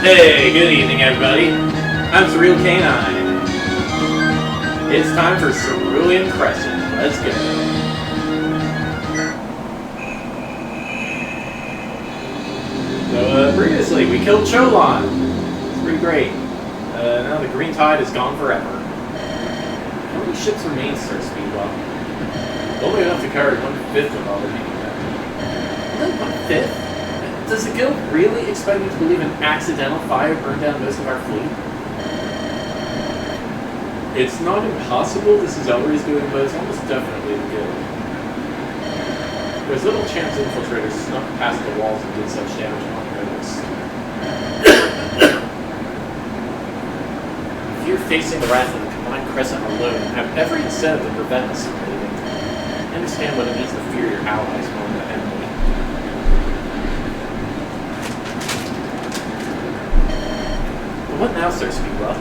Hey, good evening, everybody. I'm Cerulean Canine. It's time for Cerulean Crescent. Let's go. So, previously, we killed Cholan. It's pretty great. Now the green tide is gone forever. How many ships remain, Sir Speedwell? Only enough to carry 1/5 of all the people. Only 1/5? Does the guild really expect me to believe an accidental fire burned down most of our fleet? It's not impossible this is Ellery's doing, but it's almost definitely the guild. There's little chance infiltrators snuck past the walls and did such damage unnoticed. If you're facing the wrath of the combined Crescent alone, you have every incentive to prevent us from leaving. Understand what it means to fear your allies more than the enemy. What now, Sir Speedwell?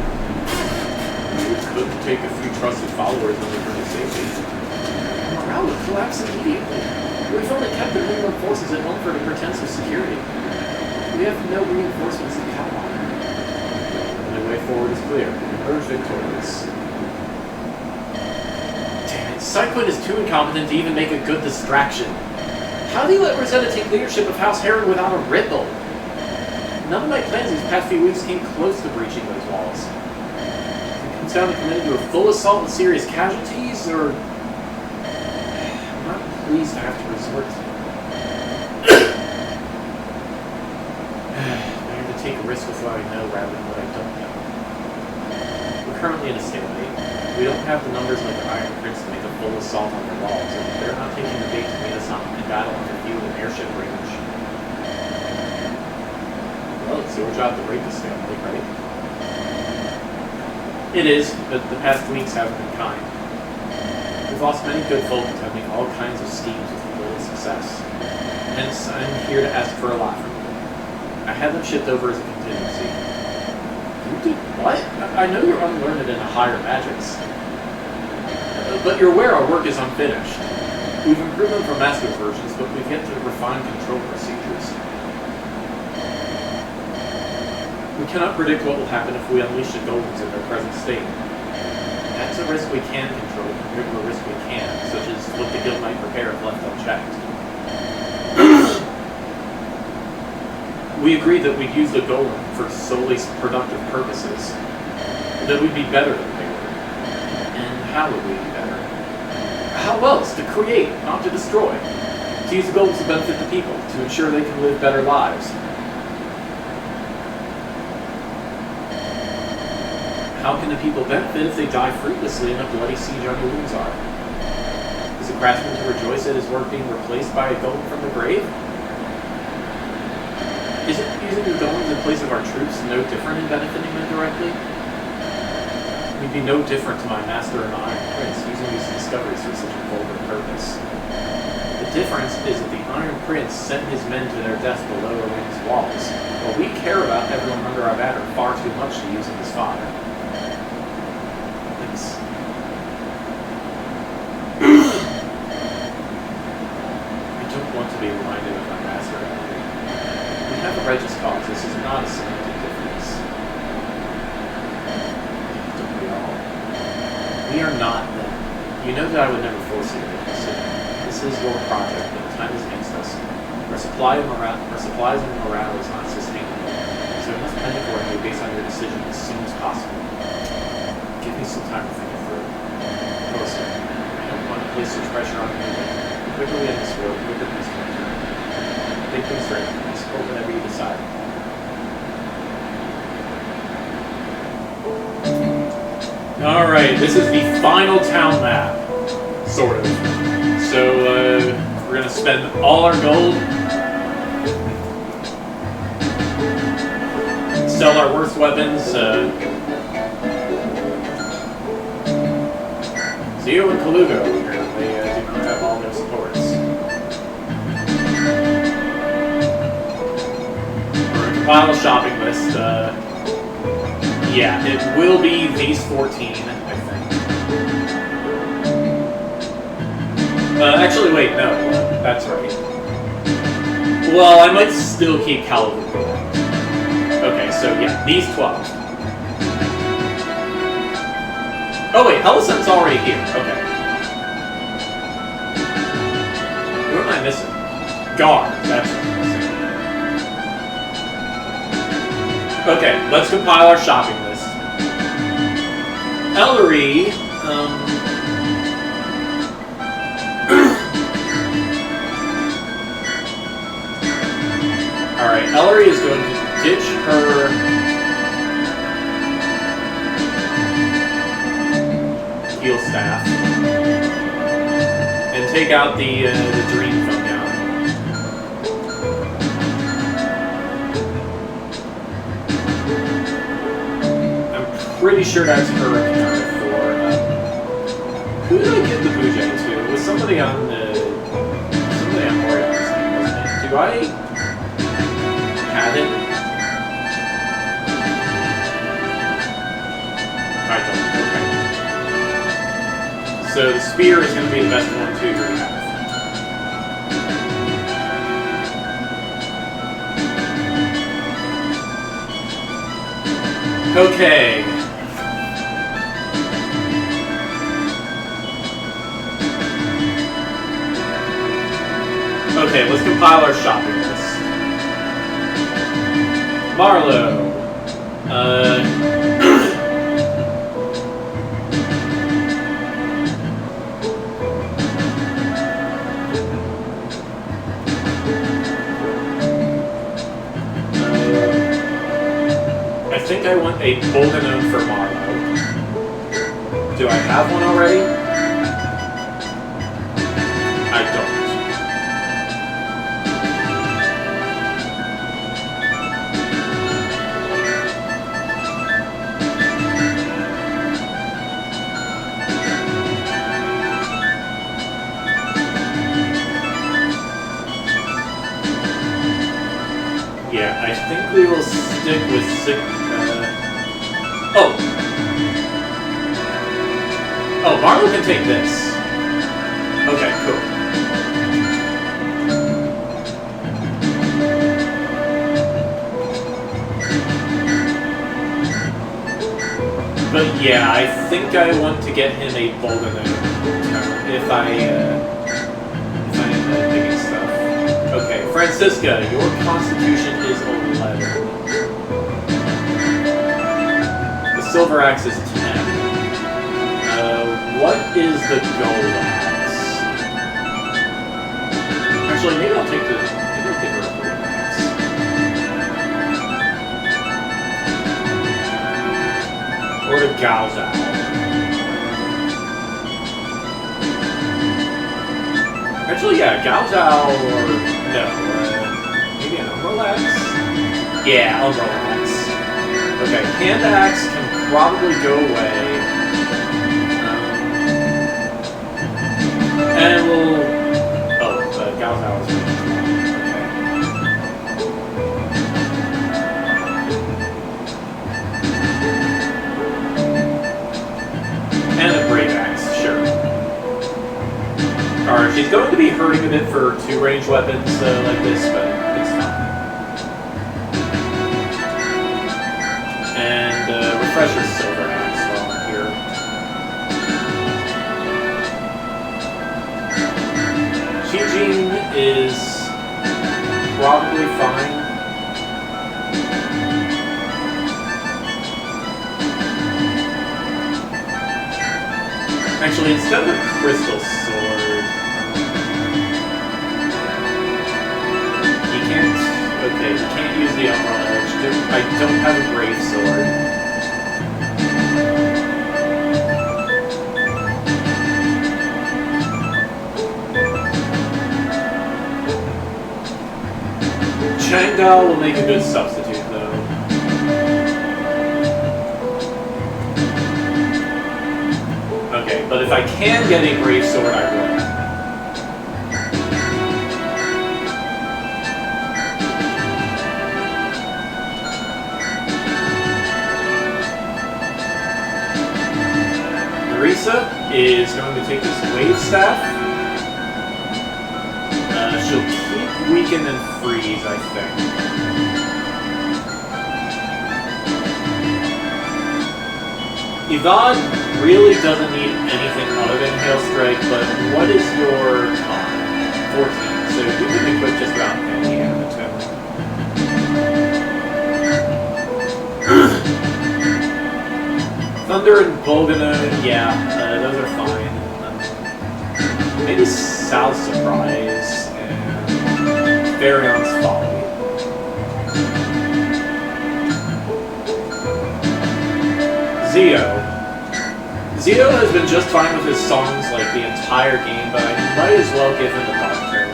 We could take a few trusted followers and return to safety. Morale would collapse immediately. We've only kept the minimum forces at home for the pretense of security. We have no reinforcements to count on. The way forward is clear. Emerge victorious. Damn it, Cyclone is too incompetent to even make a good distraction. How do you let Rosetta take leadership of House Heron without a Ripple? None of my plans these past few weeks came close to breaching those walls. It comes down to committing to a full assault with serious casualties, or... I'm not pleased to have to resort to better to take a risk with what I know rather than what I don't know. We're currently in a stalemate. We don't have the numbers like the Iron Prince to make a full assault on their walls, and they're not taking the bait to meet us in battle under view of an airship range. Well, it's your job to break this family, right? It is, but the past weeks haven't been kind. We've lost many good folk attempting all kinds of schemes with little success. Hence, I'm here to ask for a lot from you. I had them shipped over as a contingency. You did what? I know you're unlearned in the higher magics. But you're aware our work is unfinished. We've improved them from master versions, but we've yet to refine control procedures. We cannot predict what will happen if we unleash the golems in their present state. That's a risk we can control compared to a risk we can't, such as what the guild might prepare if left unchecked. We agreed that we'd use the golem for solely productive purposes, that we'd be better than they were. And how would we be better? How else? To create, not to destroy. To use the golems to benefit the people, to ensure they can live better lives. How can the people benefit if they die fruitlessly in a bloody siege on the Lunzar? Is the craftsman to rejoice at his work being replaced by a golem from the grave? Isn't using the golems in place of our troops no different in benefiting them directly? We'd be no different to my master and the Iron Prince using these discoveries for such a vulgar purpose. The difference is that the Iron Prince sent his men to their death below Orion's walls, while we care about everyone under our banner far too much to use in his fodder. To be reminded of my master. We have a righteous cause. This is not a semantic difference. Don't we all? We are not them. You know that I would never force you to make a decision. This is your project, but the time is against us. Our supplies and morale is not sustainable, so we must plan accordingly based on your decision as soon as possible. Give me some time to think it through. Of course, sir. I don't want to place such pressure on you. The quicker we end this world, the quicker peace can return. Think things straight. I support whatever you decide. Alright, this is the final town map. Sort of. So, we're gonna spend all our gold. Sell our worst weapons. Zio and Kalugo, apparently, do not have all their supports. We're going to compile a shopping list. Yeah, it will be these 14, I think. Actually, wait, no. That's right. Well, I might still keep Calvin. Okay, so yeah, these 12. Oh wait, Helisent's already here. Okay. Who am I missing? Guard. That's what I'm missing. Okay, let's compile our shopping list. Ellery, Alright, Ellery is going to ditch her heal staff and take out the dream from now. I'm pretty sure that's her accounted for. Who did I give the Bujay to? It was somebody on Orion's team, wasn't it? Do I have it? I don't. Okay. So the spear is going to be the best one to have. Okay. Okay, let's compile our shopping list. Marlowe. I think I want a Bolganone for Marlowe. Do I have one already? I don't. Yeah, I think we will stick with Oh, Marlowe can take this. Okay, cool. But yeah, I think I want to get him a Bolganone if I end up picking stuff. Okay, Francisca, your constitution is 11. The silver axe is 10. What is the gold axe? Actually, maybe I'll take her gold axe. Or the Gaozao. Actually, yeah, Gaozao or no, maybe an Umbral axe? Yeah, Umbral axe. Okay, hand axe can probably go away. And we'll... Oh, Gaozao is really okay. And a Brave Axe, sure. Alright, she's going to be hurting a bit for 2 ranged weapons like this, but it's fine. And Refresher Silver Axe while I'm here. Qijing is probably fine. Actually, instead of a crystal sword, he can't. Okay, he can't use the Umbral Edge. I don't have a brave sword. Chang'e will make a good substitute, though. Okay, but if I can get a brave sword, I will. Marisa is going to take this wave staff. She'll keep weaken and freeze, I think. Yvonne really doesn't need anything other than Hail Strike, but what is your con? 14. So you can equip just about any antidote. Thunder and Volganone, yeah, those are fine. Maybe Sal's Surprise and Varion's Folly. Zeo has been just fine with his songs like the entire game, but I might as well give him a dark turn.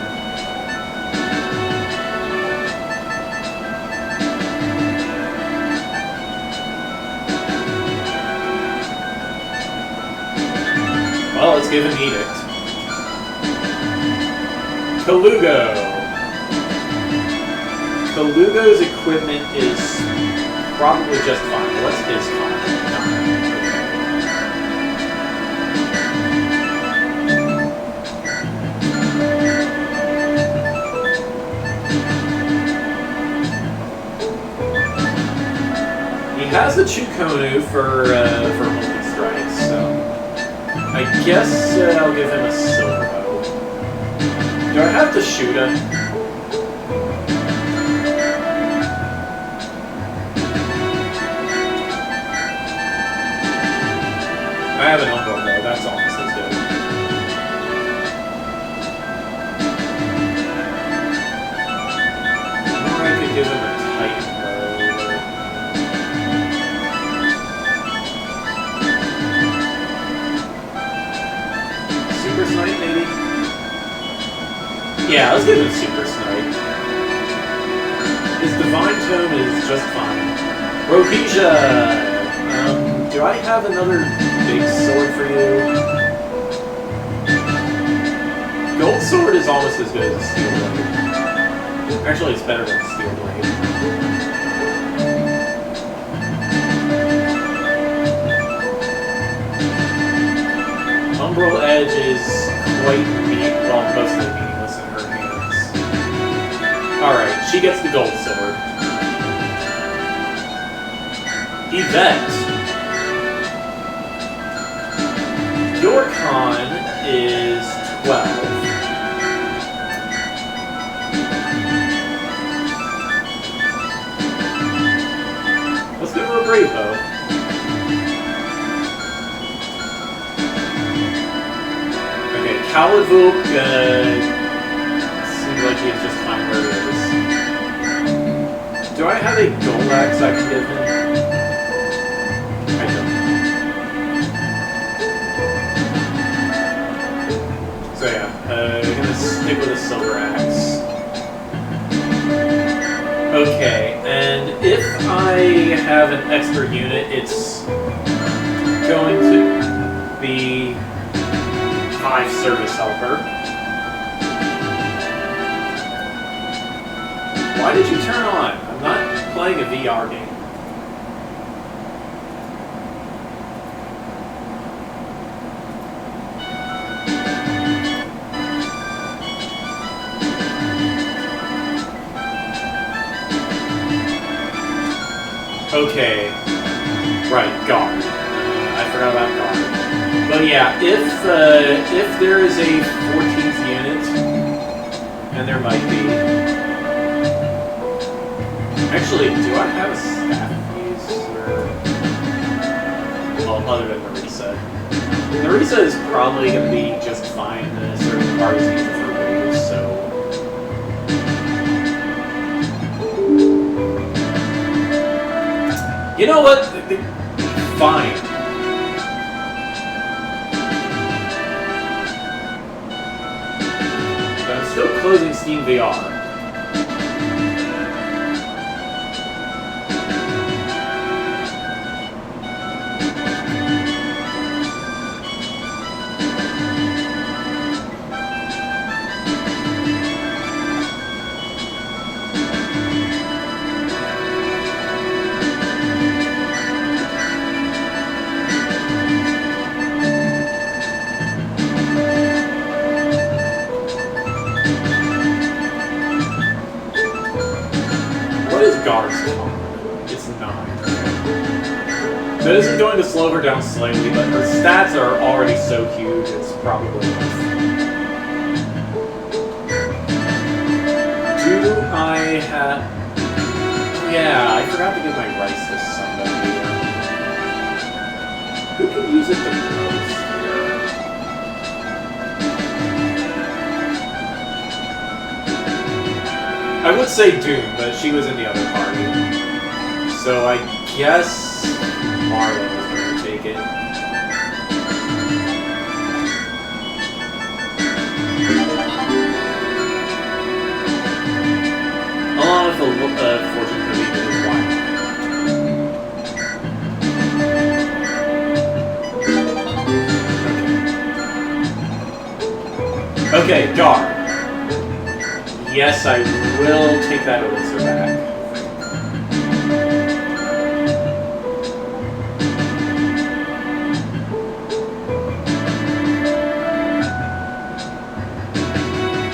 Well, let's give him Edict. Kalugo's equipment is probably just fine. What's his con? He has a Chukonu for multi-strikes, so I guess I'll give him a silver bow. Do I have to shoot him? I have an Umbral bow, that's almost as good. Or I could give him a Titan bow. Super Snipe, maybe? Yeah, let's give him Super Snipe. His Divine Tome is just fine. Rohesia! Do I have another big sword for you? Gold Sword is almost as good as a Steel Blade. Actually, it's better than a Steel Blade. Umbral Edge is quite mostly meaningless in her hands. Alright, she gets the Gold Sword. Yvette. Your con is 12. Let's give her a Brave Bow. Okay, Kalavuk seems like he's just fine where he is. Do I have a Gold Axe I can give him? I don't. So yeah, I'm gonna stick with a Silver Axe. Okay, and if I have an extra unit, it's going to be 5 Service Helper. Why did you turn on? I'm not playing a VR game. Okay, right, guard. I forgot about guard. But yeah, if there is a 14th unit, and there might be. Actually, do I have a staff piece? Well, other than Narisa. Narisa is probably going to be just fine. Certain parties need to throw waves, so. You know what? Fine. But I'm still closing Steam VR. Guard's con. It's 9. This is going to slow her down slightly, but her stats are already so huge, it's probably enough. Do I have... Yeah, I forgot to give my rice to somebody. Who can use it the most? I would say Doom, but she was in the other party. So I guess Marlo is going to take it. Along with the fortune cookie with wine. Okay, Gar. Yes, I will take that elixir back.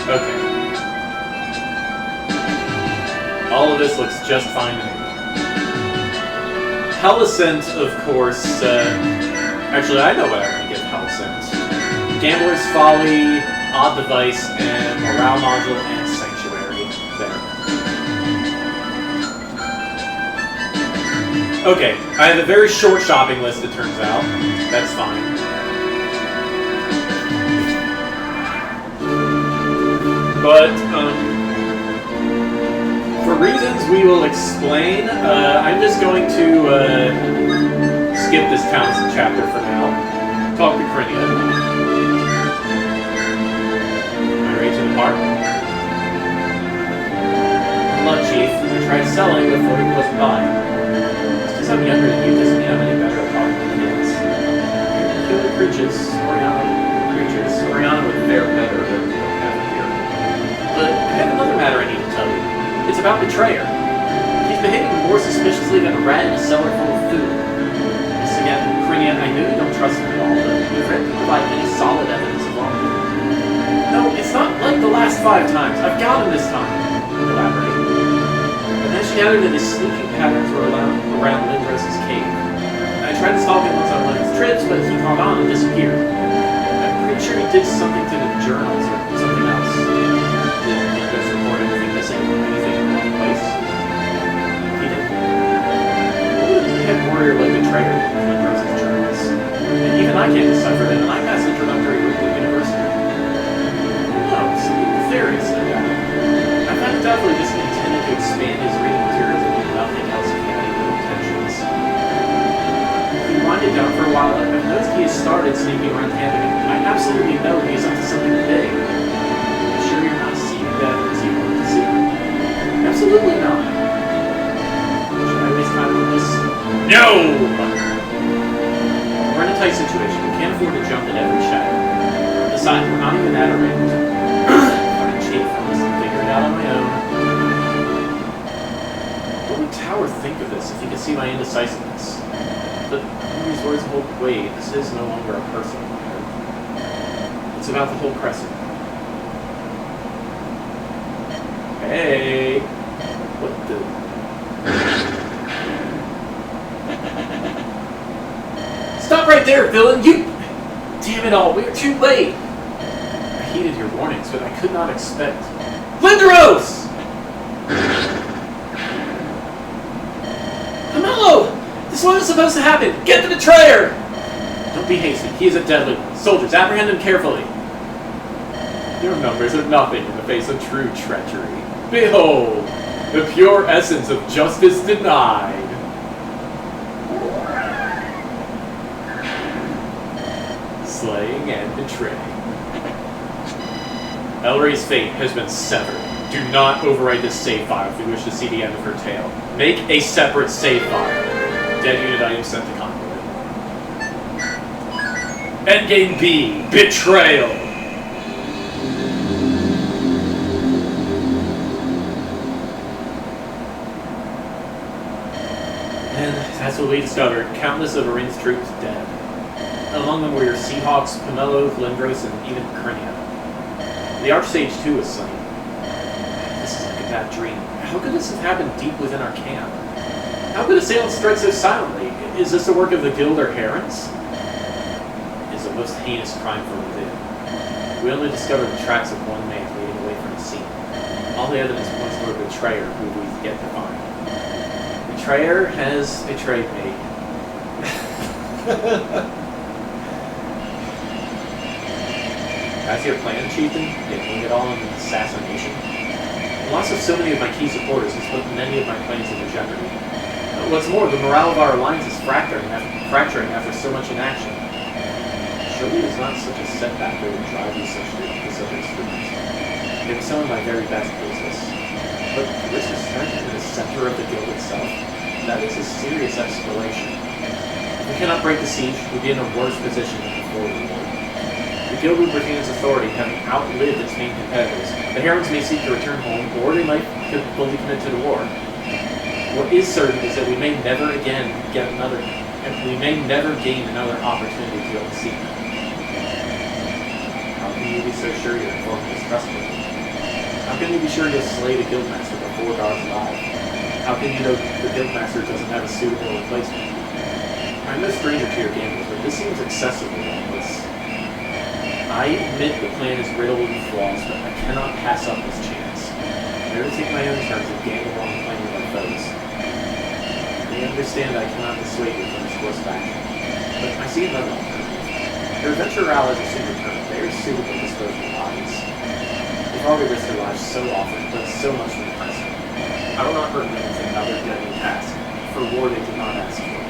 Okay. All of this looks just fine to me. Helicent, of course, actually I know what I'm going to give Helicent. Gambler's Folly, Odd Device, and Morale Module, and Sanctuary. There. Okay, I have a very short shopping list, it turns out. That's fine. But, for reasons we will explain, I'm just going to skip this Townsend chapter for now. Talk to Krynia. Am I ready to depart? Look, Chief, I tried selling before he wasn't buying. Just because I'm younger than you doesn't mean I'm any better at talking to kids. You're the creatures, Oriana would fare better than we don't have it here. But I have another matter I need to tell you. It's about Betrayer. He's behaving more suspiciously than a rat in a cellar full of food. This again, Krynia, I know you don't trust him at all, but we've read to provide any solid evidence of wrongdoing. No, it's not like the last 5 times. I've got him this time. Elaborate. And then she gathered that his sneaking patterns were around Lindros' cave. I tried to stop him once on one of his trips, but he caught on and disappeared. I'm pretty sure he did something to the journals or something else. Did Lindros report anything missing? Anything in the wrong place? He didn't. What would a head warrior like Betrayer with Lindros' journals? And even I can't decipher them, and I passed introductory with the university. No, some theories, no doubt. I find it definitely just intended to expand his reading materials and do nothing else if he had any good intentions. If you wind it down for a while, I've noticed he has started sneaking around camping. I absolutely know he is up to something big. I'm sure you're not seeing that as you want to see. Absolutely not. Should I waste time on this? No! We're in a tight situation. We can't afford to jump at every shadow. Besides, we're not even at a range. Chief, I must figure it out on my own. What would Tower think of this if he could see my indecisiveness? But these words hold weight. This is no longer a personal matter. It's about the whole Crescent. Hey! What the... Stop right there, villain! You... Damn it all, we're too late! I heeded your warnings, but I could not expect... Lindros! Camillo! This wasn't supposed to happen! Get the Betrayer! Don't be hasty. He is a deadly one. Soldiers, apprehend him carefully. Your numbers are nothing in the face of true treachery. Behold, the pure essence of justice denied. Slaying and betraying. Elray's fate has been severed. Do not overwrite this save file if you wish to see the end of her tale. Make a separate save file. Dead unit item sent to convoy. Endgame B. Betrayal. And that's what we discovered. Countless of Arin's troops dead. Among them were your Seahawks, Pomelo, Lindros, and even Krynia. The Archsage too was slain. This is like a bad dream. How could this have happened deep within our camp? How could assailants strike so silently? Is this the work of the guild or herons? It is a most heinous crime from within. We only discovered the tracks of one man leading away from the scene. All the evidence points to a betrayer who we've yet to find. Betrayer has betrayed me. That's your plan, Chieftain? Getting it all in an assassination? The loss of so many of my key supporters has put many of my plans into jeopardy. What's more, the morale of our alliance is fracturing after so much inaction. Surely it is not such a setback that would drive you to such extremes. They were some of my very best business. But to risk a strength in the center of the guild itself, that is a serious escalation. If we cannot break the siege, we'll be in a worse position than before the war. The guild would retain its authority, having outlived its main competitors. The herons may seek to return home, or they might fully commit to the war. What is certain is that we may never again gain another opportunity to unseat them. How can you be so sure your informant is trustworthy? How can you be sure you'll slay the guildmaster before God's alive? How can you know the guildmaster doesn't have a suitable replacement? I'm no stranger to your gambles, but this seems excessively reckless. I admit the plan is riddled with flaws, but I cannot pass up this chance. I never take my own turns and gamble on playing with my foes. I understand I cannot dissuade you from this course of action, but I see another alternative. Your adventure allies are soon returned. They are suitable disposable bodies. They've already risked their lives so often, but so much for the present. I will not hurt them with another deadly task, for war they did not ask for.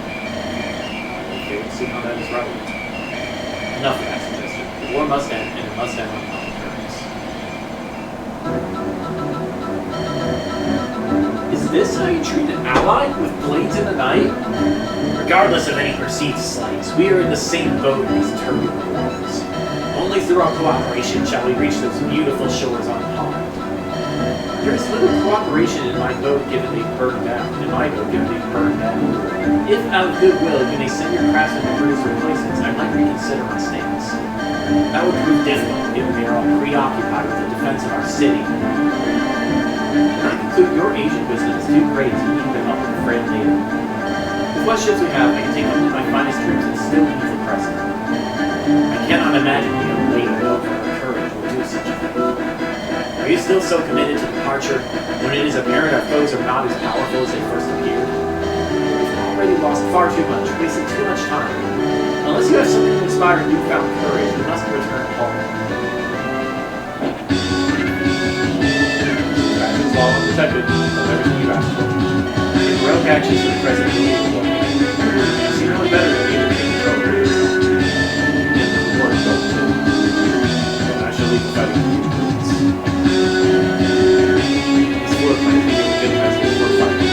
Okay, we'll see how that is relevant. Enough of that suggestion. The war must end, and it must end on common terms. Is this how you treat an ally, with blades in the night? Regardless of any perceived slights, we are in the same boat in these turbulent waters. Only through our cooperation shall we reach those beautiful shores unharmed. There is little cooperation in my boat given being burned down. If out of goodwill you may send your craftsmen to produce replacements, I might reconsider my stance. That would prove difficult, given we are all preoccupied with the defense of our city. I conclude your Asian wisdom is too great to keep them up with a frail native. With what ships we have, I can take only my finest troops and still leave the present. I cannot imagine the young lady will for her courage will do such a thing. Are you still so committed to departure, when it is apparent our foes are not as powerful as they first appeared? We've already lost far too much, wasted too much time. Unless you have something to inspire newfound courage, we must return home. Is all unprotected of everything you asked for. Your heroic actions for the present will be what you see no one better than you to take control of yourself. And the reward is up too. And I shall leave the fighting to you. This war plan to be a good message for fighting.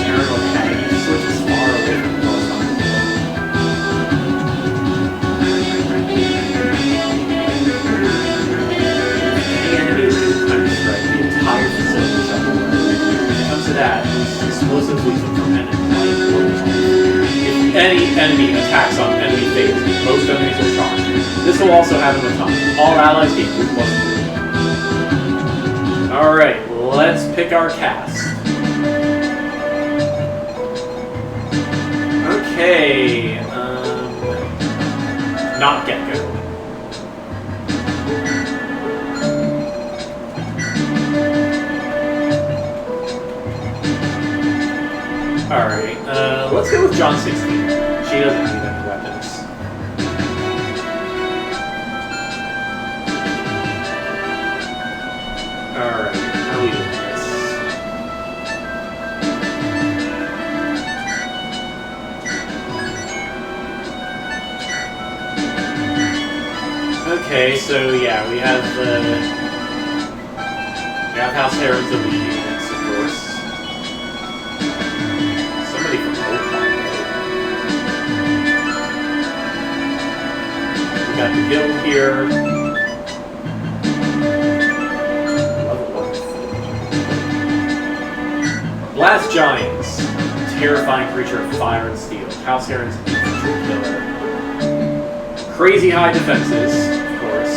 Aaron or Patty, you switch as far away from the correspondence. Any enemies can time to strike the entire facility shall be burned. When it comes to that, explosives we can prevent and light blows off. If any enemy attacks on enemy phase, most enemies will charge. This will also happen with time. All allies equal plus 3. Alright, let's pick our cast. Okay, not Gecko. Alright, let's go with John 16. She doesn't need any weapons. Alright, how we doing this? Okay, so yeah, we have House Heron's elite units, of course. Somebody from Oakland. We got the guild here. Level 1. Blast Giants. Terrifying creature of fire and steel. House Heron's infantry killer. Crazy high defenses, of course.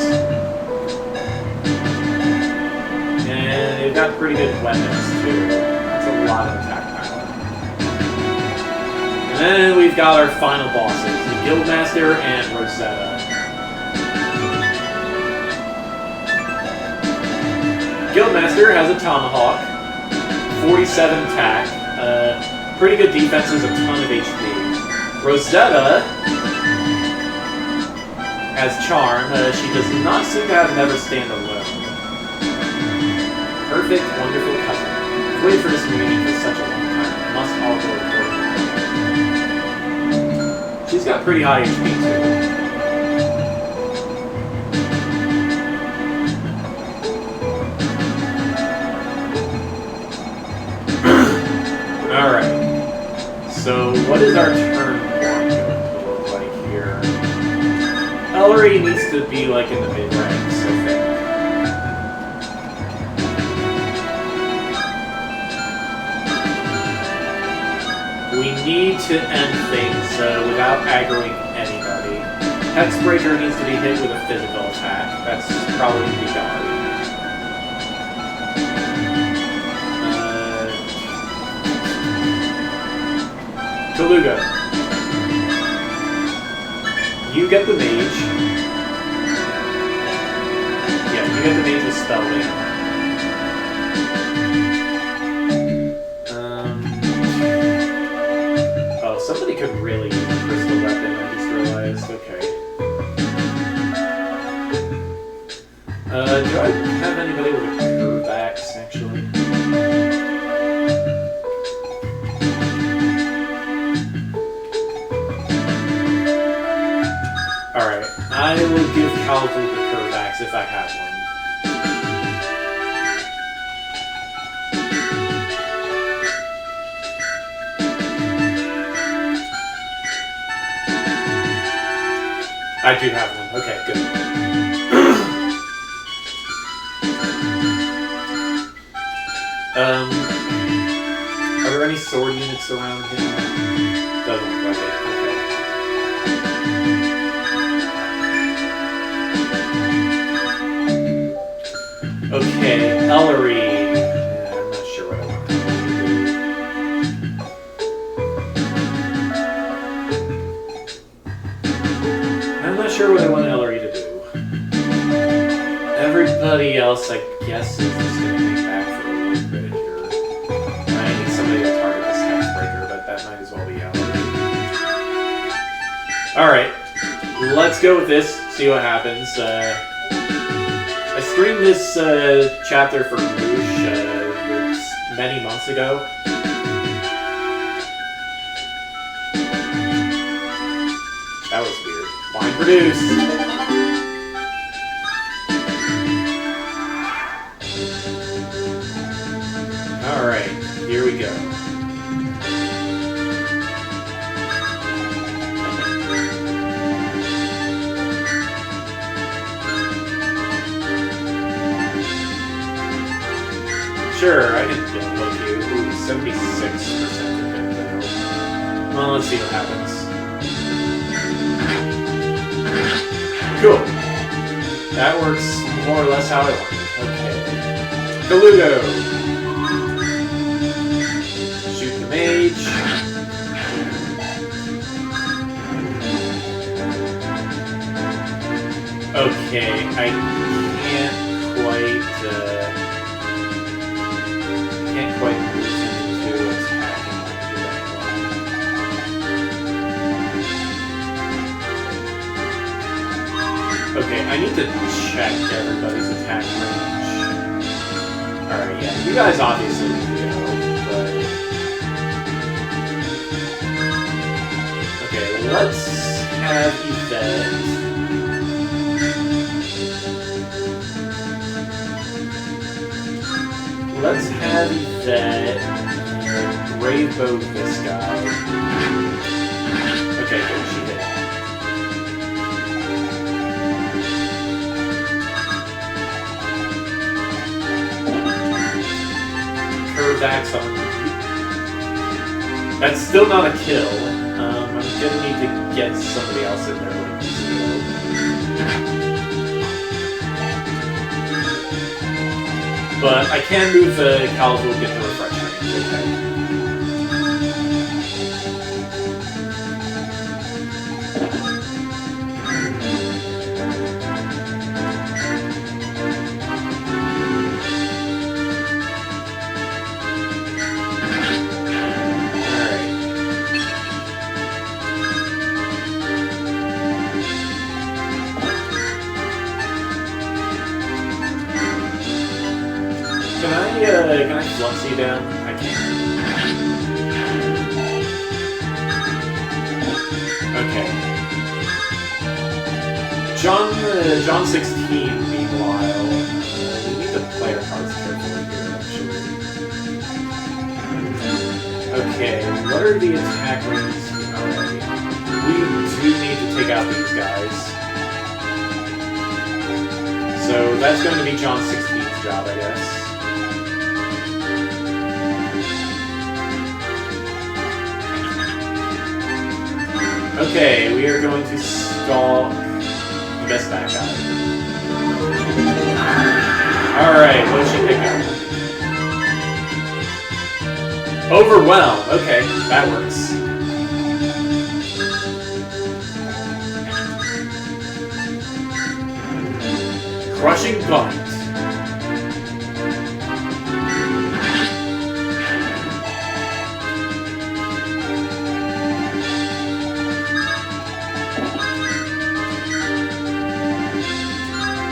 And they've got pretty good weapons, too. That's a lot of attack power. then we've got our final bosses, the Guildmaster and Rosetta. Guildmaster has a Tomahawk, 47 attack, pretty good defenses, a ton of HP. Rosetta has Charm. She does not seem to have Never Stand Alone. Perfect, wonderful cousin. I've waited for this meeting for such a long time. Must all go accordingly. She's got pretty high HP too. Alright. So what is our turn one going to look like here? Ellery needs to be like in the mid ranks, I think. We need to end things without aggroing anybody. Hexbreaker needs to be hit with a physical attack. That's probably going to be Guard. Kaluga. You get the mage. Yeah, you get the mage with spelling. Oh, somebody could really use a crystal weapon, I just realized. Okay. Do I have anybody with a curve axe, actually? Alright, I will give Calvin the curve axe if I have one. I do have one. Okay, good. Are there any sword units around him? Doesn't look like it. Okay. Okay, Ellery. I'm not sure what I want to do. I'm not sure what I want Ellery to do. Everybody else, I guess, is just going to hang back for a little bit here. I need somebody to target this Hexbreaker, but that might as well be Ellery. Alright, let's go with this, see what happens. I streamed this chapter for Moosh many months ago. That was weird. Wine produced. Alright, here we go. Sure, I can download you. Ooh, 76% of it, though. Well, let's see what happens. Cool. That works more or less how I want it. Okay. Kalugo! Shoot the mage. Okay, I can't quite move him into attacking range. Okay, I need to check everybody's attack range. Alright, yeah, you guys obviously need to go, but... Okay, let's have Yvette. Let's have that brave boat this guy. Okay, good, she did. Curved axe on. That's still not a kill. I'm gonna need to get somebody else in there like this. But I can move the Calvin, get the refresh range, okay. can I flux you down? I can't. Okay. John 16, meanwhile, we need to play our cards carefully here, actually. Okay, what are the attack ranges? Alright. We do need to take out these guys. So that's going to be John 16's job, I guess. Okay, we are going to stalk, I guess, that guy. Alright, what should she pick up? Overwhelm. Okay, that works. Crushing Bite.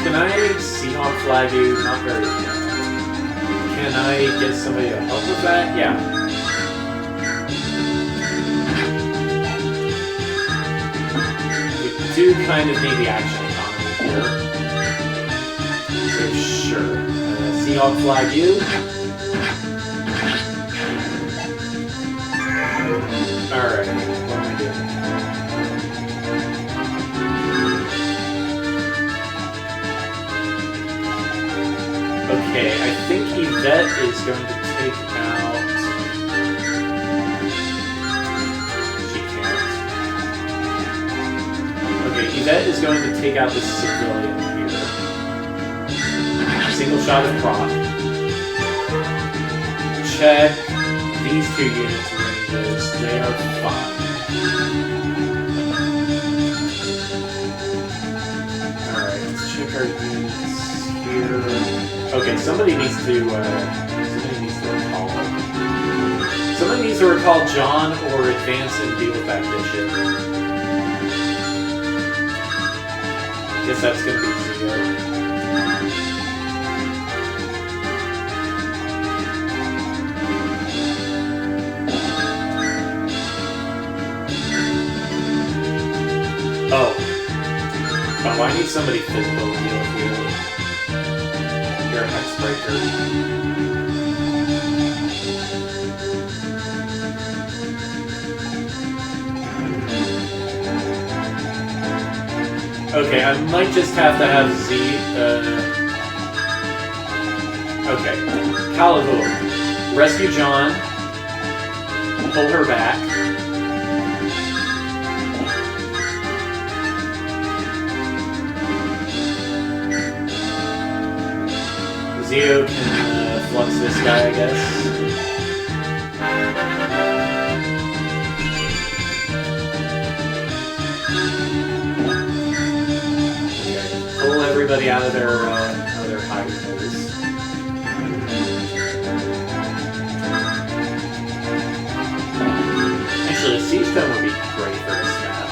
Can I Seahawk flag you? Not very well. Can I get somebody to help with that? Yeah. We do kind of need the action economy here. So sure. Seahawk flag you. Alright, what am I doing? Okay, I think Yvette is going to take out... She can't. Okay, Yvette is going to take out the civilian here. Single shot of proc. Check these two units' ranges. They are fine. Alright, let's check our units here. Okay, somebody needs to recall. Somebody needs to recall John or advance and deal with that bishop. Guess that's gonna be Zio. Oh, I need somebody physical to deal with you. You're a Hexbreaker. Okay, I might just have to have Z. Okay, Calavour. Rescue John. Pull her back. Zio can flux this guy, I guess. Okay. Pull everybody out of their hiding holes. Actually, a siege stone would be great for a snap.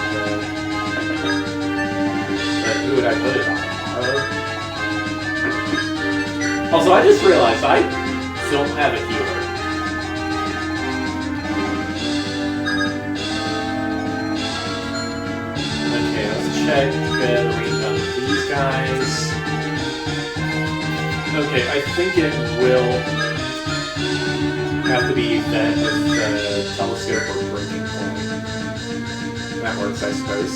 But who would I put it on? Also, I just realized I don't have a healer. Okay, let's check the range on these guys. Okay, I think it will have to be that with the telescope or breaking point. That works, I suppose.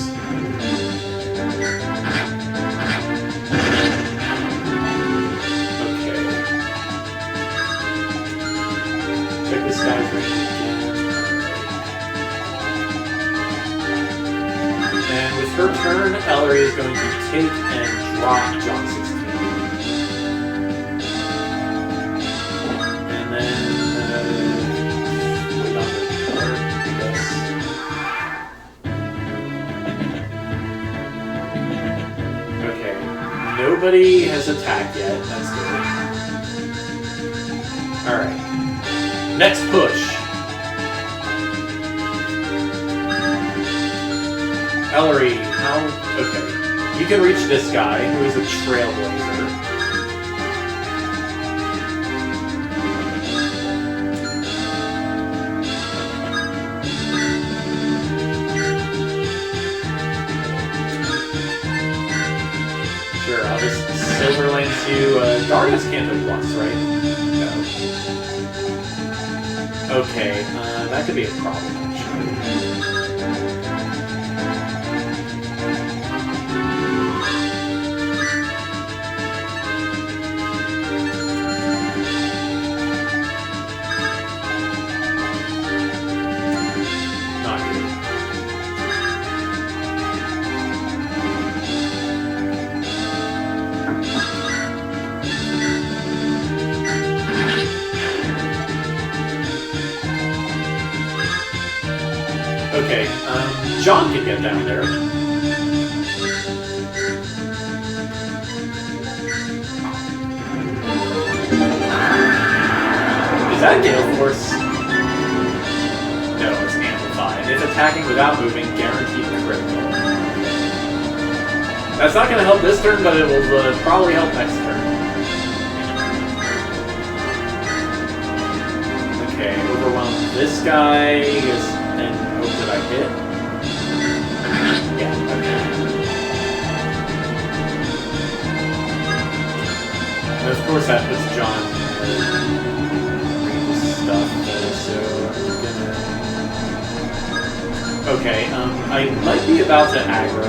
Check this guy's range again. And with her turn, Ellery is going to take and drop John 16. And then wait on the card, I guess. Okay. Nobody has attacked yet. That's good. Alright. Next push. Ellery, how... Okay. You can reach this guy, who is a trailblazer. going to... Darius can't do plus, right? No. Okay, that could be a problem, actually. Okay, John can get down there. Is that Gale Force? No, it's amplified. It's attacking without moving, guaranteed critical. That's not going to help this turn, but it will probably help next turn. Okay, overwhelm this guy, and hope that I hit. Yeah, okay. And of course that puts John read his stuff, so I'm gonna... Okay, I might be about to aggro.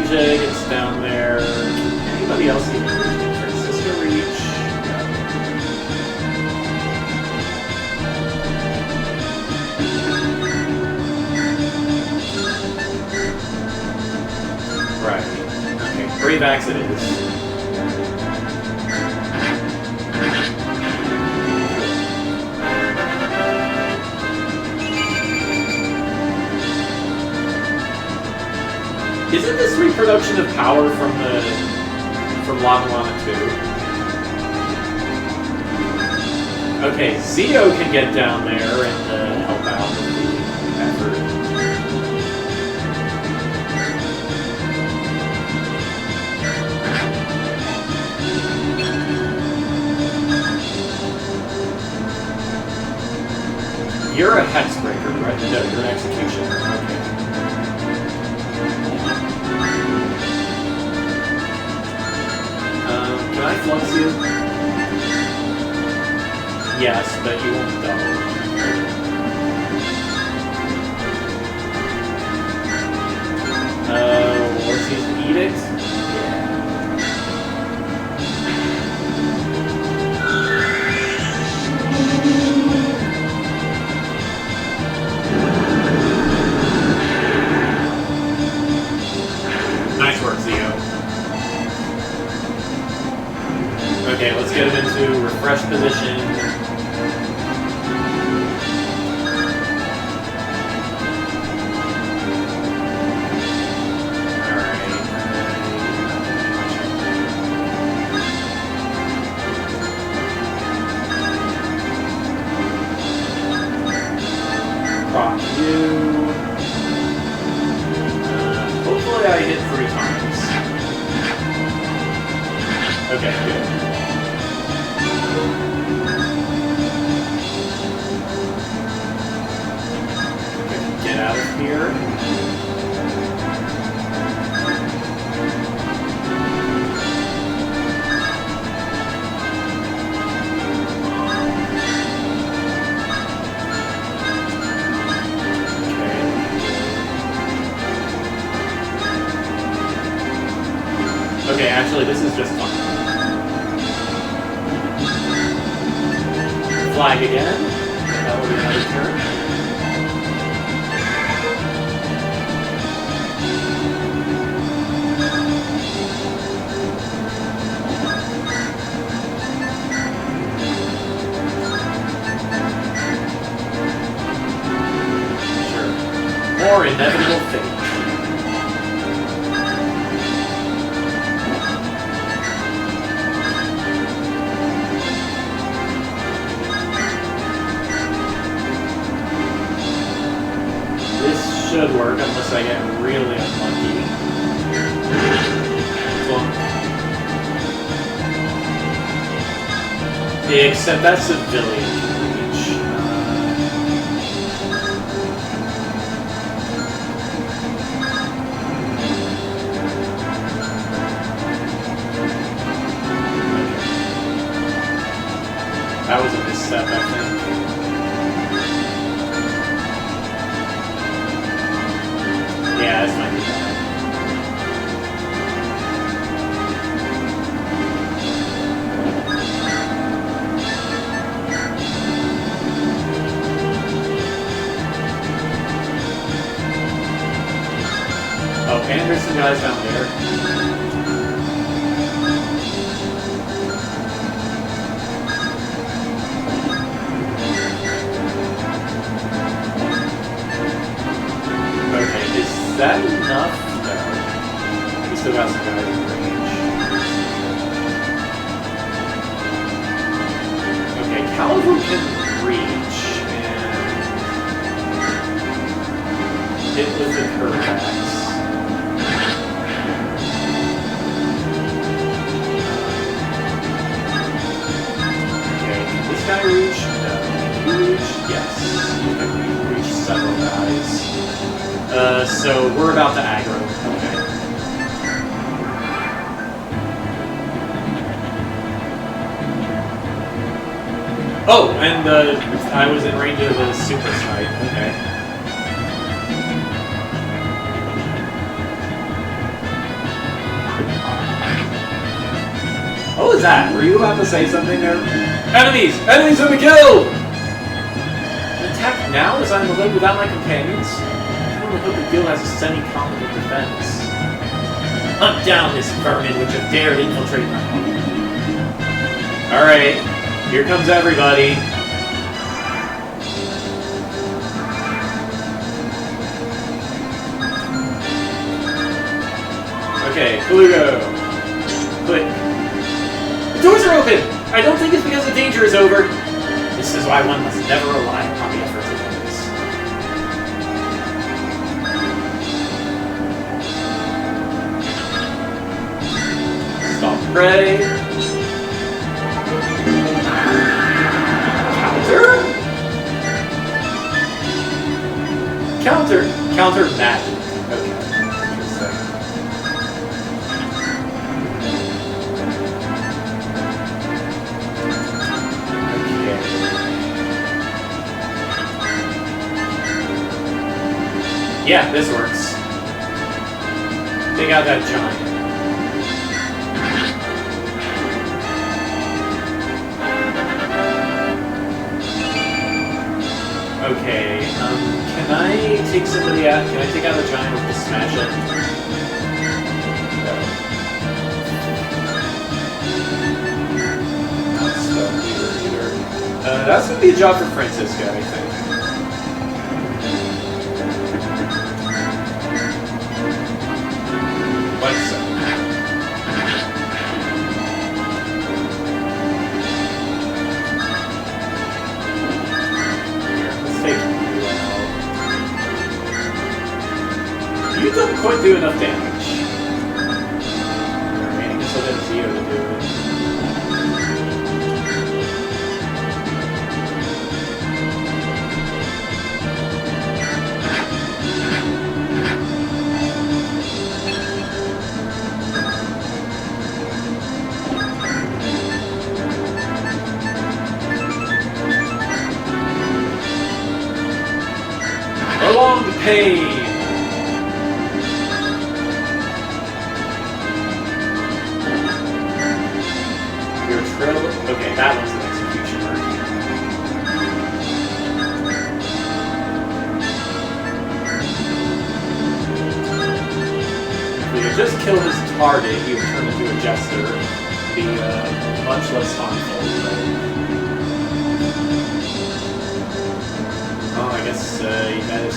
Gets down there. Anybody else even reach? Francisco reach? Right. Okay. Brave Axe it is. Isn't this reproduction of power from Lava Llama 2? Okay, Zio can get down there and help out with the effort. You're a Hexbreaker, right? No, you're an Executioner. Okay. Can I flux you? Yes, but you won't double. What's his edict? Nice work, Zio. Okay, let's get him into refresh position. Alright. Proc you. Hopefully I hit 3 times. Okay, good. Get out of here. Okay, actually, this is just fun. Flag again. That will be another turn. Sure. More inevitable fate. Should work unless I get really unlucky. Except that civilian can reach. That was a misstep, I think. Yeah, that's my bad. Oh, and there's some guys down there. Okay, is that enough? No. We still got some guys in range. Okay, Caliber can reach and hit with the Curvax. This guy reach? No. Can you reach? Yes. You can reach several guys. So we're about to aggro. Okay. Oh, and I was in range of the super snipe. Okay. What was that? Were you about to say something there? Enemies! Enemies on the kill! Attack now as I'm alone without my companions? I only hope the guild has a semi-competent defense. Hunt down this vermin which have dared infiltrate my home. Alright, here comes everybody. Okay, Kalugo. Click. The doors are open! I don't think it's because the danger is over. This is why one must never rely upon the efforts of others. Stop prey. Counter? Counter magic. Okay. Interesting. Yeah, this works. Take out that giant. Okay, can I take somebody out? Can I take out the giant with the smash it? No. That's gonna be a job for Francisco, I think. Like so. Here, let's take you out. You don't quite do enough damage. Alright, I guess I'll let Zio to do it. Prolonged pain. Your trail. Okay, that one's an executioner. If we could just kill his target, he would turn into a jester. Be much less harmful. Oh, I guess you guys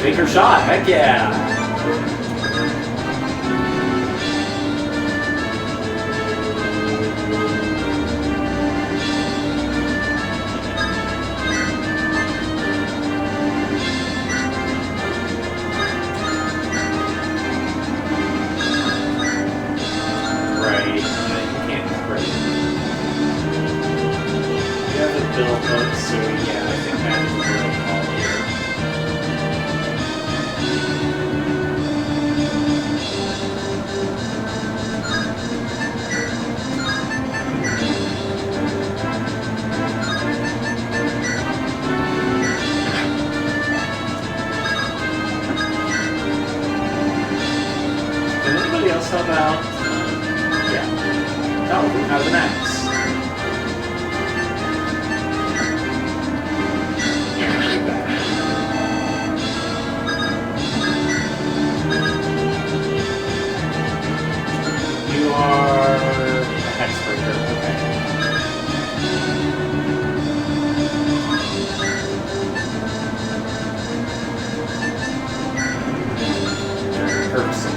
take her shot. Heck yeah! Right. You can't crit. So yeah, I think that is the right call here. Can anybody else help out? Yeah. Oh, who has an axe? You are a hexbreaker, okay. Purposely.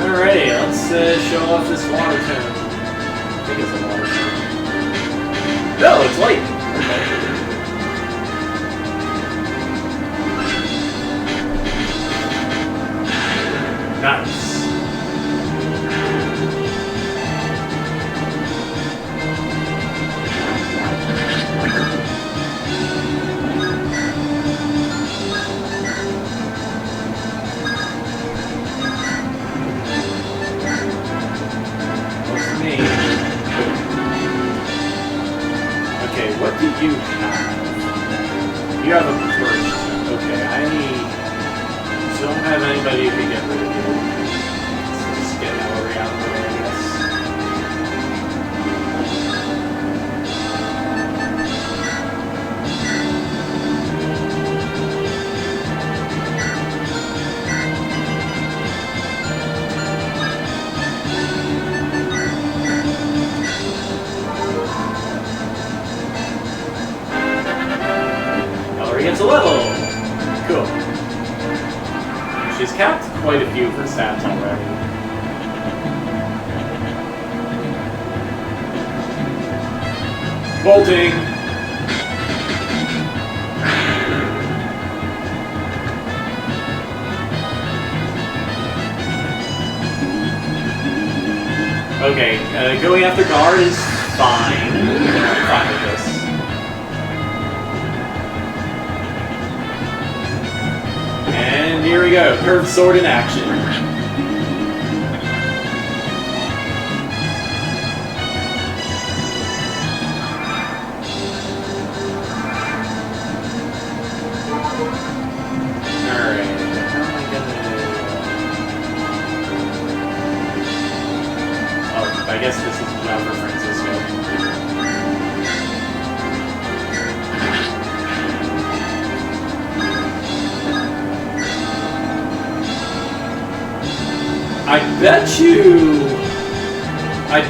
Alrighty, let's show off this water tone. I think it's a water tone. No, it's light. Okay. Nice. What's me? Okay, what do you have? You have a burst. Okay, I don't have anybody who can get rid of you. Let's just get Ellery out of the way, I guess. Ellery gets a level! Cool. She's capped quite a few of her stats already. Bolting! Okay, going after guard is fine. I'm fine with this. And here we go, curved sword in action. Alright, how am I gonna... Oh, I guess this is not for Francisco. I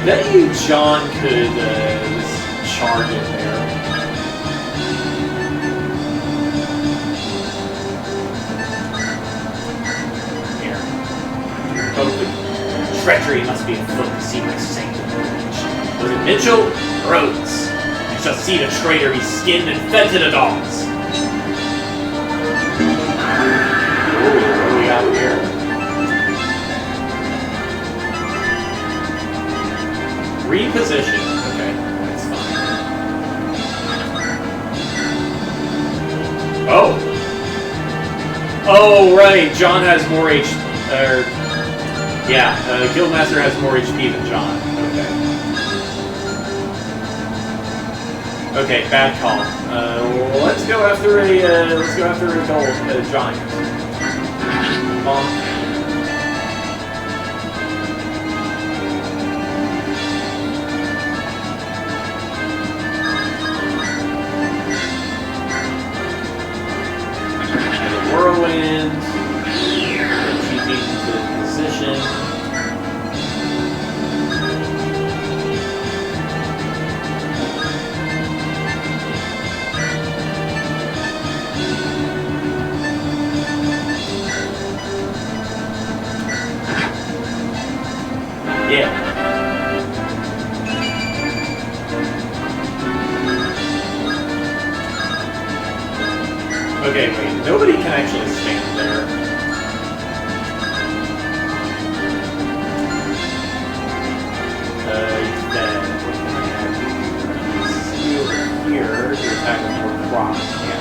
bet you John could just charge in there. Here. Oh, the treachery must be afoot to see my sanctum. Was it Mitchell? Rhodes. You shall see the traitor be skinned and fed to the dogs. Ooh, what do we got here? Reposition. Okay, that's fine. Oh! Oh, right. John has more HP. Yeah, Guildmaster has more HP than John. Okay. Okay, bad call. Let's go after a gold giant. Okay, wait. Nobody can actually stand there. Then what can I have here? Here to attack with more cross. Yeah.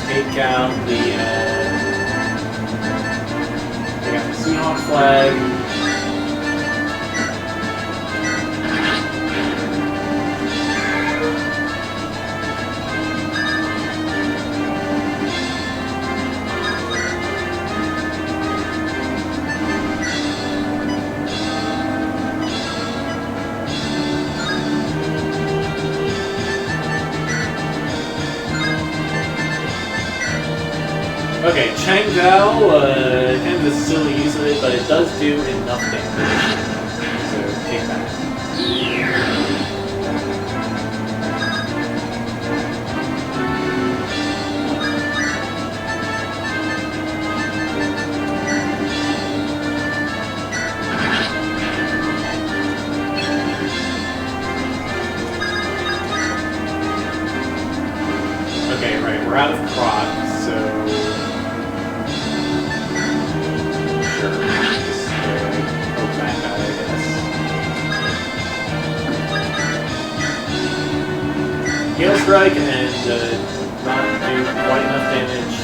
Take out the Seahawk flag. Okay, Chang'Dao, kind of a silly use of it, but it does do enough damage. So, take that. Okay, right, we're out of Croc, so... Sure, just poke back out, I guess. Hail Strike and not do quite enough damage.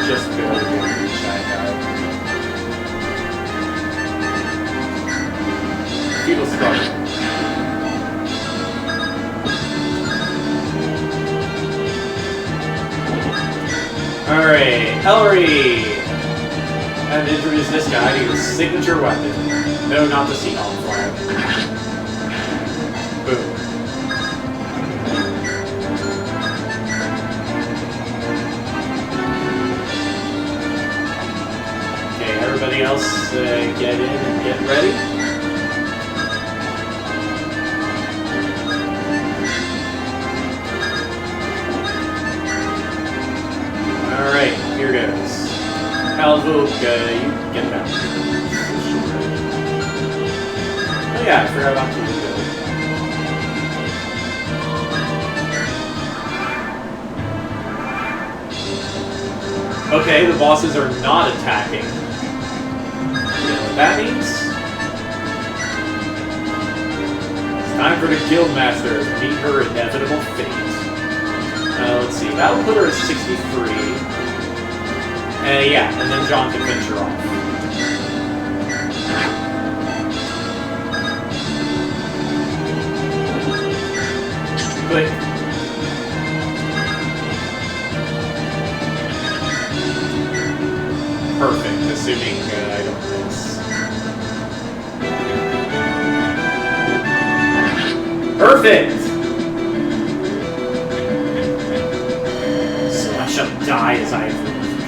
Just barely going to reach that guy. Fetal struggle. Alright, Ellery! And introduce this guy to his signature weapon. No, not the Seahawk flag. Boom. Everybody else get in and get ready. Alright, here goes. Halvuk, you get down. Oh yeah, I forgot about you. Okay, the bosses are not attacking. That means it's time for the Guildmaster to meet her inevitable fate. Let's see, that will put her at 63. Yeah, and then John can finish her off. Click. Perfect, assuming I don't miss. Perfect! So I shall die as I have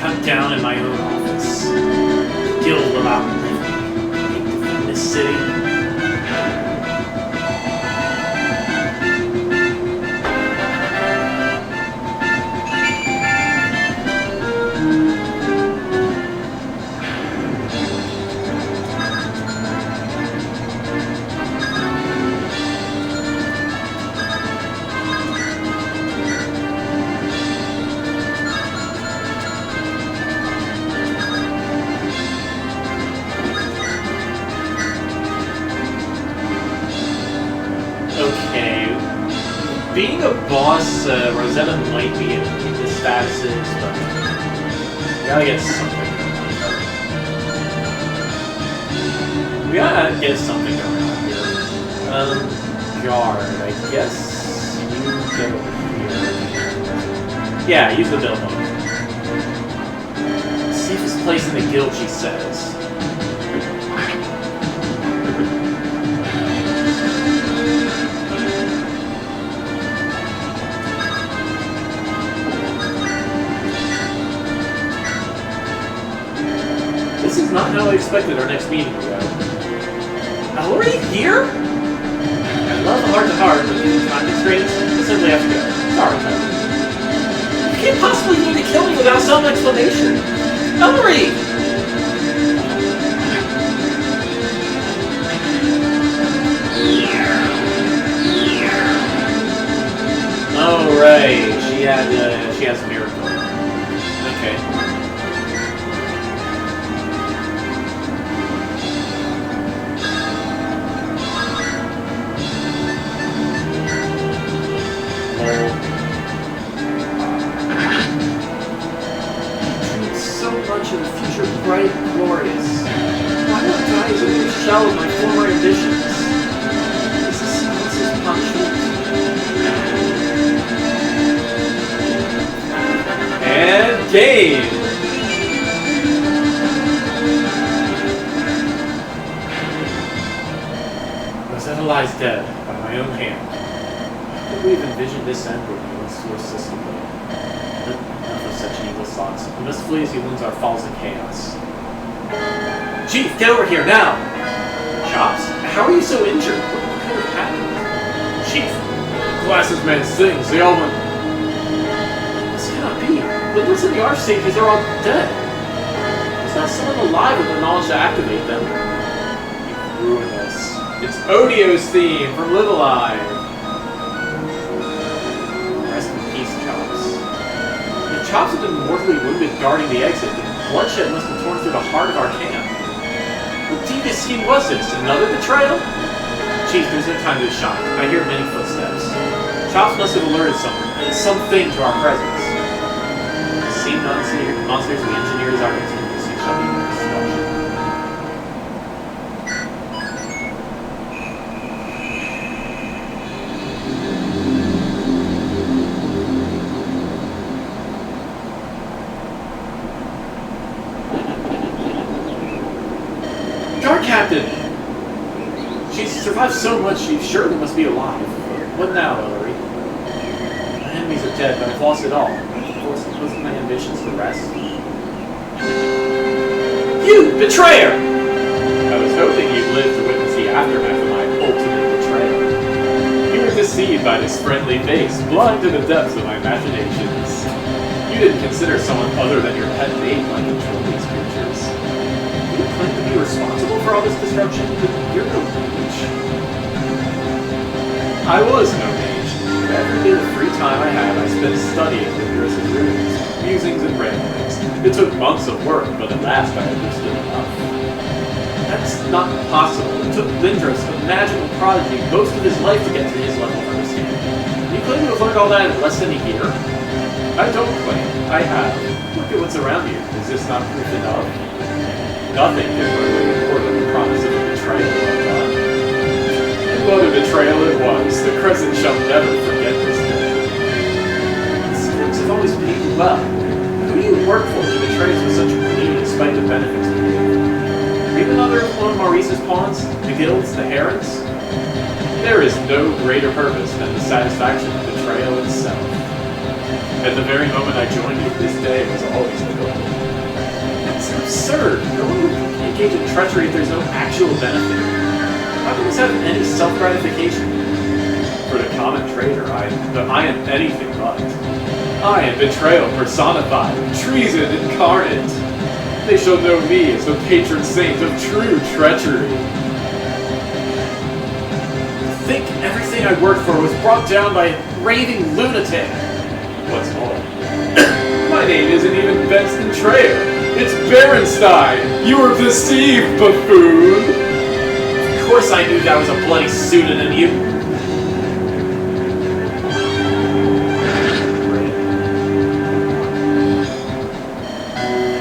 cut down in my own office. The guild will outlive me. Defend this city. Being a boss, Rosetta might be in the statuses, but we gotta get something going on. We gotta get something going on here. Guard, I guess you get over here. Yeah, use the Bilbo. Safest place in the guild, she says. how I expected our next meeting to go. Ellery? Here? I love a heart-to-heart, but due to time constraints, I simply have to go. Sorry, Tyler. You can't possibly mean to kill me without some explanation. Ellery! Oh, right. She has a miracle. Okay. So much of the future bright and glorious. Why not die as a new shell of my former ambitions? This is punishment. And game! Rosetta lies dead by my own hand. How could we have envisioned this end with one source system? Enough of such needless thoughts. We must flee as he wounds our falls in chaos. Chief, get over here now! Chops? How are you so injured? What could have happened? Chief, glasses man sings, they all went... This cannot be. The ones in the Archsages are all dead. There's not someone alive with the knowledge to activate them. You ruined us. It's Odio's theme from Live Alive. Rest in peace, Chops. If Chops had been mortally wounded guarding the exit, the bloodshed must have torn through the heart of our camp. What devious scheme was this? Another betrayal? Chief, there's no time to be shocked. I hear many footsteps. Chops must have alerted something to our presence. The same monsters we engineered as our contingency shall be for destruction. Guard Captain! She's survived so much, she surely must be alive. What now, Ellery? My enemies are dead, but I've lost it all. Wasn't my ambitions to rest? You! Betrayer! I was hoping you'd live to witness the aftermath of my ultimate betrayal. You were deceived by this friendly face, blind to the depths of my imaginations. You didn't consider someone other than your pet mate like control these creatures. You claim to be responsible for all this destruction, but you're no mage. I was no mage. Every bit of free time I had, I spent studying Lindros' runes, musings, and ramblings. It took months of work, but at last I understood enough. That's not possible. It took Lindros, a magical prodigy, most of his life to get to his level of understanding. You claim to have learned all that in less than a year? I don't claim. I have. Look at what's around you. Is this not proof enough? Nothing can really more than the promise of a betrayal well done. What a betrayal it was. The Crescent shall never forget this day. These things have always paid you well. Who do you work for to betray us with such glee despite the benefits we give? Or even other one of Maurice's pawns? The guilds? The herons? There is no greater purpose than the satisfaction of betrayal itself. At the very moment I joined you, this day was always the goal. That's absurd. No one would engage in treachery if there's no actual benefit. How can this have any self-gratification? For the common traitor, I am anything but. I am betrayal personified, treason incarnate. They shall know me as the patron saint of true treachery. To think everything I worked for was brought down by a raving lunatic. What's more, my name isn't even Benson Trayer. It's Berenstein. You were deceived, buffoon. Of course I knew that was a bloody pseudonym, you...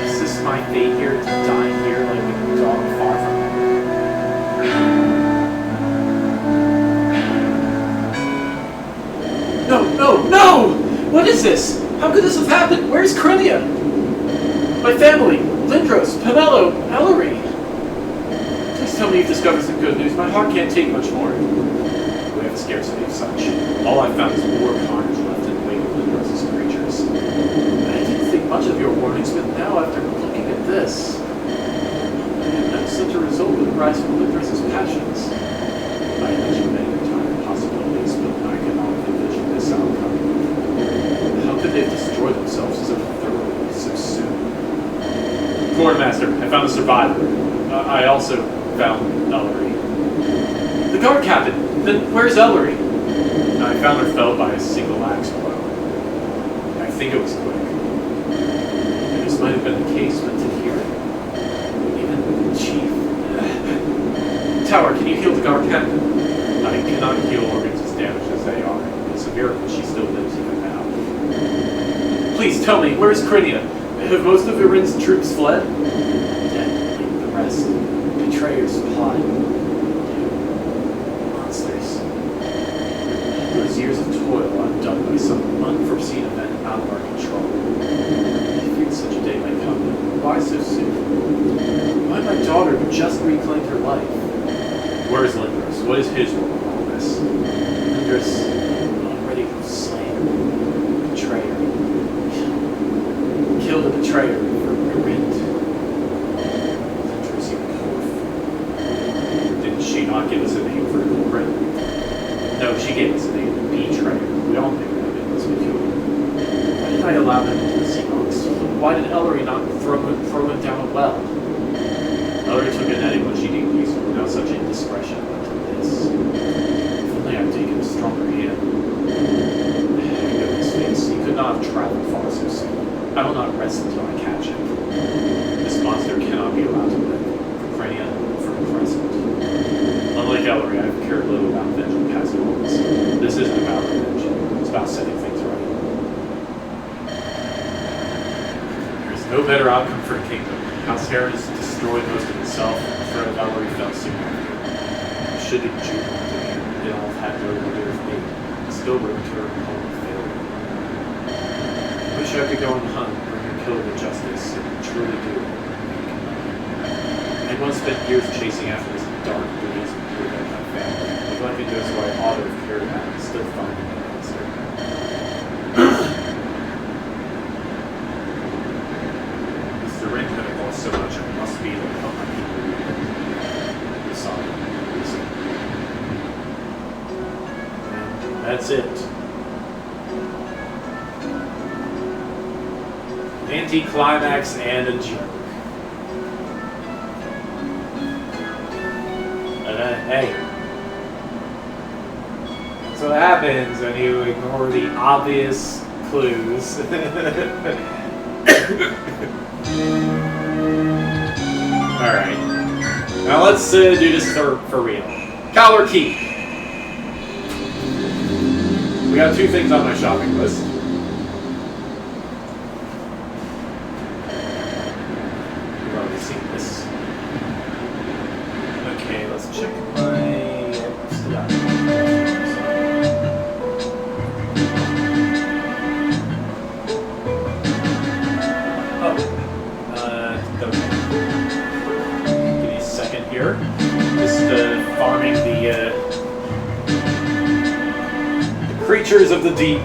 Is this my fate here to die here like a dog far from home? No! What is this? How could this have happened? Where's Krylia? My family! Lindros, Pomelo, Ellery! Please tell me you've discovered some good news. My heart can't take much more. We have a scarcity of such. All I've found is more carnage left in the wake of Lindros' creatures. I didn't think much of your warnings, but now after looking at this... such a result would rise from Lythris's passions. I imagined many time possibilities, but I cannot envision this outcome. How could they destroy themselves so thoroughly, so soon? Quartermaster, I found a survivor. I also found Ellery. The guard captain! Then where's Ellery? I found her felled by a single axe blow. I think it was quick. This might have been the case, but to hear it, even the chief. Tower, can you heal the guard captain? I cannot heal organs as damaged as they are. It's a miracle she still lives even now. Please tell me, where is Crinia? Have most of Irin's troops fled? Dead, like the rest. Betrayers, plot. Monsters. Those years of toil undone by some unforeseen event out of our control. I feared such a day might come, but why so soon? Why my daughter who just reclaimed her life? Where is Lythris? What is his role in all this? Lythris, already slain. Betrayer. Kill the betrayer for Irin. Lythris, you dwarf. Didn't she not give us a name for Irin? No, she gave us a name. Betrayer. We all knew that it was peculiar. Why did I allow him into the sea monks? Why did Ellery not throw him down a well? Ellery took an netting when she deemed useful. Now such indiscretion led to this. If only I'd taken a stronger hand. Goodness face, he could not have traveled far so soon. I will not rest until I catch him. This monster cannot be allowed to live. For Crania, for the Crescent. Unlike Ellery, I have cared little about avenging past moments. This isn't about revenge. It's about setting things right. There's no better outcome for a kingdom. House Herod has destroyed most of itself, and the threat of Ellery fell soon after. Should be jubilant to me. It all had no to do with me. Still room to her home of failure. I wish I could go on hunt, bring her kill with justice, and truly do it. I once spent years chasing after this dark blaze and prevent my family. If I could go so I ought to have cared about it, still finding an answer. Mr. Ring could have lost so much, it must be to help my people rebuild. Sorry. And that's it. Anti-climax and a joke. Hey, that's what happens when you ignore the obvious clues. Alright. Now let's do this for real. Cowler Keep. We got two things on my shopping list. We've already seen this. Okay, let's check my... Here. Just farming the creatures of the deep.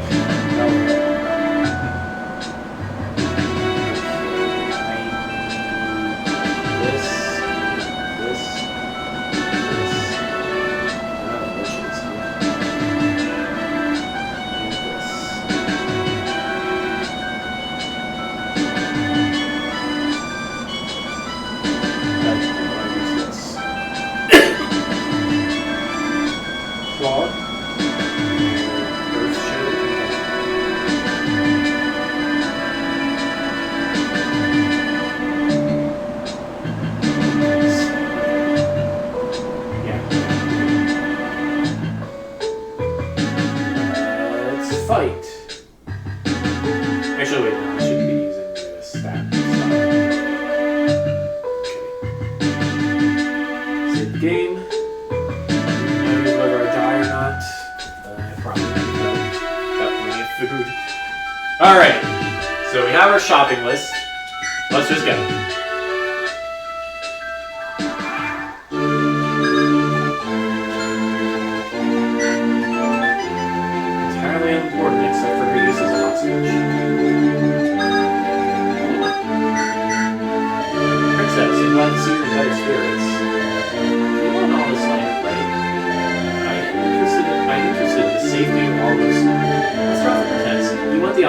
Alright, so we have our shopping list. Let's just go. Entirely unimportant except for her use as a hostage. Princess, I'm glad to see your better spirits.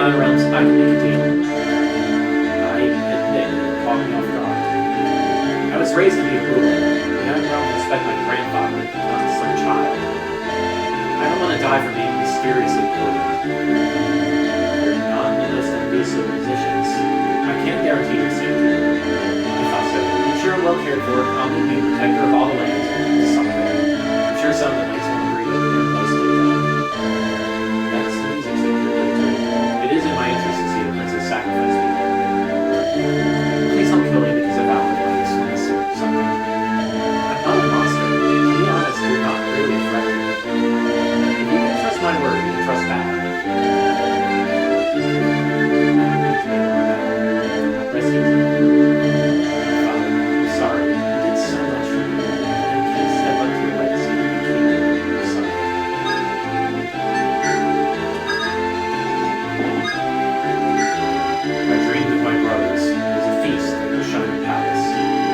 other realms, I can make a deal. I admit it caught me off guard. I was raised to be a ruler. The other realm respect my grandfather, not some child. I don't want to die for being mysteriously important. You're not in the most envious of positions. I can't guarantee your safety. If I said, I'm sure well cared for, I'm going to be a protector of all the lands. Someday. I'm sure some of the knights won't agree with me mostly. That's the music too. It is in my interest to see the princess sacrifice people. Please don't kill me because of outward usefulness or something. I'm not a monster. To be honest, you're not really a threat to me. If you can trust my word, you can trust that. Rest easy. Father, I'm sorry. You did so much for me. I can't step up to your legacy and keep it. I'm sorry. I dreamed of my brothers. It was a feast at the shining palace.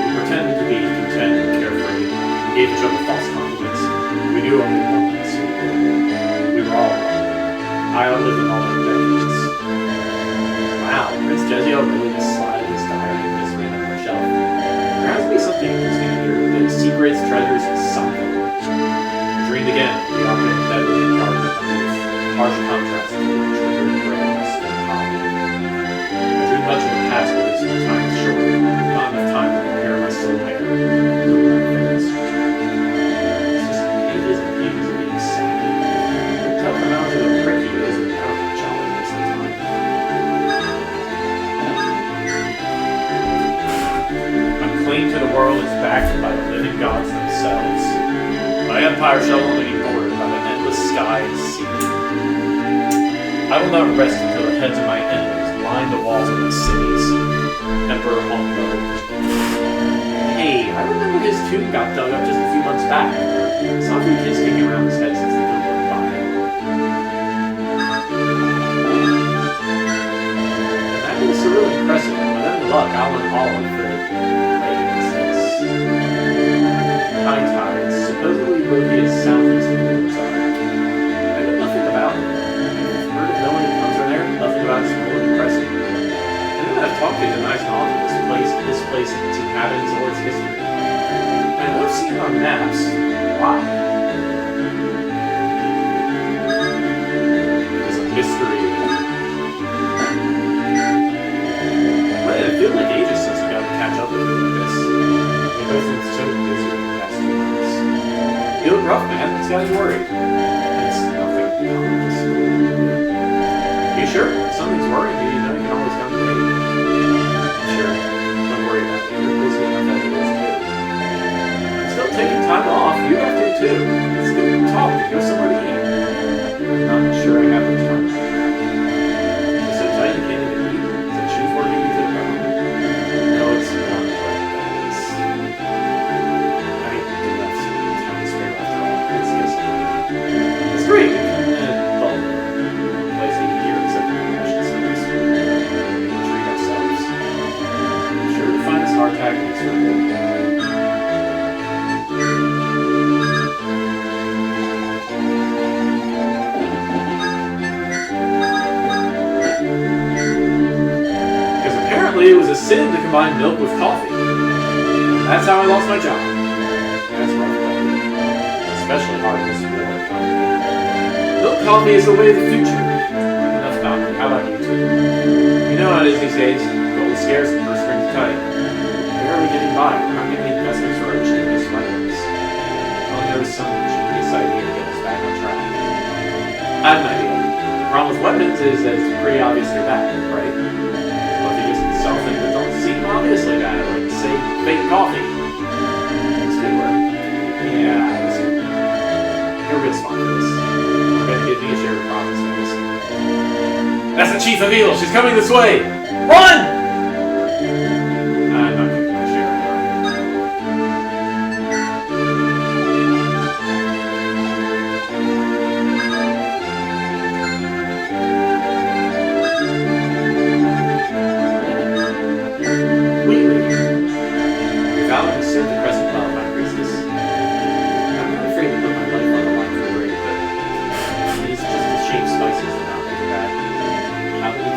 We pretended to be content and carefree. We gave each other false compliments. We knew only one thing. We were all wrong. I outlived them all in decades. Wow, Prince Jezio really just slided his diary and just ran up the shelf. There has to be something interesting here. There's secrets, treasures, and something. I dreamed again. The opulent bedroom and garden of my youth. Harsh contrast to the triggered grayness and hollow. I dreamed much of the past, but it's time is short. Not enough time to prepare my soul hair. It's just pages and pages of being sad. Tell them how much of a prick he is and how jolly most of the time. My claim to the world is backed by the living gods themselves. My empire shall only be bordered by the endless sky and sea. I will not rest until the heads of my enemies line the walls of my cities. Emperor Hongo. Hey, I remember his tomb got dug up just a few months back. Saw a few kids kicking around his head since the gun went by. And that is Cerulean Crescent. With any luck, I'll win all of the ladies. High tides, supposedly located southeast of the Ozark. I know nothing about it. I've heard of no one who comes from there, nothing about Cerulean Crescent. Anyone I've talked to denies knowledge of this place, its inhabitants, or its history. And I know I've seen it on maps. Why? There's a mystery. But I feel like ages since we got to catch up with it like this. We both been so busy over the past 2 months. You look rough, man. It's got you worried. It's nothing. You sure? If something's worrying you, you know you can always come to me. Sure. Don't worry about it. You're busy enough as it is too. I'm still taking time off. You have to too. Let's go talk. Go somewhere to eat. I'm not sure I have much time. You're so tight you can't even eat. Is it chief working you to the bone? No, it's not like that. I do have some time to spare after all. It's great. Hard tactics for good. Because apparently it was a sin to combine milk with coffee. That's how I lost my job. That's rough, especially hard in this war economy. Milk coffee is the way of the future. Enough about me. How about you two? You know how it is these days. Gold is scarce and purse strings tight. Barely getting by. We're not getting investments for our genius weapons. Well, there was some genius idea to get us back on track. I have an idea. The problem with weapons is that it's pretty obvious they're bad, right? Well, if you just sell things that don't seem obviously bad, like, say, fake coffee. It's good work. Yeah, that's good. You're real smart for this. You're gonna give me a share of profits for this. That's the Chief of Evil! She's coming this way! Run! I'm not giving my share. Completely. Your vow to serve the Crescent Cloud, my priestess. I'm not afraid to put my life on the line for the greater good. It is just the cheap spices that not make it bad. How did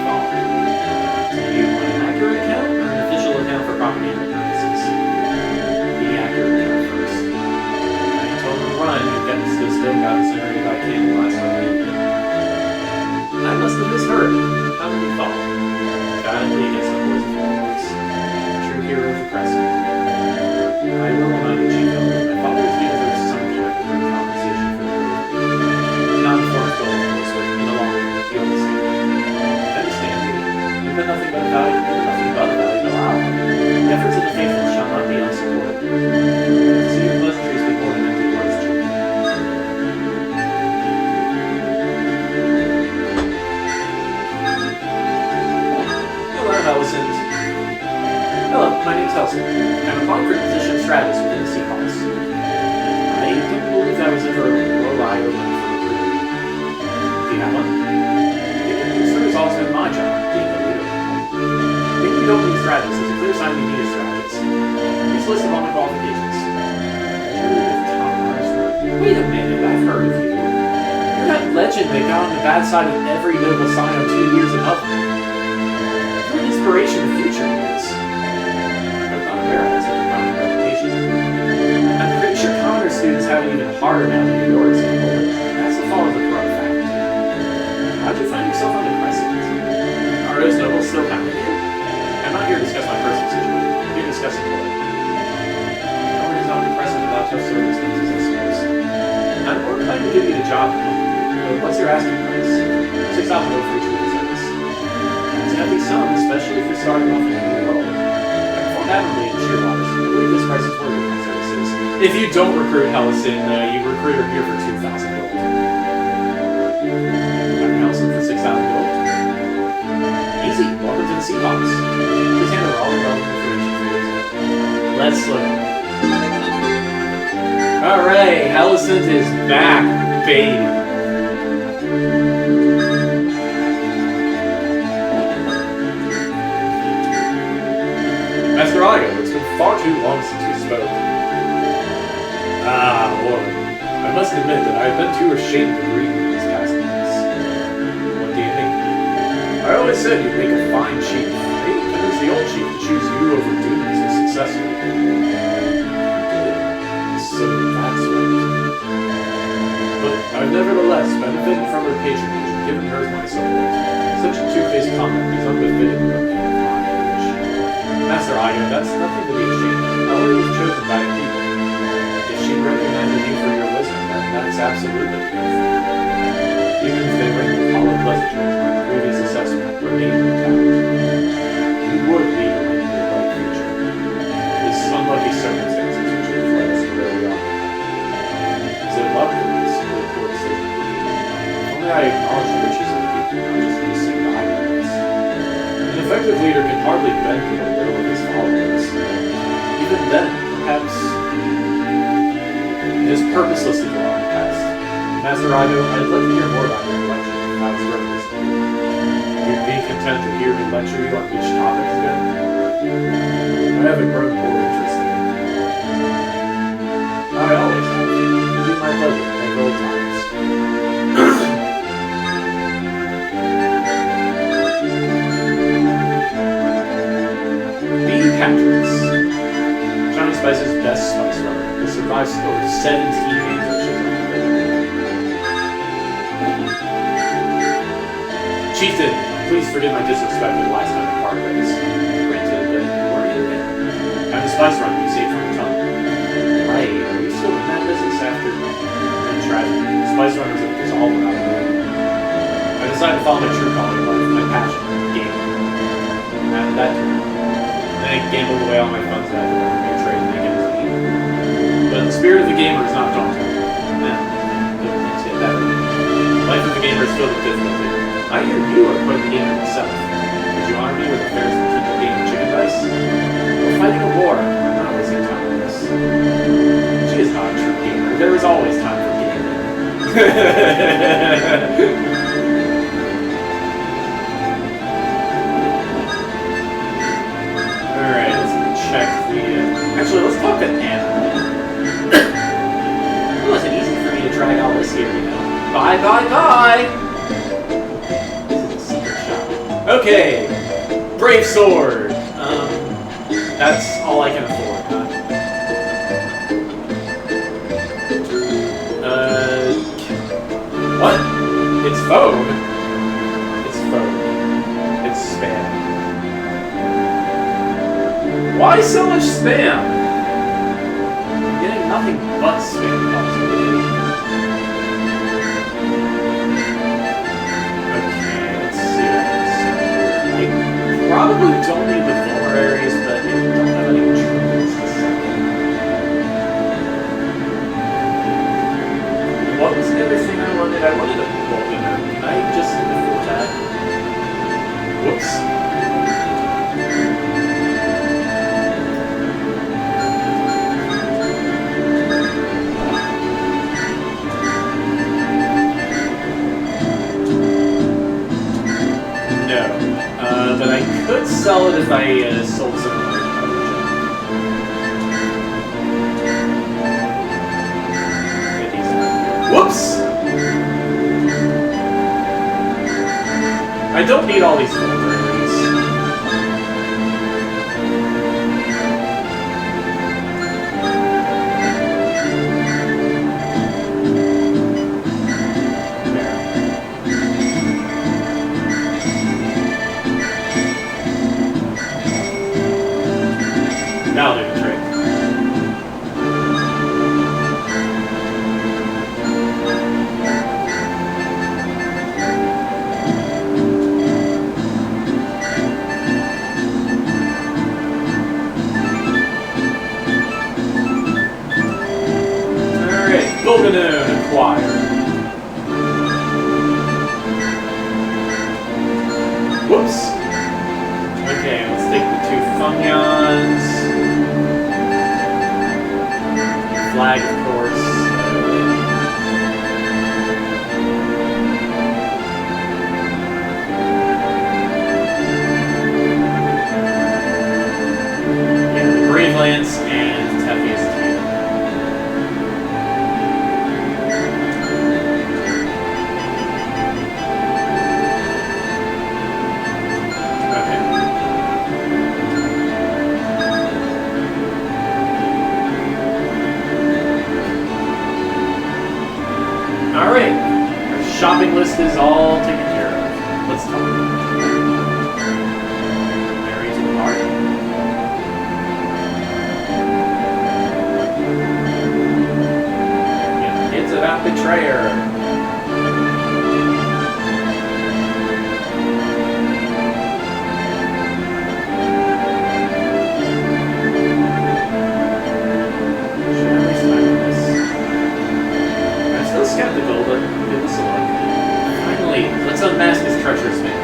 legend that got on the bad side of every noble sign on 2 years and up. You're an inspiration to future years. But not Vera has such a common reputation. I'm pretty sure commoner students have it even harder now than your example, but that's the fault of the corrupt faculty. How'd you find yourself on the Crescent? Are those nobles still hounding you? I'm not here to discuss my personal situation. I'm here discussing what. No one is on the Crescent without tough circumstances, I suppose. I'm more inclined to give you the job now. But what's your asking price? 6,000 gold for each week of service. It's a heavy sum, especially if you're starting off in a new role. Before Natalie and Shearwaters, I believe this price is worth your services. If you don't recruit Hellison, you recruit her here for 2,000 gold. Dr. Hellison for 6,000 gold. Easy. Welcome to the Seahawks. Please handle all the relevant information for you. Let's look. Alright, Hellison is back, baby. Master Igo, it's been far too long since we spoke. Ah, Lord. I must admit that I've been too ashamed to read these past months. What do you think? I always said you'd make a fine chief. Maybe convince the old chief to choose you over Doom as his successor. So that's right. But I've nevertheless benefited from her patronage and given her my support. Such a two-faced conduct is unbefitting of a man of my age. Master Igo, that's nothing to be ashamed of. Ellie was chosen by the people. If she recognizes you for your wisdom, that's absolutely proof. Even if they ring with hollow pleasantries, my previous assessment remained intact. You would be a bright creature. This unlucky circumstances which have led us to where we are. Is it luck or is it a poor decision? Only I acknowledge the riches of the people, not just listen to idleness. An effective leader can hardly bend to the will of his followers. Even then, perhaps it is purposeless to dwell on the past. Master Ido, I'd love to hear more about your lecture if I was representing you. You'd be content to hear me lecture you on which topic again? I haven't grown more interested. I always have. It'd be my pleasure, like old times. Bee Patrick's. Johnny Spice's best spice rubber. It survives over 17 anniversaries. Chieftain, please forgive my disrespect for the last time I parted ways. Granted, but where are you again? I'm the spice runner you saved from the tunnel. Right, are you still in that business after that tragedy? The spice runners have dissolved without a way. I decided to follow my true calling in life, my passion, gambling. After that, then I gambled away all my funds that I had to learn to trade and make ends meet. But the spirit of the gamer is not daunting. Let's hit that. Life of the gamer is filled with difficulty. I hear you are quite the gamer yourself. Would you honor me with affairs to keep the game of chicken dice? We're fighting a war. I'm not wasting time on this. She is not a true gamer. There is always time for gaming. Alright, let's check the... Actually, let's talk to Anna. It wasn't easy for me to drag all this here, you know. Bye, bye, bye! Okay, Brave Sword. That's all I can afford, huh? What? It's Vogue? It's Vogue. It's spam. Why so much spam? I'm getting nothing but spam calls today. Probably don't need the vulneraries, but if you don't have any troops to send. What was the other thing I wanted? I wanted a Vulcan. Can I just afford that? Whoops. No. But I could sell it if I sold some of my coverage. Whoops! I don't need all these filters. That'll do the trick. Alright, Golganoon acquired. Whoops. Okay, let's take the 2 Fungyons. Flag, of course. Yeah, the Brave Lance and Tefius team. Alright, our shopping list is all taken care of. Let's talk about it. Mary to the party. Yeah, it's about betrayer. Skeptical, but give us a look. Finally, let's unmask this treacherous man.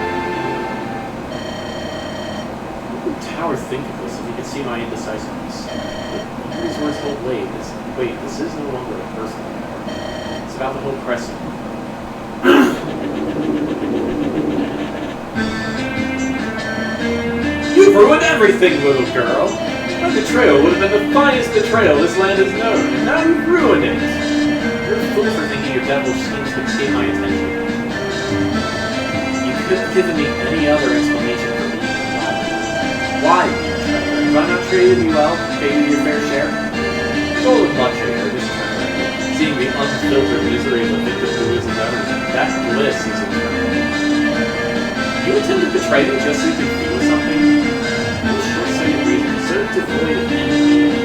What would Tower think of this if he could see my indecisiveness? But these words hold weight. This is no longer a personal matter. It's about the whole Crescent. You've ruined everything, little girl. My betrayal would have been the finest betrayal this land has known, and now you've ruined it. You're a fool for thinking your devilish schemes would escape my attention. You could have given me any other explanation for being alive. Why, betrayer? Have I not treated you well? Paid you your fair share? Golden luxury, or just seeing the unfiltered misery of a victim who loses everything. That bliss is eternal. You intend to betray me just so you can feel something? No short-sighted reason, so devoid of any.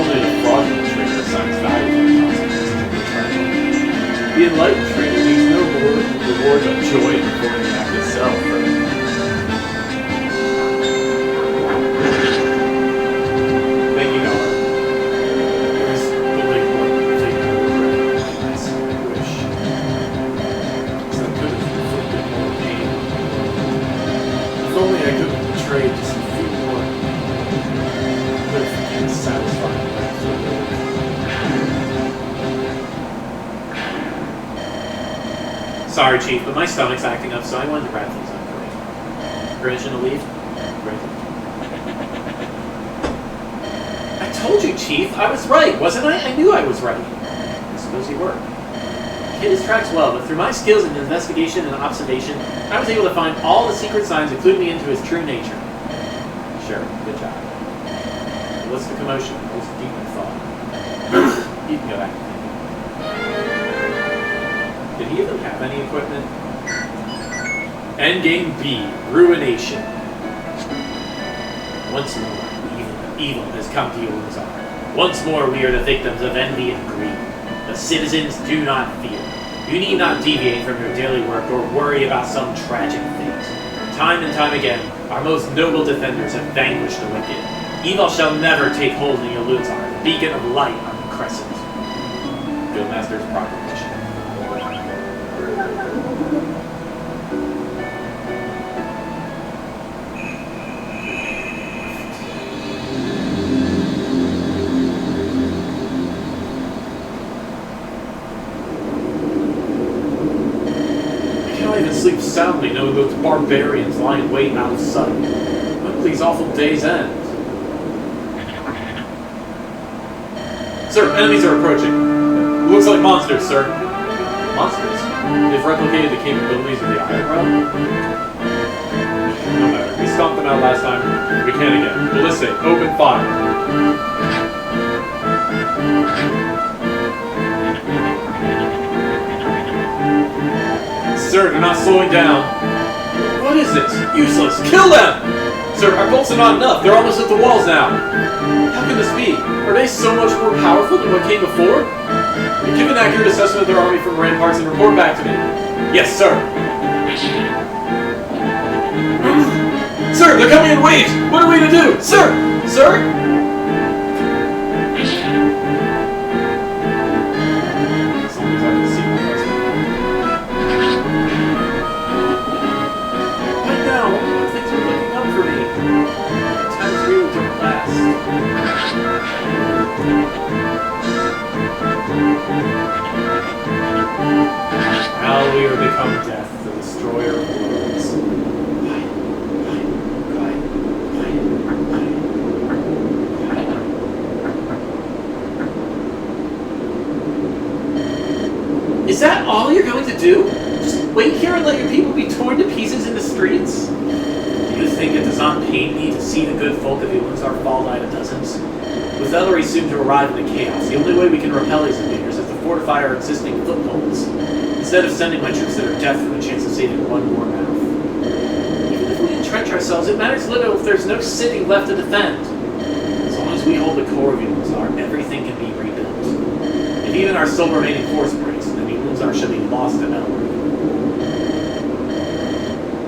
Only the fraudulent traitor assigns value to the consequences. The enlightened trader needs no reward but joy in performing the act itself. Thank you, Nala. There is only one thing I regret. That's my wish. So I could have inflicted more pain. If only I could have betrayed just a few more. I could have been satisfied with that. Sorry, Chief, but my stomach's acting up, so I wanted to wrap things up for you. Permission to leave? Great. I told you, Chief, I was right, wasn't I? I knew I was right. I suppose you were. I hid his tracks well, but through my skills in investigation and observation, I was able to find all the secret signs that clued me into his true nature. Sure, good job. What's the commotion? What's the deep in thought? You can go back. Did he even have any equipment? Endgame B, Ruination. Once more, evil has come to Ulazar. Once more, we are the victims of envy and greed. The citizens do not fear. You need not deviate from your daily work or worry about some tragic fate. Time and time again, our most noble defenders have vanquished the wicked. Evil shall never take hold in Ulazar, the beacon of light on the Crescent. Guildmaster's Proclamation. Sleep soundly knowing those barbarians lie in wait out of sight. When will these awful days end? Sir, enemies are approaching. Looks like monsters, sir. Monsters? They've replicated the capabilities of the Iron Realm. No matter. We stomped them out last time. We can again. Ballistic, open fire. Sir, they're not slowing down. What is this? Useless! Kill them! Sir, our bolts are not enough. They're almost at the walls now. How can this be? Are they so much more powerful than what came before? Give an accurate assessment of their army from ramparts and report back to me. Yes, sir. Sir, they're coming in waves! What are we to do? Sir! Sir? As long as I can see my husband. Right now, things are looking up for me. Times really don't last. Now we are become death, the destroyer of worlds. Is that all you're going to do? Just wait here and let your people be torn to pieces in the streets? Do you think it does not pain me to see the good folk of Iluzar fall by the dozens? With Ellery soon to arrive in the chaos, the only way we can repel these invaders is to fortify our existing footholds, instead of sending my troops that are death for the chance of saving one more mouth. Even if we entrench ourselves, it matters little if there's no city left to defend. As long as we hold the core of Iluzar, everything can be rebuilt. If even our still remaining force breaks, then Iluzar should be lost to Ellery.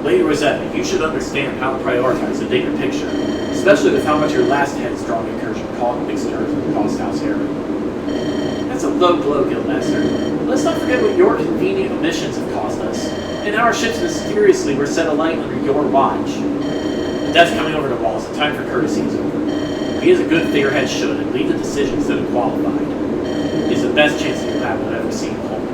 Lady Rosetta, you should understand how to prioritize the bigger picture, especially with how much your last headstrong incursion cost House Harry. That's a low blow, Guildmaster. Let's not forget what your convenient omissions have cost us, and how our ships mysteriously were set alight under your watch. The death coming over the walls, the time for courtesy is over. Be as a good figurehead should, and leave the decisions that are qualified. It's the best chance that you'll have I've ever seen culminate.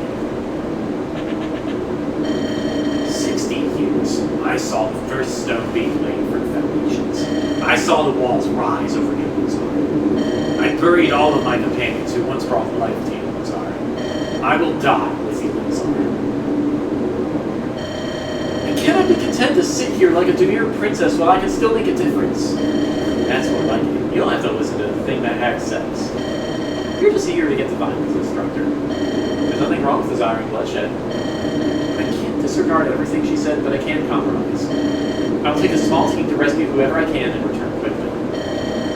60 years. I saw the first stone being laid for the foundations. I saw the walls rise over Iluzar. I buried all of my companions who once brought life to Iluzar. I will die with Iluzar. And can I be content to sit here like a demure princess while I can still make a difference? That's more like it. You don't have to listen to the thing that hag says. You're just eager to get the vine as instructor. There's nothing wrong with desiring bloodshed. I can't disregard everything she said, but I can compromise. I'll take a small team to rescue whoever I can and return quickly.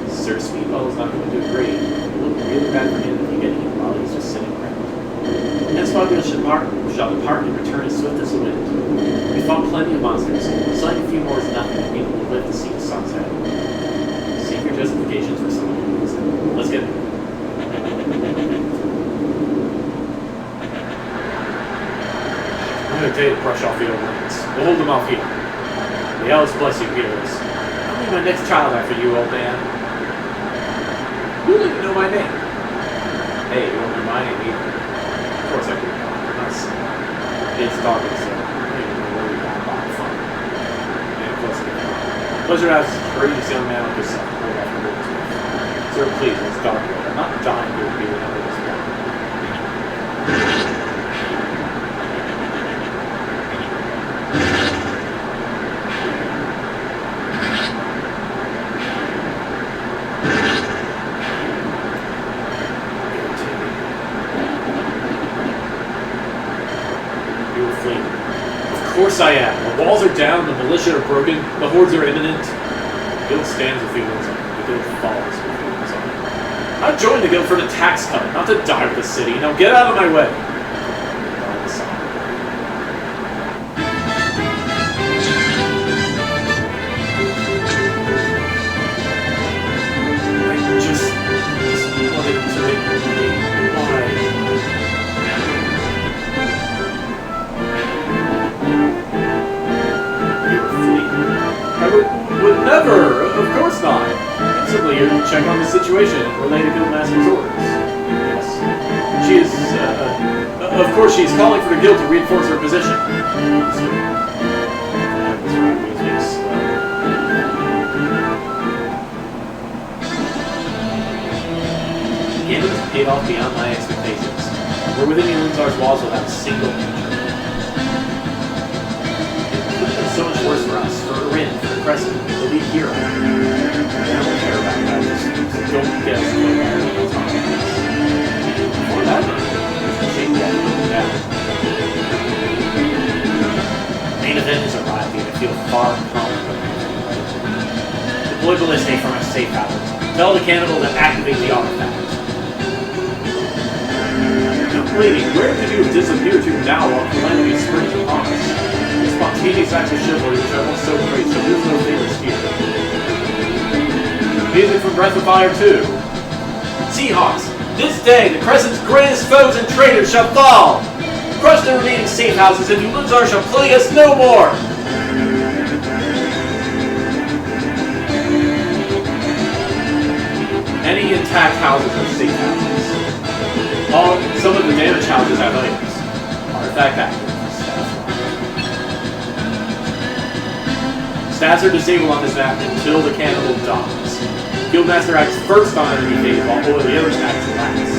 Sir Speedball is not going to do great. It will look really bad for him if you get him while he's just sitting around. That's why we shall depart and return as swift as the wind. We fought plenty of monsters. Slaying a few more is nothing. People will live to see the sunset. Seek your justifications for someone who needs them. Let's get it. Another day to brush off the old lands. We'll hold them off here. The elves bless you, heroes. I'll name my next child after you, old man. You don't even know my name. Hey, you don't know my name either. Of course I do. Nice. It's talking, so I don't even know where we got by from. And close to the pleasure to have this courageous young man like yourself. Sir, please, let's talk about it. I'm not dying to be another this one. Of course I am. The walls are down, the militia are broken, the hordes are imminent. The guild stands with feelings on it. The guild falls with feelings on it. I joined the guild for the tax cut, not to die with the city. Now get out of my way. Never! Of course not! Simply here to check on the situation and relay the Guildmaster's orders. Yes. She is, of course she is calling for the guild to reinforce her position. The game has paid off beyond my expectations. We're within Iluzar's walls without a single injury. Crescent, the lead hero. I don't care about that. Just don't get us to before that, shake that down. Main event is arriving. I feel far from deploy ballistic from a safe house. Tell the cannibal to activate the artifact. Lady, where did you disappear to now while calamity springs upon us? The spontaneous acts of chivalry which I once so great, so lose no favors here. Music from Breath of Fire 2. Seahawks, this day the Crescent's greatest foes and traitors shall fall! Crush the remaining safe houses and Ulunzar shall plague us no more! Any intact houses are safe houses. Some of the damaged houses have items. Artifact active. Stats are disabled on this map until the cannibal dies. Guildmaster acts first on enemy phase while all the others acts last.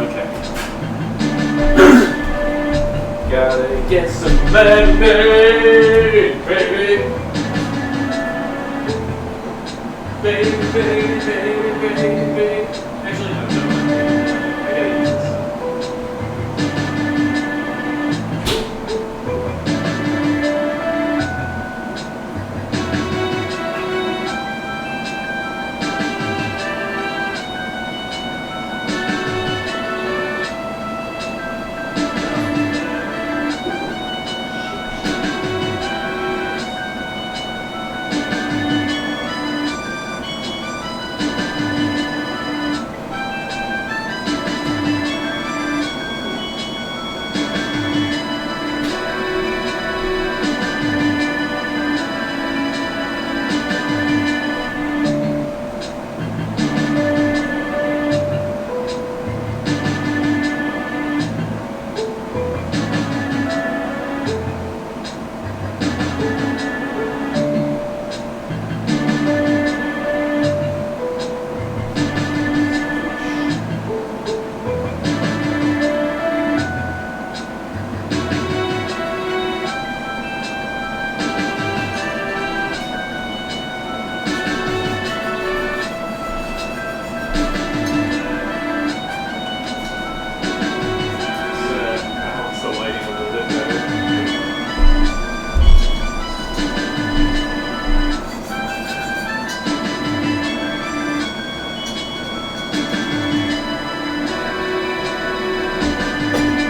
Okay. Gotta get some money, baby. Baby, baby, baby, baby, baby. Actually, no. I gotta use this.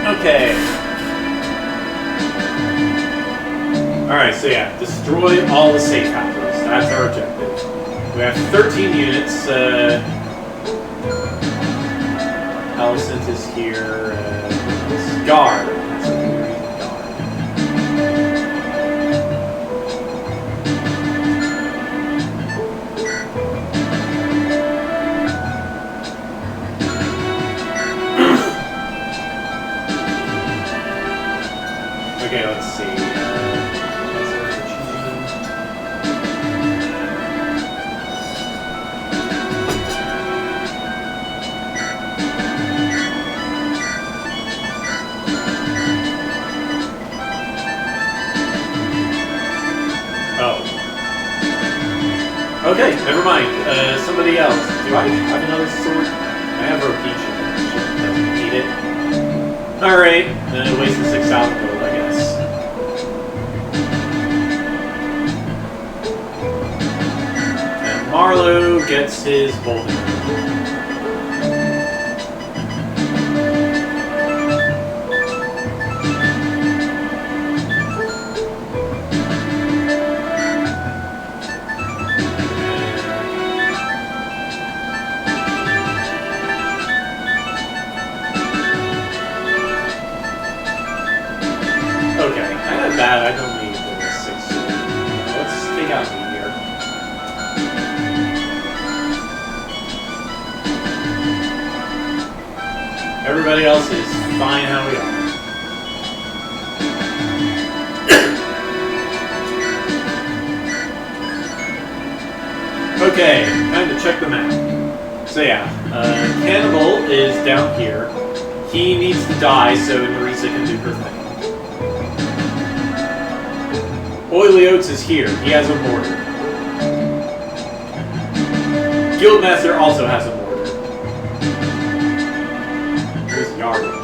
Okay. Alright, so yeah, destroy all the safe houses. That's our objective. We have 13 units. Alicent is here. Guard. That's what we're reading, okay, let's see. Oh. Okay, never mind. Somebody else. Do I have another sword? I have Rokeisha. She doesn't need it. Alright, then it wasted 6,000 gold, I guess. And Marlowe gets his golden. Okay, kind of bad. I don't need the 6. Let's take out the here. Everybody else is fine how we are. Okay, time to check the map. So yeah, Cannibal is down here. He needs to die so Narisa can do her thing. Oily Oats is here. He has a mortar. Guildmaster also has a mortar. Here's Yarwood.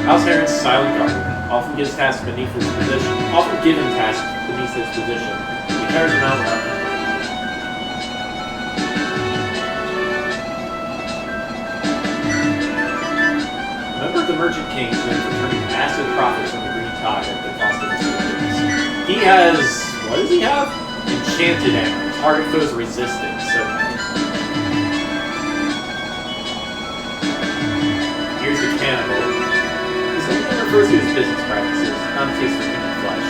House Heron's silent guardian. Often gives tasks beneath his position. Often given tasks beneath his position. He carries them out without them. Remember the Merchant King who is returning massive profits from the green tide at the cost of his soldiers. He has... what does he have? Enchanted Hammer. Target foes resistant. So here's the cannibal. Something refers to his business practices, not a taste for human flesh.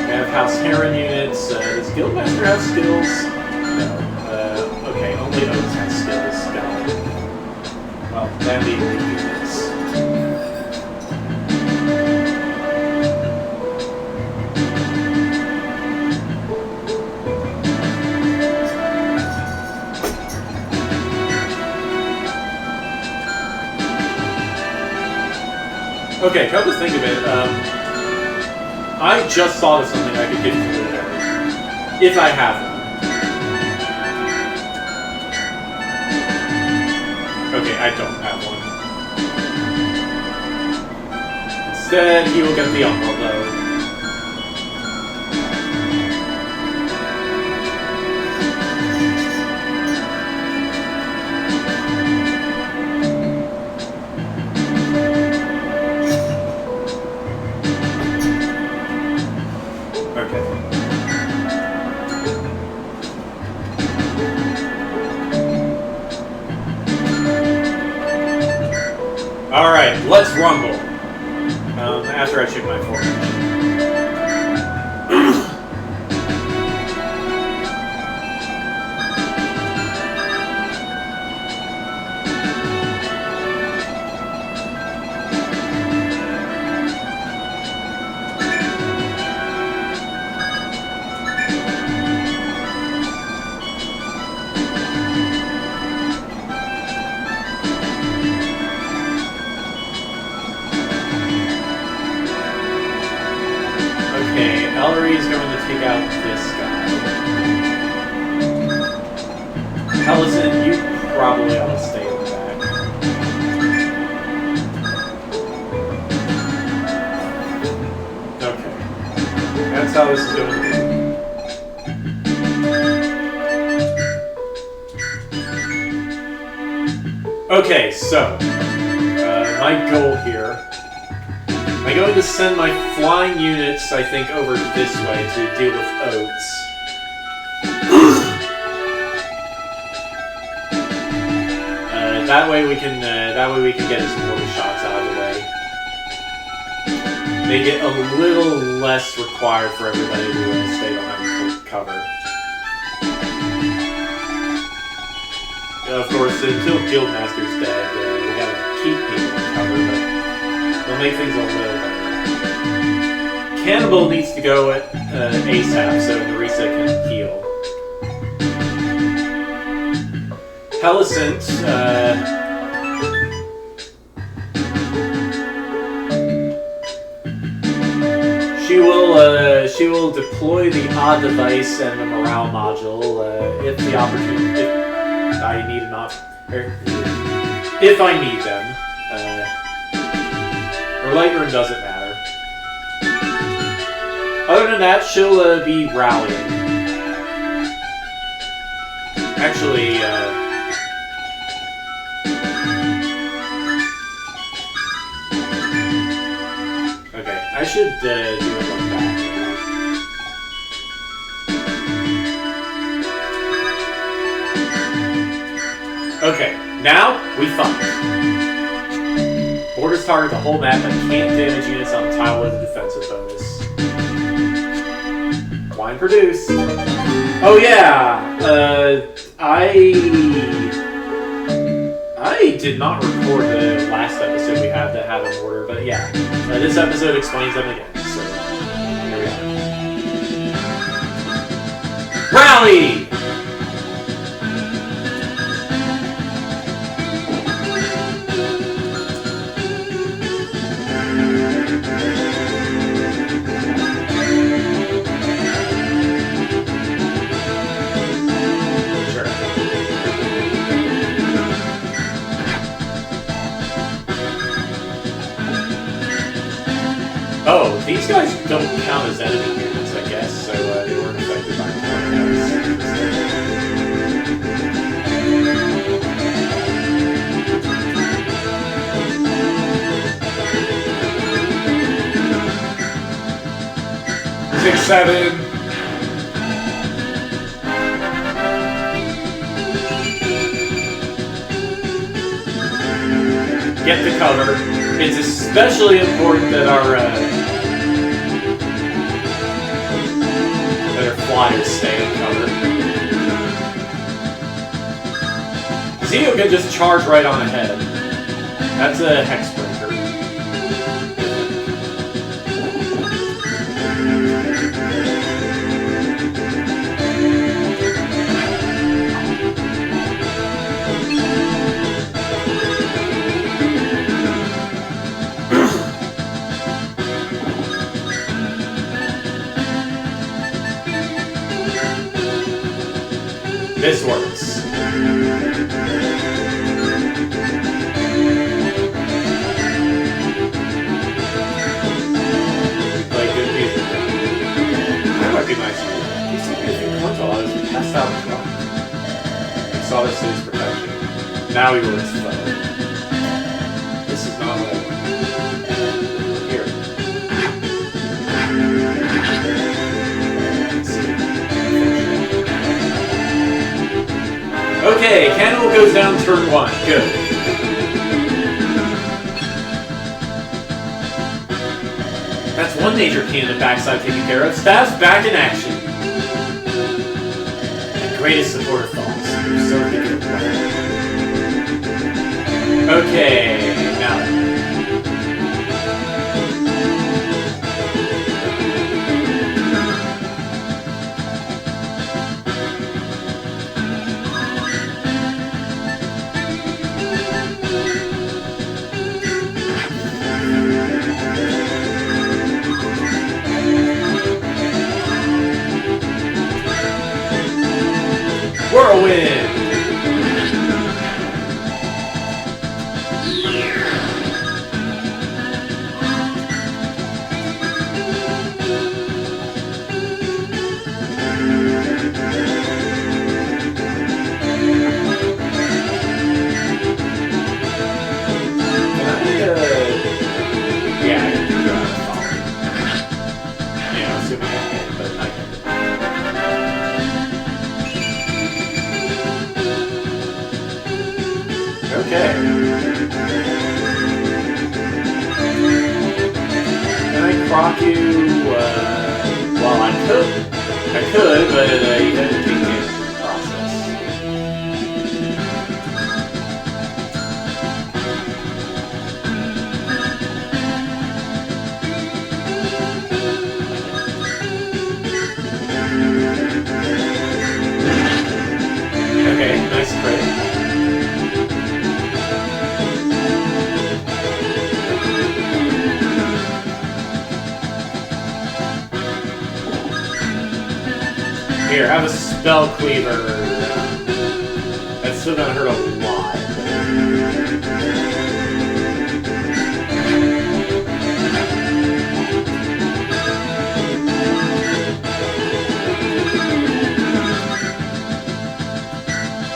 We have House Heron units. Does Guildmaster have skills? No. Okay, only Oates has skills. Got it. Well, that leaves the units. Okay, come to think of it, I just thought of something I could give to Blueberry. If I have one. Okay, I don't have one. Instead, he will get the Umbral, though. Alright, let's rumble. After I check my formation. Ellery is going to take out this guy. Ellison, you probably ought to stay in the back. Okay. That's how this is going to be. Okay, so, my goal here. I'm going to send my flying units, I think, over this way to deal with Oats. That way we can get his mortar shots out of the way. Make it a little less required for everybody to stay behind cover. Of course, until Guildmaster's dead, we gotta keep people in cover, but it'll make things a little better. Cannibal needs to go at ASAP so Nerissa can heal. Hellicent, she will deploy the odd device and the morale module if the opportunity, if I need an if I need them. Her Lightroom doesn't matter. Other than that, she'll be rallying. Actually, okay, I should do it like that. Okay, now we fight. Borders target the whole map and can't damage units on the tile with a defensive bonus. Wine produced. Oh yeah, I did not record the last episode we had that had a mortar, but yeah, this episode explains them again. So here we are. Rally! These guys don't count as enemy units, I guess, so they weren't affected by the 6, 7. Get the cover. It's especially important that our flyers stay in cover. Zeo can just charge right on ahead. That's a hex breaker. This works. Play good music. I recognize you. You seem to be console. I was passed out in front. I saw the city's protection. Now he works slow. This is not what I want. Here. Let's see. Okay, Cannibal goes down turn 1. Good. That's one major key in the backside taken care of. Staff's back in action. And greatest supporter falls. You're so good at that. Okay, now. Whirlwind! Yeah, I can do that. Yeah, assuming I can, but I can. Okay. Can I crock you? Well, I could, but you have to take the process. Okay, nice credit. Here, have a spell cleaver. That's still gonna hurt a lot.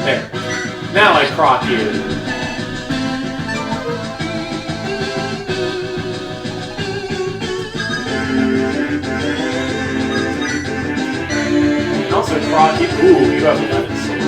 There. Now I crock you. Also crock you. Ooh, you have 11 sword.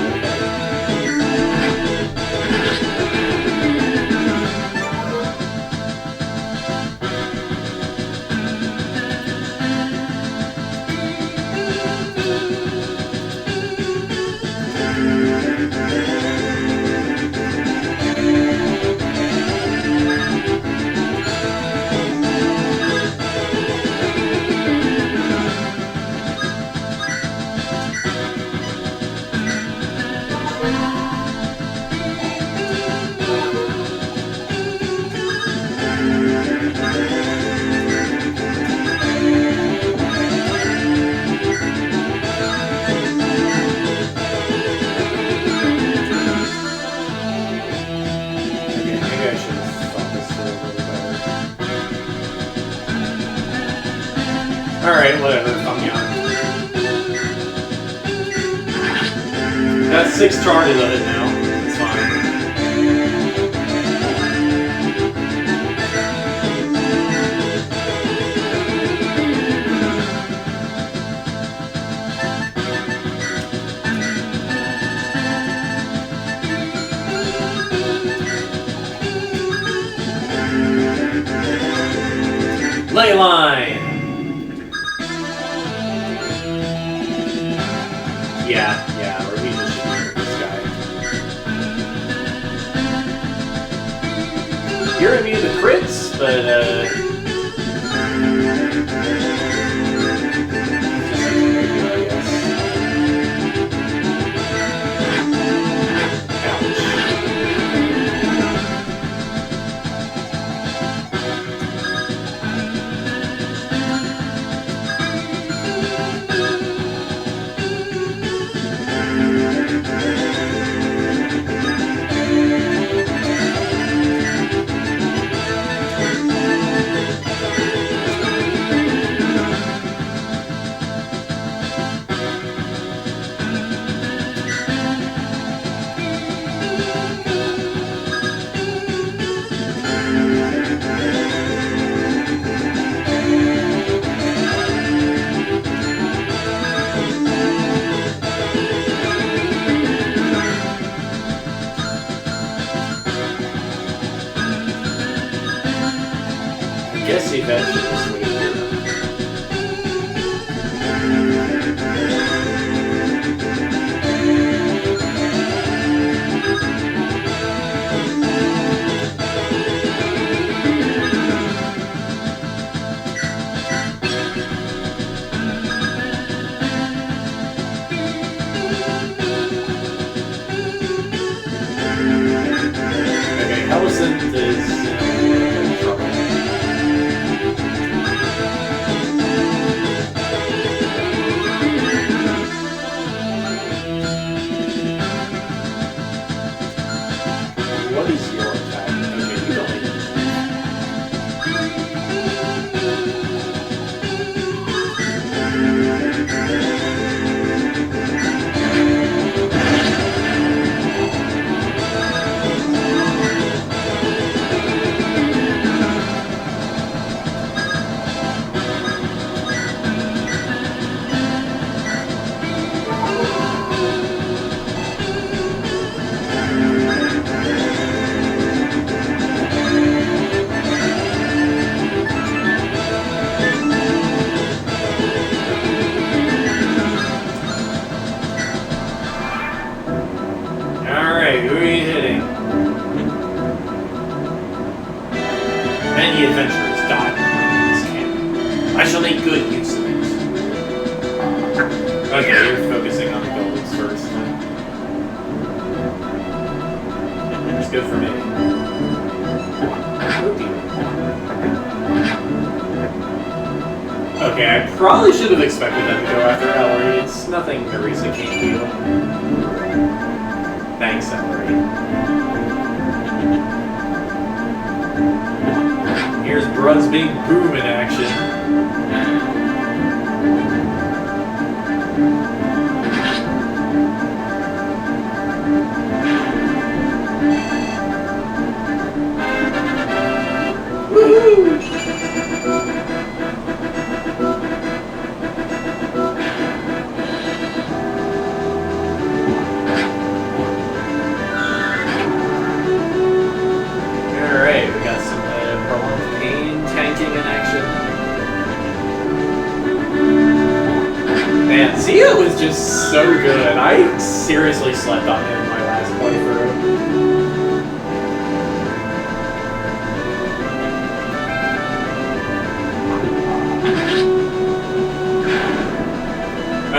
Alright, whatever, fuck you. Got 6 charges of it now. It's fine. Ley line! Yeah, or we just should hurt this guy. You're immune to crits, but I guess eventually this way here. Okay, Hellicent is in trouble. What is your attack? Okay, you don't need Alright, who are you hitting? Many adventurers died in this camp. I shall make good use of it. Okay, you're focusing on the golems first. That's good for me. Okay, I probably should have expected them to go after Ellery. It's nothing Marisa can't do. Thanks, Ellery. Here's Brud's big boom in action. Woohoo! Alright, we got some prolonged pain tanking in action. Man, Zia was just so good. I seriously slept on him in my last playthrough.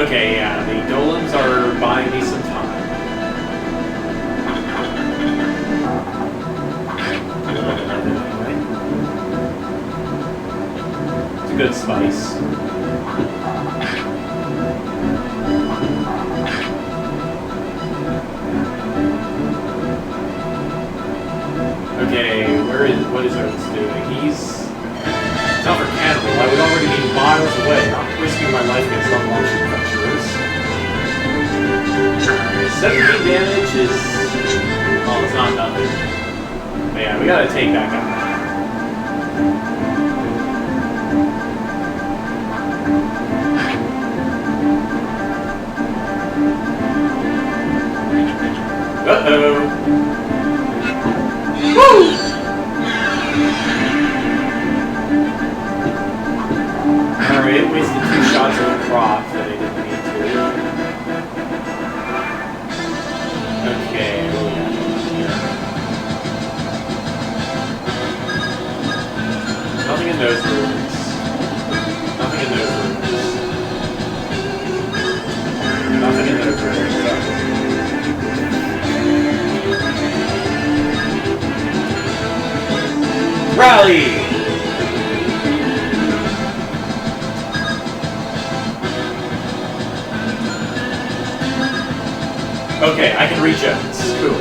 Okay, yeah, the golems are buying me some time. It's a good spice. Okay, what is Oates doing? He's Not for cannibal. I would already be miles away, not risking my life against unwatched adventurers. 17 damage is... Oh, it's not nothing. But yeah, we gotta take that guy. Uh-oh. Woo! Alright, wasted 2 shots of a crop that I didn't need to. Okay, what we got here? Nothing in those rooms. Nothing in those rooms. Nothing in those rooms. Rally! Okay, I can reach out. This is cool.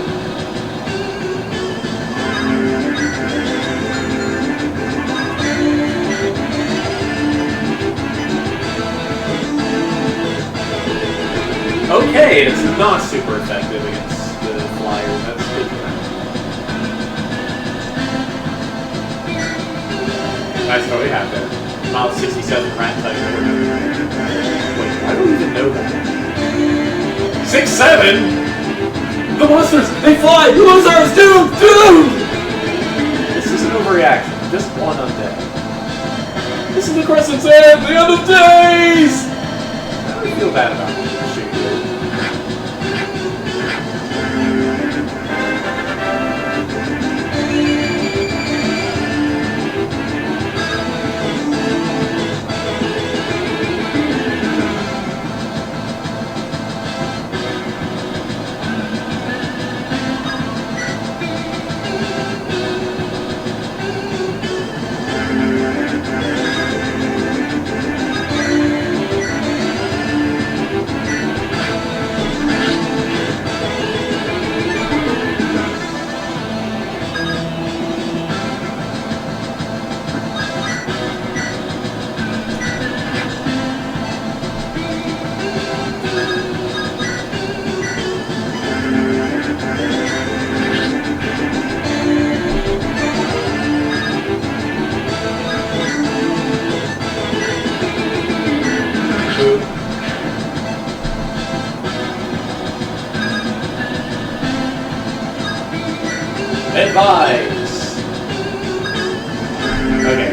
Okay, it's not super effective against the flyers. That's good. Nice what we have there. Mile 67 rat type. Wait, I don't even know that. 6-7? The monsters! They fly! The monsters! Dude! This is an overreaction. Just one undead. This is the Crescent's end! The end of days! I don't feel bad about this shit. Advise! Okay.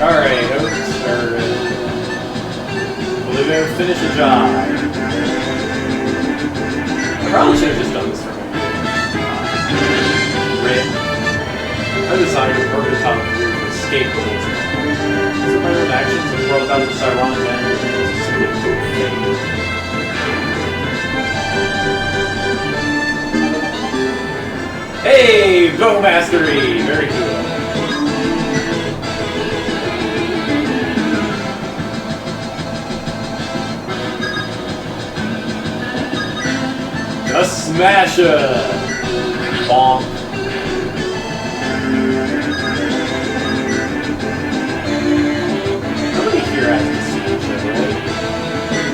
Alright, Oaks are will they go finish the job? I probably should have just done this for me. I decided to work the top of the roof to escape the whole thing. These are my own actions and brought out this ironic end and it was simply a cool thing. Hey! Bow mastery! Very cool. The Smasher! Bonk.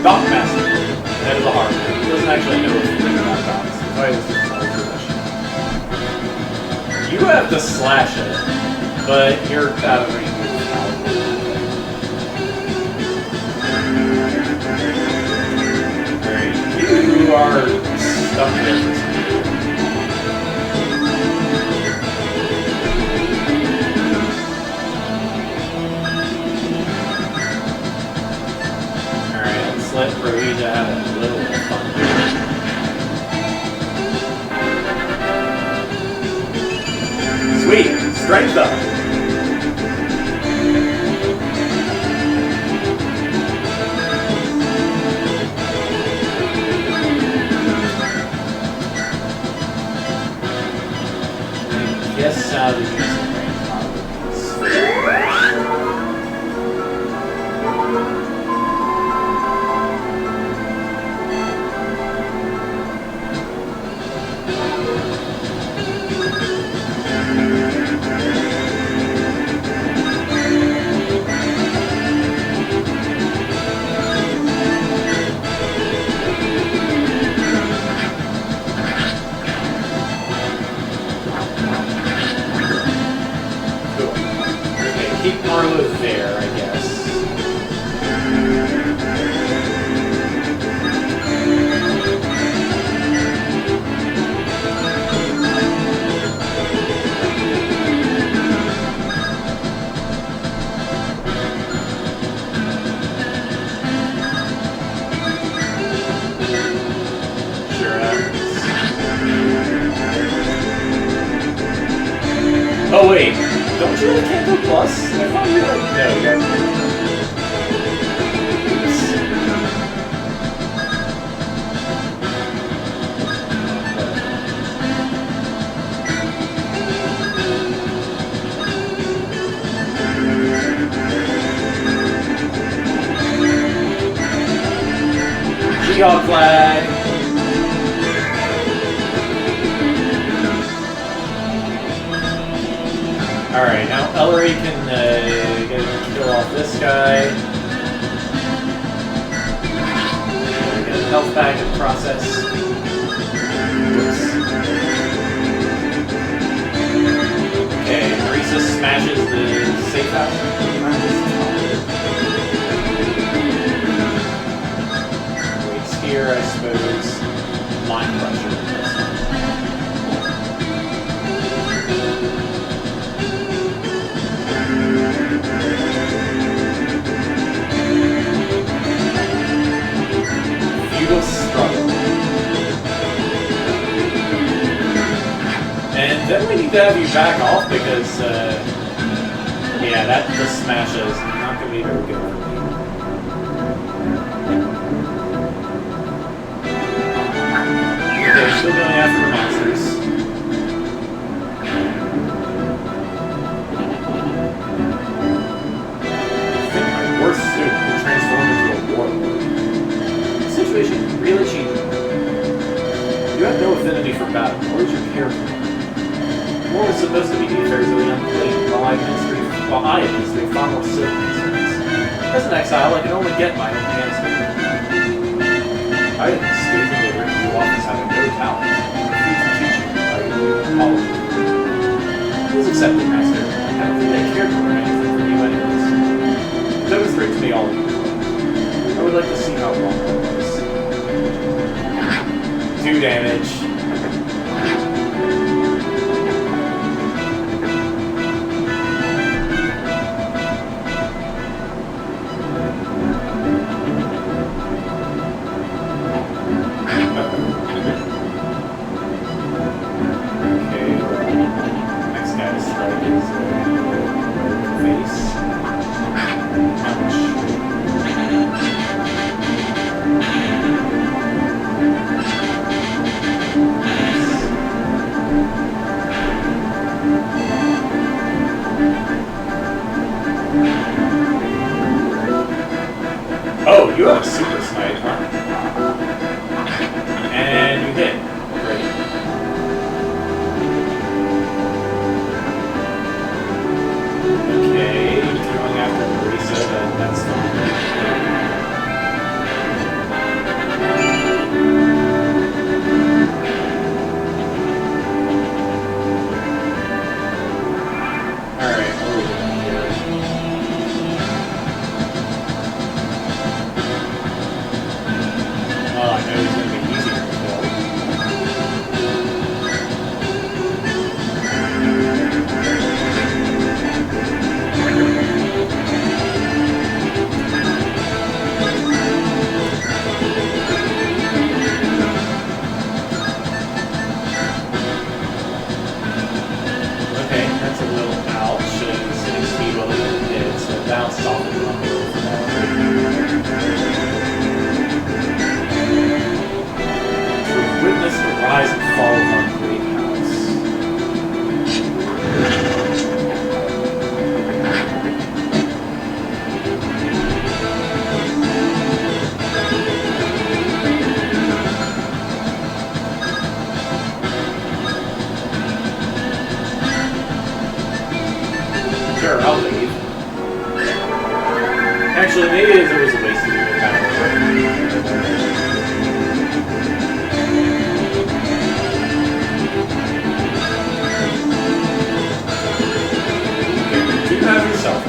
Dock Master, head of the heart. He doesn't actually know anything about docks. That's why this is another tradition. You have to slash it, but you're out of range of power. Alright, you are stuck there for some let Rhoesia have a little fun. Sweet! Strength up! Guess how to use the range. keep Marlowe there, I guess. Oh wait, don't you have Kanto Plus? I thought you had... No, you have... Geog flag! Alright, now Ellery can get a kill off this guy. Get a health back in the process. Oops. Okay, Marisa smashes the safe house. Waits here, I suppose. Line pressure. Struggle. And then we need to have you back off because, yeah, that just smashes. Not going to be very good for me. Okay, still going after the monsters. I think my worst suit will transform into a warlord. Situation really changing. You have no affinity for battle, nor is your character. War was supposed to be very unclean, while I administrate far more certain instruments. As an exile, I can only get my own hands dirty. I had mistakenly written you off as having no talent, and refused to teach you by your apology. Please accept it, Master. I don't think I cared to learn anything from you anyways. Demonstrate to me all of you. I would like to see how long that was. 2 damage. Okay. Next guy to strike is face. Ouch. Oh, you have a super snipe, huh? And you hit. Great. Okay, going after Marisa, but that's fine. Alright, what are we doing here? Oh, I know he's going to be easier to kill. Okay, that's a little ouch. Sitting speed will even hit, so bounce off the rumble for that. Witness the rise and fall of our great house. Sure, I'll leave. Actually, maybe it was a waste of your time. You have yourself,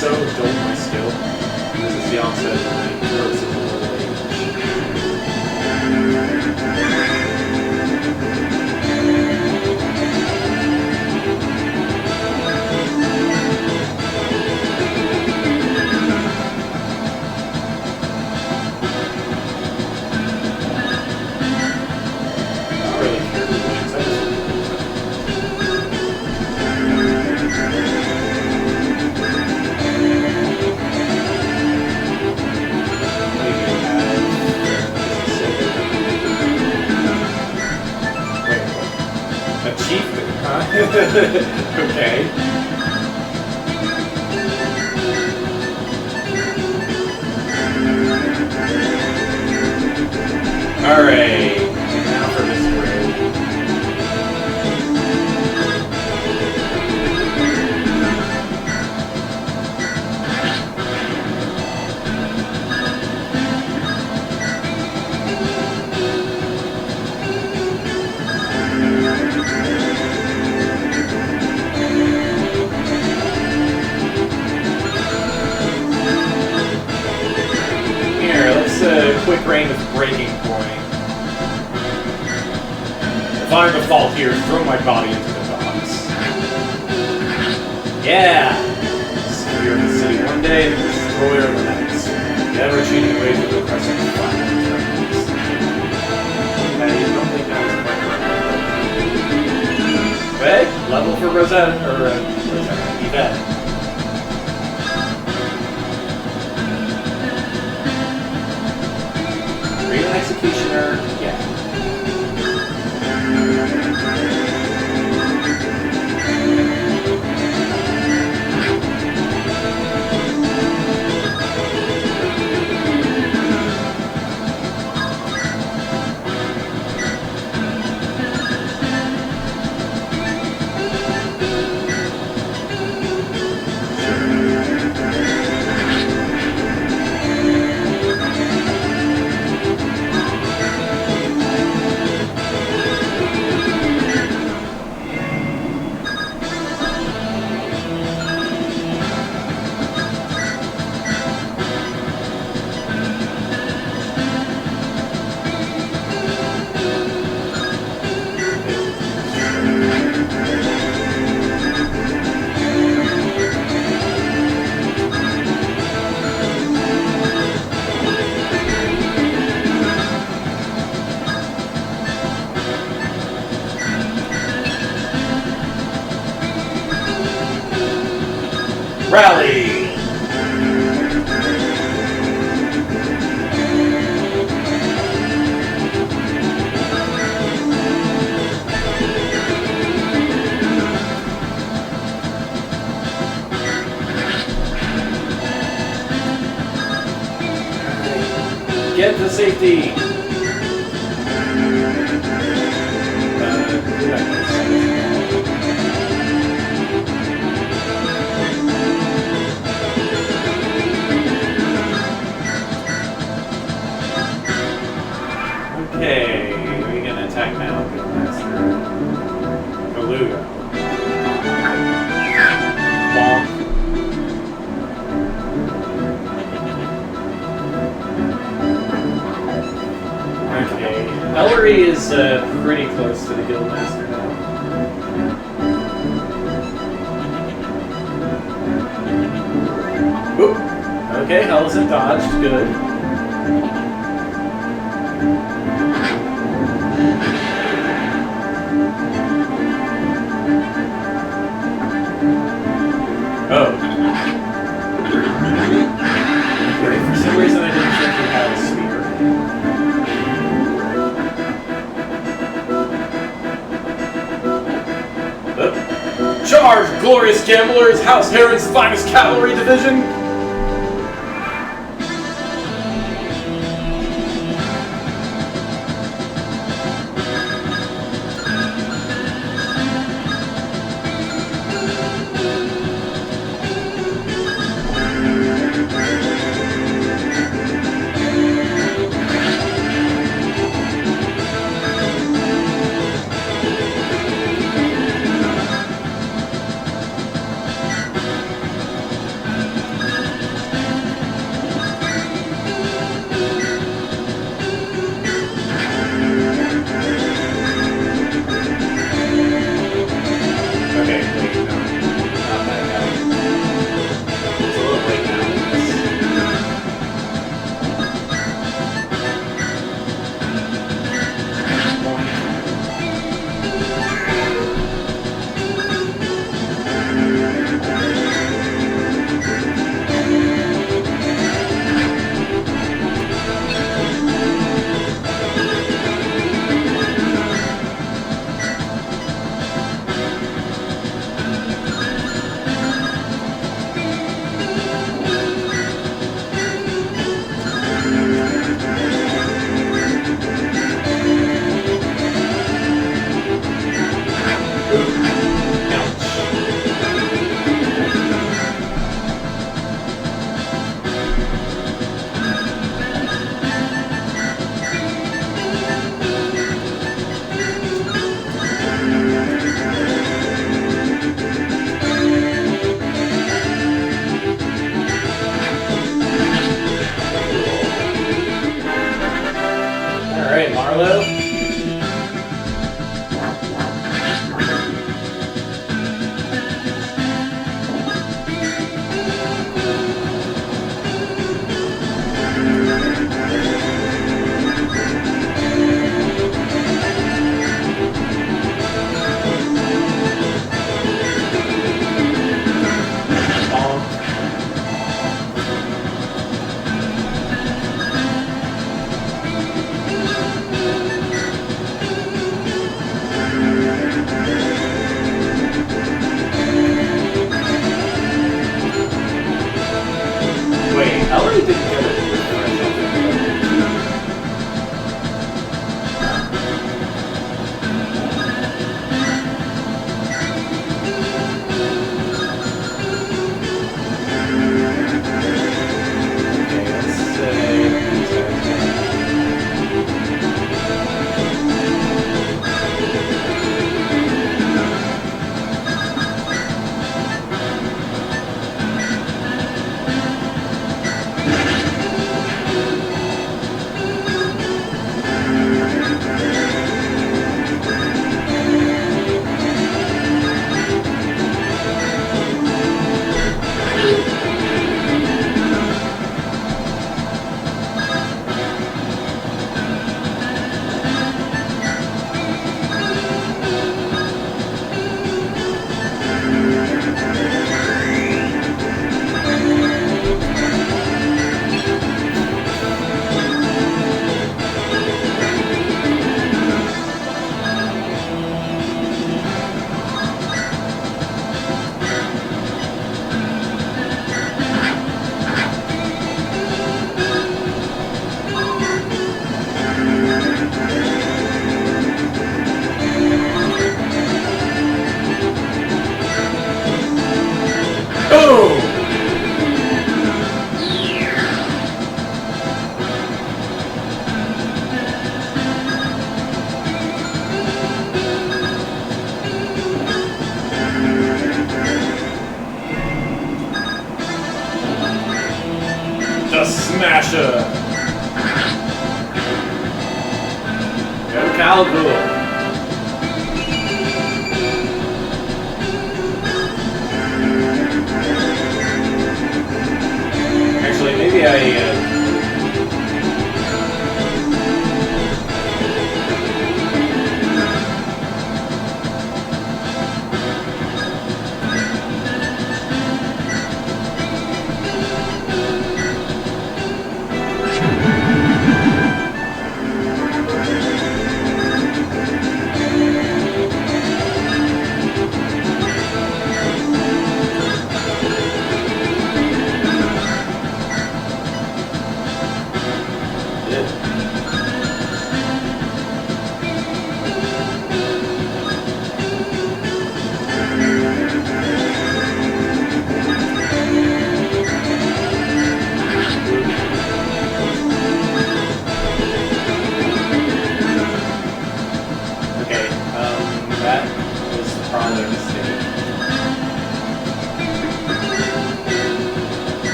so dull my skill. This is the onset of my first old age. Achievement, huh? Okay. Alright. Now for this bridge. Quick range of breaking point. If I'm to fall here, throw my body into the docks. Yeah! Savior of the city one day, destroyer of the next. The ever-changing ways of the Crescent finally terminates. Okay, you don't think that was quite right. Okay, level for Rosetta, or Rosetta, Yvette. Executioner, yeah. Rally! Get to safety! Okay, we can attack now, Master. Beluga. Bonk. Okay, Ellery is pretty close to the Guildmaster now. Oop. Okay, Helison dodged, good. Oh. Okay, for some reason I didn't think he had a spear. Oh. Charge, glorious gamblers! House Heron's finest cavalry division! Russia! Go Calgul! Actually, maybe I...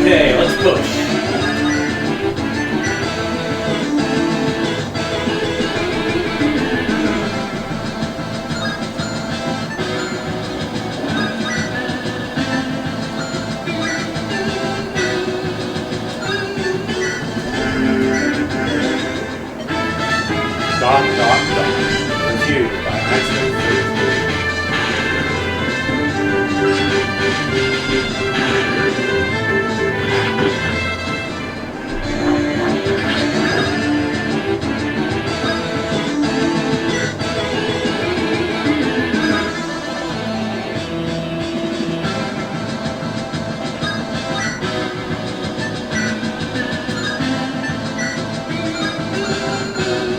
Okay, let's push. Dot, dot, dot. Reviewed by Maximum 33.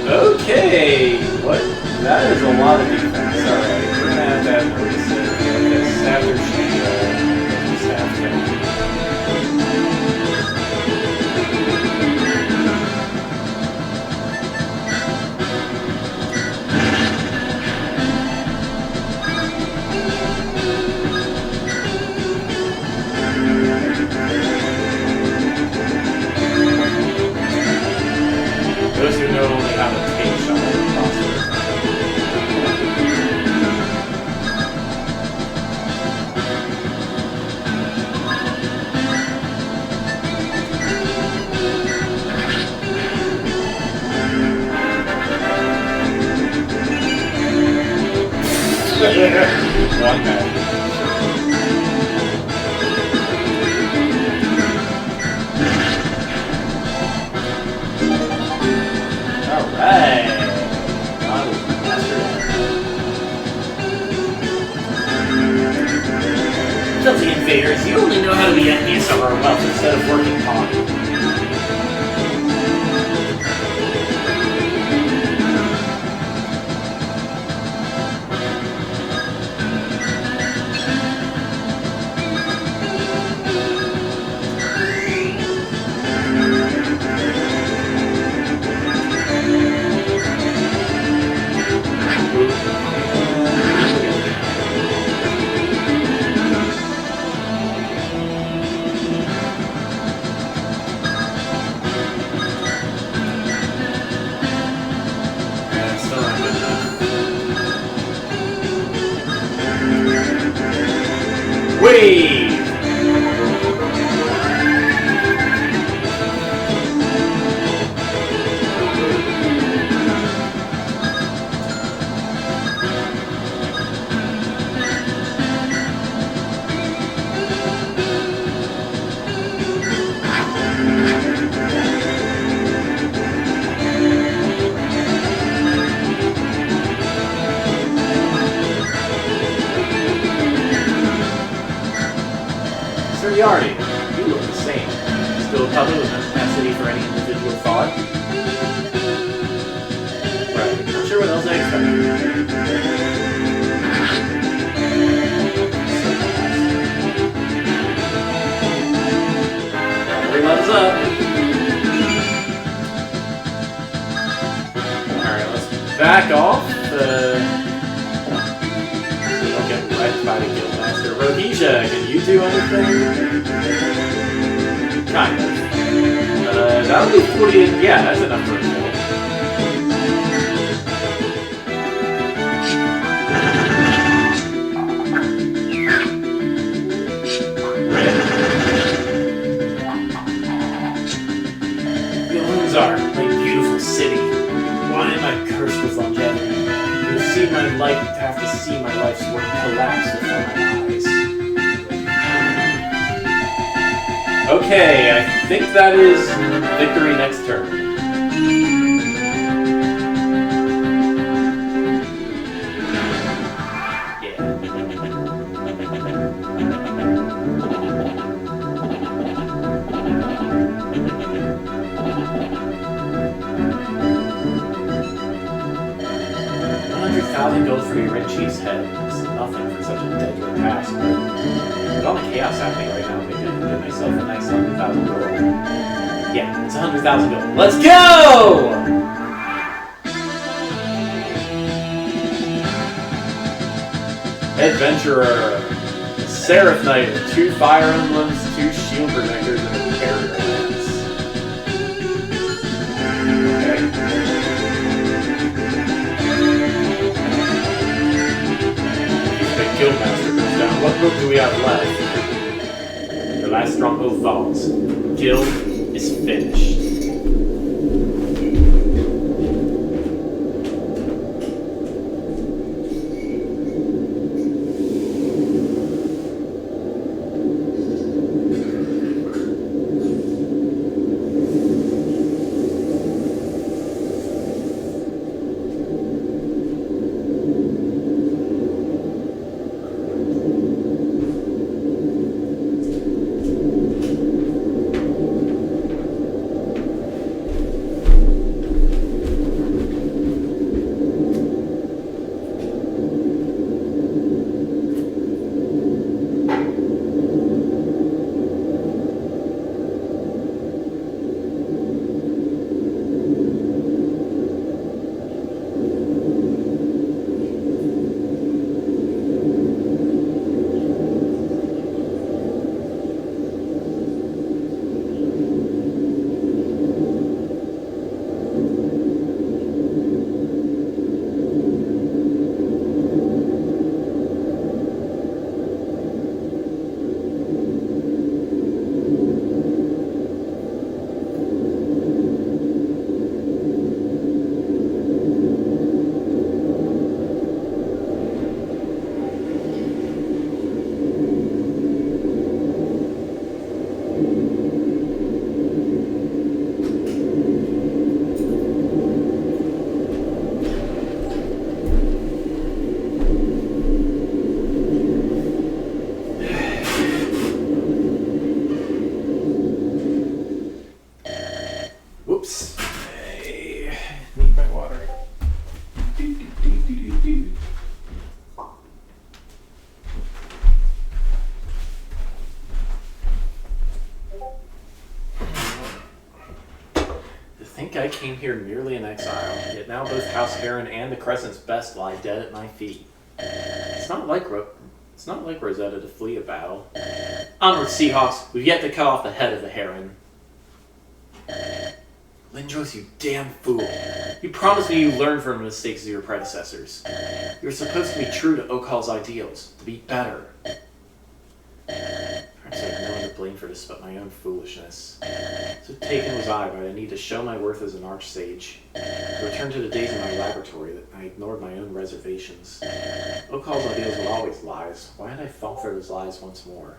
Okay, what? That is a lot of defense. Alright, we're gonna have to have a reset because after she just have to. One man. Alright. Filthy invaders, you only know how to be envious of our wealth instead of working hard. Wave! Superiority. You look the same. Still covered with no capacity for any individual thought. Right. Not sure what else I expected. Let us up. Alright, let's back off. We don't get wrecked by the Guildmaster. Rhodesia, can you do anything? Kind of. That'll be 48. Yeah, that's enough for a kill. My beautiful city. Why am I cursed with longevity? You've seen my life, have to see my life's work collapse before my eyes. Okay, I think that is victory next turn. Gold for your red cheese head. It's nothing for such a deadly task, but with all the chaos happening right now, maybe I can get myself a nice 100,000 gold. Yeah, it's 100,000 gold. Let's go! Adventurer. Seraph Knight with 2 fire emblems, 2 shield protectors, and a carrier lance. Okay. Guildmaster goes down. What book do we have left? The last stronghold falls. Guild is finished. think I came here merely in exile, yet now both House Heron and the Crescent's best lie dead at my feet. It's not like Rosetta to flee a battle. Onward, Seahawks! We've yet to cut off the head of the Heron. Lindros, you damn fool. You promised me you'd learn from the mistakes of your predecessors. You were supposed to be true to Okal's ideals, to be better. Perhaps I have no one to blame for this but my own foolishness. So taken was I by the need to show my worth as an archsage. To return to the days in my laboratory that I ignored my own reservations. Okal's ideals were always lies. Why had I fallen for those lies once more?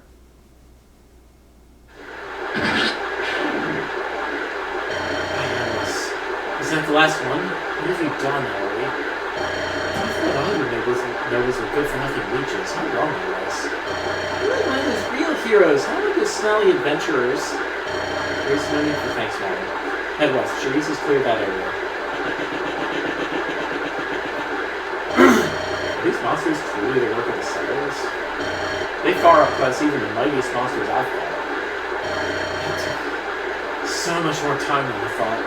Is that the last one? What have you done, Ellery? I thought all your nobles were good-for-nothing leeches. How wrong I was. You like mine as real heroes, not like those smelly adventurers. There's no need for thanks, madam. Head west. Charisse has cleared that area. Are these monsters truly the work of the settlers? They far outclass even the mightiest monsters I've fought. So much more time than I thought.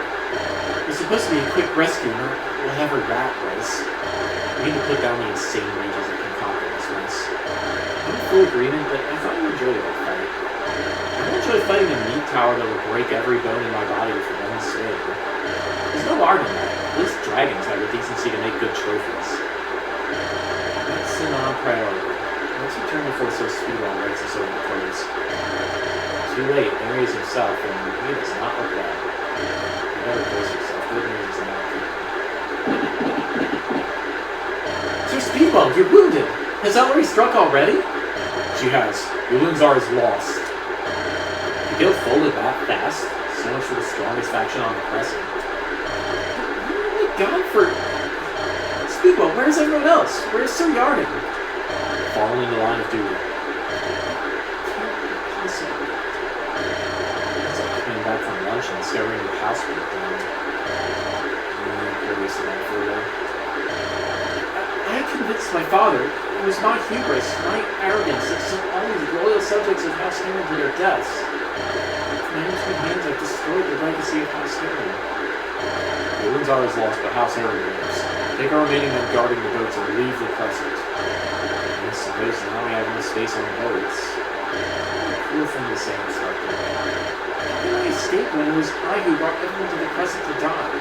It's supposed to be a quick rescue, not whatever rat race. We need to put down the insane rages that can conquer this mess. I'm in full agreement, but I thought you enjoyed that fight. I don't enjoy fighting a meat tower that will break every bone in my body with one swing. There's no art in that. At least dragons have the decency to make good trophies. That's a non-priority. Once you turn before so Speedwell writes his own clothes. Too late, Aries himself, and he does not look well. You better brace yourself. Good news is not good. Sir Speedwell, you're wounded! Has Ellery struck already? She has. Yulunzar is lost. The guild folded that fast. So much for the strongest faction on the Crescent. Oh my god, for... Speedwell, where's everyone else? Where's Sir Yarden? Following the line of duty. It's like coming back from lunch and discovering your house broke down. I convinced my father. It was my hubris, my arrogance that sent all these loyal subjects of House Heron to their deaths. With my own two hands, I've destroyed the legacy of House Heron. The Yulunzar is lost, but House Heron lives. Take our remaining men guarding the boats and leave the Crescent. I suppose now we have enough space on the boats. Cool thing to say, Instructor. How can I escape when it was I who brought everyone to the Crescent to die?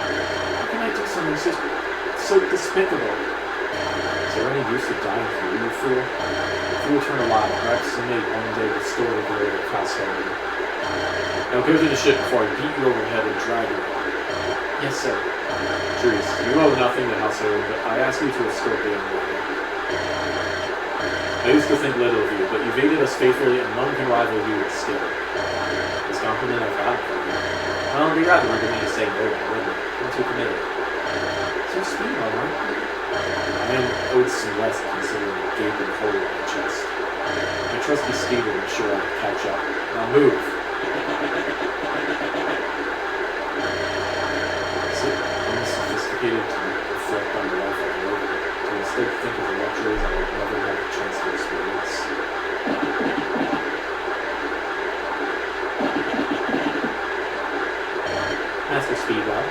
How can I do something so despicable? Is there any use of dying here, you fool? If you return alive, perhaps you may one day restore the glory of House Heron. Now go to the ship before I beat you overhead and drag you out. Yes, sir. Charisse, you owe nothing to House Heron, but I ask you to escort the young lady. I used to think little of you, but you've aided us faithfully, and none can rival you with skill. This compliment I've got for you. Well, it'd be rather rude of me to say no, wouldn't it? I'm too committed. So Speedwell, aren't you? I am owed some rest considering the gaping hole in my chest. My trusty steed will ensure I can catch up. Now move! Is it unsophisticated to reflect on the life I've lived, to instead think of the luxuries I would never have a chance to experience? Master Speedwell,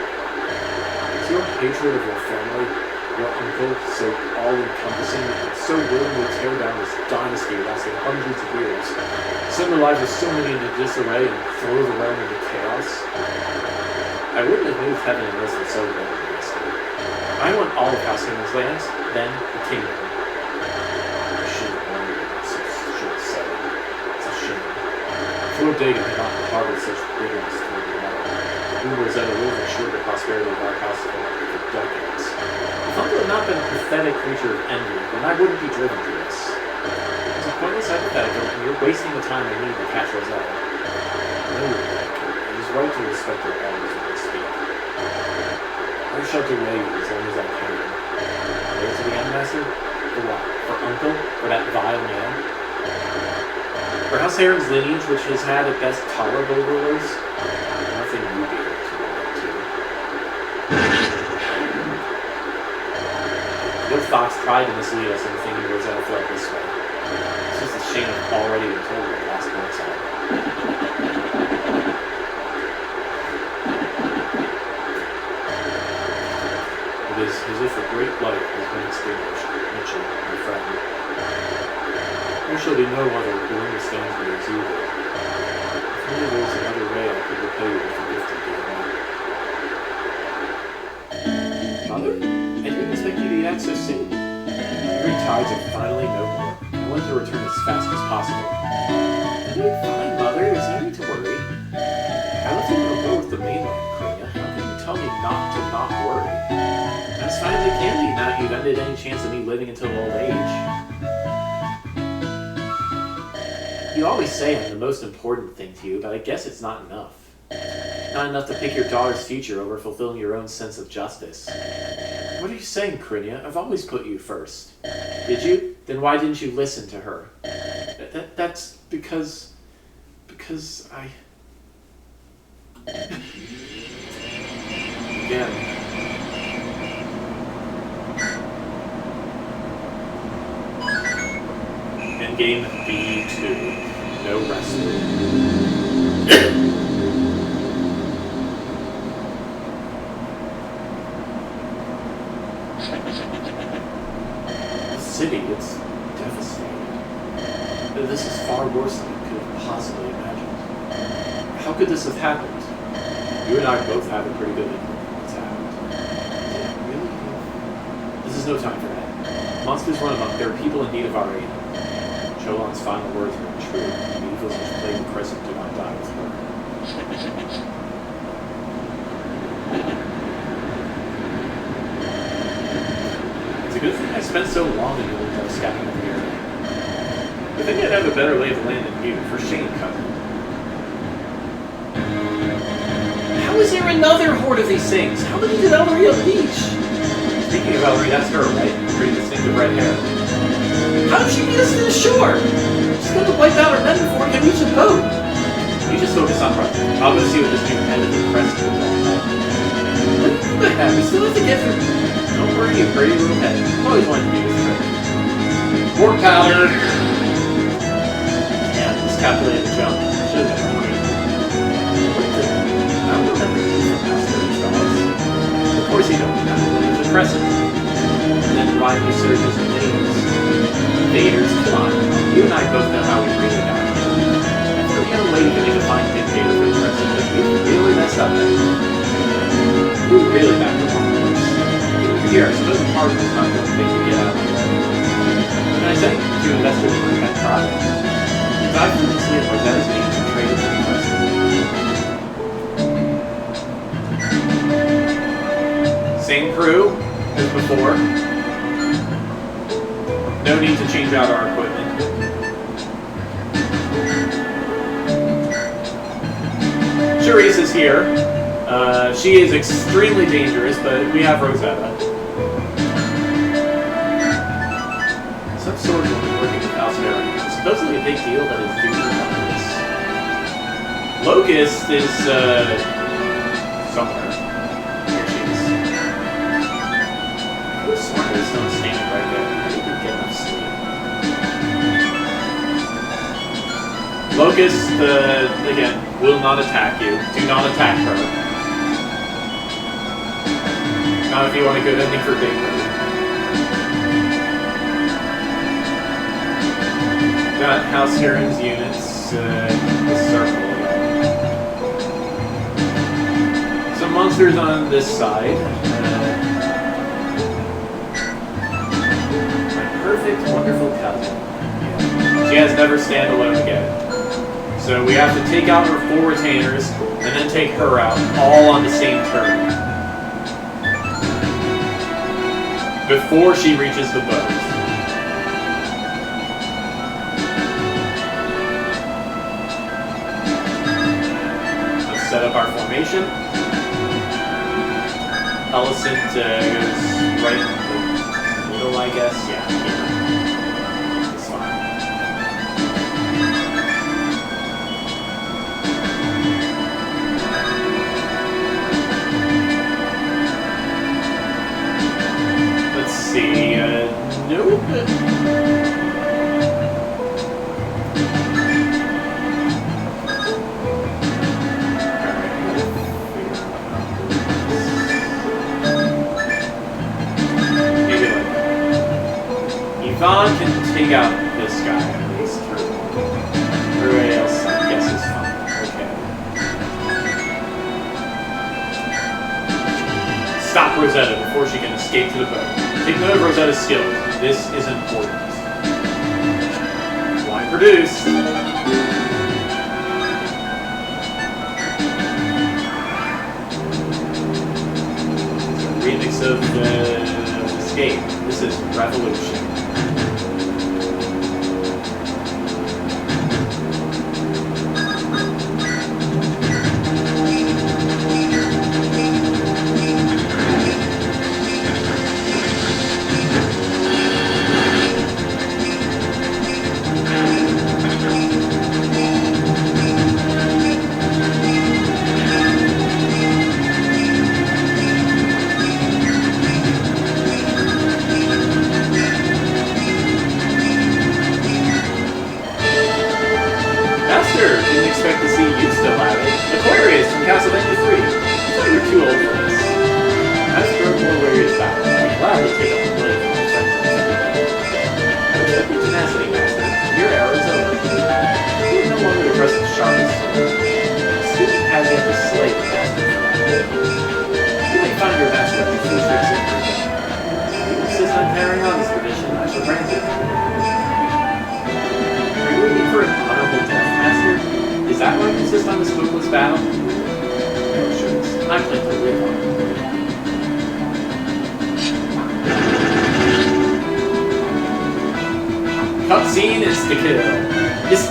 is your hatred of your family, your uncle, so all-encompassing and so willing to tear down this dynasty lasting hundreds of years, send the lives of so many into disarray and throw the realm into chaos? I wouldn't have moved heaven and earth for so long, Master. I want all of House Heron's lands, then the kingdom. I should have wondered about such short sighted. It's a shame. Lord Dagan had not harbored such bitterness toward the matter. Rosetta will ensure the prosperity of our house for decades. If Uncle had not been a pathetic creature of envy, then I wouldn't be driven to this. It's a pointless hypothetical, and you're wasting the time I need to catch Rosetta. No, it is right to respect your elders when they speak. I shall delay you as long as I can. Go to the end, Master? For what? For Uncle? For that vile man? For House Heron's lineage, which has had at best tolerable rulers? Nothing you be able to live up to. Your Fox tried to mislead us into thinking Rosetta felt this way. It's just a shame I've already been told what the last month's on. for great light has been extinguished, Mitchell, my friend. There shall be no other who understands me as you do. If only there was another way I could repay you with the gift you gave me. Mother? I didn't expect you to be back so soon. The great tides are finally no more. I wanted to return as fast as possible. You're fine, Mother. There's no need to worry. I left you to go with the mainland, Karina. How can you tell me not to not worry? I'm as fine as I can be now that you've ended any chance of me living until old age. You always say I'm the most important thing to you, but I guess it's not enough. Not enough to pick your daughter's future over fulfilling your own sense of justice. What are you saying, Krinia? I've always put you first. Did you? Then why didn't you listen to her? That's because I... Again. Endgame B2. No rescue. The city, it's devastated. This is far worse than I could have possibly imagined. How could this have happened? You and I both have a pretty good inkling of what's happened. Really? This is no time for that. Monsters run amok. There are people in need of our aid. Cholan's final words were true. The evils which plague the Crescent do not die with her. It's a good thing I spent so long in the old scouting of the area. I think I'd have a better lay of the land than you, for shame, cousin. How is there another horde of these things? How many did Ellery unleash? Speaking of Ellery, that's her, right? Pretty distinctive red hair. How did she beat us to the shore? She's going to wipe out our men before we can reach the boat. You just focus on her. I'll go see what this new head of the Crescent is all about. What do you mean by that? We still have to get through. Don't worry, you pretty little head. I've always wanted to do this trick. More powder. Yeah, miscalculated jump. Should have been right. I don't remember you from past 30 dollars. Of course you don't. It's a Crescent. And then why you surges and names. Invaders, come on. You and I both know how we really got here. I thought the only way you could make a fine dictator for the Crescent, but you really messed up there. You really backed the wrong horse. Here, I suppose the part is not going to make you get out of the way. Can I say? You invested in my pet project. If I couldn't see it, Rosetta's name to trade it to the Crescent. Same crew as before. No need to change out our equipment. Charisse is here. She is extremely dangerous, but we have Rosetta. Some sort of woman working with House Harry. It's supposedly a big deal that is due to Locust is, somewhere. Here she is. I was sworn there's someone standing right there. I didn't get enough sleep. Locust, again, will not attack you. Do not attack her. Not if you want a good ending for Big Bird. Got House Heron's units, the circle again. Some monsters on this side. My perfect, wonderful cousin. Yeah. She has never stand alone again. So we have to take out her 4 retainers, and then take her out, all on the same turn. Before she reaches the boat. Let's set up our formation. Alicent goes right in the middle, I guess. Yeah, here. It's fine. Let's see, nope. Rosetta before she can escape to the boat. Take note of Rosetta's skills. This is important. Line produced. Remix of Escape. This is Revolution. Cutscene is the kill. This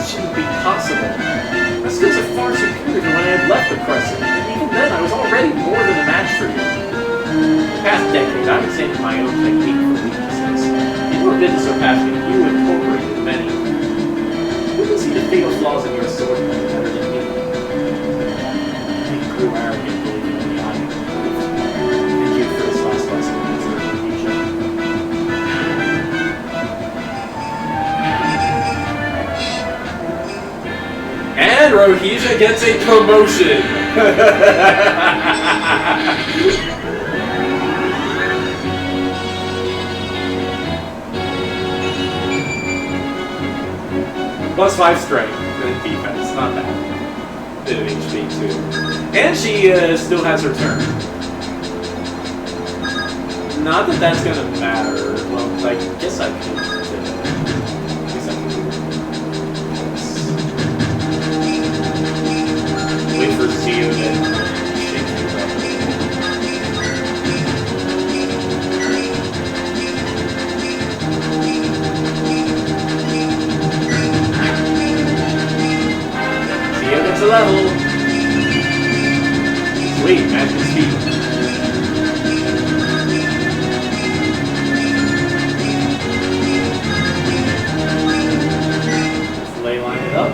shouldn't be possible. My skills are far superior to when I had left the Crescent, and even then I was already more than a match for you. The past decade, I was saying my own technique for weaknesses. You were a bit to surpass me, you incorporated many. Who can see the fatal flaws in your sword better than me? You grew arrogant, believing in the eye. Thank you for this last lesson. And Rohesia gets a promotion! +5 strength and defense, not bad. Bit of HP too. And she still has her turn. Not that that's gonna matter. Well, I guess I could. Wait for Zio to shake things up. Zio gets a level. Sweet, magic speed. Let's ley line it up.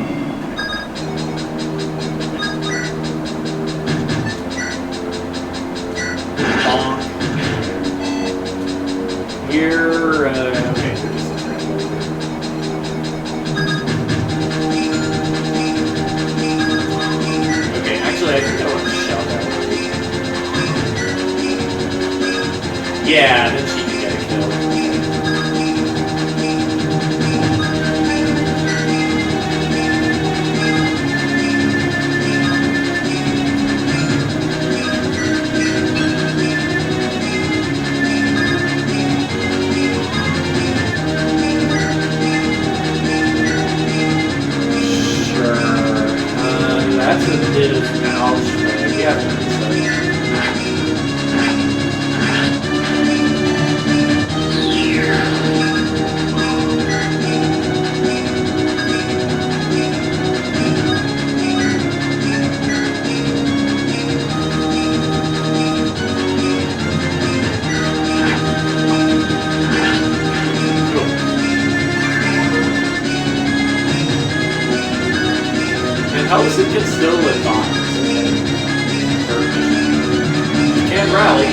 Here, okay, so just okay, actually, I think I want to shout that. Yeah, then she can get a kill. That's a bit of acknowledgement. Yeah. Hellison can still live on. You can't rally.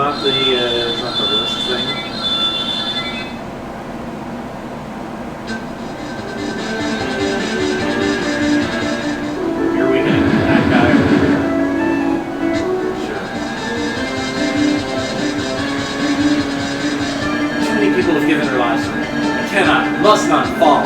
not the worst thing. Here we go. That guy over there. Sure. Too many people have given their lives for me. I cannot, must not fall.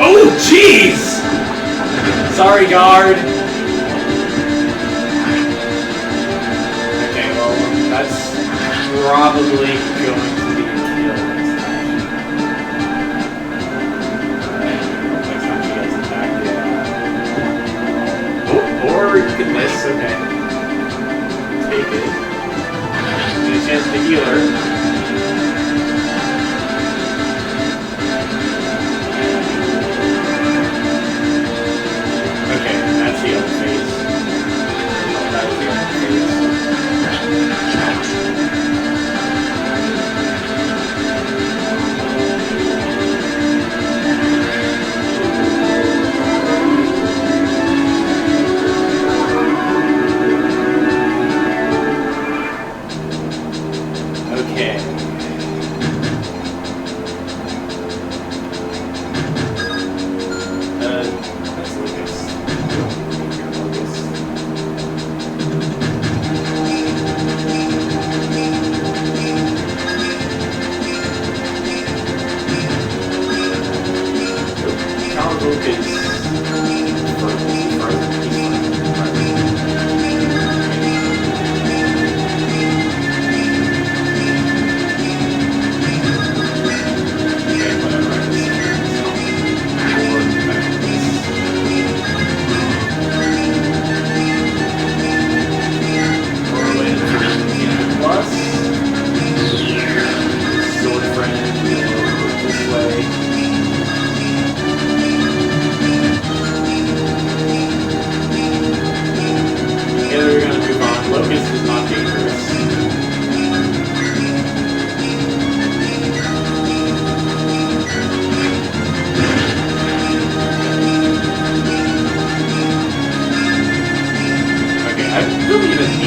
Oh, jeez! Sorry, guard. Okay, well, that's probably going to be a kill next time. Next time she gets attacked, yeah. Oh, or you can miss, okay. Take it. Get a chance to heal her. That's the other phase. That was the other phase. Okay. That's Lucas.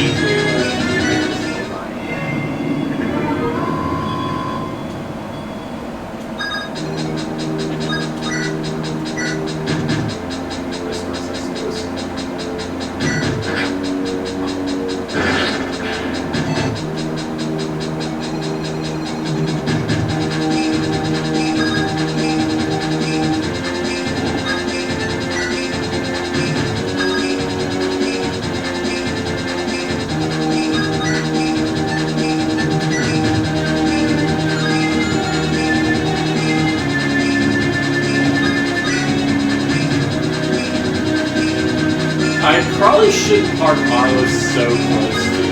I probably shouldn't park Marlo so close to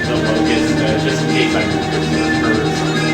the Locust, just in case I can preserve her or something.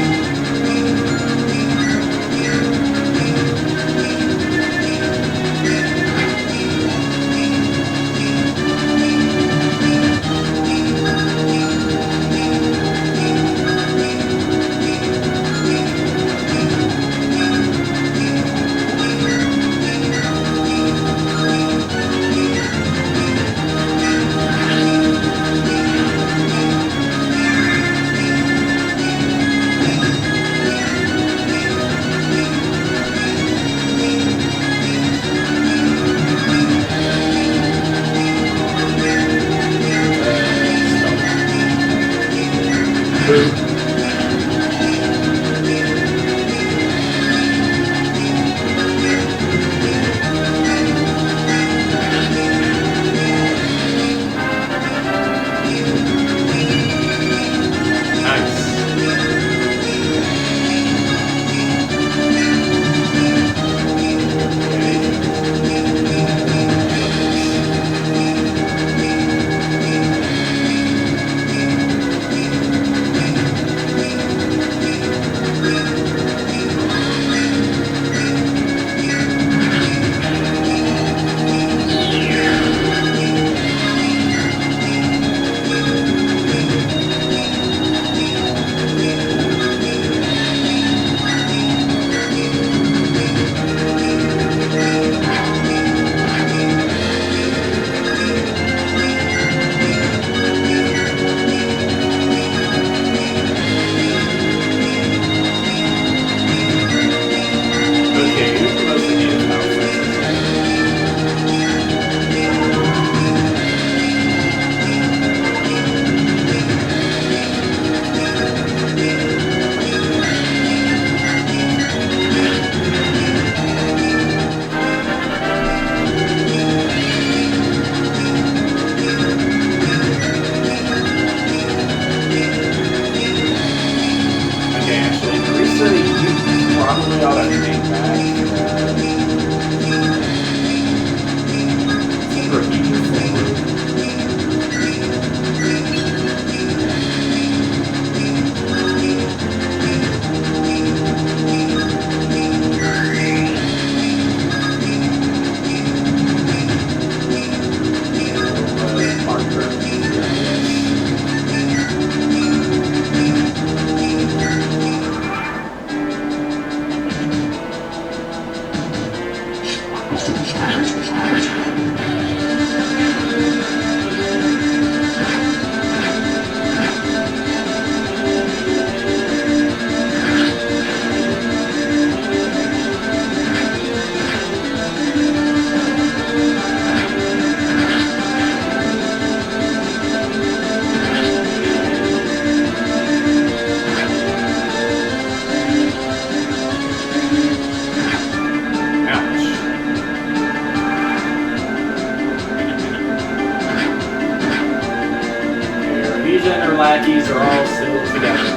Lackeys are all still together.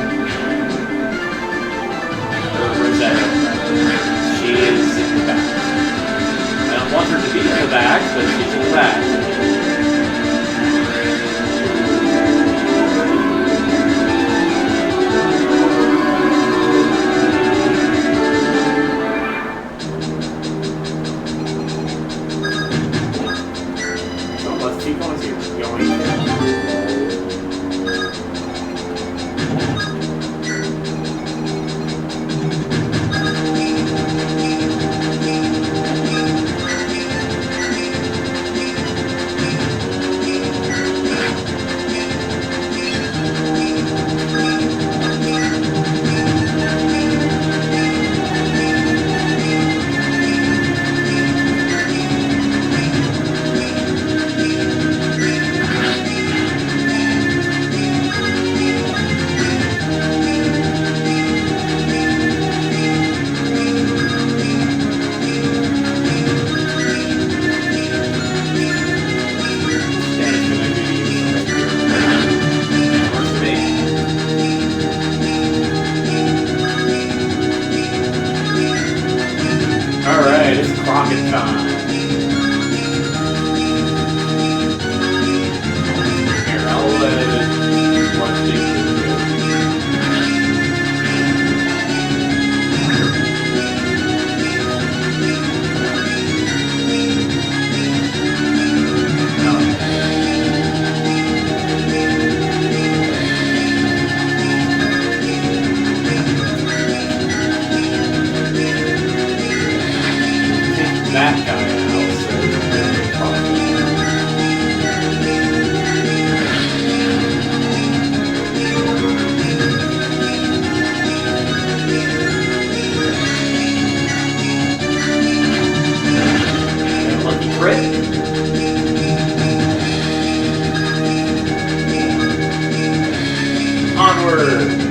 Rosetta. She is in the back. I don't want her to be in the back, but she's in the back. So let's keep going. Rocket time. Here, I'll let it that guy out, so lucky crit. Onward.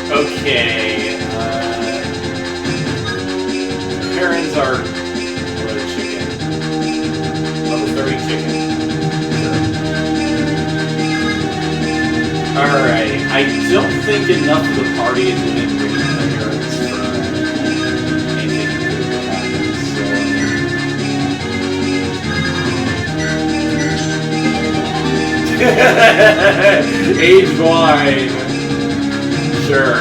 Okay, parents are chicken. Level 30 chicken. Sure. get enough of the party and then wait appearance for anything good to happen. So. Age blind. Sure.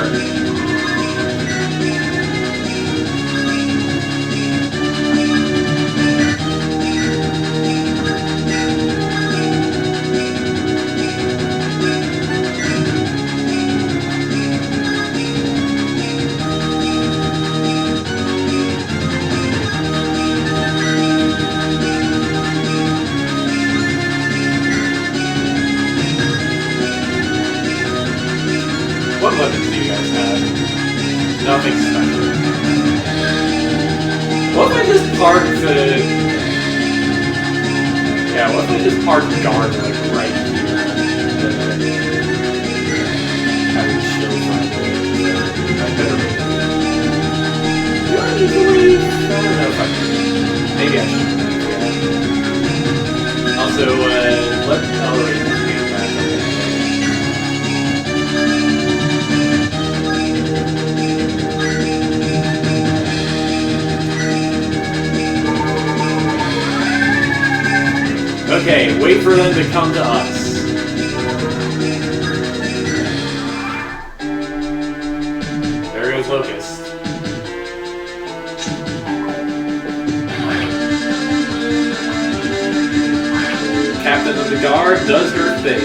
What weapons do you guys have? Nothing special. What if I just park the... Yeah, what if I just park guard, like, right here? Have it chill for a minute. I better... Do I need to leave? I don't know if I can. Maybe I should. Yeah. Also, let Ellery get back up. Okay, wait for them to come to us. There goes Locust. Captain of the Guard does her thing.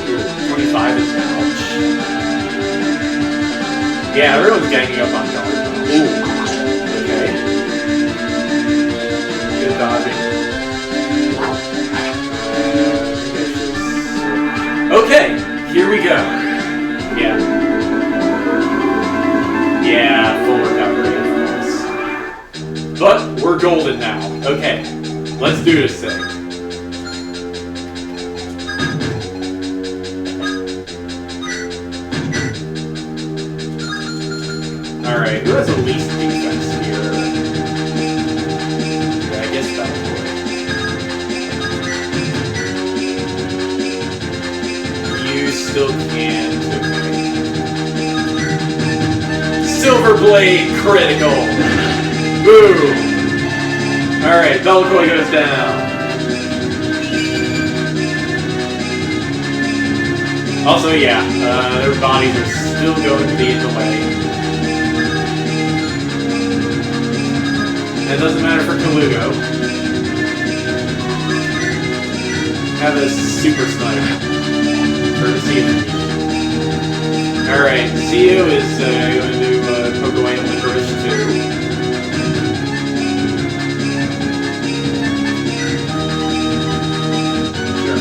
Ooh, 25 is ouch. Yeah, everyone's ganging up on guard. Ooh. Okay. Good dodging. Okay, here we go. Yeah. Yeah, full recovery, of course. But we're golden now. Okay, let's do this thing. Alright, who has the least defense here? Okay, I guess Battlefield. You still can't. Okay. Silver Blade critical! Boom! Alright, Belcoy goes down. Also, yeah, their bodies are still going to be in the way. That doesn't matter for Kalugo. Have a super sniper. Courtesy of me. Alright, Zio is going to poke away at Licorice too. Sure.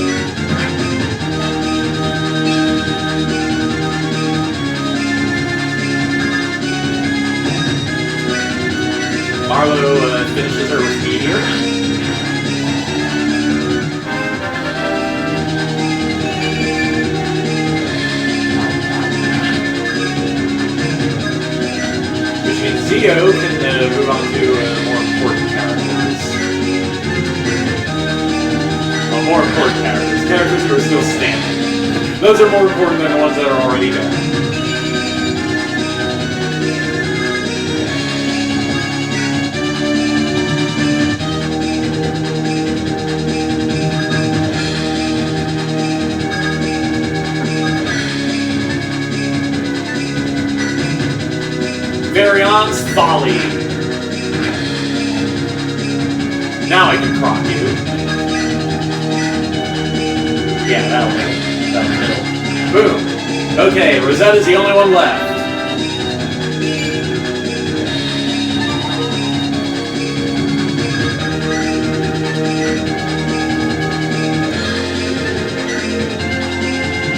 Marlo finishes her with Meteor. Which means Zio can move on to more important characters. Well, more important characters. Characters who are still standing. Those are more important than the ones that are already dead. Varion's Folly. Now I can croc you. Yeah, that'll hit. Boom. Okay, Rosetta's the only one left.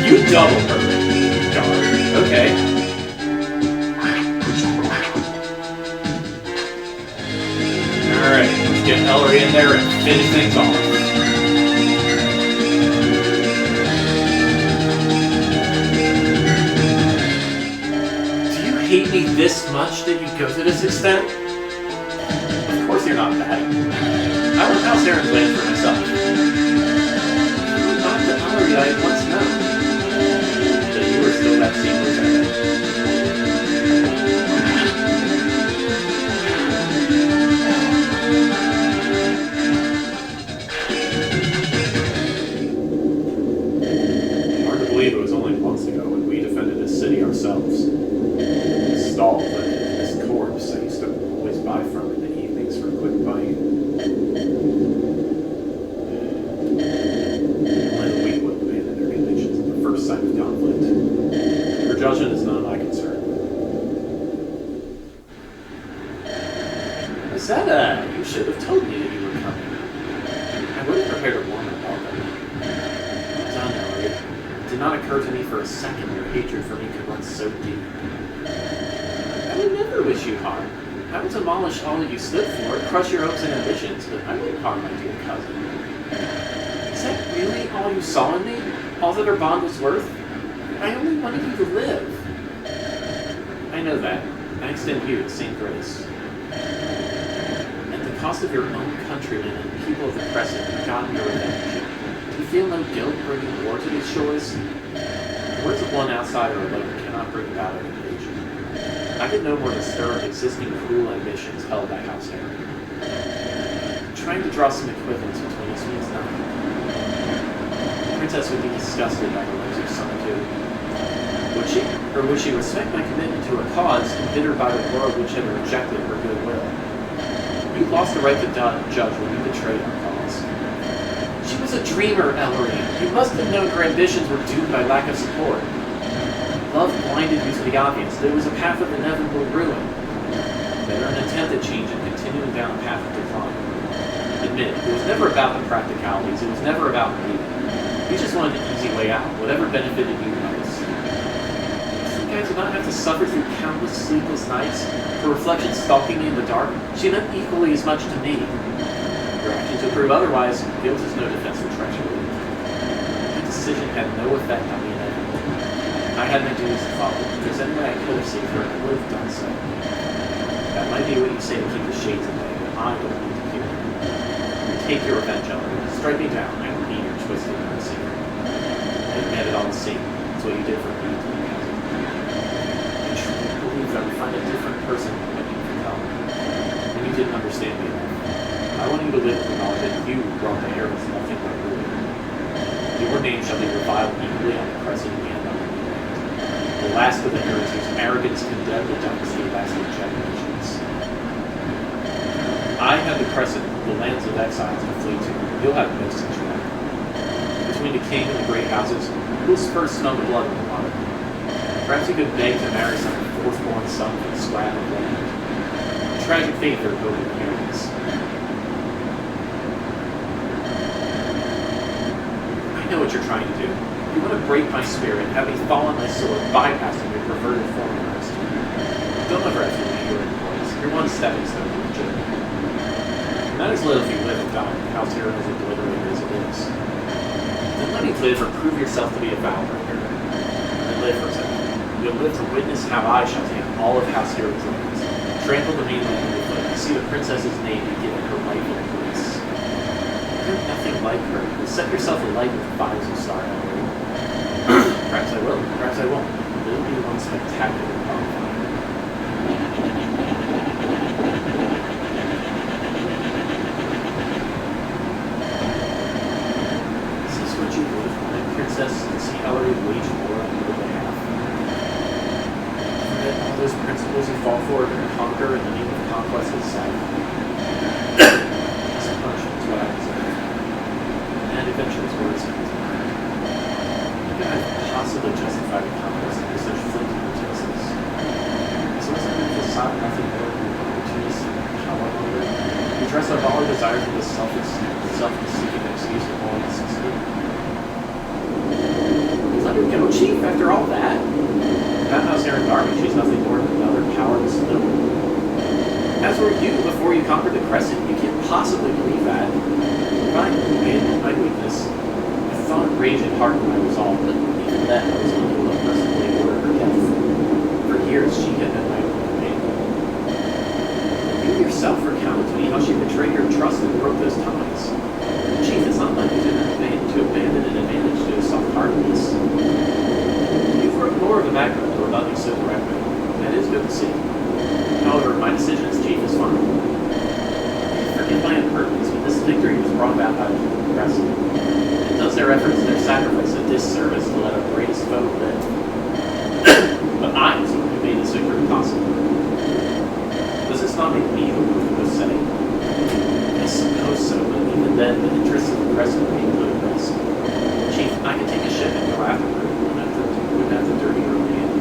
You double her. Guard. Okay. Alright, let's get Ellery in there and finish things off. Do you hate me this much that you go to this extent? Of course you're not bad. I I left House Aaron's land for myself. Not the Ellery I had once known. But you were still that same lieutenant. Hard to believe it was only months ago when we defended this city ourselves. This stall, but this corpse I used to always buy from in the evenings for a quick bite. Only the weak will abandon their convictions at the first sign of conflict. Your judgment is none of my concern. Is that, you should have told me that you were coming. I would have prepared a warm welcome. Well done, Ellery. It did not occur to me for a second your hatred for me could run so deep. I would never wish you harm. I would demolish all that you stood for, crush your hopes and ambitions, but I wouldn't harm my dear cousin. Is that really all you saw in me? All that our bond was worth? I only wanted you to live. I know that. I extend you the same grace. At the cost of your own countrymen and people of the Crescent, you've gotten your revenge. Do you feel no guilt bringing war to these shores? The words of one outsider alone cannot bring about an invasion. I could no more disturb existing cruel ambitions held by House Aaron. Trying to draw some equivalence between us means nothing. The princess would be disgusted by the lens of solitude. Would she? Or would she respect my commitment to her cause, embittered by the world which had rejected her goodwill? You lost the right to judge when you betrayed our cause. She was a dreamer, Ellery. You must have known her ambitions were doomed by lack of support. Love blinded you to the obvious. There was a path of inevitable ruin. Better an attempt at change and continuing down a path of decline. Admit, it was never about the practicalities. It was never about me. You just wanted the easy way out, whatever benefited you most. You think I did not have to suffer through countless sleepless nights, her reflection stalking me in the dark? She meant equally as much to me. Your actions will prove otherwise. Guilt is no defense for treachery. My decision had no effect on the inevitable. I had my duties to follow. If there's any way I could have saved her, I would have done so. That might be what you say to keep the shades away, but I don't need to hear it. Take your revenge, Ellery. Strike me down. I don't need your twisted mercy. I admit it all the same. It's what you did for me. I truly believe I would find a different person when you could help. And you didn't understand me enough. I want you to live with the knowledge that you brought the heir with nothing but ruin. Your name shall be reviled equally on the Crescent and on the land. The last of the heirs whose arrogance condemned the dynasty lasting generations. I have the Crescent, the lands of exiles to flee to. You'll have no such luck. Between the king and the great houses, who'll first smell the blood of the water? Perhaps you could beg to marry some fourth-born son for the scrap of land. A tragic fate for both inheritance. I know what you're trying to do. You want to break my spirit, have me fall on my sword, bypassing your perverted formulas. Don't underestimate your employees. You're one stepping stone to the journey. Not as little if you live without House Aaron as obliterated as it is. Then let me live or prove yourself to be a vow breaker. And live for a second. You'll live to witness how I shall take all of House Aaron's lands, trample the mainland underfoot, and see the princess's name be given her rightful place. You're nothing like her. You'll set yourself alight with the fires of star Ellery. Perhaps I will, perhaps I won't. But it'll be one spectacular bonfire. Is this what you would have wanted, Princess, to see Ellery wage war on your behalf? Forget all those principles you fought for and conquer in the name of conquest itself. This punishment is what I deserve. And adventurous words come to mind. How could I possibly justify the conquest of such flimsy pretenses? So it's like a facade, nothing more than opportunities and power hunger. We dress up all our desires with a self-deceiving excuse for all necessity. Let her go, Chief, after all that. That House Aaron's army, she's nothing more than another powerless noble. As were you before you conquered the Crescent, you can't possibly believe that. Fine, my weakness. I thought rage and hardened my resolve, but even then I was unable to personally order her death. For years she had been my only companion. You yourself recount to me how she betrayed your trust and broke those ties. Chief, it's not like you to abandon an advantage to soft-heartedness. You've heard more of the background about me so directly. That is good to see. However, my decision as chief is final. Forgive my impertinence, but this victory was brought about by the Crescent. It does their efforts and their sacrifice a disservice to let our greatest foe live. But I was the one who made this victory possible. Does this not make me the one who was saying? I suppose so, but even then, the interests of the Crescent would be put at risk. Chief, I could take a ship and go after her. Wouldn't have to dirty her hand.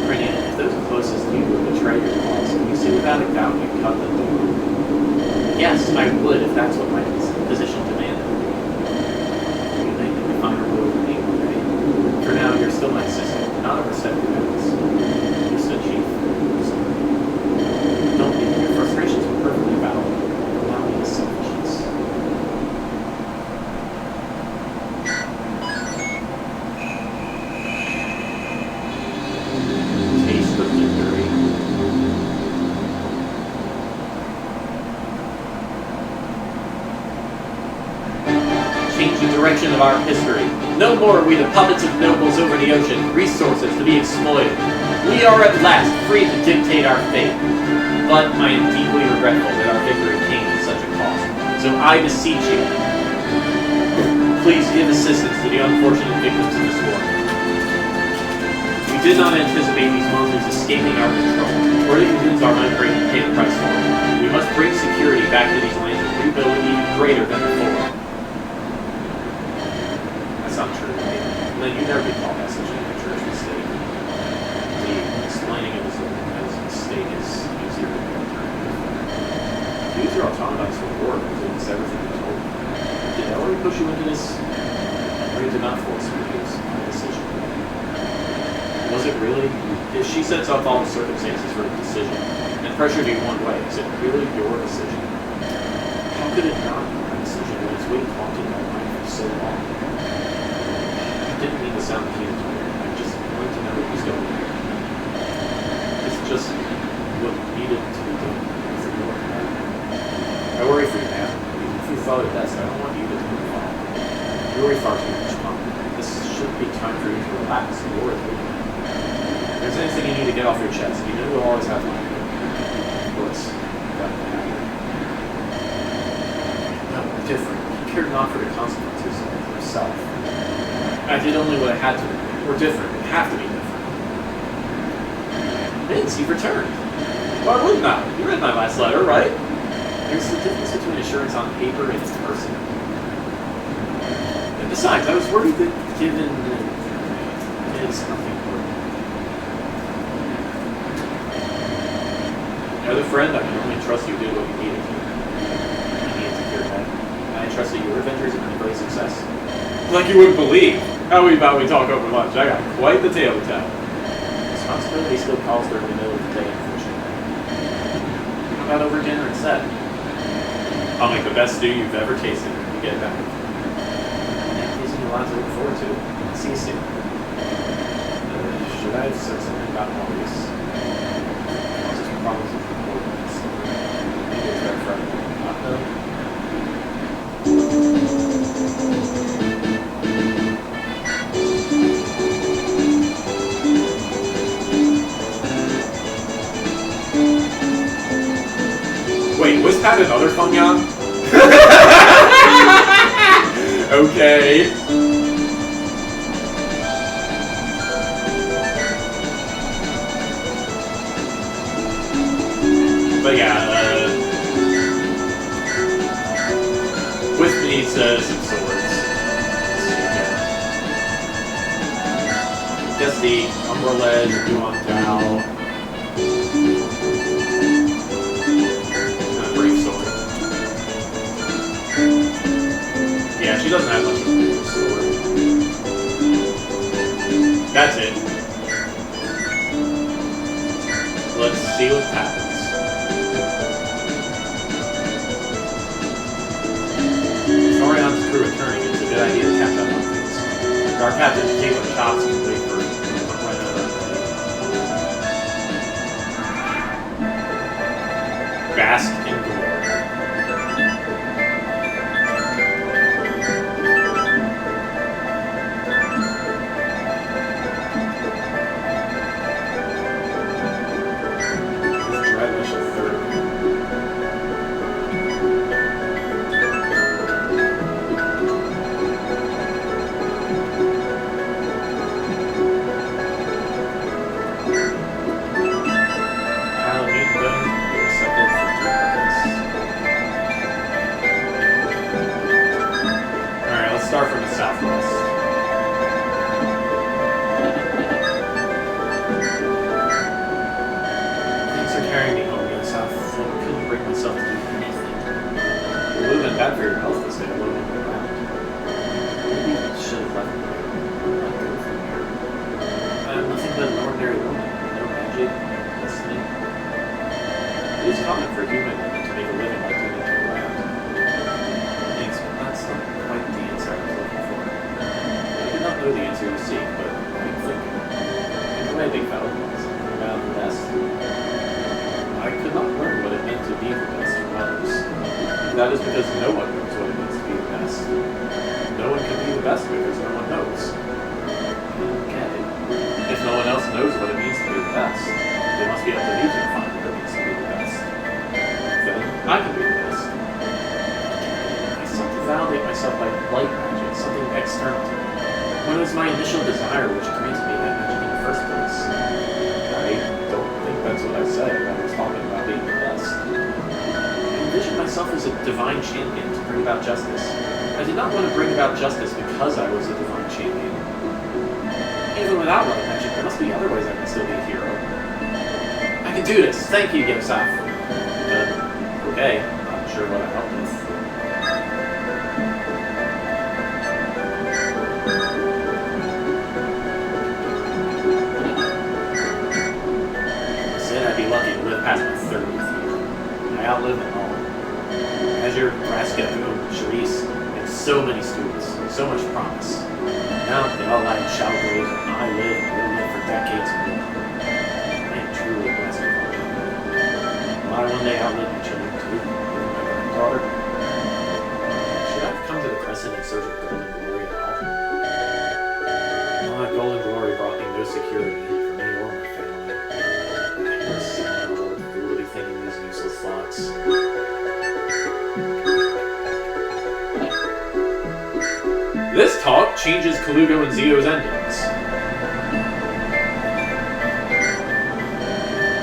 Brilliant. If those closest to you would betray your cause, you see without a doubt you cut them down. Yes, I would if that's what my position demanded. You think you can find her over me one day. For now, you're still my assistant, not overstep your bounds. You said, Chief. I'm sorry. Don't be. Your frustrations were perfectly valid. Allow me to selfishness. Taste of victory. Change the direction of our history. No more are we the puppets of nobles over the ocean, resources to be exploited. We are at last free to dictate our fate. But I am deeply regretful that our victory came at such a cost. So I beseech you, please give assistance to the unfortunate victims of this war. We did not anticipate these monsters escaping our control, or the humans are unafraid to pay the price for it. We must bring security back to these lands and rebuild it even greater than before. That's not true, right? Then you never be called that such a church mistake. The explaining it as a mistake is easier than the alternative. To use your autonomous reward includes everything you told me. Did Ellery push you into this? Ellery did not force me. It was my decision. Was it really? If she sets up all the circumstances for the decision and pressured you one way, is it really your decision? How could it not be my decision when it's weight haunting my mind for so long? I didn't mean to sound accusatory. I just wanted to know what was going on. It's just what needed to be done for your part. I worry for you now. If you thought it best, I don't want you to move on. You worry far too much, Mom. This should be time for you to relax. You're with me. If there's anything you need to get off your chest, you know you'll always have my hand. Of course, that will happen. No, we're different. You cared not for the consequences of yourself. I did only what I had to. We're different. We have to be different. Vince, you've returned. Why wouldn't I? You read my last letter, right? There's the difference between assurance on paper and in person. And besides, I was worried that given it's nothing important. As a friend, I can only trust you did what you needed to. You needed to hear that. I trust that your adventures have been a great success. Like you wouldn't believe. How about we talk over lunch? I got quite the tale to tell. Responsibility still calls during the middle of the day, unfortunately. How about over dinner instead? I'll make the best stew you've ever tasted when you get back. Yeah, gives me a lot to look forward to. See you soon. Should I have said something about Maurice? Causes problems with importance. Maybe it's our friend. Not know. Wait, was Pat another Funyon? Okay. But yeah, Wisp needs some swords. Just the Umbrella, Yuan Dao. Yeah, she doesn't have much of a sword. That's it. Let's see what happens. Sorion's crew returning. It's a good idea to catch up on things. Our captain can take what chops and wait for bask in glory. Start from the southwest. Things are carrying me home down south. I couldn't bring myself to do anything. It would have been bad for your health this day. I would have been around. Maybe I should have left me there. Let go from here. I'm nothing but an ordinary woman. No magic, no destiny. It is common for human women to make a living by doing it around. Thanks, but that's not quite the answer I was looking for. I did not know the answer you seek, but I'm thinking. Think away, big fellow. Something about the best. I could not learn what it meant to be the best from others. And that is because no one knows what it means to be the best. No one can be the best because no one knows. Okay. If no one else knows what it means to be the best, they must be up to me to find what it means to be the best. Then I can be the best. I sought to validate myself by light magic, something external to me. When it was my initial desire which granted me that magic in the first place. I don't think that's what I said when I was talking about being the best. I envisioned myself as a divine champion to bring about justice. I did not want to bring about justice because I was a divine champion. Even without light magic, there must be other ways I can still be a hero. I can do this! Thank you, Yosaf. Okay, not sure what I helped with. I'd be lucky to live past my 30th year. I outlived them all. Azure, Rasco, Charisse, and so many students, so much promise. Now they all lie in shallow graves, and I live and will live for decades more. I am truly blessed with all that. Will I one day outlive my children too, even my granddaughter? Should I have come to the Crescent in search of golden glory at all? Well, that golden glory brought me no security for me or my family. Thinking these useless thoughts. This talk changes Colugo and Zio's endings.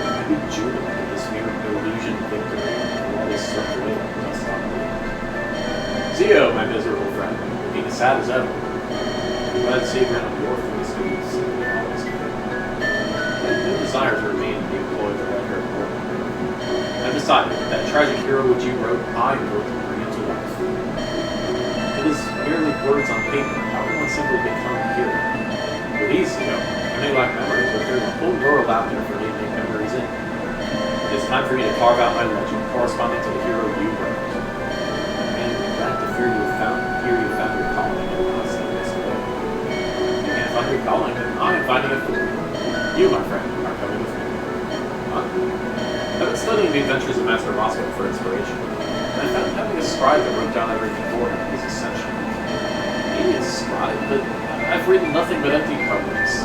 I'd be jubilant at this mere illusion of victory while this slipped away like dust on the wind. Zio, my miserable friend, looking as sad as ever. I'm glad to see you on your face to be simply always good. I have no desire to remain in the employ of the red-haired boy. I decided that tragic hero which you wrote, I wrote to bring into life. It is merely words on paper. How can one simply become a hero? With ease, I may lack memories, but there's a whole world out there for me to make memories in. It is time for me to carve out my legend, corresponding to the hero you wrote. And glad to hear you found your calling and not stay this way. You can't find your calling, and I am finding it for you. You, my friend, are coming with me. Huh? I've been studying the adventures of Master Roscoe for inspiration, and I found having a scribe that wrote down everything for him was essential. Maybe a scribe, but I've written nothing but empty poems.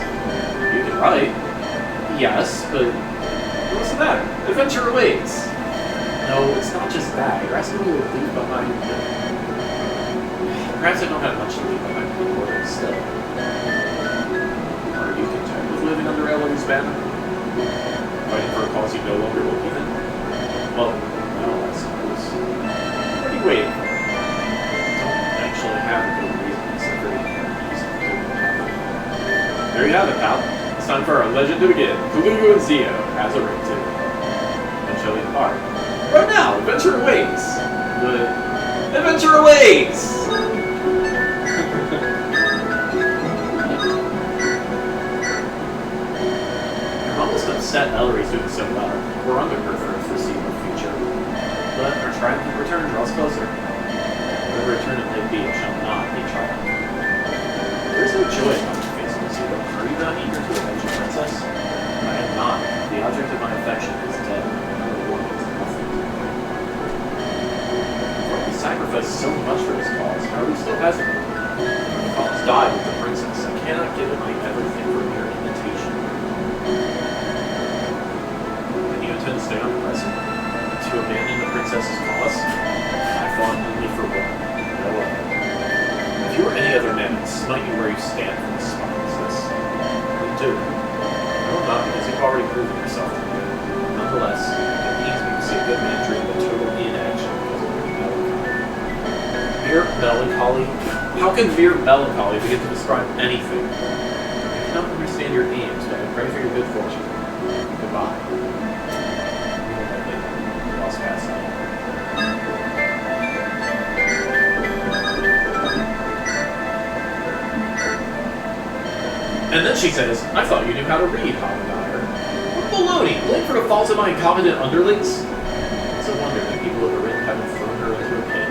You can write. Yes, but what's the matter? Adventure awaits. No, it's not just that. You're asking me to leave behind. Perhaps I don't have much to leave behind in the world still. Are you content with living under Elody's banner? Fighting for a cause you no longer believe in? Well, no, I suppose. What are you waiting for? I don't actually have a good reason except for there you have it, pal. It's time for our legend to begin. Colugo and Zio has a ring too. And shall we depart? Right now, adventure awaits! But adventure awaits! Upset Ellery's doing so well. We're under her for a foreseeable future. But our triumphant return draws closer. Whatever return it may be, it shall not be triumphant. There is no joy on your face, Lucia. Are you not eager to avenge your princess? I am not. The object of my affection is dead. The war means nothing. sacrificed so much for this cause. How he still hasn't almost died with the princess. I cannot give him my everything for mere imitation. And you intend to stay on the present? To abandon the princess's cause? I fought only for one, no other. If you were any other man, I'd smite you where you stand for this spite as this. You do. No, not because you've already proven yourself to me. Nonetheless, it pains me to see a good man treated with total inaction because of mere melancholy. Mere melancholy? How can mere melancholy begin to describe anything? I cannot understand your aims, but I pray for your good fortune. Goodbye. Lost fast. And then she says, I thought you knew how to read, Hamanire. What baloney! Blame for the faults of my incompetent underlings? It's a wonder that people of Erin haven't thrown her into a pit.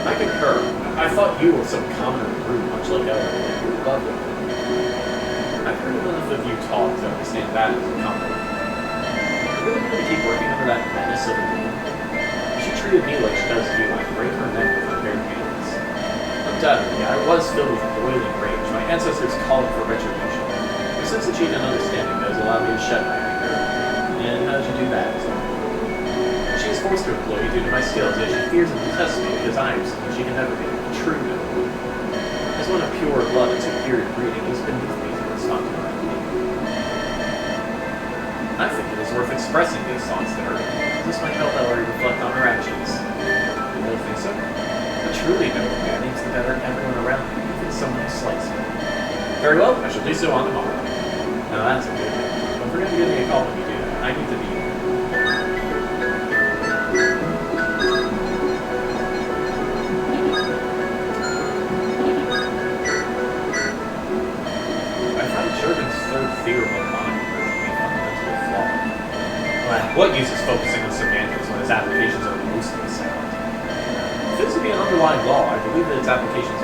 I concur. I thought you were some commoner brute, much like Ellen, and you were lovely. I've heard enough of you talk to understand that as a compliment. I really want to keep working under that menace of a woman. If she treated me like she does you, I'd break her neck with my bare hands. Undoubtedly, I was filled with boiling rage. My ancestors called for retribution. But since achieved an understanding that has allowed me to shed my anger. And how did you do that? She is forced to employ me due to my skills, yet she fears and detests me because I am something she can never be. True noble. As one of pure blood and superior breeding, it is beneath me to respond to her. I think it is worth expressing these thoughts to her. This might help Ellery reflect on her actions. You really think so? A truly noble man aims to better everyone around him, even someone who slights him. Very well, I shall do so on tomorrow. Now that's a good thing. Don't forget to give me a call when you do that. I need to be here. I find Sherman's third theorem of mind to be fundamentally flawed. Well, what use is focusing on semantics when its applications are mostly sound? If this to be an underlying law, I believe that its applications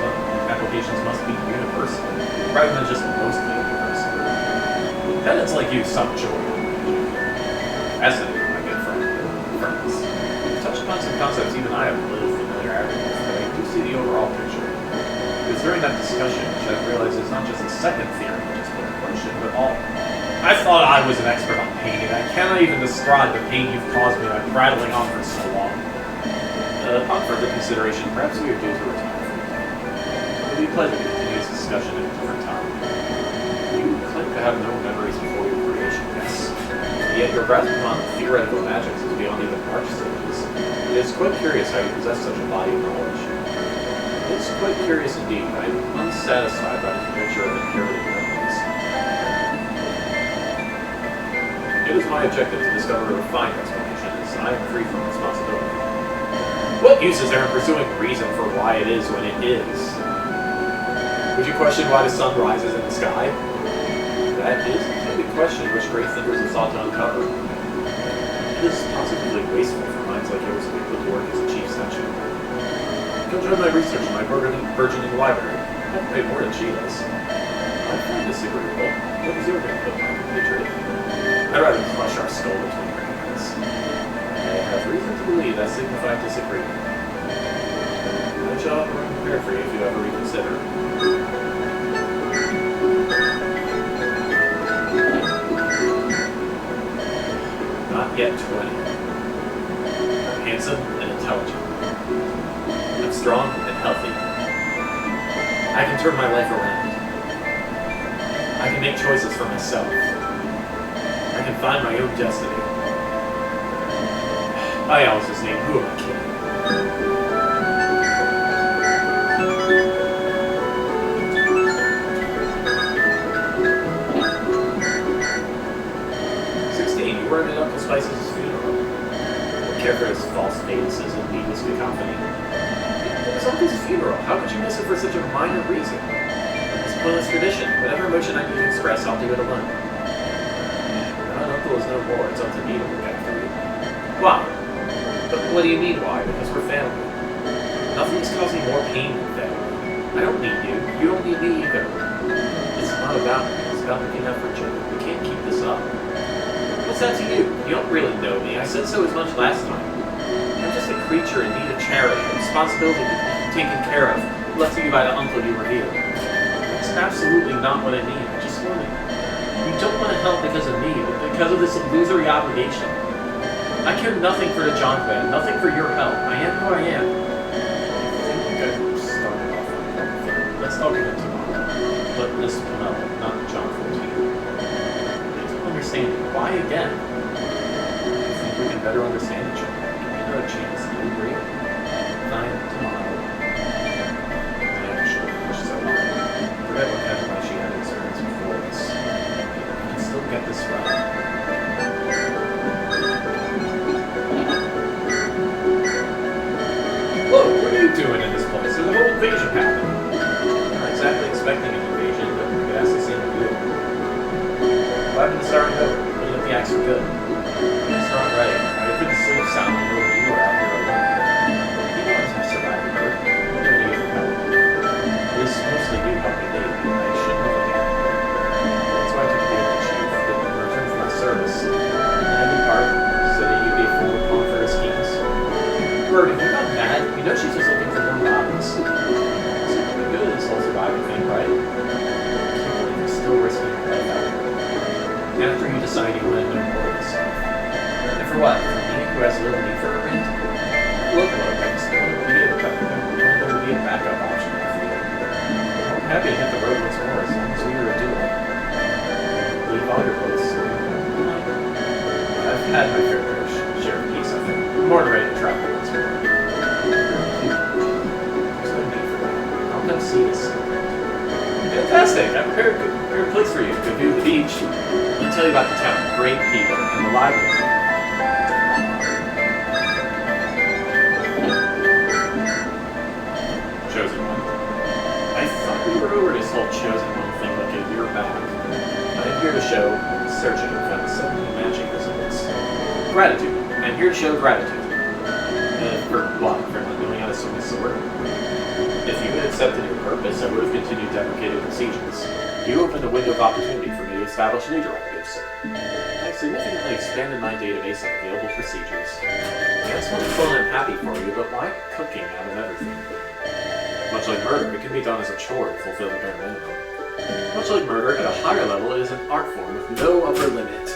must be universal, rather than just mostly universal. Pedants like you suck joy. As I get from friends. You've touched upon some concepts even I have a little familiarity with, but I do see the overall picture. Because during that discussion, which I've realized is not just the second theory which is put in question, but all. I thought I was an expert on pain, and I cannot even describe the pain you've caused me by prattling on for so long. Upon further consideration, perhaps we are due to retire from the game. It would be a pleasure to continue this discussion at a different time. You claim to have no memories before your creation, yes. Yet your grasp upon theoretical magics is beyond even March stages. It is quite curious how you possess such a body of knowledge. It is quite curious indeed. I am unsatisfied by the conjecture of inherited memories. It is my objective to discover a refined explanation, as I am free from responsibility. What use is there in pursuing reason for why it is when it is? Would you question why the sun rises in the sky? That is a big question which great thinkers have sought to uncover. It is positively wasteful for minds like yours to be put to work as a chief section. Come join my research in my burgeoning library. I'll pay more than she does. I find this agreeable. What is your input, my compatriot? I'd rather crush our skull between your hands. I have reason to believe that signified disagreement. I shall have a room prepared for you if you ever reconsider. Not yet 20. I'm handsome and intelligent. I'm strong and healthy. I can turn my life around. I can make choices for myself. I can find my own destiny. I Alice's name, who am I kidding? You were at Uncle Spice's funeral. Don't care for his false faces and needless cacophony. It was Uncle's funeral. How could you miss it for such a minor reason? It's a pointless tradition. Whatever emotion I need to express, I'll do it alone. Now that Uncle is no more, it's up to me to look after you. Why? But what do you mean why? Because we're family. Nothing has caused me more pain than family. I don't need you. You don't need me either. It's not about me. It's about looking out for each other. We can't keep this up. What's that to you? You don't really know me. I said so as much last time. I'm just a creature in need of charity, a responsibility to be taken care of, left to you by the uncle you revealed. That's absolutely not what I mean. I just want to... You don't want to help because of me, but because of this illusory obligation. I care nothing for the John Clan, nothing for your help. I am who I am. I think you guys were starting off on the wrong foot. Let's talk again tomorrow. But this one up, not John 14. I don't understand why again. I think we can better understand each other. Give me another chance. Do you agree? Fine, tomorrow. Man, she'll push so hard. Forget what kind of life she had experience before this. We can still get this right. Look, what are you doing in this place? There's a whole invasion happening. I'm not exactly expecting an invasion, but we could ask the same of you. Well, I've been starting over, putting up the axe for good. It's not right. I couldn't sleep soundly knowing you were out here alone. You know I survived her. I'm gonna need your help. It was mostly you helping me, and I shouldn't have again. That's why I took the deal with the chief, that in return for my service, and in part, so that you'd be a fool upon for her schemes. Bird, if you're not mad, you know she's just looking for more bodies. It's pretty good, this whole surviving thing, right? I can't believe you're still risking your life out here. After you decide you want to know more of yourself. And for what? For me, who has little need for a rent? Look, I just want to be a backup option for you. I'm happy to hit the road once more as long as we are a duo. Leave all your clothes. I've had my fair share of peace, I think. I'm more than ready to travel once more. There's no need for that. I'll come see this. Fantastic! I prepared a place for you. Good view of the beach. Let me tell you about the town. Great people. And the library. Chosen One. I thought we were over this whole Chosen One thing like a year back. I'm here to show searching found 70 matching results. Gratitude. I'm here to show gratitude. For what? For not knowing how to swing a sword? If you had accepted your purpose, I would have continued deprecated procedures. You opened a window of opportunity for me to establish new directives. I've significantly expanded my database of available procedures. That's wonderful and I'm happy for you, but why cooking out of everything? Much like murder, it can be done as a chore to fulfill the bare minimum. Much like murder, at a higher level, it is an art form with no upper limit.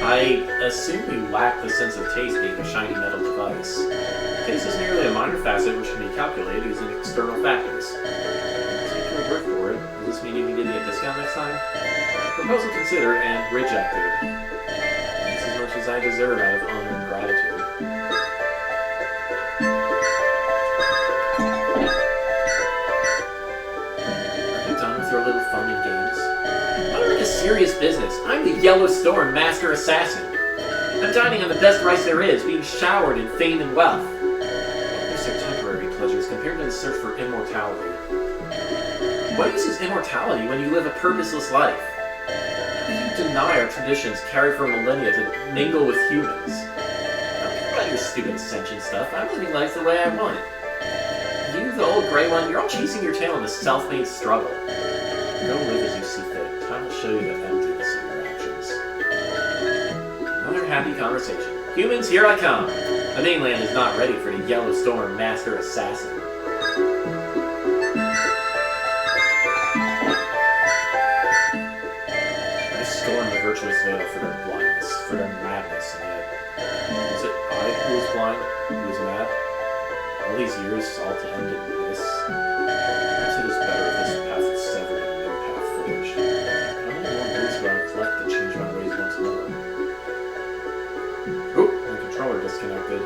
I assume you lack the sense of taste being a shiny metal device. Taste is merely a minor facet which can be calculated using external factors. Take your word for it. Does this mean you can give me a discount next time? Proposal considered and rejected. That's as much as I deserve out of honor and gratitude. Are you done with your little fun and games? I'm like a serious business. I'm the Yellow Storm Master Assassin. I'm dining on the best rice there is, being showered in fame and wealth. These are temporary pleasures compared to the search for immortality. What use is immortality when you live a purposeless life? You deny our traditions carried for millennia to mingle with humans. I don't care about your stupid ascension stuff. I'm living life the way I want it. You, the old gray one, you're all chasing your tail in this self-made struggle. Go live as you see fit. Time will show you the emptiness of your actions. Another happy conversation. Humans, here I come. The mainland is not ready for the Yellow Storm Master Assassin. I scorn the virtuous veil for their blindness, for their madness, and yet... Was it I who was blind, who was mad? All these years, all to end in this? Perhaps it is better if this path is severed and no path forged. How many more years will I have left to change my ways once more? Oop, my controller disconnected.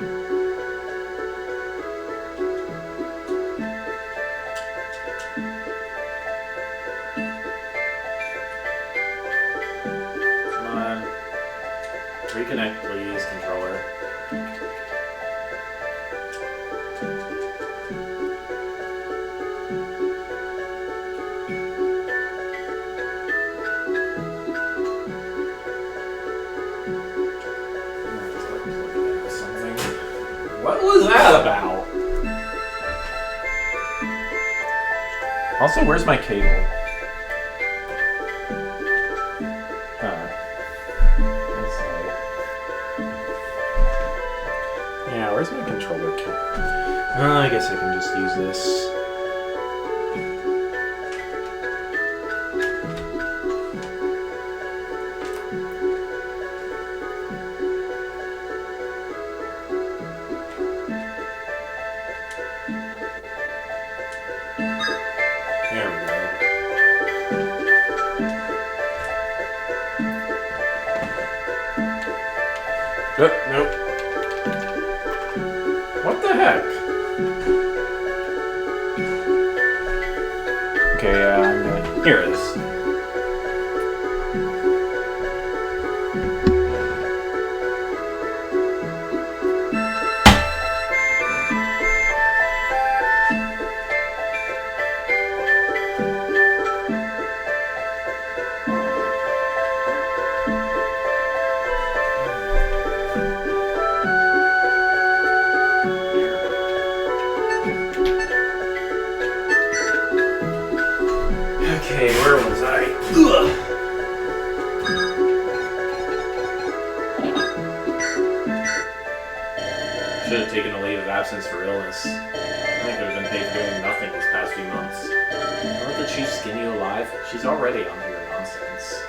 Come on. Reconnect, please, controller. What was that about? Also, where's my cable? Yeah, where's my controller kit? I guess I can just use this. There we go. Nope. What the heck? Okay, I'm gonna... Here it is. Okay, where was I? Ugh. Should have taken a leave of absence for illness. I think I've been paid for doing nothing these past few months. Don't let the chief skin you alive. She's already on to your nonsense.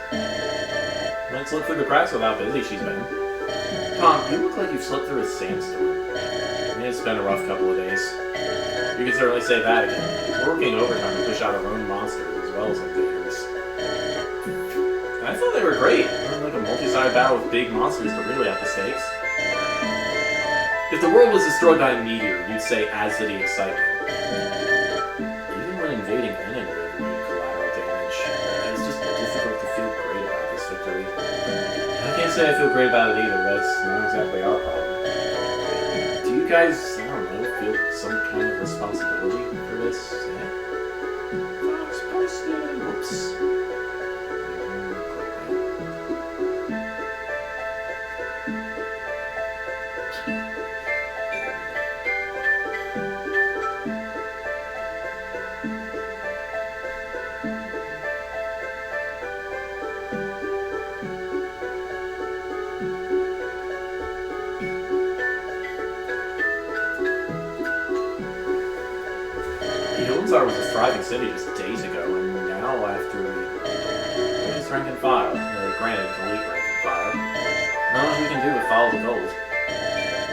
Let's look through the cracks with how busy she's been. Tom, you look like you've slipped through a sandstorm. It's been a rough couple of days. You can certainly say that again. We're working overtime to push out our own monsters as well as invaders. I thought they were great. Like a multi-sided battle with big monsters, but really at the stakes. If the world was destroyed by a meteor, you'd say adds to the excitement. Even when invading an enemy avoided collateral damage, it's just difficult to feel great about this victory. I can't say I feel great about it either. That's not exactly our problem. Do you guys, I don't know, feel some kind of responsibility for this? Yeah. Fox posted. Whoops. Hilmsar was a thriving city just days ago, and now after we his rank and file, granted elite rank and file, not much we can do but follow the gold. If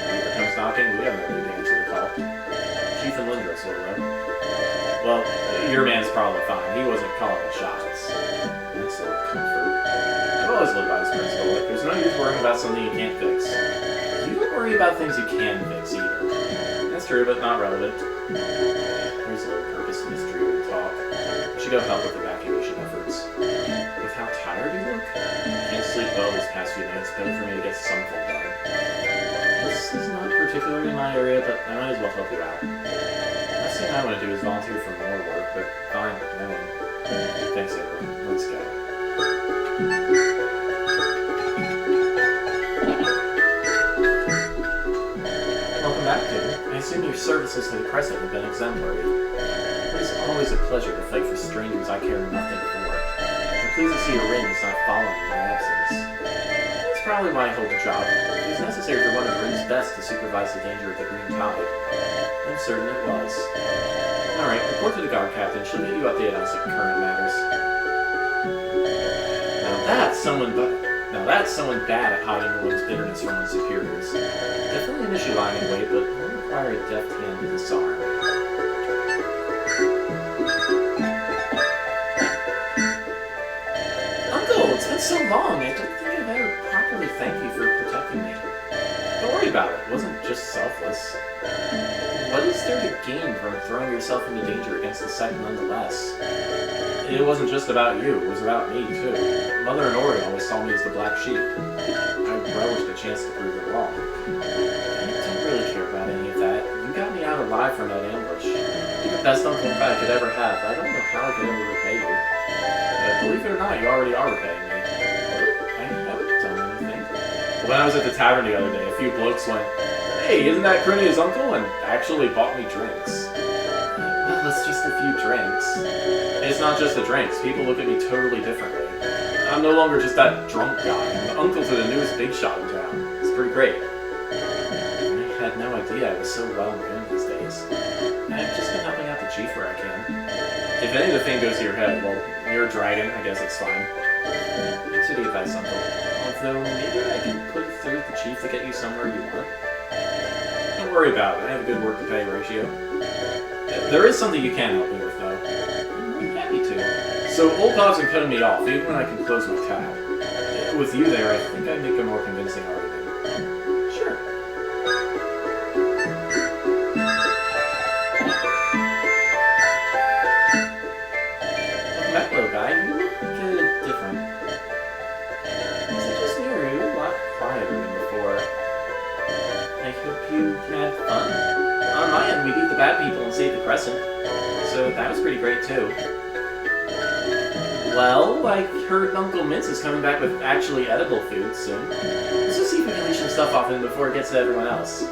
Reaper comes knocking, we have no need to answer the call. Chief and Lindros will though. Well, your man's probably fine. He wasn't calling the shots. That's a comfort. I've always lived by this principle. Like, there's no use worrying about something you can't fix. You don't worry about things you can fix either. That's true, but not relevant. There's a little purpose in this dreary talk. I should go help with evacuation efforts. With how tired you look, I can't sleep well these past few nights. Better for me to get something done. This is not particularly my area, but I might as well help you out. Last thing I want to do is volunteer for more work, but fine, I'm in. Thanks everyone. Let's go. Welcome back, Tim. I assume your services to the Crescent have been exemplary. It is always a pleasure to fight for strangers I care nothing for. I'm pleased to see your ring is not following my absence. That's probably why I hold the job. It was necessary for one of Ring's best to supervise the danger of the Green Tide. I'm certain it was. Alright, report to the guard captain. She'll get you updated on some current matters. Now that's someone bad at hiding one's bitterness from one's superiors. Definitely an issue lying in wait, but will require a deft hand to disarm. Uncle, it's been so long. I don't think I've ever properly thanked you for protecting me. Don't worry about it. It wasn't just selfless. What is there to gain from throwing yourself into danger against the sect nonetheless? It wasn't just about you, it was about me too. Mother and Ori always saw me as the black sheep. I relished a chance to prove them wrong. I don't really care about any of that. You got me out alive from that ambush. You're the best uncle I could ever have. I don't know how I could ever repay you. But believe it or not, you already are repaying me. I haven't done anything. When I was at the tavern the other day, a few blokes went, "Hey, isn't that Crunia's uncle?" and actually bought me drinks. Well, it's just a few drinks. And it's not just the drinks. People look at me totally differently. I'm no longer just that drunk guy. I'm the uncle to the newest big shot in town. It's pretty great. I had no idea I was so well known these days. I've just been helping out the chief where I can. If any of the thing goes to your head, well, you're a dragon, I guess it's fine. Thanks for the advice, Uncle. Although, maybe I can put it through with the chief to get you somewhere you want. Don't worry about it, I have a good work-to-pay ratio. There is something you can help me with, though. I'm happy to. So, old Bob's been cutting me off, even when I can close my tab. With you there, I think I'd make a more convincing argument. Sure. That little guy, you look different. Is it just me or you? A lot quieter than before. I hope you had fun. On my end, we beat the bad people and saved the Crescent. So that was pretty great, too. Well, I heard Uncle Mince is coming back with actually edible food soon. Let's just see if we can leash some stuff off him before it gets to everyone else. He's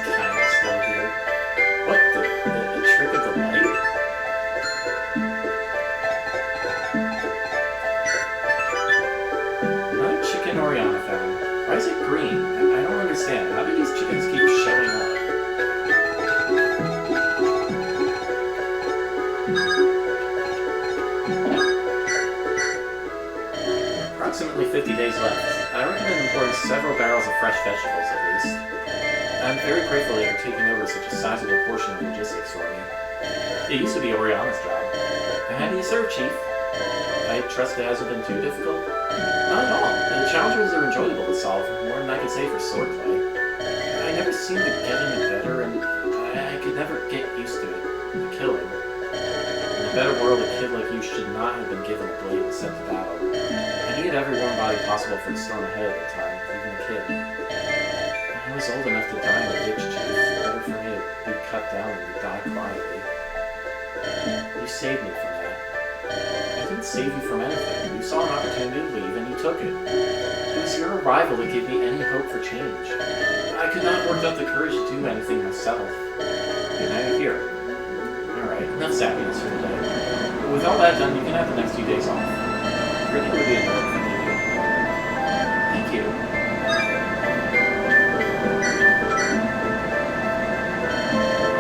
kind of still here. What the trick of the light? Another chicken Oriana found. Why is it green? I don't understand. How do these chickens keep showing up? Approximately 50 days left. I recommend importing several barrels of fresh vegetables at least. I'm very grateful that you're taking over such a sizable portion of logistics for me. It used to be Oriana's job. How do you serve, Chief? I trust it hasn't been too difficult? Not at all. The challenges are enjoyable to solve, more than I could say for swordplay. I never seemed to get any better, and I could never get used to it. The killing. In a better world, a kid like you should not have been given a blade and sent to battle. I needed every warm body possible for the storm ahead at the time, even a kid. I was old enough to die in a ditch, Chief. Better for me to be cut down and die quietly. You saved me from that. I didn't save you from anything. You saw an opportunity to leave and you took it. It was your arrival that gave me any hope for change. I could not work up the courage to do anything myself. And now you're here. Alright, enough sappiness for today. But with all that done, you can have the next few days off. Really would be annoying for me. Thank you.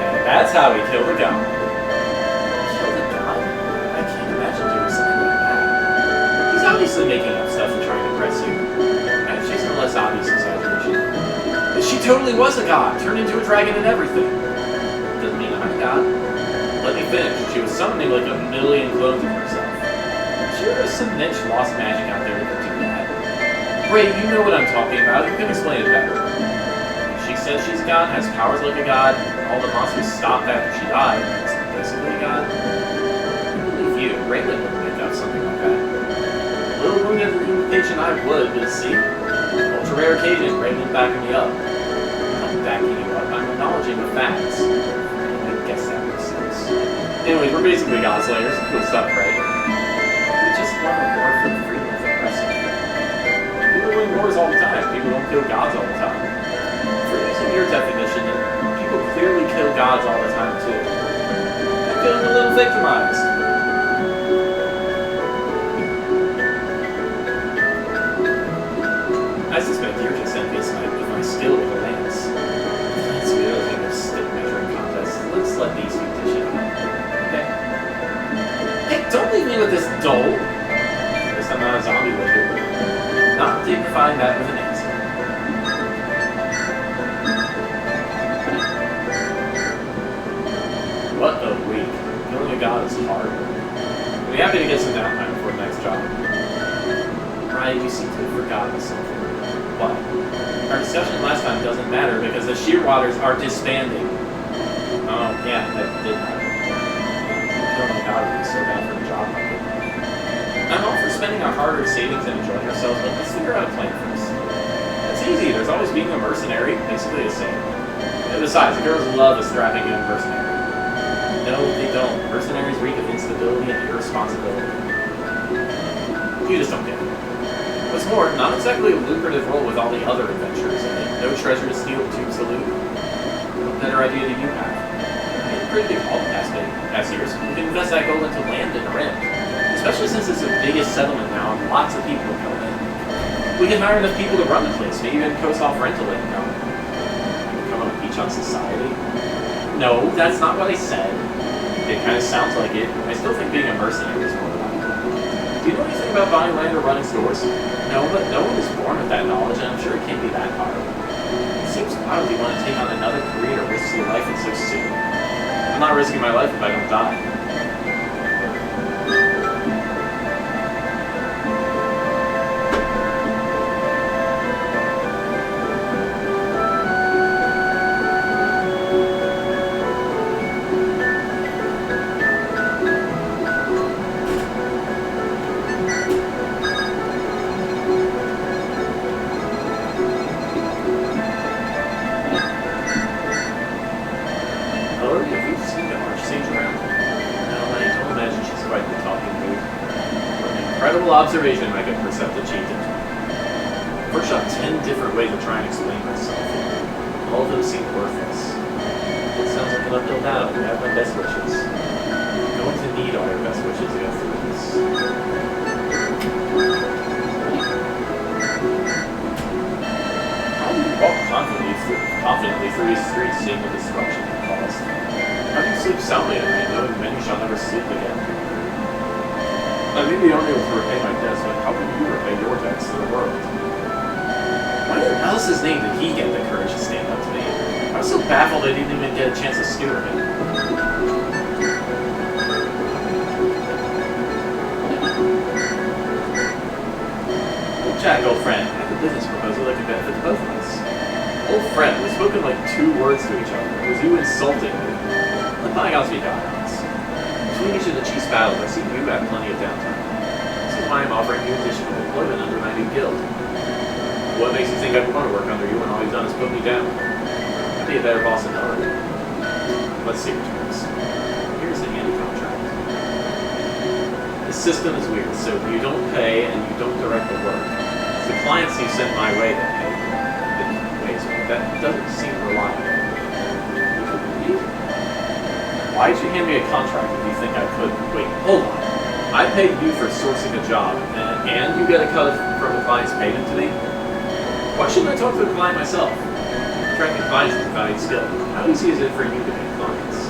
And that's how we killed a god. Killed a god? I can't imagine doing something like that. He's obviously making up stuff and trying to impress you. I'm chasing a less obvious exaggeration. But she totally was a god, turned into a dragon and everything. Doesn't mean I'm a god. Let me finish. She was summoning like a million clones of herself. There is some niche lost magic out there that can do that. Ray, you know what I'm talking about. You can explain it better. She says she's a god, has powers like a god, all the monsters stopped after she died. It's basically a god. I believe you. Raylan wouldn't make up something like that. A little wounded in the invitation I would, but see? Ultra rare occasion, Raylan backing me up. I'm not backing you up, I'm acknowledging the facts. I guess that makes sense. Anyways, we're basically god slayers. Cool stuff, right? Want a war for the freedom of the Crescent. People win wars all the time. People don't kill gods all the time. For using your definition, people clearly kill gods all the time too. I'm feeling a little victimized. I suspect you're just envious of my skill with a lance. Lance wielding a stick measuring contest. Let's let these two dish it out. Okay? Hey, don't leave me with this dole! I'm not a zombie with it. Not dignifying that with an answer. What a week. Killing a god is hard. I'll be happy to get some downtime before the next job. Right, you seem to have forgotten something. What? Our discussion last time doesn't matter because the Shearwaters are disbanding. Oh, yeah, that did happen. Killing a god would be so bad for a job like it. I'm all for spending our hard-earned savings and enjoying ourselves, but let's figure out a plan first. It's easy. There's always being a mercenary, basically the same. And besides, the girls love a strapping young mercenary. No, they don't. Mercenaries reek of instability and irresponsibility. You just don't get it. What's more, not exactly a lucrative role with all the other adventures in it. No treasure to steal, tubes to loot. What better idea do you have? I made a pretty big haul past years. We can invest that gold into land and rent. Especially since it's the biggest settlement now and lots of people are coming in. We can hire enough people to run the place, maybe even coast off rental income. Come on, beach on society? No, that's not what I said. It kind of sounds like it. I still think being a mercenary is more valuable. Do you know anything about buying land or running stores? No, but no one is born with that knowledge, and I'm sure it can't be that hard. It seems wild you want to take on another career or risk your life in so soon. I'm not risking my life if I don't die. Observation, my good perceptive chieftain. Workshop 10 different ways to try and explain myself. All of those seem worthless. It sounds like an uphill battle. You have my best wishes. You're going to need all your best wishes to go through this. How do you walk confidently through these streets, seeing the destruction it caused? How do you sleep soundly at night, knowing many shall never sleep again? I may be only able to repay my debts, but how can you repay your debts to the world? Why in Alice's name did he get the courage to stand up to me? I was so baffled I didn't even get a chance to skewer him. Well, Jack, old friend, I have a business proposal that could benefit both of us. Old friend, we've spoken like 2 words to each other. It was you insulting me. Let bygones be bygones. Between each of the chief's battles, I see you have plenty of downtime. This is why I'm offering you additional employment under my new guild. What makes you think I'd want to work under you when all you've done is put me down? I'd be a better boss than ever. Let's see your terms. Here's the handy contract. The system is weird, so you don't pay and you don't direct the work. It's the clients you send my way that pay. That doesn't seem reliable. Why did you hand me a contract if you think I could? Wait, hold on. I paid you for sourcing a job, and you get a cut from the client's payment to me? Why shouldn't I talk to the client myself? Attracting clients is a valued skill. How easy is it for you to make clients?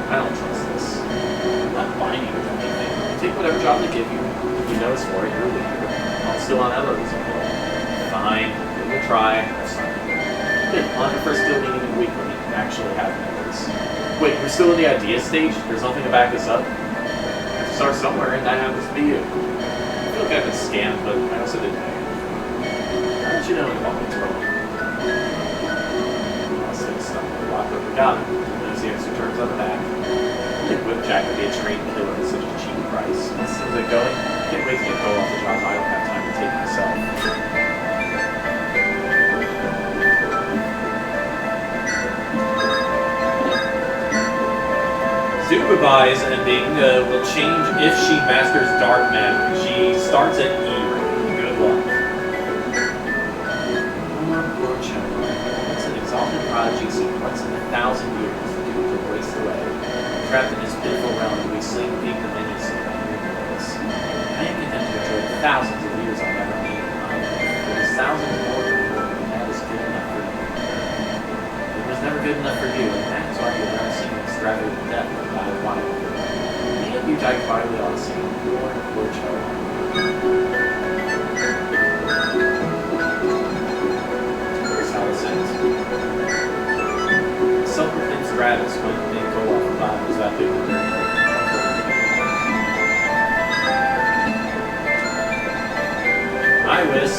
I don't trust this. I'm not buying you with anything. You take whatever job they give you. If you know it's for it, you're a leader. I'll still on Eloise employee. Fine, give it a try. That's fine. Good, I'll have the first skill meeting in a week when we actually have Eloise. Wait, we're still in the idea stage? There's nothing to back this up? I have to start somewhere, and that happens to be you. I feel like I've been scammed, but I also didn't know. How did you know involving's wrong? I'll say stuff in the locker, but got it. There's the extra terms on the back. I think Whip Jack would be a trained killer at such a cheap price. Once things are going, I can't wait to get Bo off the jobs I don't have time to take myself. Supervise ending will change if she masters dark magic. She starts at E rank. Good luck. Poor child. It's an exalted prodigy seen once in 1,000 years due to waste away. Trapped in his pitiful realm, we sleep being the many so ridiculous. I am content to enjoy the thousands of years I'll never meet in my life. But there's thousands more than what we had is good enough for me. It was never good enough for you, and that is why you're never seeing extravagant death. You died quietly on the scene. Poor child. Here's how it sends. Self-proclaimed Stratus when they go off the bottom is that big. I wish.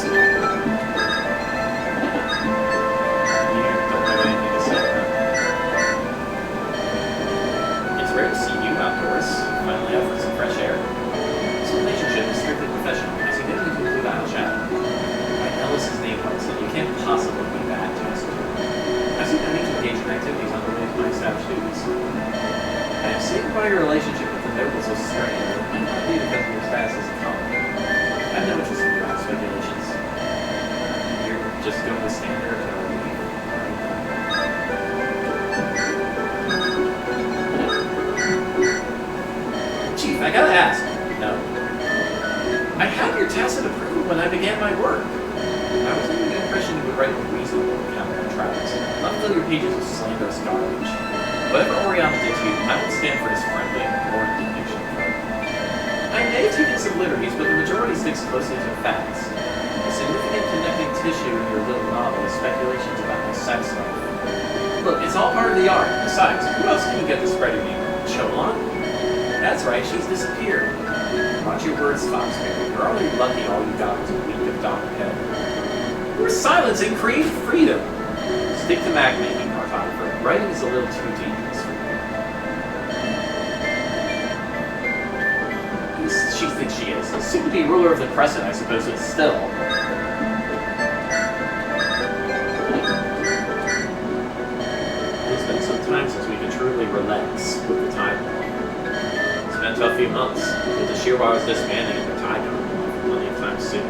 You don't have anything to say. It's rare to see you outdoors. Finally out for some fresh air. This relationship is strictly professional. I see no need to include I'll chat. My Ellis's name was, and you can't possibly be that tested. I see no need to engage in activities unrelated to my established duties. I am saddened by your relationship with the nobles of Strain, and it might not be because of your status as a colony. I have no interest in your own speculations. You're just going to stand there until I leave. I gotta ask. No. I had your tacit approval when I began my work. pages of slanderous garbage. Whatever Oriana did to you, I won't stand for his friendly and boring depiction of her. I may have taken some liberties, but the majority sticks closely to facts. The significant connecting tissue in your little novel is speculations about my sex life. Look, it's all part of the art. Besides, who else can you get to spread your name? Cholon? That's right, she's disappeared. Watch your words, Foxberry. You're already lucky all you got was a week of Dr. Head. We're silencing creative freedom! Stick to mag-making, cartographer. Writing is a little too dangerous for you. Who does she think she is? The soon-to-be ruler of the Crescent, I suppose, but still. It's been some time since we could truly relax with the timeline. It's been a tough few months, with the Shearwires disbanding and the tide going plenty of time soon.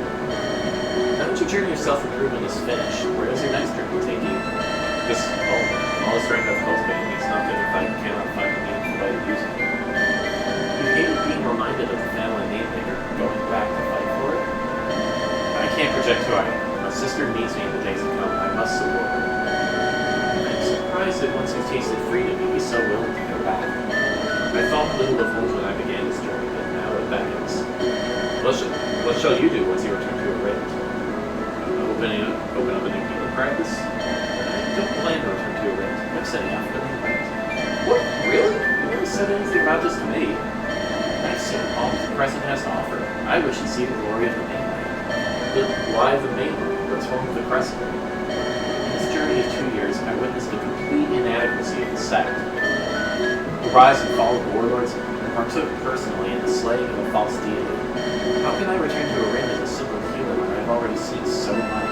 Now that your journey of self-improvement is finished, where does your next journey take you? Because, all the strength I've cultivated means nothing if I cannot find a meaningful way to use it. You hated being reminded of the family name that you're going back to fight for it? I can't project who I am. My sister needs me in the days to come. I must support her. I'm surprised that once you've tasted freedom, you'd be so willing to go back. I thought little of home when I began this journey, but now it beckons. What shall you do once you return to a raid? Open up a new healing practice? I don't plan to return to a raid. I've said enough, but I'm right. What? Really? You never said anything about this to me. I've seen all that the Crescent has to offer. I wish to see the glory of the mainland. But why the mainland? What's wrong with the Crescent? In this journey of 2 years, I witnessed the complete inadequacy of the sect. The rise and fall of warlords, and partook personally in the slaying of a false deity. How can I return to a ring as a simple healer when I've already seen so much?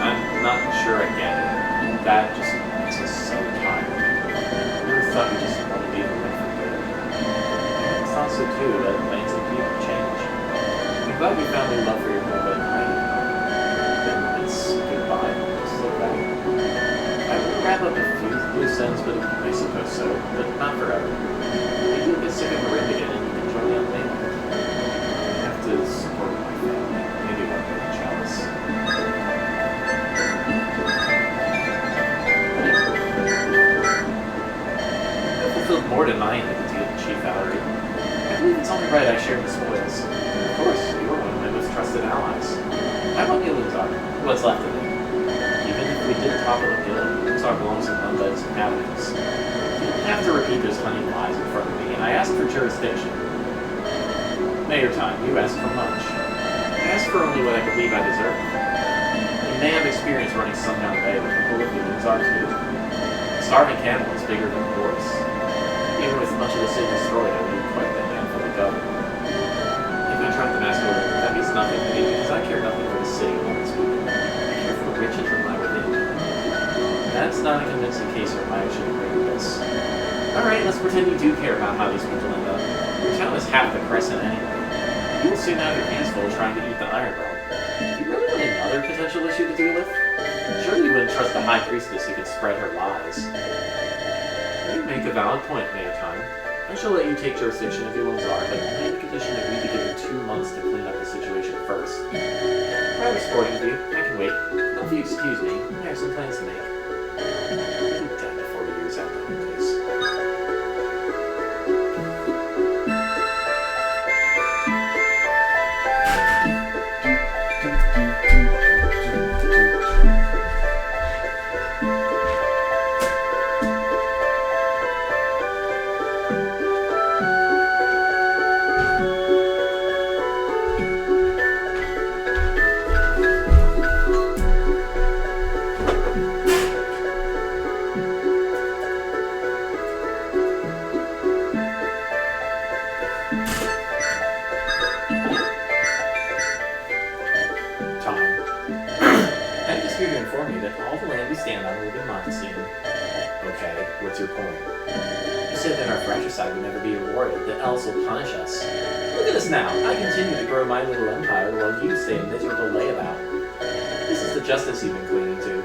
I'm not sure I get it. That just makes us so tired. I never thought we just wanted to leave a life for good. I thought so too, that plans and people change. I'm glad you found new love for your home, but then it's goodbye. Just look back. I will wrap up a few loose ends, but I suppose so, but not forever. Maybe you'll get sick of the ring again and you can join me on the mainland. I have to support my family. Maybe one day in Chalice. I've fulfilled more than my end of the deal with Chief Valerie. I believe it's only right I share the spoils. Of course, you are one of my most trusted allies. I want Iluzar, what's left of it. Even if we did topple a guild, Iluzar belongs to undead's inhabitants. You don't have to repeat those honeyed lies in front of me, and I asked for jurisdiction. Mayor time, you asked for much. I asked for only what I believe I deserve. You may have experience running Sundown Bay, but the whole of Iluzar too. A starving camel is bigger than a horse. Even with much of the city destroyed, I would quite the handful to go. If I tried to mask over, that means nothing to me, because I care nothing for the city or its people. I care for the riches that lie within. That's not a convincing case for why I should agree with this. Alright, let's pretend you do care about how these people end up. Your town is half the Crescent anyway. You will soon have your hands full trying to eat the Iron Realm. You really want another potential issue to deal with? Surely you wouldn't trust the High Priestess who could spread her lies. You make a valid point, Mayor Time. I shall let you take jurisdiction of Iluzar, but only on the condition that we be given 2 months to clean up the situation first. Rather sporting of you. I can wait. Now, if you excuse me, I have some plans to make. I'm dead before the year's out, please. What's your point? You said that our fratricide would never be rewarded, that elves will punish us. Look at us now. I continue to grow my little empire while you stay a miserable layabout. This is the justice you've been clinging to.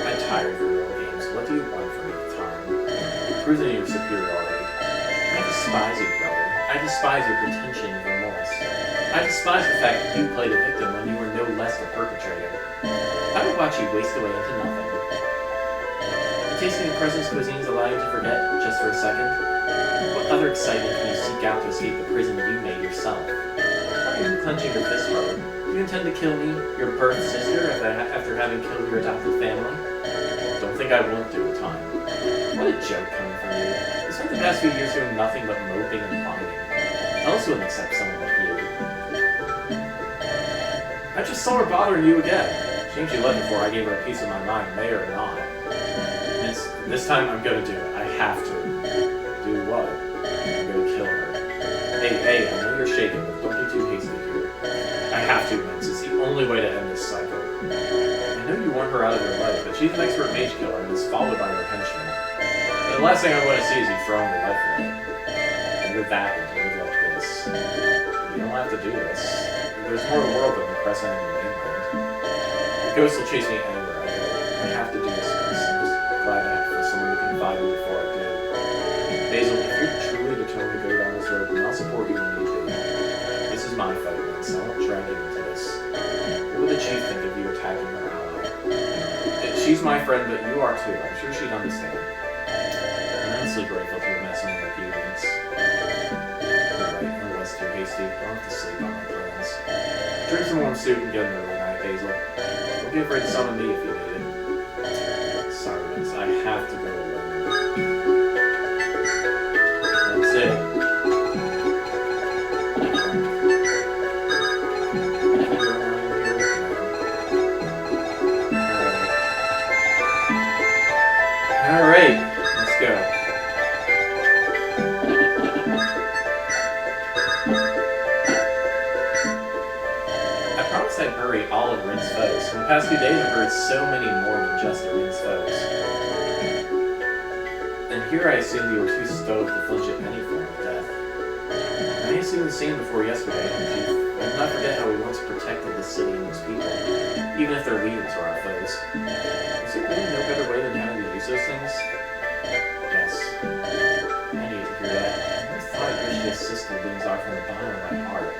I'm tired of your little games. What do you want from me at the time? You've proven your superiority. I despise you, brother. I despise your pretension of remorse. I despise the fact that you played a victim when you were no less the perpetrator. I would watch you waste away into nothing. tasting the Crescent's cuisines allow you to forget, just for a second? What other excitement can you seek out to escape the prison you made yourself? Why are you clenching your fist forward? Do you intend to kill me, your birth sister, after having killed your adopted family? Don't think I won't do it, Tom. What a joke coming from you. You spent the past few years doing nothing but moping and whining. I also wouldn't accept someone like you. I just saw her bothering you again. Shame she left before I gave her a piece of my mind, may or not. This time I'm gonna do it. I have to. Do what? I'm gonna kill her. Hey, I know you're shaking, but don't be too hasty here. I have to, Vince. It's the only way to end this cycle. I know you want her out of your life, but she's an expert mage killer and is followed by her henchmen. And the last thing I want to see is you throwing your life away. And with that, you can live like this. You don't have to do this. There's more world than the Crescent and the mainland. The ghost will chase me anywhere I go. I have to do this. I'm just glad I for someone to confide in before I do. Basil, if you're truly determined to go down this road, then I'll support you when need be. This is my fight, man, so I won't drag you into this. What would the chief think of you attacking her ally? She's my friend, but you are too. I'm sure she'd understand. I'm immensely grateful to have met someone like you, Vince. You're right, I was too hasty. I don't have to sleep on my plans. Drink some warm soup and get an early night, Basil. Don't be afraid to summon me if you need it. Sorry, Vince, I have to go alone. That's it. Alright, let's go. I promised I'd bury all of Rin's foes. In the past few days I've buried so many more than just Rin's foes. And here I assumed you were too stoked to flinch at any form of death. I may have seen the scene before yesterday, Chief. I did not forget how we once protected the city and its people, even if their leaders were our foes. Is there really no better way than having to use those things? Yes. I need to hear that. I never thought I'd wish to assist the beings are from the bottom of my heart.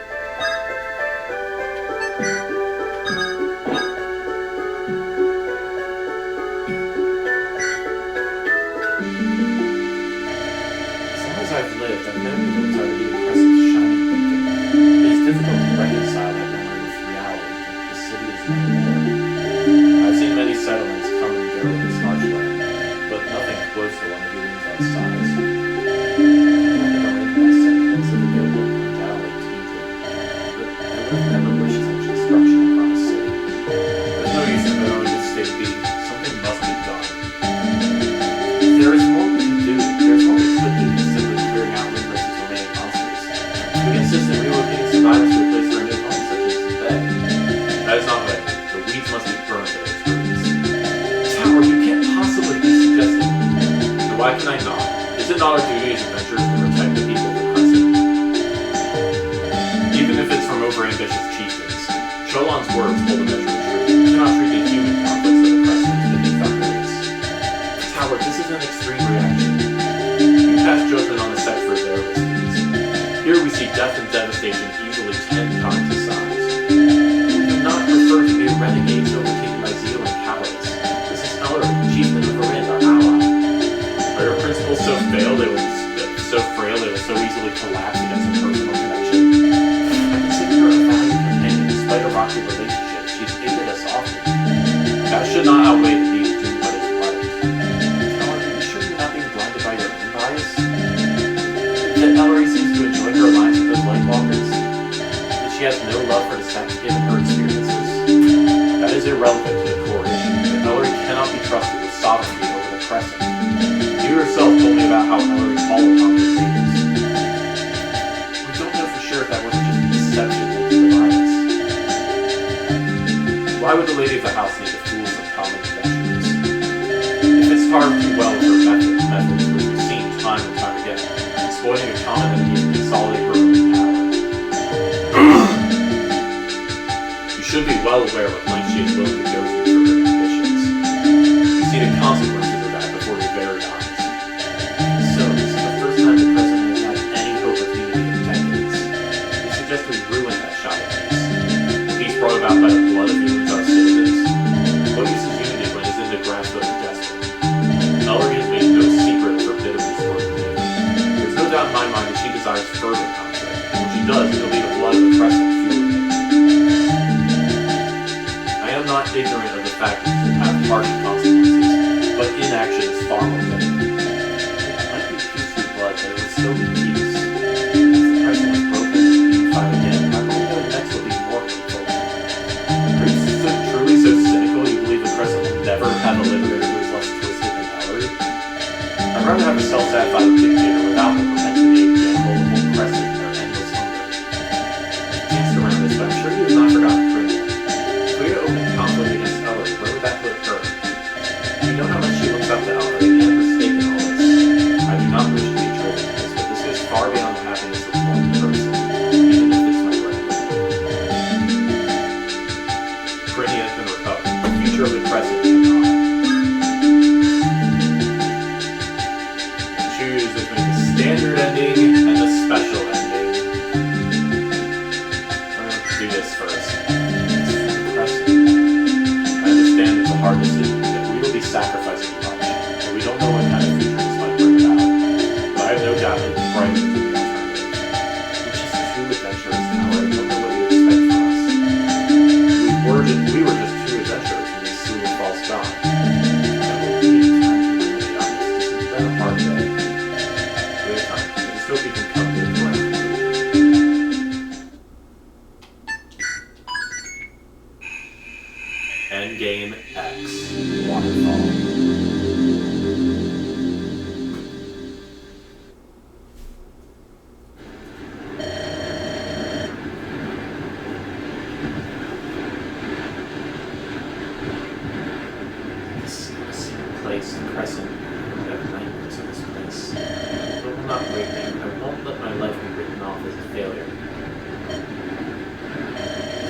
As long as I've lived, I've known the moons are to be the Crescent's shining beacon. It is difficult to reconcile that memory with reality, that the city is no more. I've seen many settlements come and go in this harsh land, but nothing close to one of the moons outside. I don't think I'll make my sentiments of the Gilbert undoubtedly tainted, but I would have never wished such destruction upon the city. There's no use in knowing this state be. Something must be done. There is more we can do. There's more we could do than simply clearing out Limbrus's remaining monsters. We can insist in relocating survivors to a place for a new home, such as the bed. That is not right. The weeds must be burned at its roots. Tower, you can't possibly be suggesting. And why can I not? Is it not our duty as adventurers to protect the people of the Crescent? Even if it's from overambitious chieftains. Cholan's words hold a measure of truth. You cannot treat the human conflicts of the Crescent as beneath our race. Tower, this is an extreme reaction. You pass judgment on the sex for their misdeeds. Here we see death and devastation easily 10 times the size. We do not prefer to be renegades overtaken by zeal and cowardice. This is Ellery, chieftain of Varin, our ally. Are your principles so frail they will so easily collapse against a personal connection? I consider her a valued companion despite a rocky relationship. She's aided us often. That should not outweigh the need to do what is right. Are you sure you're not being blinded by your own bias? That Ellery seems to enjoy her alliance with those Lightwalkers? That she has no love for dissent given her experiences? That is irrelevant to the core issue. That Ellery cannot be trusted with sovereignty over the Crescent. You yourself told me about how Ellery called upon your leaders. We don't know for sure if that wasn't just deception that divided us. Why would the lady of the house need the fools of common adventurers? If it's carved too well with her methods, which we've seen time and time again, exploiting a common enemy to consolidate her own power. You should be well aware what lengths she is willing to go through for her ambitions. You see the consequences of that before your very eyes. So, this is the first time the Crescent has had any hope of unity in decades. We suggest we ruin that shot at peace. The peace brought about by the blood of humans, our citizens. What use is unity when it is in the grasp of the desperate? am not ignorant of the fact that it can have harsh consequences, but inaction is far more deadly. It might be peace through blood, but it would still be peace. If the Crescent was broken and unified again, I believe that next will be more painful. Are you truly so cynical you believe the Crescent will never have a liberator who is less twisted than Ellery? I'd rather have a self-satisfied dictator without the propensity to gamble the whole Crescent in their endless hunger. He danced around this, but I'm sure he has not forgotten Korea. If we had opened conflict against Ellery, where would that put her? You know how much she looks up to Ellery and her stake in all this. I do not wish to be driven to this, but this goes far beyond the happiness of one person, even if it's my brother. Korea has been recovered. The future of the Crescent cannot. Choose between the standard ending and the special ending. We're going to do this first. I understand it's a hard decision, that we will be sacrificing much, but we don't know what kind of future this might bring about. But I have no doubt that it's brighter than the alternative. We're just two adventurers now, I don't know what you expect from us. We were just two adventurers when we slew a false god. And we need time to ruminate on this. This has been a hard day. We have time. I just hope you can come to the ground. Endgame X. Waterfall. This is a secret place, the Crescent. I have nightmares of this place. But it will not break me. I won't let my life be written off as a failure.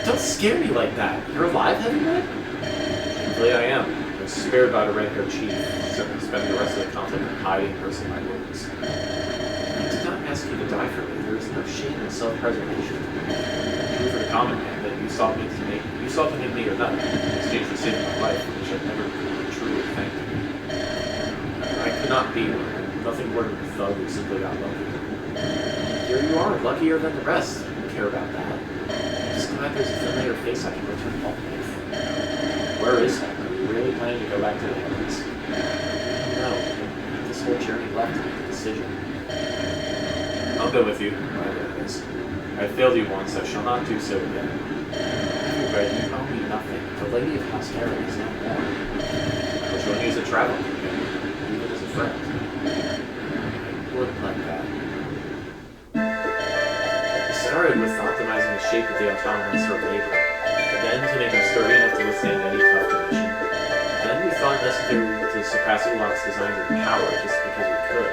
Don't scare me like that. You're alive, Heavyweight? Thankfully I am. I was spared by the red-haired chief, spending the rest of the conflict hiding nursing my wounds. I did not ask you to die for me. There is no shame in self-preservation. True for the common man that you sought to make me your nut, in exchange for saving my life, which I've never really truly thanked you. I could not be one. Nothing more than a thug who simply got lucky. Here you are, luckier than the rest. I don't care about that. I'm just glad there's a familiar face I can return home with. Where is he? Are you really planning to go back to the heavens? No. This whole journey left to make a decision. I'll go with you, whatever it is. I failed you once, I shall not do so again. But you owe me nothing. The Lady of House Harry is no more. Which will use a travel companion, even as a friend. I wouldn't like that. We started with optimizing the shape of the autonomous for labor, and then to make them sturdy enough to withstand any tough condition. Then we thought it necessary to surpass Uloc's design with power just because we could.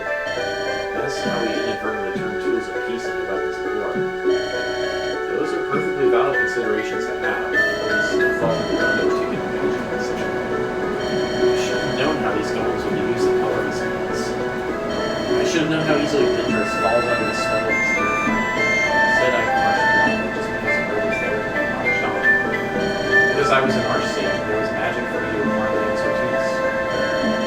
That's how we inadvertently turned tools of peace into weapons of war. Those are perfectly valid considerations to have. There's no fault in the window to take advantage of this situation. I should have known how these golems would be used to power these guns. I should have known how easily Pinterest falls under the spell of his earth. Instead, I marched blindly just because the bird was there and I not shot. Because I was an archsage, there was magic for me to apply my expertise.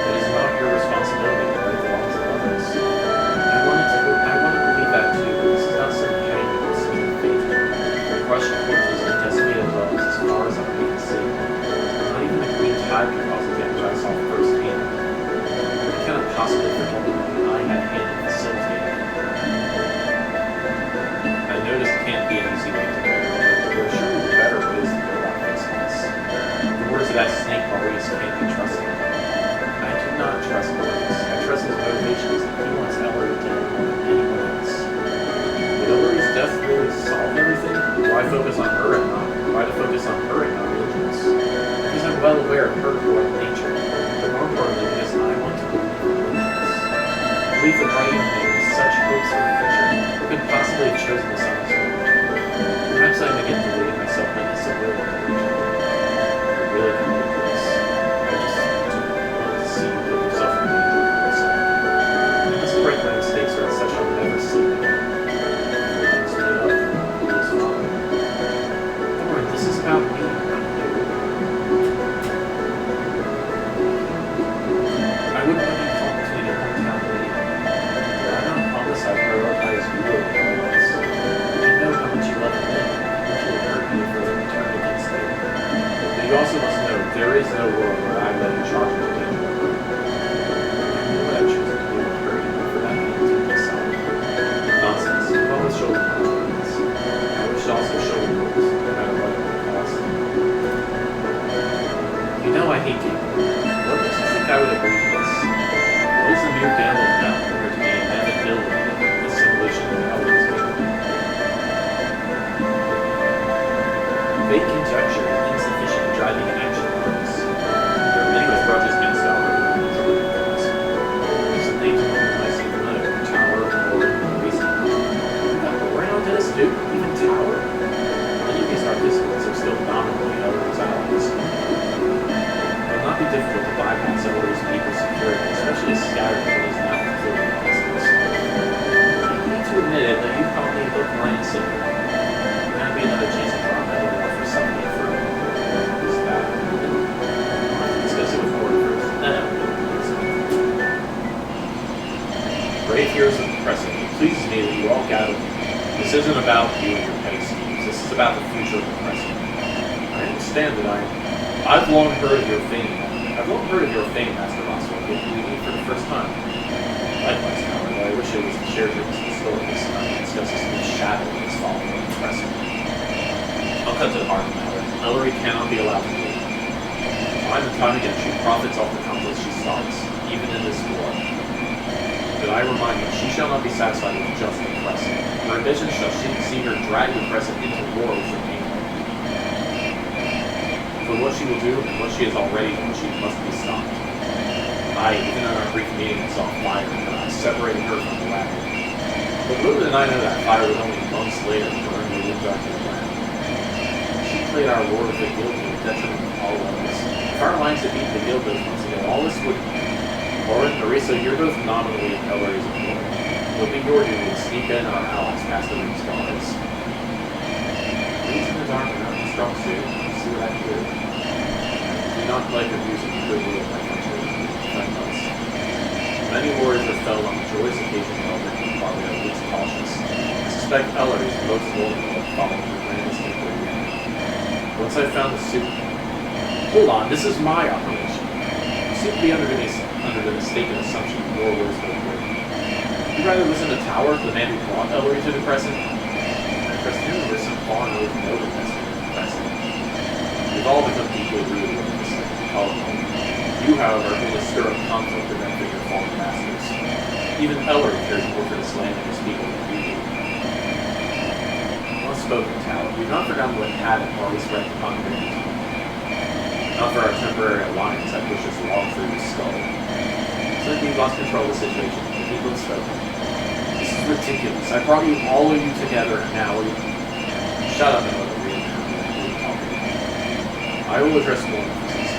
It is not your responsibility, but it belongs to others. I want to believe that too, but this is not some petty negotiation of faith. The Russian corpses and decimated levels as far as I can see. Not even the Queen Tide can cause a damage I saw firsthand. I cannot possibly forget that I had a hand in facilitating it. I noticed it can't be an easy way to go, but there are surely better ways to go about fixing this. The words of that snake Maurice can't be trusted. I do not trust Maurice. I trust his motivations that he wants Ellery dead more than anyone else. Would Ellery's death really solve everything? Why focus on her and not? Why to focus on her and not Vigilance? Because I'm well aware of her core nature, but more importantly because I want to believe in Vigilance. I believe the writing thing with such hopes for the future could possibly have chosen this on its own. Perhaps I am again deluting myself by this will of Vigilance. I really don't believe this. I just want to see you put yourself in danger also. I must break my mistakes or such I'll never sleep again. This is about me, not you. I wouldn't want you called between your hometown lady. Did I not promise I'd prioritize you over anyone else? I know how much you love me. I want you to hurt me if we're turned against you. There is no world where I let you charge me again. You know what I choose to do and hurt you for that entity myself. Nonsense. You've always shown me confidence. I wish to also show you yours, no matter what it may cost. You know I hate you. What makes you think I would agree to this? What is the mere gamble about compared to the inevitability of the assimilation of others? Vague conjecture is insufficient in driving an action purpose. There are many with grudges against our opponents. Some names among them I see familiar. Tower, Orin, Reason. We're not to this, dude. Even Tower? Many of these participants are still nominally Elder's allies. It will not be difficult to bypass Elder's people's security, especially as scattered as it is now completely monsters. You need to admit it that you probably look lion silver. There might be another chance to drop Elder off for something for this bad. I'll have to discuss it with Gordon first. Then Elder will do something. Brave heroes of the Crescent, it pleases me that you all gathered. This isn't about you and your petty schemes. This is about the future of the Crescent. I understand that I've long heard of your fame. I've long heard of your fame, Master Roswell, yet we meet for the first time. Likewise, however, I wish it was the shared dreams of the story this time to discuss this new shadow that is falling on the Crescent. I'll cut to the heart of the matter. Ellery cannot be allowed to live. Time and time again, she profits off the conflicts she starts, even in this war. But I remind you, she shall not be satisfied with just the Crescent. Her ambition shall see her drag the Crescent into war with her people. For what she will do and what she has already done, she must be stopped. Even in our brief meeting, saw fire, and I separated her from the wagon. But little did I know that fire would only months later burn the wood dark to the ground. She played our Lord of the Guild to the detriment of all others. If our alliance had beaten the Guild those months ago, all this would... Orin, Arisa, you're both nominally Ellery's employee. It will be your duty to sneak in our allies past the ring's guards. Leads in the dark and not in strong suit. See what I can do. Do not like abusing the goodwill of my country. Many warriors are felled on the joyous occasion of Elder, while we are at least cautious. I suspect Ellery is most vulnerable following the grandest inquiry. Once I found the suit... Hold on, this is my operation. You seem to be under the mistaken assumption that your words will work. Would you rather listen to Tower, the man who brought Ellery to the Crescent? I presume there's some far and away no Crescent. We've all become deeply rooted in this colony. You, however, only stir up conflict to benefit your fallen masters. Even Ellery cares more for this land and his people than you do. Well spoken, Tower. We've not forgotten what had or at least right upon your time. Not for our temporary alliance that pushed us along through the skull. It's like we've lost control of the situation. The people have spoken. This is ridiculous. I brought you all of you together, and now we... Shut up and let me read now. I will address one of these.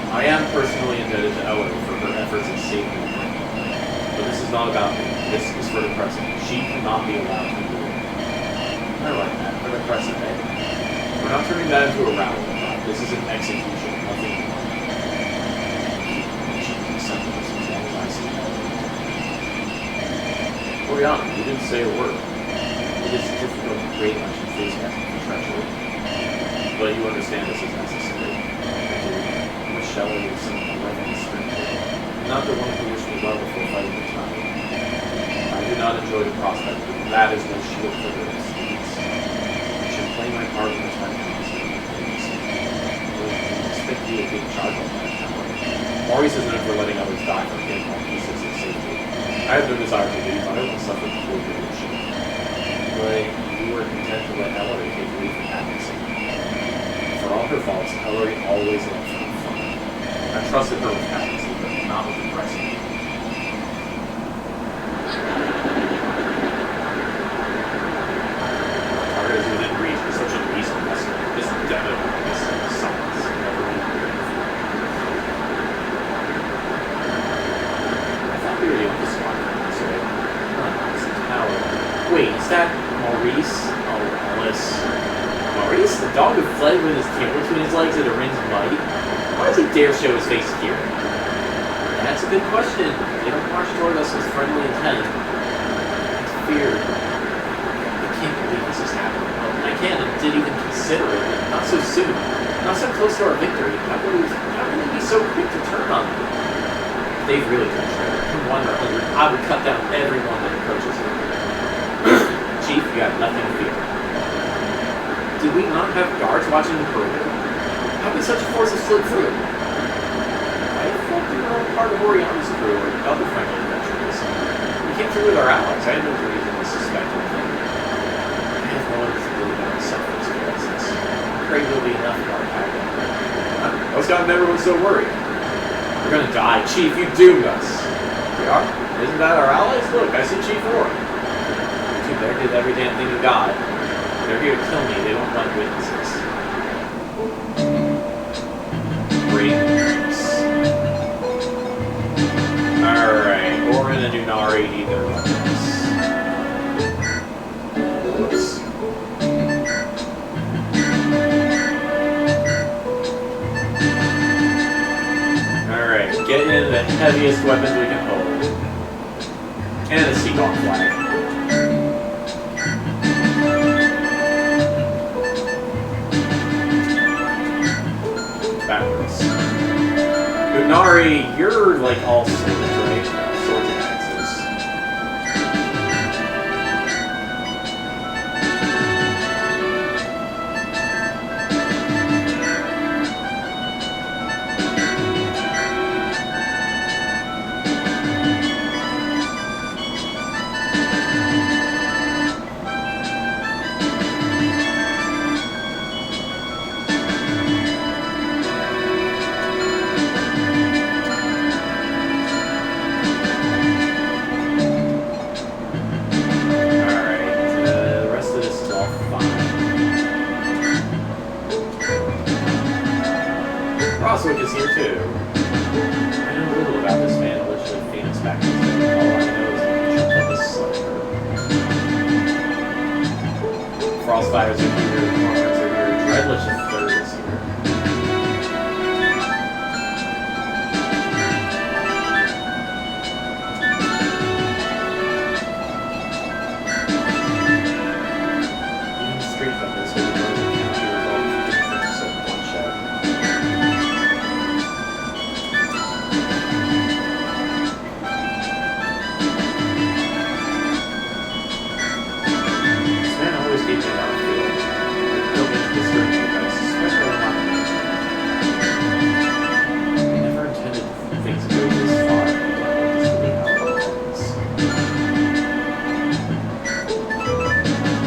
I am personally indebted to Ellery for her efforts in saving the planet. But this is not about me. This is for the Crescent. She cannot be allowed to do it. I like that. For the Crescent, eh? We're not turning that into a rally. This is an execution. Nothing more. She can accept this as long as I see it. Oriana, you didn't say a word. It is difficult to create much enthusiasm for treachery. But you understand this is necessary. Shelley is some living strength, not the one who wished me well before fighting the time. I do not enjoy the prospect, but that is no shield for their misdeeds. I should play my part in the time constantly. I expect you to take charge of that power. Maurice is known for letting others die for him on the basis of safety. I have no desire to leave, I don't suffer the full leadership. But you were content to let Ellery take lead from Atkinson. For all her faults, Ellery always loved her. I trusted her with Atkinson, but not with the Crescent. Target is within reach for such a beast vessel. This demo, this silence, never been I thought we were the only squadron, so it's a tower. Wait, is that Maurice? Oh, Alice. Maurice, the dog who fled with his tail between his legs at a ring's might? Why does he dare show his face here? That's a good question. They don't march toward us with friendly intent. It's feared. I can't believe this is happening. Well, I can't and didn't even consider it. Not so soon. Not so close to our victory. I believe so quick to turn on them. They've really done trouble. From 1 to 100, I would cut down everyone that approaches it. Chief, you have nothing to fear. Did we not have guards watching the perimeter? How could such a force have slid through? I thought we were all part of Oriana's crew or other friendly adventurers. We came through with our allies. I had no reason to suspect anything. I have no one who's really done except for experiences. I'm afraid there'll be enough guard packing. I was gotten everyone so worried. We're gonna die. Chief, you doomed us. We are? Isn't that our allies? Look, I see Chief Warren. You two there did every damn thing you got. They're here to kill me. They don't want witnesses. Brains. Alright, Orin and Unari need their weapons. Whoops. Alright, get in the heaviest weapons we can hold. And a Seagull flag. Backwards. Unari, you're like all swords, right? Swords and axes. Crosswick is here too. I know little about this man, literally famous back in the day. All I know is that he jumped up a slider. Frostfires are here, Cormorants are here, Dreadlich the Third is here. Even street vendors who are going to county revolve things of bloodshed. Gave me a lot of feeling. Built into this room, but I suspect they're not. I never intended things to go this far. I don't want this to be how it ends.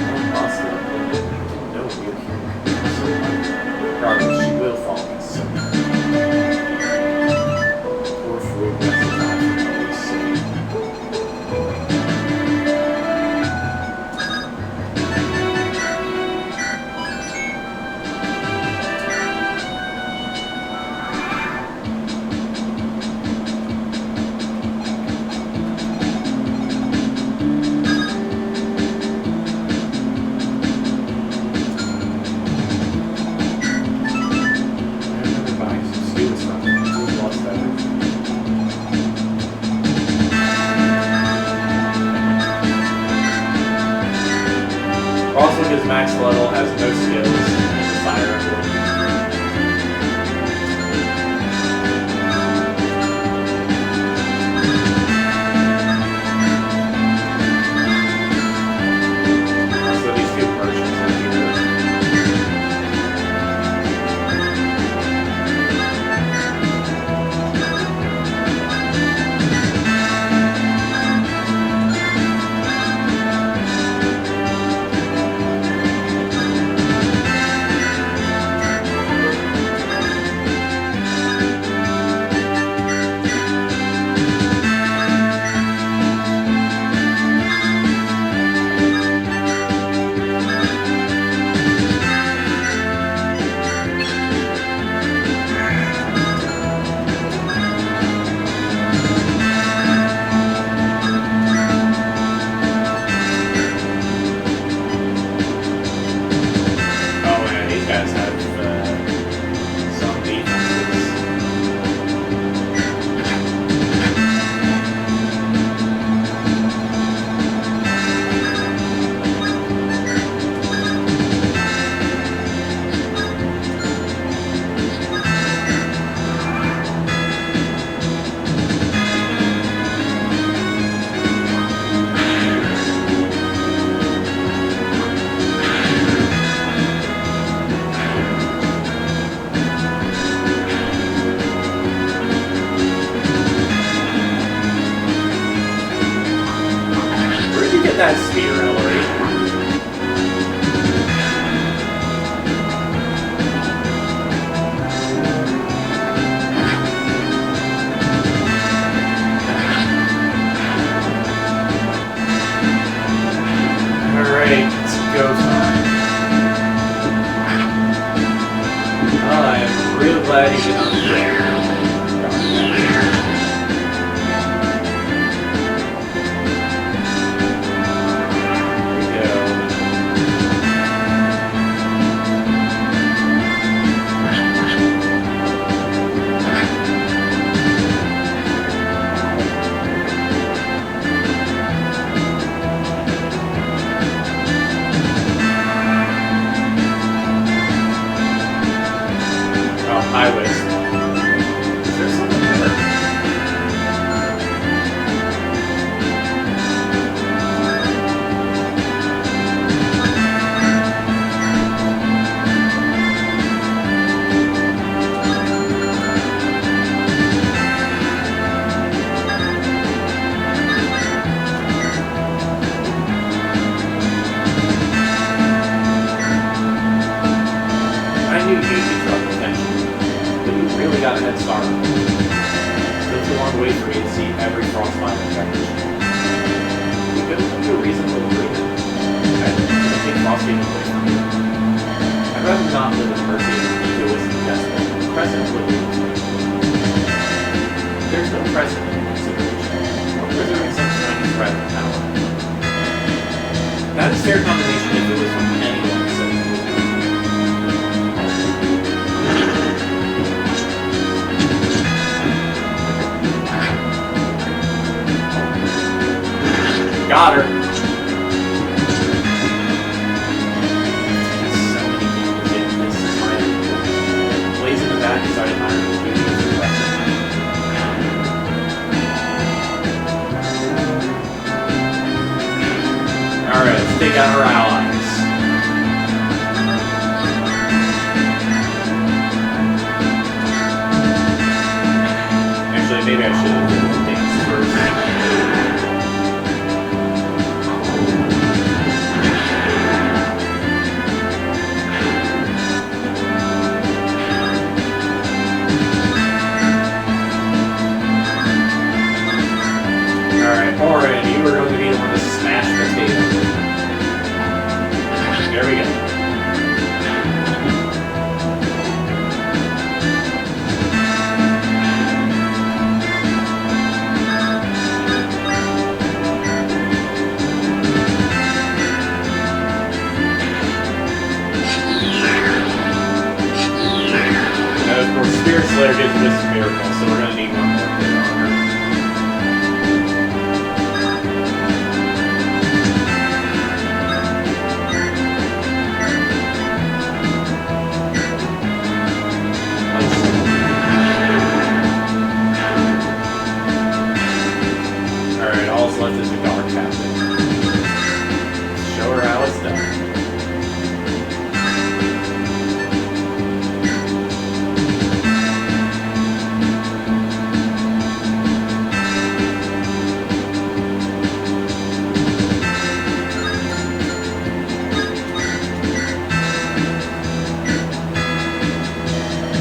I'm positive that I didn't know real human could be so much. Regardless, she will fall in some. Poor fool has to die for no reason. His max level has no skills. Fire Emblem. So these two versions are here. Got her. Blaze in the back is already mine. Alright, let's take out our allies. Actually, maybe I should have danced first. Oren, you are going to be the one to smash the table. There we go. Now, of course, Spirit Slayer gives List of Miracles, so we're going to need one more hit on her. Left is the guard captain. Show her how it's done.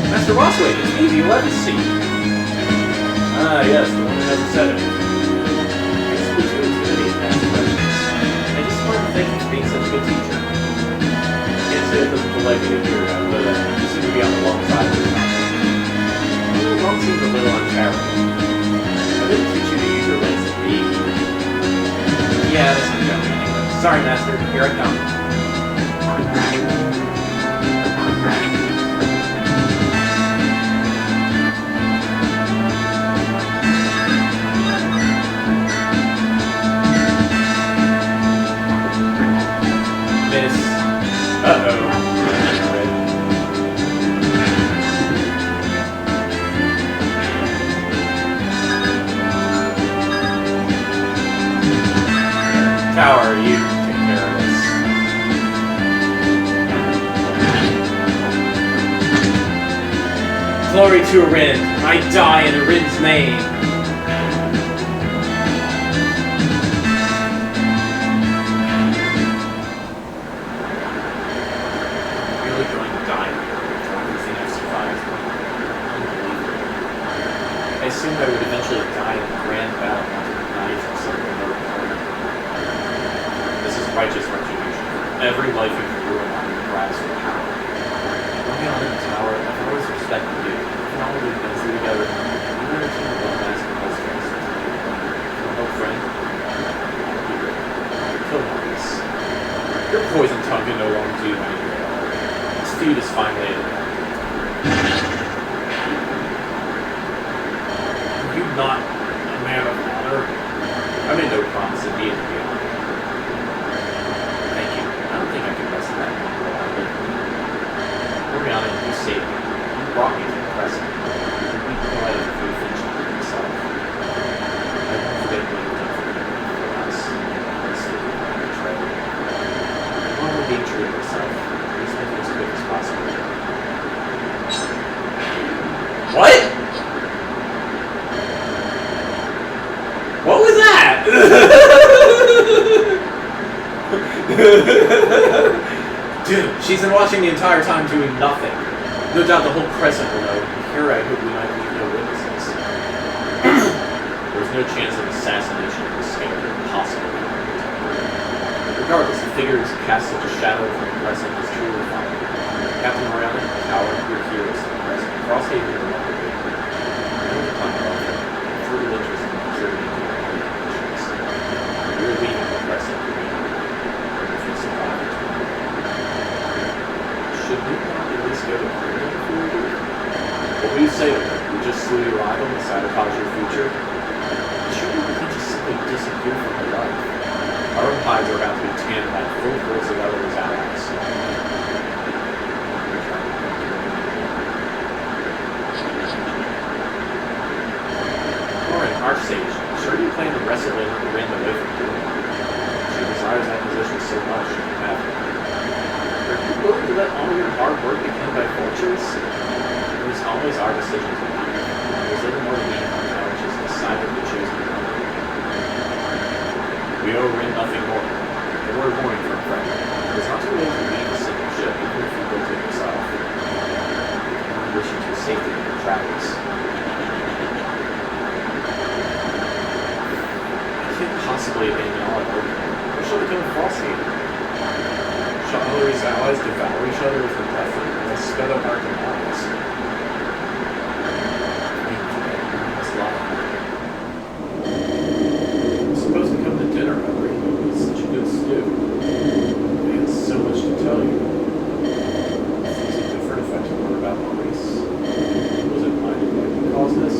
Master Bossway, it's me, the 11th seat. Ah, yes, the one who never said it. Thank you for being such a good teacher. I can't say it doesn't feel like it here, but you seem to be on the long side of the conversation. Long seems a little uncharitable. I didn't teach you to use your legs to be. Yeah, this is going anyway. Sorry, Master. Here I come. Tower, you take care of this. Glory to Arin. I die in Arin's name. Really going to die here after everything I've survived. Unbelievable. I assumed I would eventually die in a grand battle after the knife or something. Righteous retribution. Every life you can ruin on your grasp for power. When you're in the tower, I've always respected you. You can always not a man of honor. I made no promise of being beyond. Thank you. I don't think I can rest that long. Oriana, you saved me. You brought me to the Crescent. You provided a free friendship with yourself. I won't forget what you've done for us. Honestly, I betrayed you. While we're being true to yourself, please make it as quick as possible. What? What was that? Dude, she's been watching the entire time doing nothing. No doubt the whole Crescent will know. Here I hope we might leave no witnesses. There's no chance of assassination of the scared impossible. Regardless, the figure who's cast such a shadow from the Crescent is truly fine. Captain Morales, Tower, your heroes to the Crescent. Frosthaven will not be good. I know the plan about it. For the interest in observing the conditions. We're leaving the Crescent. If we survive. Should we not at least go to Korea if we were doing it? What do you say to them? We just slew your rival and sabotage your future? Surely we can just simply disappear from her life. Our own hides are about to be tanned by full force of others' allies. Lauren, Archsage, sure you plan to wrestle in the wind away from doing it? She desires that position so much she can have it. Are you willing to let all your hard work be done by vultures? It was always our decision to leave. It was little more than me and our which is decided to choose the other. We owe Rin nothing more. A word of warning from a friend. It is not too late to leave a single ship, even if you built it yourself. I wish you to safety in your travels. I can't possibly abandon all at home. What shall become of Frosthaven? Shall Ellery's allies devour each other with their breath and they sped up our demise? I must lie. I'm supposed to come to dinner, Ellery. It's such a good stew. I had so much to tell you. Is it different if I told her about Maurice? Was it blinded by who caused this?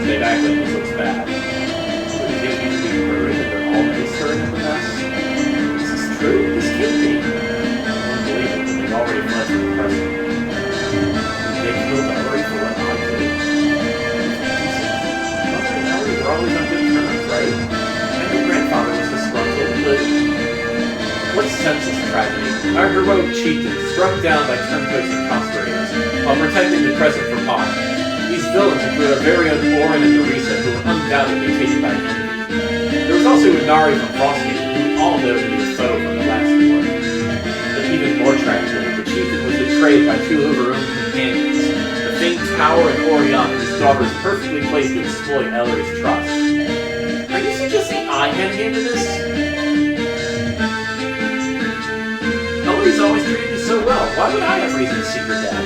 Stay back, lady. This looks bad. Would you think you to be worried that they're already stirring in the mess? Is this true? This can't be. Unbelievable. They've already fled from the Crescent. They killed Ellery for what I did. Mother and Ellery were always on good terms, right? And your grandfather was disgruntled, but what senseless tragedy? Our heroic chieftain struck down by turncoats and conspirators while protecting the Crescent from harm. These villains include our very own Orin and Nerissa, who were undoubtedly taken by envy. There was also Inari from Frosthaven, who all know to be a foe from the last war. But even more tragically, the chieftain was betrayed by two of her own companions, the famed Tower and Oriana, whose daughter is perfectly placed to exploit Ellery's trust. Are you suggesting I had a hand in this? Ellery's always treated me so well. Why would I have reason to seek her death?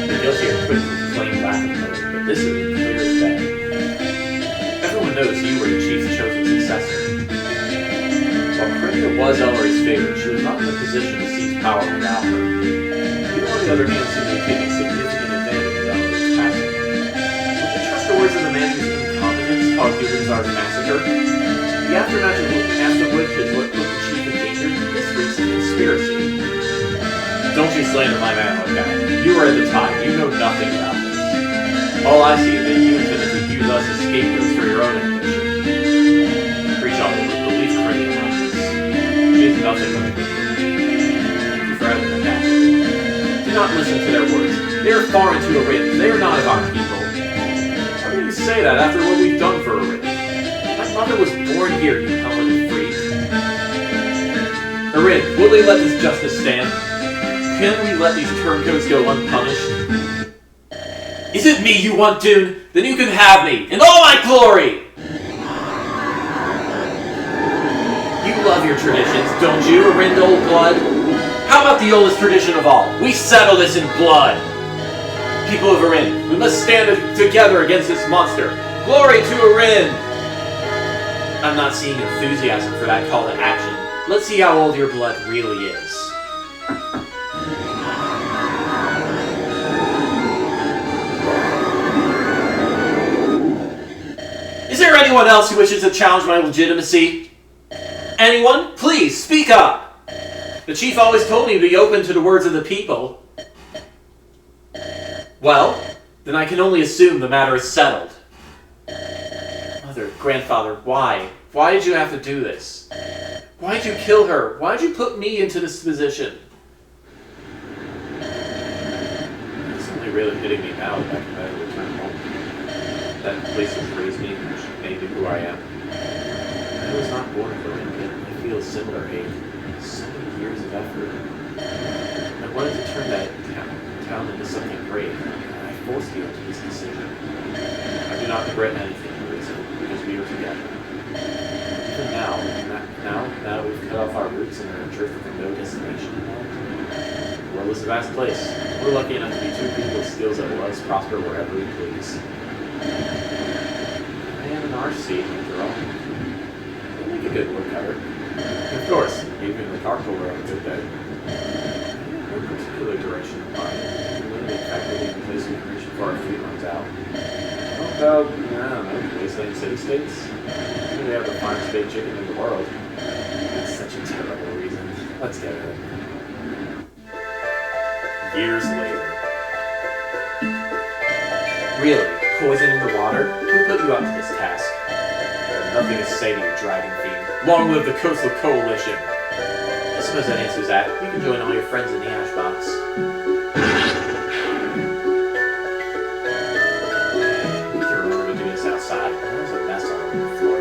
The guilty are quick to claim lack of motive, but this is clear as day. Everyone knows you were the chief's chosen successor. While Corinthia was Ellery's favorite, she was not in a position to seize power without her. You, on the other hand, seem to be taking significant advantage of Ellery's passing. Would you trust the words of the man whose incompetence caused Gilbazar's massacre? The aftermath of which is what put the chief in danger? This reeks of conspiracy. Don't you slander my man like that. You were at the time. You know nothing about this. All I see is that you intended to use us as scapegoats for your own ambition. Preach on the belief Corinthia on this. She is nothing but a good word. Thank you for having them back. Do not listen to their words. They are foreign to Arin. They are not of our people. How can you say that after what we've done for Arin? My mother was born here, you helmeted freak. Arin, will they let this justice stand? Can we let these turncoats go unpunished? Is it me you want, Dune? Then you can have me, in all my glory! You love your traditions, don't you, Arin Old Blood? How about the oldest tradition of all? We settle this in blood! People of Arin, we must stand together against this monster. Glory to Arin! I'm not seeing enthusiasm for that call to action. Let's see how old your blood really is. anyone else who wishes to challenge my legitimacy? Anyone? Please, speak up! The chief always told me to be open to the words of the people. Well, then I can only assume the matter is settled. Mother, grandfather, why? Why did you have to do this? Why did you kill her? Why did you put me into this position? It's only really hitting me now that I can better return home. That place has raised me, which made me who I am. I was not born for it, but I feel a similar ache. So many years of effort. I wanted to turn that town into something great. I forced you into this decision. I do not regret anything, Marisa, because we are together. Even now we've cut off our roots and are drifting with no destination in life. The world is a vast place. We're lucky enough to be two people with skills that will let us prosper wherever we please. I am an RC, after all. I'll make a good woodcutter. Of course, even the car puller on a good day. No particular direction in mind. Limited faculty in place we can reach before our fleet runs out. How about, I don't know, wasteland city-states? We have the finest baked chicken in the world. That's such a terrible reason. Let's get it. Years later. Really? Poison in the water? Who put you up to this task? Nothing to say to you, dragon fiend. Long live the Coastal Coalition! I suppose that answers that. You can join all your friends in the ash box. You can remember to do this outside. There was a mess all over the floor.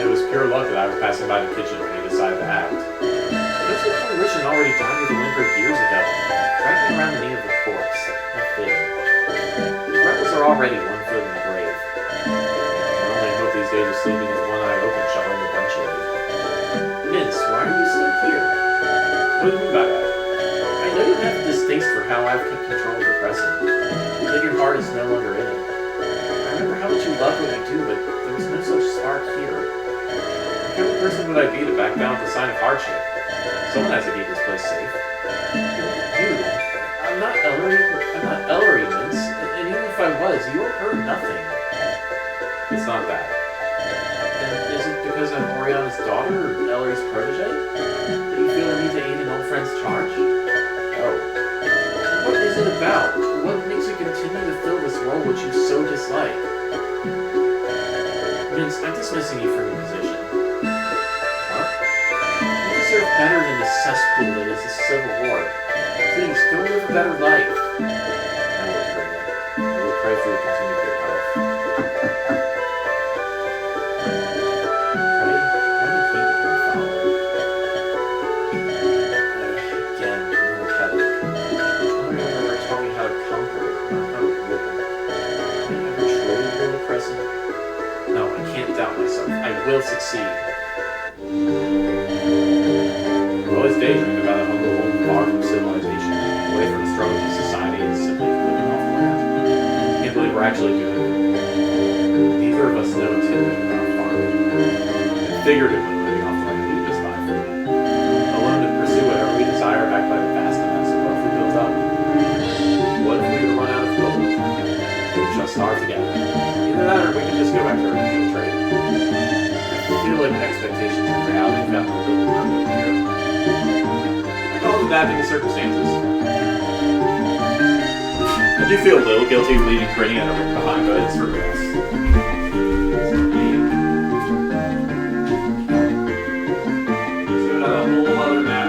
It was pure luck that I was passing by the kitchen when you decided to act. The Coastal Coalition already died with a whimper years ago, dragging around the knee of the corpse. Not fitting. The rebels are already one foot in the grave. I only hope these days of sleeping with one eye open shall end eventually. Vince, why are you still here? What do you mean by that? I know you have a distaste for how I've kept control of the Crescent. That your heart is no longer in it. I remember how much you love what you do, but there was no such spark here. What kind of person would I be to back down at the sign of hardship? Someone has to keep this place safe. Dude, I'm not Ellery, Vince. And even if I was, you will hurt nothing. It's not that. And is it because I'm Oriana's daughter or Ellery's protege? That you feel the need to aid an old friend's charge? Oh. What is it about? What makes you continue to fill this role which you so dislike? Vince, I'm dismissing you from your position. What? You deserve better than the cesspool that is the Civil War. Please, go live a better life. I will pray for your continued good health. No, I can't doubt myself. I will succeed. I always daydreamed about a humble home far from civilization, away from the struggles of society and simply living off the land. I can't believe we're actually doing it. Neither of us know until living off farming. And figuratively living off the land we just buy from. Alone to pursue whatever we desire backed by the vast amounts of wealth we built up. What if we were to run out of gold? We shall starve together. Either that or we can just go back to our usual trade. I feel like expectations and reality have gotten a little murky here. I call them bad being circumstances. I do feel a little guilty leaving Grinny and Rick behind, but it's for best. So a whole other map.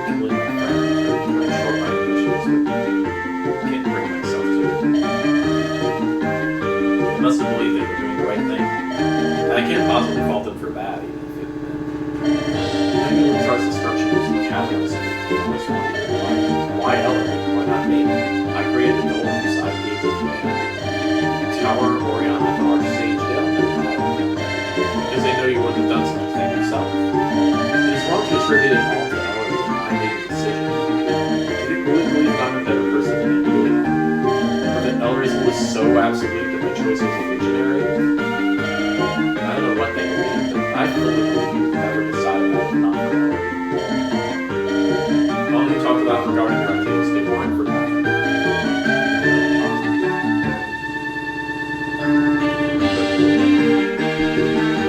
killing my friend, or short my ambitions, but can't bring myself to it. They must have believed they were doing the right thing. And I can't possibly fault them for that, even if it meant. Maybe Luthar's destruction was the catalyst for this one. Why Ellery? Why not me? I created the domes, I gave the command. Tower Oriana to Archsage, they'll know that. Because they know you wouldn't have done such a thing yourself. It is wrong to attribute it all to Ellery when I made the decision. Did you really believe I'm a better person than you really am? Or that Ellery's was so absolute that my choice was illusionary? I don't know what they believe, but I fully believe you never decided I would not for Ellery. All we talked about regarding your ideals, they weren't for nothing.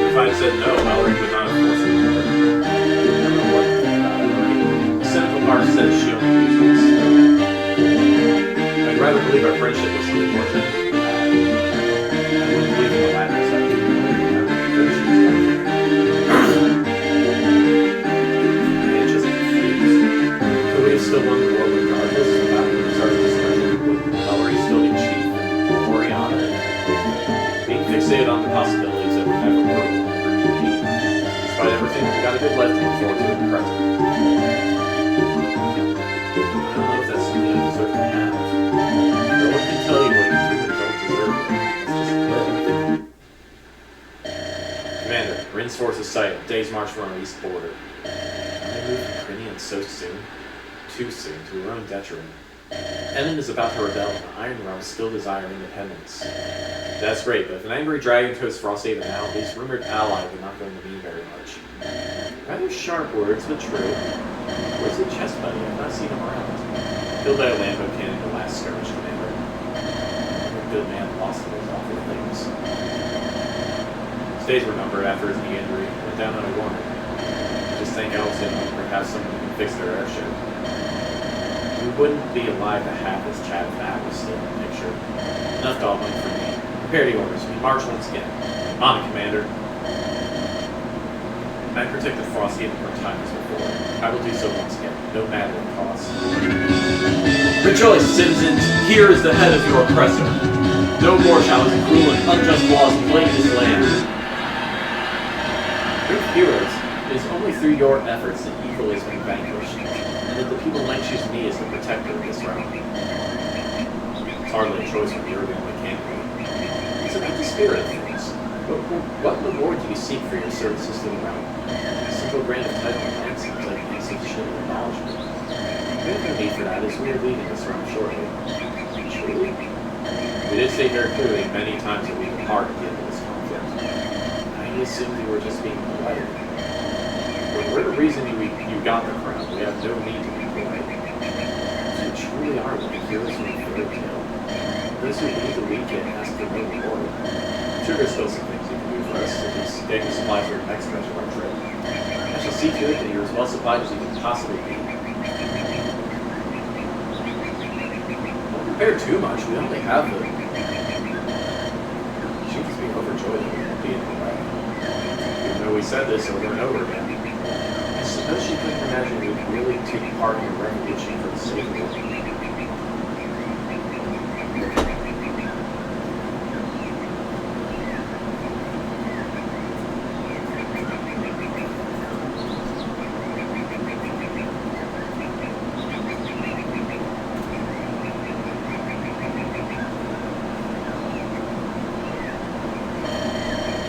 If I had said no, Ellery would not have forced me over. I don't know what to think about Ellery. The cynical part says she only used us. I'd rather believe our friendship was something more than that. I wouldn't believe in the latter as I do. Man just confused. Could we have still won the war regardless without Luthar's destruction? Would Ellery still be chief and Oriana? Being fixated on the possibilities that were never were. Despite everything, we got a good life to look forward to in the present. I don't know if that's something I deserve to have. No one can tell you what you do and don't deserve it. It's just Commander, Rin's forces sighted. Day's march from our east border. They moved from Crinian so soon? Too soon, to her own detriment. Enon is about to rebel, and the Iron Realm still desire independence. That's great, but if an angry dragon toasts Frosthaven now, these rumored allies are not going to mean very much. Rather sharp words, but true. Where's the chest buddy? I've not seen him around. Killed by a Lambo cannon in the last skirmish, Commander. A good man lost to those awful things. His days were numbered after his knee injury. Went down on a warning. Just thank Elton, or perhaps someone who can fix their airship. We wouldn't be alive to have this Chad Fat was still in the picture. Enough dogling for me. Prepare the orders. We march once again. On it, Commander. I protect the Frosthaven for time as before. I will do so once again, no matter the cost. Rejoice, citizens! Here is the head of your oppressor. No more shall his cruel and unjust laws plague this land. Great heroes, it is only through your efforts that evil has been vanquished, and that the people might choose me as the protector of this realm. It's hardly a choice when you're the only candidate. It's about the spirit of things. But what reward do you seek for your services to the realm? A simple grant of title and land seems like insufficient acknowledgement. We have no need for that, as we are leaving this realm shortly. Truly? We did say very clearly many times that we would part at the end of this conflict. I assumed you were just being polite. But we're the reason you got the crown. We have no need to be polite. You truly are like heroes from a fairy tale. Those who lead the weak and ask for no reward. I'm sure there's still some things you can do for us, such as getting supplies for the next stretch of our trip. I shall see to it that you're as well supplied as you can possibly be. Don't prepare too much. We only have the... She must be overjoyed that we won't be in the way. Even though we said this over and over again. I suppose she couldn't imagine we would really take part in a revolution for the sake of it.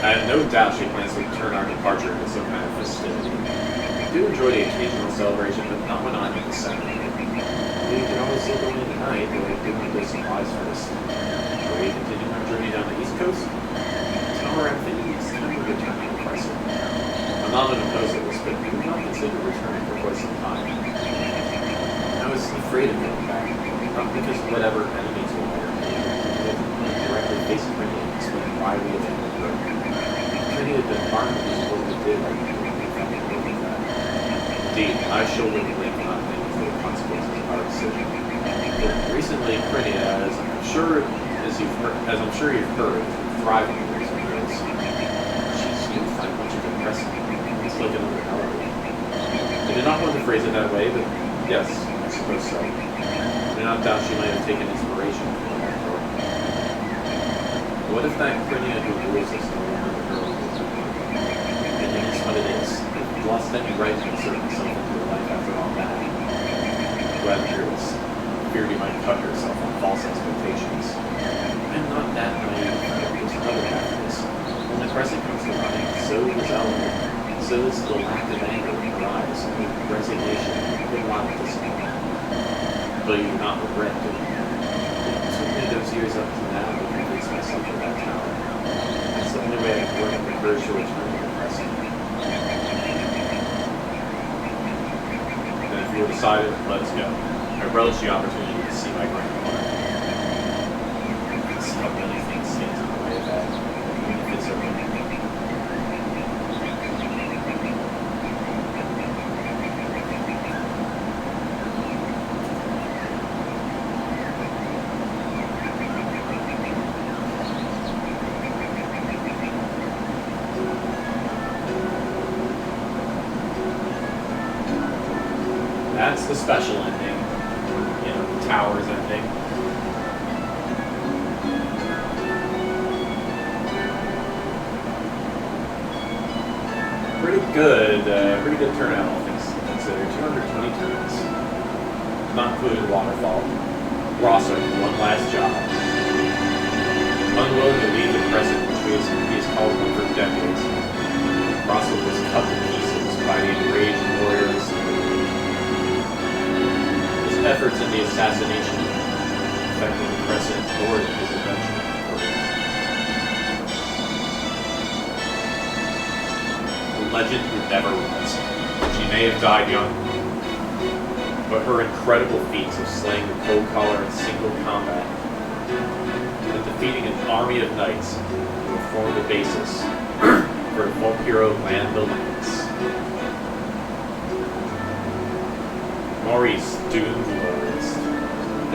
I have no doubt she plans to turn our departure into some kind of festivity. I do enjoy the occasional celebration, but not when I'm in the center. We can always see going in tonight, but we do need those supplies first. Are we continuing our journey down the East Coast? Tell her I'm thinking it's time to return to the Crescent. I'm not an opposed to this, but we would not consider returning for quite some time. I was afraid of going back, not because of whatever enemies we might have made, but directly facing my name and explain why we abandoned her. Many had been harmed because of what we did, like we found it really bad. Indeed, I shoulder the blame for not thinking for the consequences of our decision. But recently, Crinia, as I'm sure you've heard, has been thriving in recent years. She's unified much of the Crescent. It's like another element. The did not want to phrase it that way, but yes, I suppose so. I do not doubt she might have taken inspiration from that girl. What if that Krynia who rules us no longer the girl who is and it is what it is. If you lost any right to insert yourself into your life after all that, glad to hear this. Feared you might cut yourself on false expectations. I'm not that naive. There's another half of this. When the Crescent comes to running, so is Eleanor. So is the lack of anger in her eyes, and the resignation, and a lot of disappointment. But you do not regret doing it. It took me those years up to now to convince myself of that tower. That's the only way I can work up the courage to return to the Crescent. Then if you were decided, let us go. I relish the opportunity to see my grandmother. So many things stand in the way of that, even if it's okay. That's the special ending. You know, the tower's ending. Pretty good turnout, all things considered. 220 turns. Not including waterfall. Rosser, one last job. Unwilling to leave the Crescent, which he has called home for decades, Rosser was cut to pieces by the enraged warriors. His efforts in the assassination affected the Crescent or his adventure. Legend who never was. She may have died young, but her incredible feats of slaying the cold collar in single combat and defeating an army of knights will form the basis for the folk hero Land Alliance. Maurice, doomed loyalist.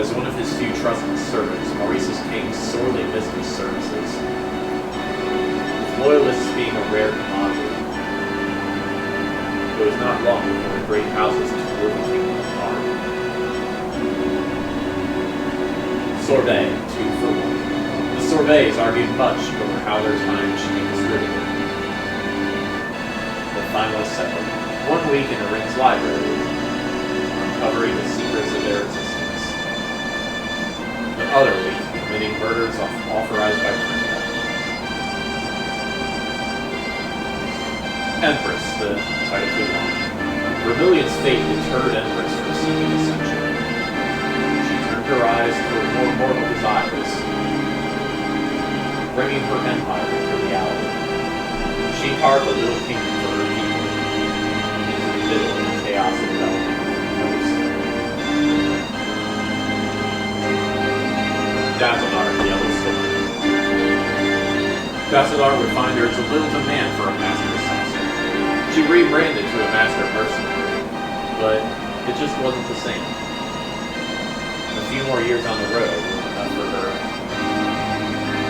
As one of his few trusted servants, Maurice's king sorely missed his services. With loyalists being a rare commodity, it was not long before the great houses tore the kingdom apart. Sorbet, 2 for 1. The Sorbets argued much over how their time should be distributed. But finally settled, 1 week in a Ring's library, uncovering the secrets of their existence. The other week, committing murders authorized by Krynia. Empress, the title too long. Vermilion's fate deterred Empress from seeking ascension. She turned her eyes toward more mortal desires, bringing her empire into reality. She carved a little kingdom for her people, into the middle of the chaos of development. Dazzledar, the Yellowstone. Dazzledar would find there is a little demand for a master assassin. She rebranded to a master mercenary, but it just wasn't the same. A few more years on the road was enough for her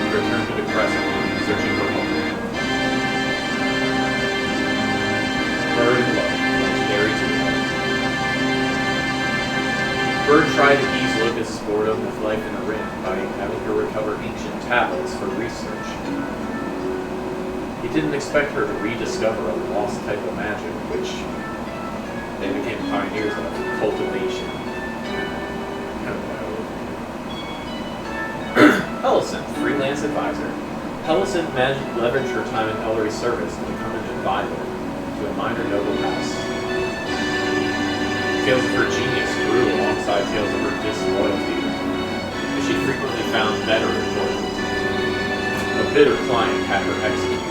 to return to the Crescent, searching for home. Bird and Love, legendary to love. Bird tried to ease Lucas' boredom with life in a ring by having her recover ancient tablets for research. He didn't expect her to rediscover a lost type of magic, which they became pioneers of, cultivation. Hellicent, freelance advisor. Hellicent leveraged her time in Ellery's service to become an advisor to a minor noble house. Tales of her genius grew alongside tales of her disloyalty, as she frequently found better employment. A bitter client had her executed.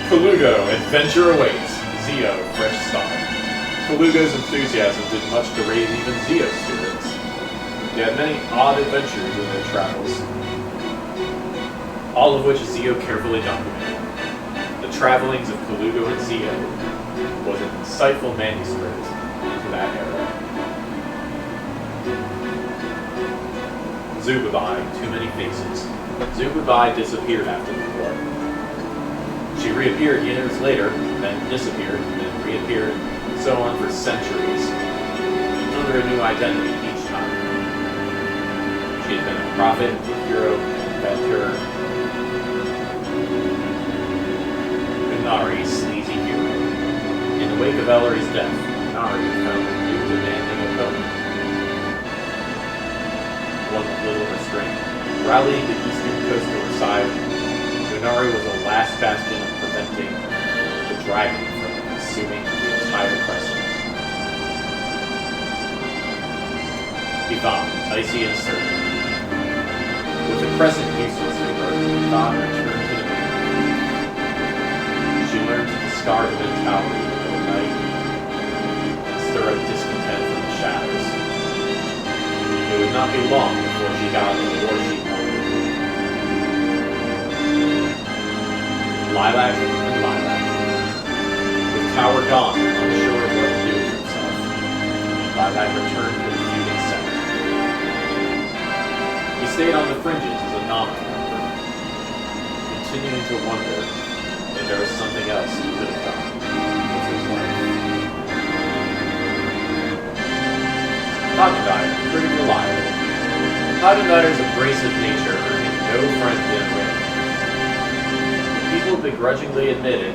Colugo, adventure awaits. Zio, fresh start. Colugo's enthusiasm did much to raise even Zio's spirits. They had many odd adventures in their travels, all of which Zio carefully documented. The travelings of Colugo and Zio was an insightful manuscript into that era. Zubabai, too many faces. Zubabai disappeared after the war. She reappeared years later, then disappeared, then reappeared, and so on for centuries, under a new identity each time. She had been a prophet, a hero, an inventor, Nari's sleazy hero. In the wake of Ellery's death, Nari found a new demanding opponent. One with little restraint. Rallying the eastern coast to her side, Nari was the last bastion of preventing the dragon from consuming the entire crescent. He found icy and certain. With the crescent useless to her, Dawn returned to the moon. She learned to discard the mentality of the night and stir up discontent from the shadows. It would not be long before she got the war she wanted. Lilac and lilac. With Tower gone, unsure of what to do with himself, Lilac returned to the feuding center. He stayed on the fringes as a nominal member, continuing to wonder if there was something else he could have done with his life. Hagendire, pretty reliable. Hagendire's abrasive nature earned him no friends in Ring. People begrudgingly admitted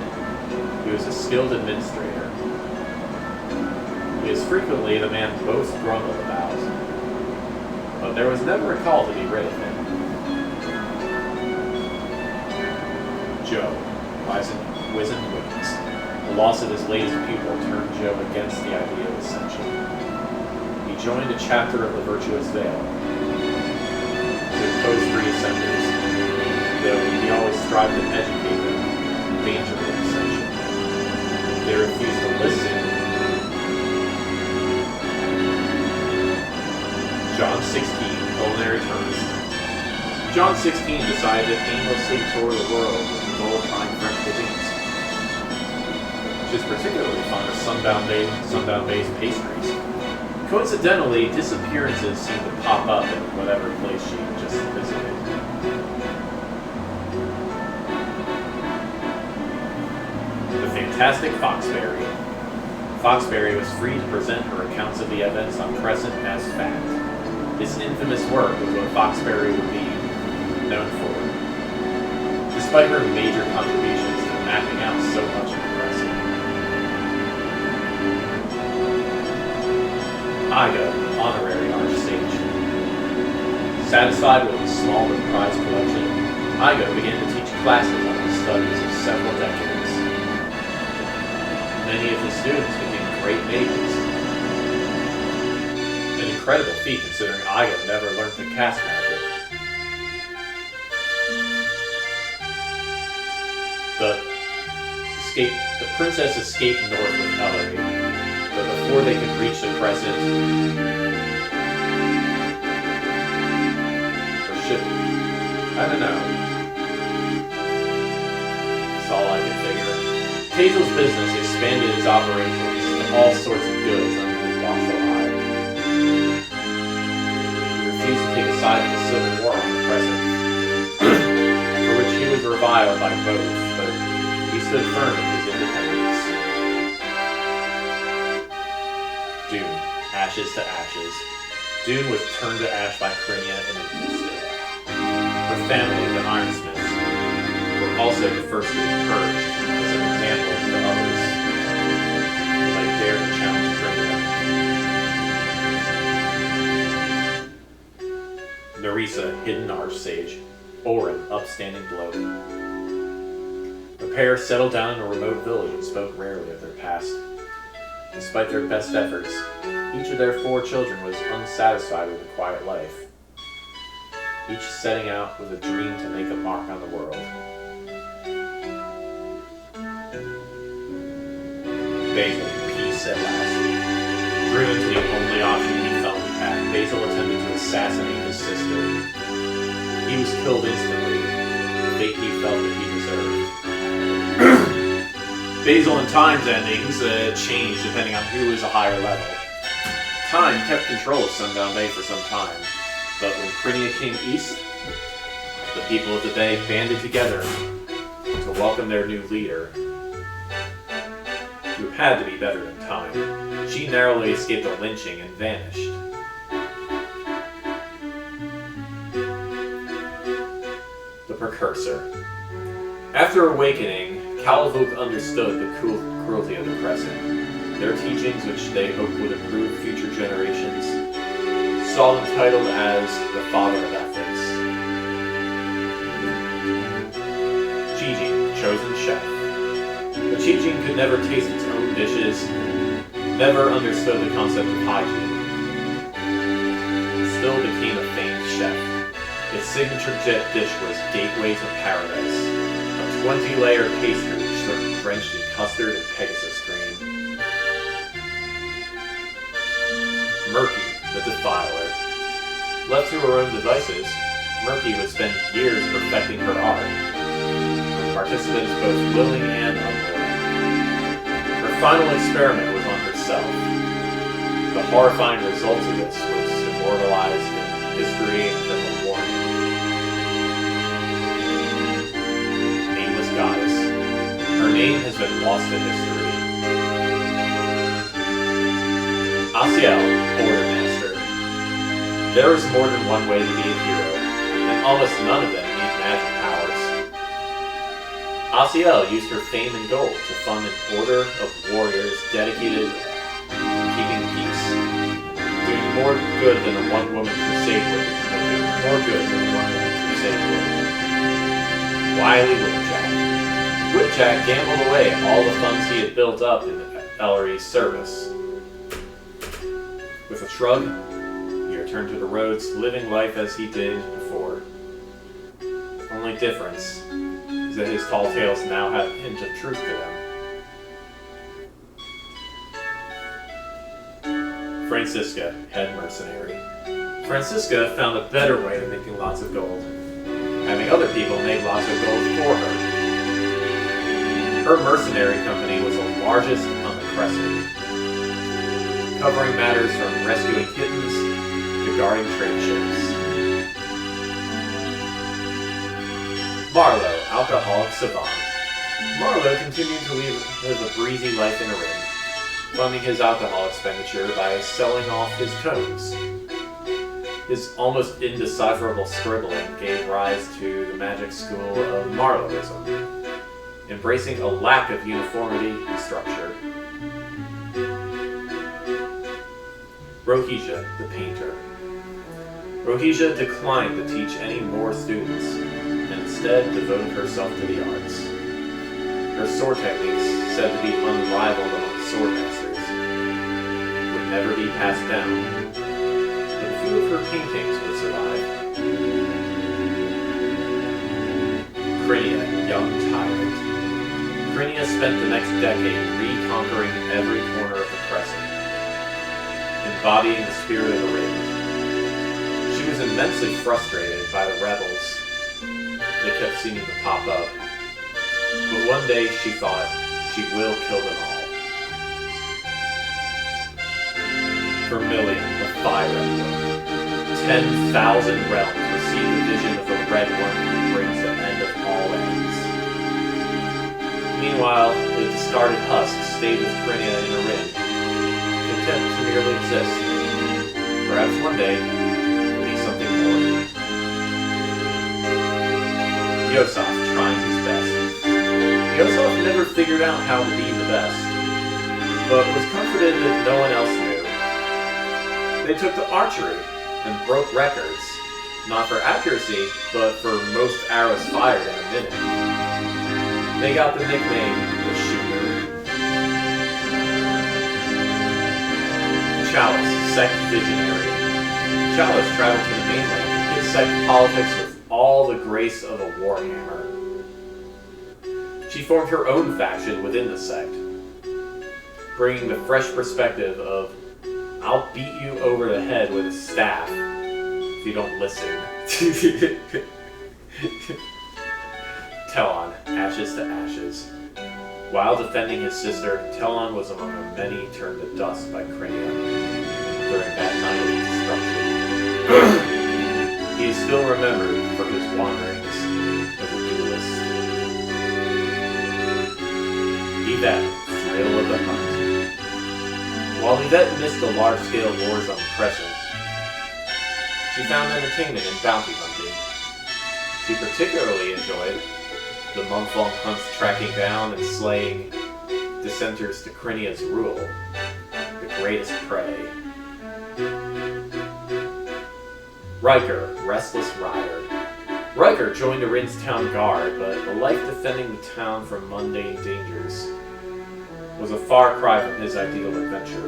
he was a skilled administrator. He was frequently the man most grumbled about, but there was never a call to be rid of him. Joe, wizened wings. The loss of his latest pupil turned Joe against the idea of ascension. He joined a chapter of the Virtuous Veil to oppose free ascenders, though he always strived to educate them in the danger of ascension. They refused to listen. John 16, culinary terms. John 16 decided to aimlessly tour the world with the goal of trying French cuisines. She was particularly fond of sundown-based pastries. Coincidentally, disappearances seemed to pop up in whatever place she just visited. The fantastic Foxberry. Foxberry was free to present her accounts of the events on Crescent as fact. This infamous work was what Foxberry would be known for, despite her major contributions to mapping out so much of the Crescent. Iga, honorary archsage. Satisfied with his small but prized collection, Iga began to teach classes on the studies of several decades. Many of his students became great mages. An incredible feat considering Iga never learned to cast magic. The princess escaped north with Ellery, but before they could reach the crescent, or ship, I don't know. That's all I can figure. Hazel's business expanded its operations to all sorts of goods under his watchful eye. He refused to take a side in the Civil War on the Crescent, for which he was reviled by both, but he stood firm in his independence. Dune, ashes to ashes. Dune was turned to ash by Krynia in an instant. Her family, the Ironsmiths, were also the first to be purged as an example to others who might dare to challenge Krynia. Nerissa, hidden archsage. Orin, upstanding bloke. The pair settled down in a remote village and spoke rarely of their past. Despite their best efforts, each of their 4 children was unsatisfied with a quiet life, each setting out with a dream to make a mark on the world. Basil, peace at last. Driven to the only option he felt he had, Basil attempted to assassinate his sister. He was killed instantly, the fate he felt that he deserved. Basil and Time's endings changed depending on who was a higher level. Time kept control of Sundown Bay for some time, but when Krynia came east, the people of the Bay banded together to welcome their new leader, who had to be better than time, she narrowly escaped a lynching and vanished. The Precursor. After awakening, Calavuk understood the cruelty of the Crescent. Their teachings, which they hoped would improve future generations, saw them titled as the Father of Ethics. Chijin, chosen chef. But Chijin could never taste its own dishes, never understood the concept of hygiene. Still became a famed chef. Its signature dish was Gateway to Paradise, a 20-layer pastry drenched in custard and Pegasus cream. Murky, the Defiler. Left to her own devices, Murky would spend years perfecting her art, with participants both willing and unwilling. Her final experiment was on herself. The horrifying results of this was immortalized in history and criminal warning. Nameless Goddess. Her name has been lost to history. Asiel, Ordermaster. There is more than one way to be a hero, and almost none of them need magic powers. Asiel used her fame and gold to fund an order of warriors dedicated to keeping peace, doing more good than a one-woman crusade would, Wily Whipjack. Whipjack gambled away all the funds he had built up in Ellery's service. With a shrug, he returned to the roads, living life as he did before. Only difference is that his tall tales now have a hint of truth to them. Francisca, head mercenary. Francisca found a better way of making lots of gold, having other people make lots of gold for her. Her mercenary company was the largest on the Crescent, covering matters from rescuing kittens to guarding trade ships. Marlowe, alcoholic savant. Marlowe continued to live a breezy life in a ring, funding his alcohol expenditure by selling off his tones. His almost indecipherable scribbling gave rise to the magic school of Marloweism, embracing a lack of uniformity and structure. Rohija, the painter. Rohija declined to teach any more students, and instead devoted herself to the arts. Her sword techniques, said to be unrivaled among sword masters, would never be passed down, and few of her paintings would survive. Crinia, young tyrant. Crinia spent the next decade reconquering every corner of the Crescent, embodying the spirit of the ring. She was immensely frustrated by the rebels that kept seeming to pop up, but one day she thought she will kill them all. Vermilion, the Fire Emblem. 10,000 realms receive the vision of the red one who brings the end of all ends. Meanwhile, the discarded husk stayed with Crinia in a ring, content to merely exist. Perhaps one day, there'll be something more. Yosef trying his best. Yosef never figured out how to be the best, but was comforted that no one else knew. They took to archery and broke records, not for accuracy, but for most arrows fired in a minute. They got the nickname the Shooter. Chalice, sect visionary. Chalice traveled to the mainland, hit sect politics with all the grace of a warhammer. She formed her own faction within the sect, bringing the fresh perspective of, I'll beat you over the head with a staff if you don't listen. Telon, ashes to ashes. While defending his sister, Telon was among the many turned to dust by Crinia during that night of destruction. He is still remembered for his wanderings as a duelist. Yvette, thrill of the hunt. While Yvette missed the large-scale wars on the Crescent, she found entertainment in bounty hunting. She particularly enjoyed the month-long hunts tracking down and slaying dissenters to Crinia's rule, the greatest prey. Riker, restless rider. Riker joined Arin's town guard, but a life defending the town from mundane dangers was a far cry from his ideal adventure.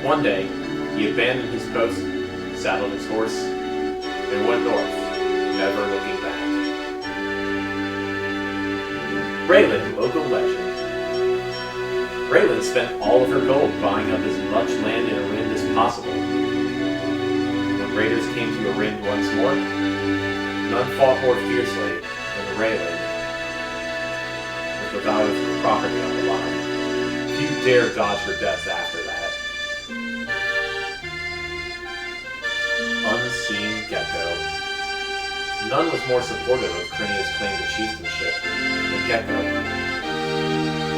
One day, he abandoned his post, saddled his horse, and went north, never looking back. Raylan, local legend. Raylan spent all of her gold buying up as much land in Arin as possible. When raiders came to Arin once more, none fought more fiercely than Raylan. With the value of her property on the line, few dared dodge her deaths after that. Unseen Gecko. None was more supportive of Crinia's claim to chieftainship than Gecko.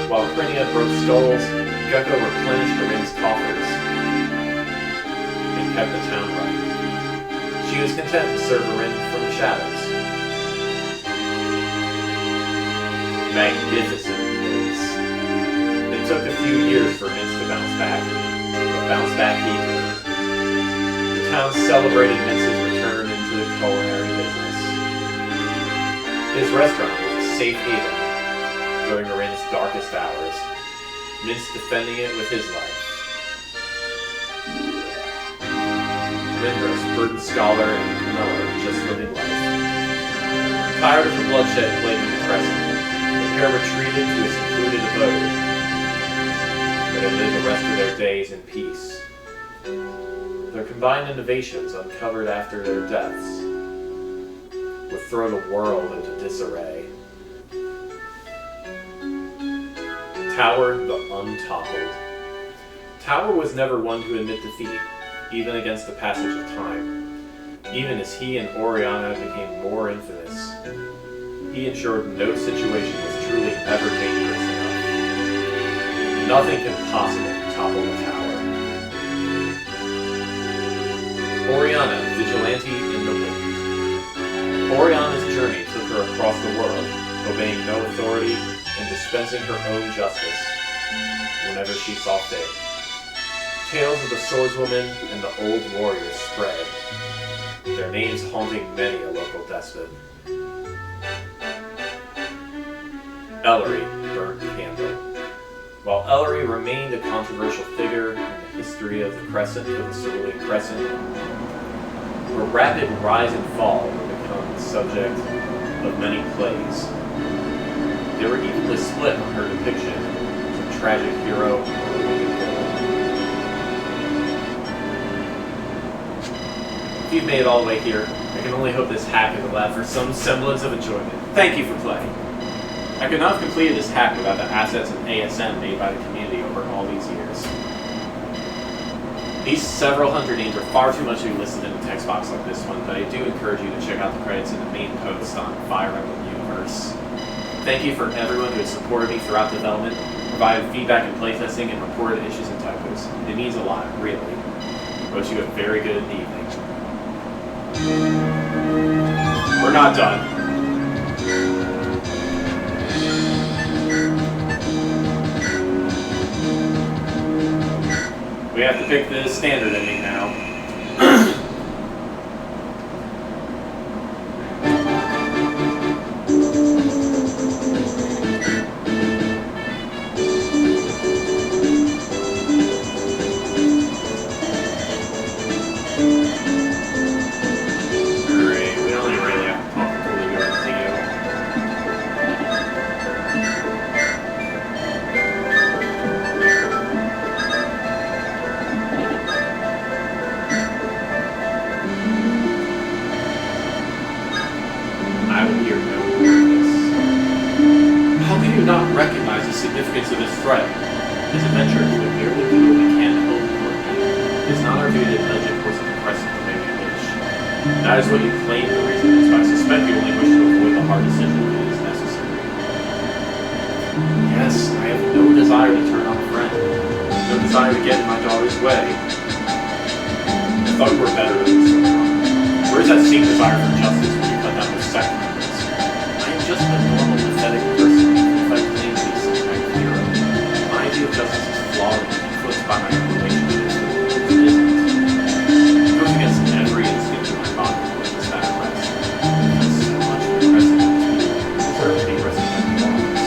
While Crinia broke skulls, Gecko replenished Arin's coffers and kept the town running. She was content to serve Arin from the shadows. Magnificent days. It took a few years for Mintz to bounce back, but bounce back he did. The town celebrated Mintz's return into the culinary business. His restaurant was a safe haven during Arin's darkest hours, Mintz defending it with his life. Lindros, burdened scholar, and Miller just living life. Tired of the bloodshed plaguing the Crescent, the pair retreated to a secluded abode, where they lived the rest of their days in peace. Their combined innovations, uncovered after their deaths, would throw the world into disarray. Tower the Untoppled. Tower was never one to admit defeat, even against the passage of time. Even as he and Oriana became more infamous, he ensured no situation was truly ever dangerous enough. Nothing could possibly topple the tower. Oriana, vigilante in the wind. Oriana's journey took her across the world, obeying no authority and dispensing her own justice whenever she saw fit. Tales of the swordswoman and the old warriors spread, their names haunting many a local despot. Ellery, burnt candle. While Ellery remained a controversial figure in the history of the Crescent, of the Cerulean Crescent, her rapid rise and fall would become the subject of many plays. They were equally split on her depiction as a tragic hero or a wicked villain. If you've made it all the way here, I can only hope this hack has allowed for some semblance of enjoyment. Thank you for playing. I could not have completed this hack without the assets and ASM made by the community over all these years. These several hundred names are far too much to be listed in a text box like this one, but I do encourage you to check out the credits in the main post on Fire Emblem Universe. Thank you for everyone who has supported me throughout development, provided feedback in playtesting, and reported issues and typos. It means a lot, really. I wish you a very good evening. We're not done. We have to pick the standard ending now. That is what you claim the reason is, but I suspect you only wish to avoid the hard decision when it is necessary. Yes, I have no desire to turn on a friend. No desire to get in my daughter's way. I thought we were better than this somehow. Where's that same desire for justice when you cut down those sacraments? I am just a normal, pathetic person, if I claim to be some kind of hero. My idea of justice is flawed and influenced by my own relationships. It isn't. It goes against every instinct in my body to witness that arrest. There's so much precedent to me. I deserve to be arrested by the laws.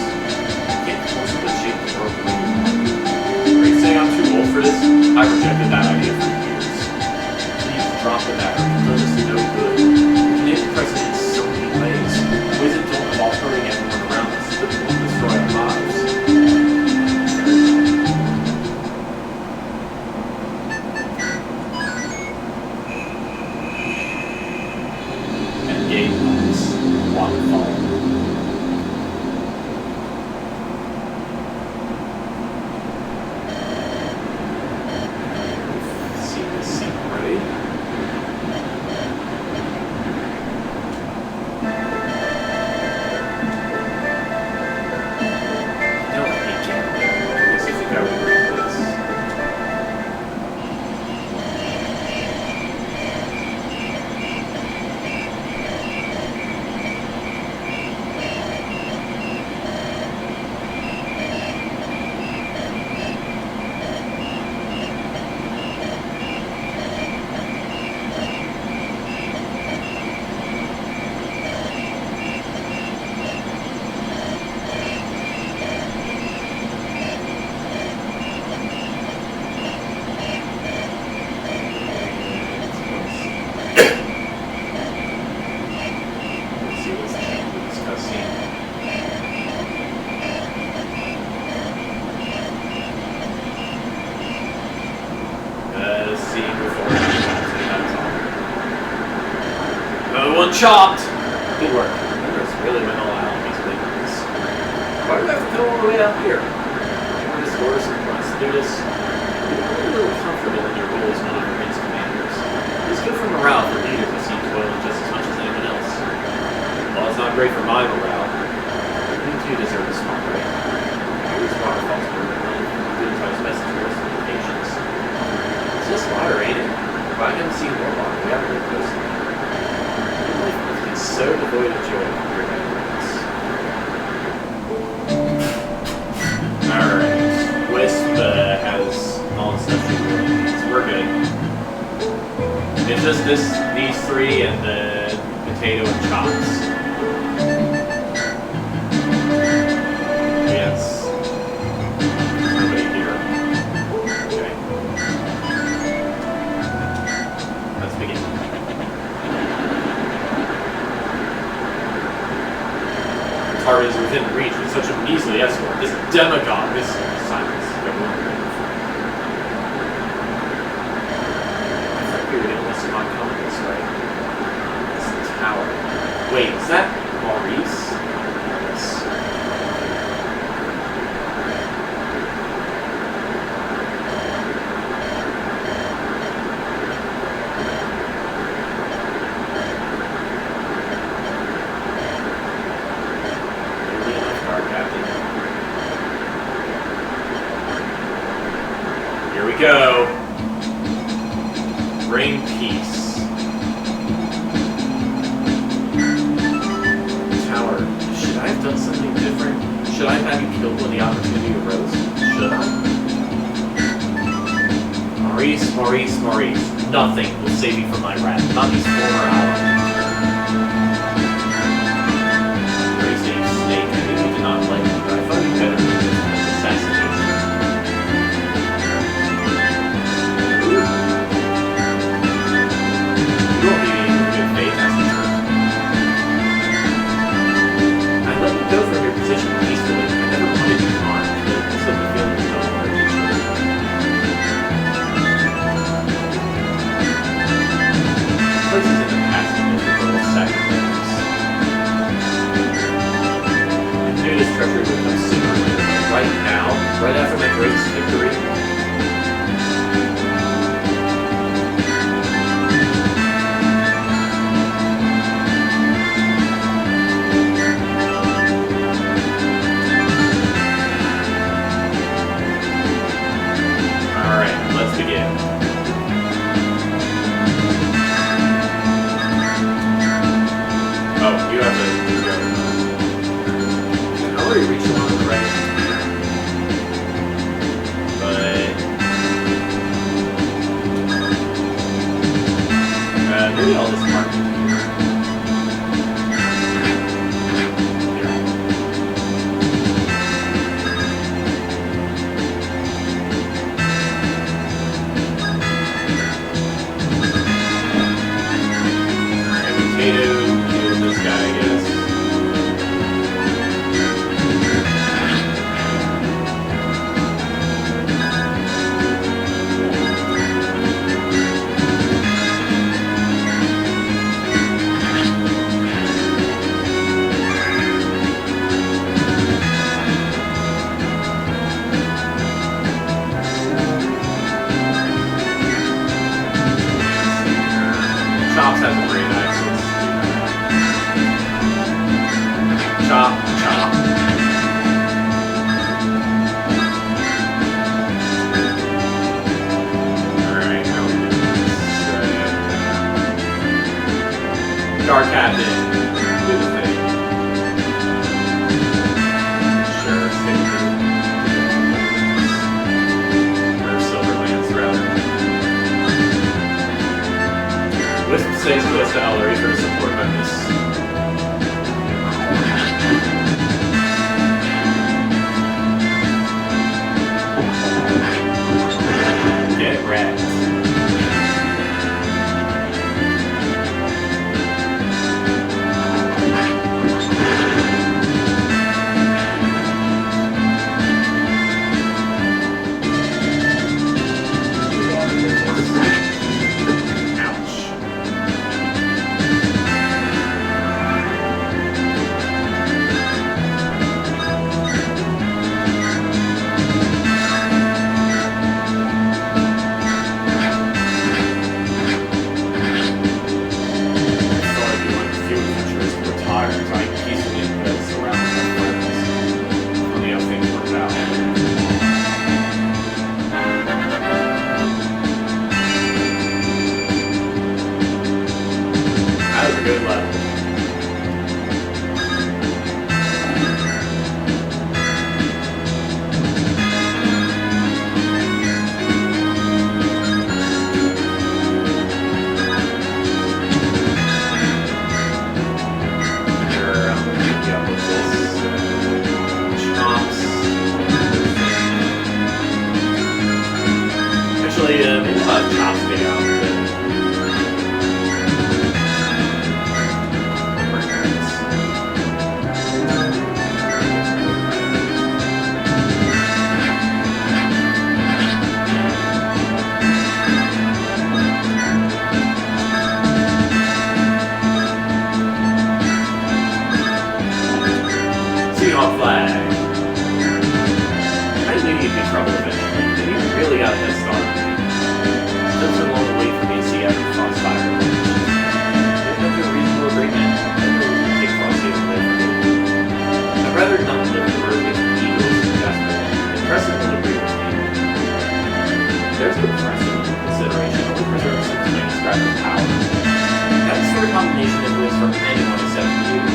I can't forcibly shape the world the way you want. Are you saying I'm too old for this? I rejected that idea for years. Please drop the matter. It does us no good. We can end precedent in so many ways. Ways that don't involve hurting everyone around us, that won't destroy our lives. Endgame lives. Waterfall. See this scene already? No, I hate gambling. I guess I think I would agree with this. Let's see what's changed with this cutscene. Scene before another one chopped! Good work. That's really went all out on these things. Why do we have to go all the way out here? We're just orders and wants to do this. You're a little comfortable in your role as one of your main commanders. It's good for morale for leaders who seem toiling just as much as anyone else. Well, it's not great for my morale. You two deserve a small break. These waterfalls were good times messengers and patience. It's just water, ain't it? If I haven't seen more water, we haven't been close enough. Your life must be so devoid of joy when you're memories. Alright. Wisp has all the stuff she really needs. We're good. It's just these three and the potato and chops. Yes. Nobody here. Okay. Let's begin. Target is within reach with such a measly escort. This demagogue, this silence. I thought we were going to listen on coming this way. This tower. Wait, is that Maurice? Yes. Here we go. Bring peace. Tower, should I have done something different? Should I have you killed when the opportunity arose? Should I? Maurice, Maurice, Maurice. Nothing will save you from my wrath. Not these former allies. Crazy snake, I think you did not like me, but I thought you better than this assassination. You won't be in good faith, that's for sure. I let you go from your position peacefully. I never wanted you harmed, but I still have a feeling you don't want to. Places in the past have been Maybe all this marketing. This guy, I guess. Chops has a great accent. Chop, chop. Alright, how we doing this? Dark Captain, do the thing. Sure, stay through. Or Silverlands, rather. Wisp stays close to Ellery for support by this. Get wrecked. Good level. Actually, maybe we'll have Chops video out. On flag. I knew you'd be trouble eventually, and you really got a head start. It took so long to wait for me to see after Frostfire. There's no good reasonable agreement. I know we can take Frosthaven away from me. I'd rather not live the road with Eagles and Jasper. And Crescent will agree with me. There's no Crescent consideration. Only preserves some indescribable power. That's the sort of combination that goes from anyone except you.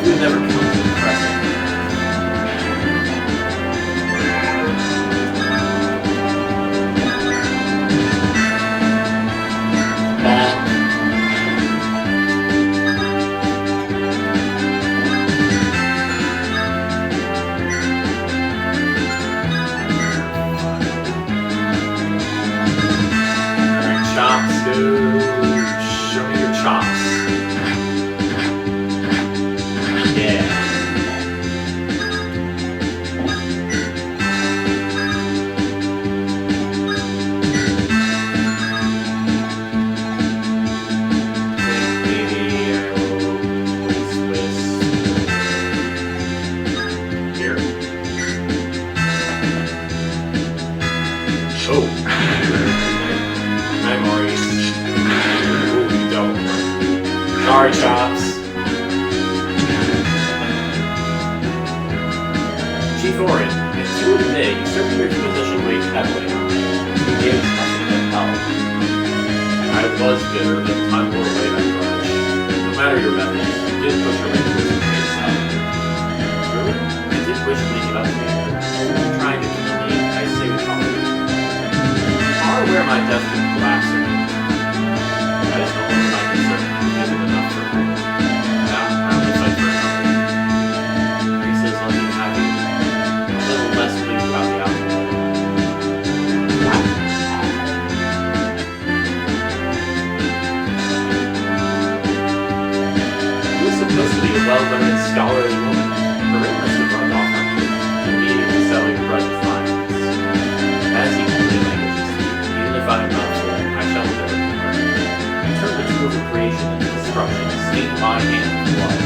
You would never come to the Crescent. Alright, Chops, go. Show me your chops. Oh. Memories. Ooh, you don't. Sorry, Chops. Chief Orin, it's too today. You certainly your position weighs heavily. You gave us nothing but help. I was bitter, but time wore away that grudge. No matter your methods, you did push your way to this greatest help. Really? I did wish to make it up to you, but trying to kill me, I say with all. Are aware my death could relaxer. That is no longer my concern. Is it enough for me? Now, I only fight for another. Teresa is lucky to have you. A little less pleased about the outcome. You were supposed to be a well-learned, scholarly woman. Her ring must have rubbed off on you. To immediately sell your grudge of violence. As you only languages speak, even if I am not fluent, I shall never learn. You turn the tools of creation into destruction, stain my hand with blood.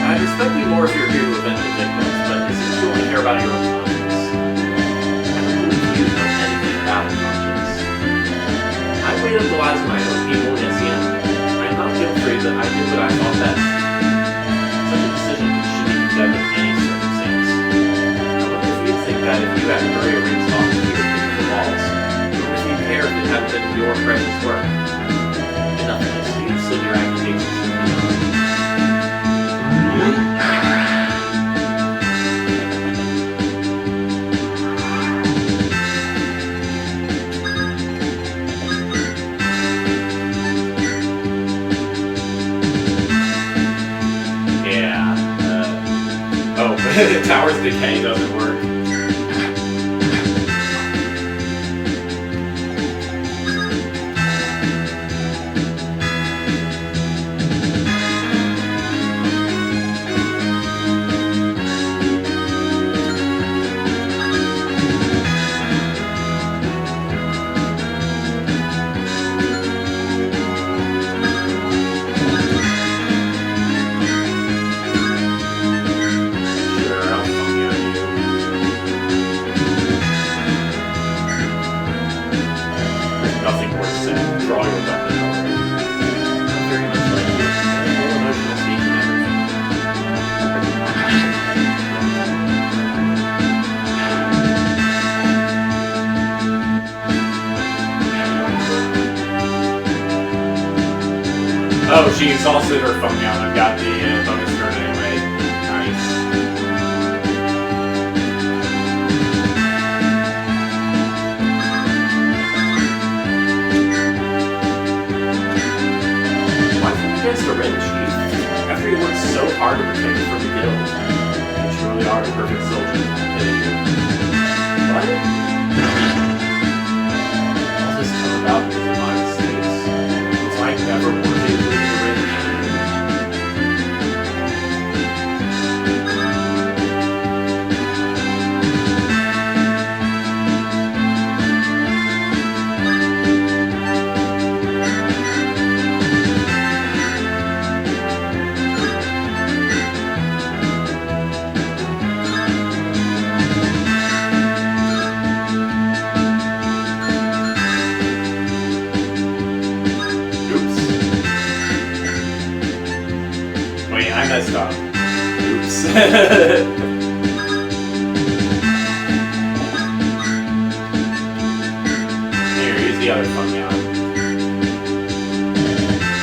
I respect you more if you're here to avenge the victims, but it seems you only care about your own conscience. I don't believe you know anything about conscience. I weighed up the lives of my own people against the enemy. I am not guilt-free, but I did what I thought best. Such a decision should be condemned in any circumstance. I wonder if you think that if you had to bury a ring's off here beneath the walls, or if you care if it hadn't been your precious work. Enough of this. You can slip your accusations to me. The tower's decay doesn't work. Oh, she exhausted her phone out. I've got the bonus turn anyway. Nice. Why fight against a red chief? After you worked so hard to protect you from the guild. You truly are a perfect soldier. What? All this come about because of my mistakes. Was I never worthy of leading the ring? I messed up. Oops. Here, use the other phone now.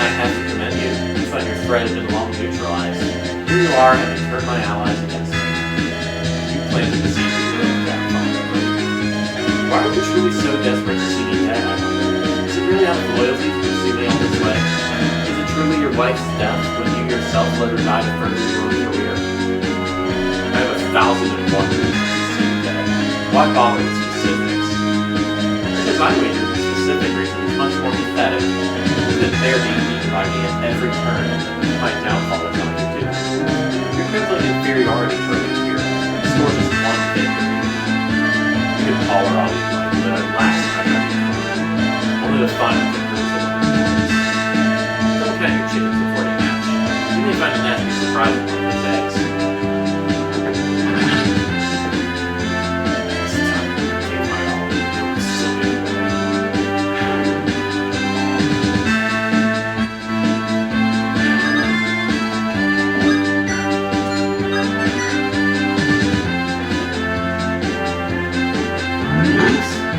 I have to commend you. You thought your threat had been long neutralized. Here you are, having turned my allies against me. You planted the seeds of your own downfall. Why are you truly so desperate to see me dead? Is it really out of loyalty to pursue me all this way? Is it truly your wife's death when you yourself let her die to further your own career? I have 1,001 reasons to see you dead. Why bother with specifics? Because I wager the specific reason is much more pathetic than they're being beaten by me at every turn and my downfall is on you too. Your crippling inferiority trophy here scores just one victory. You can call her all you like, but at last I got you. Only the final victory is the one that matters. Don't count your chickens before they hatch. You may find it naturally surprising one of those eggs. This time I gave my all. It was so good.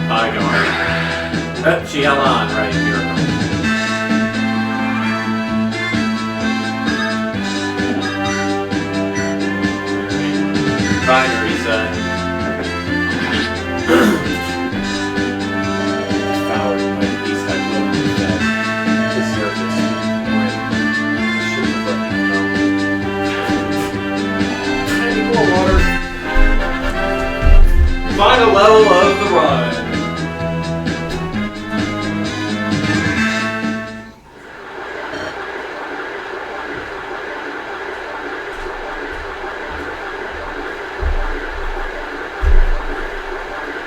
Hi, Gar. She held on right here. Bye, Nerissa. Devoured by Final level of the run.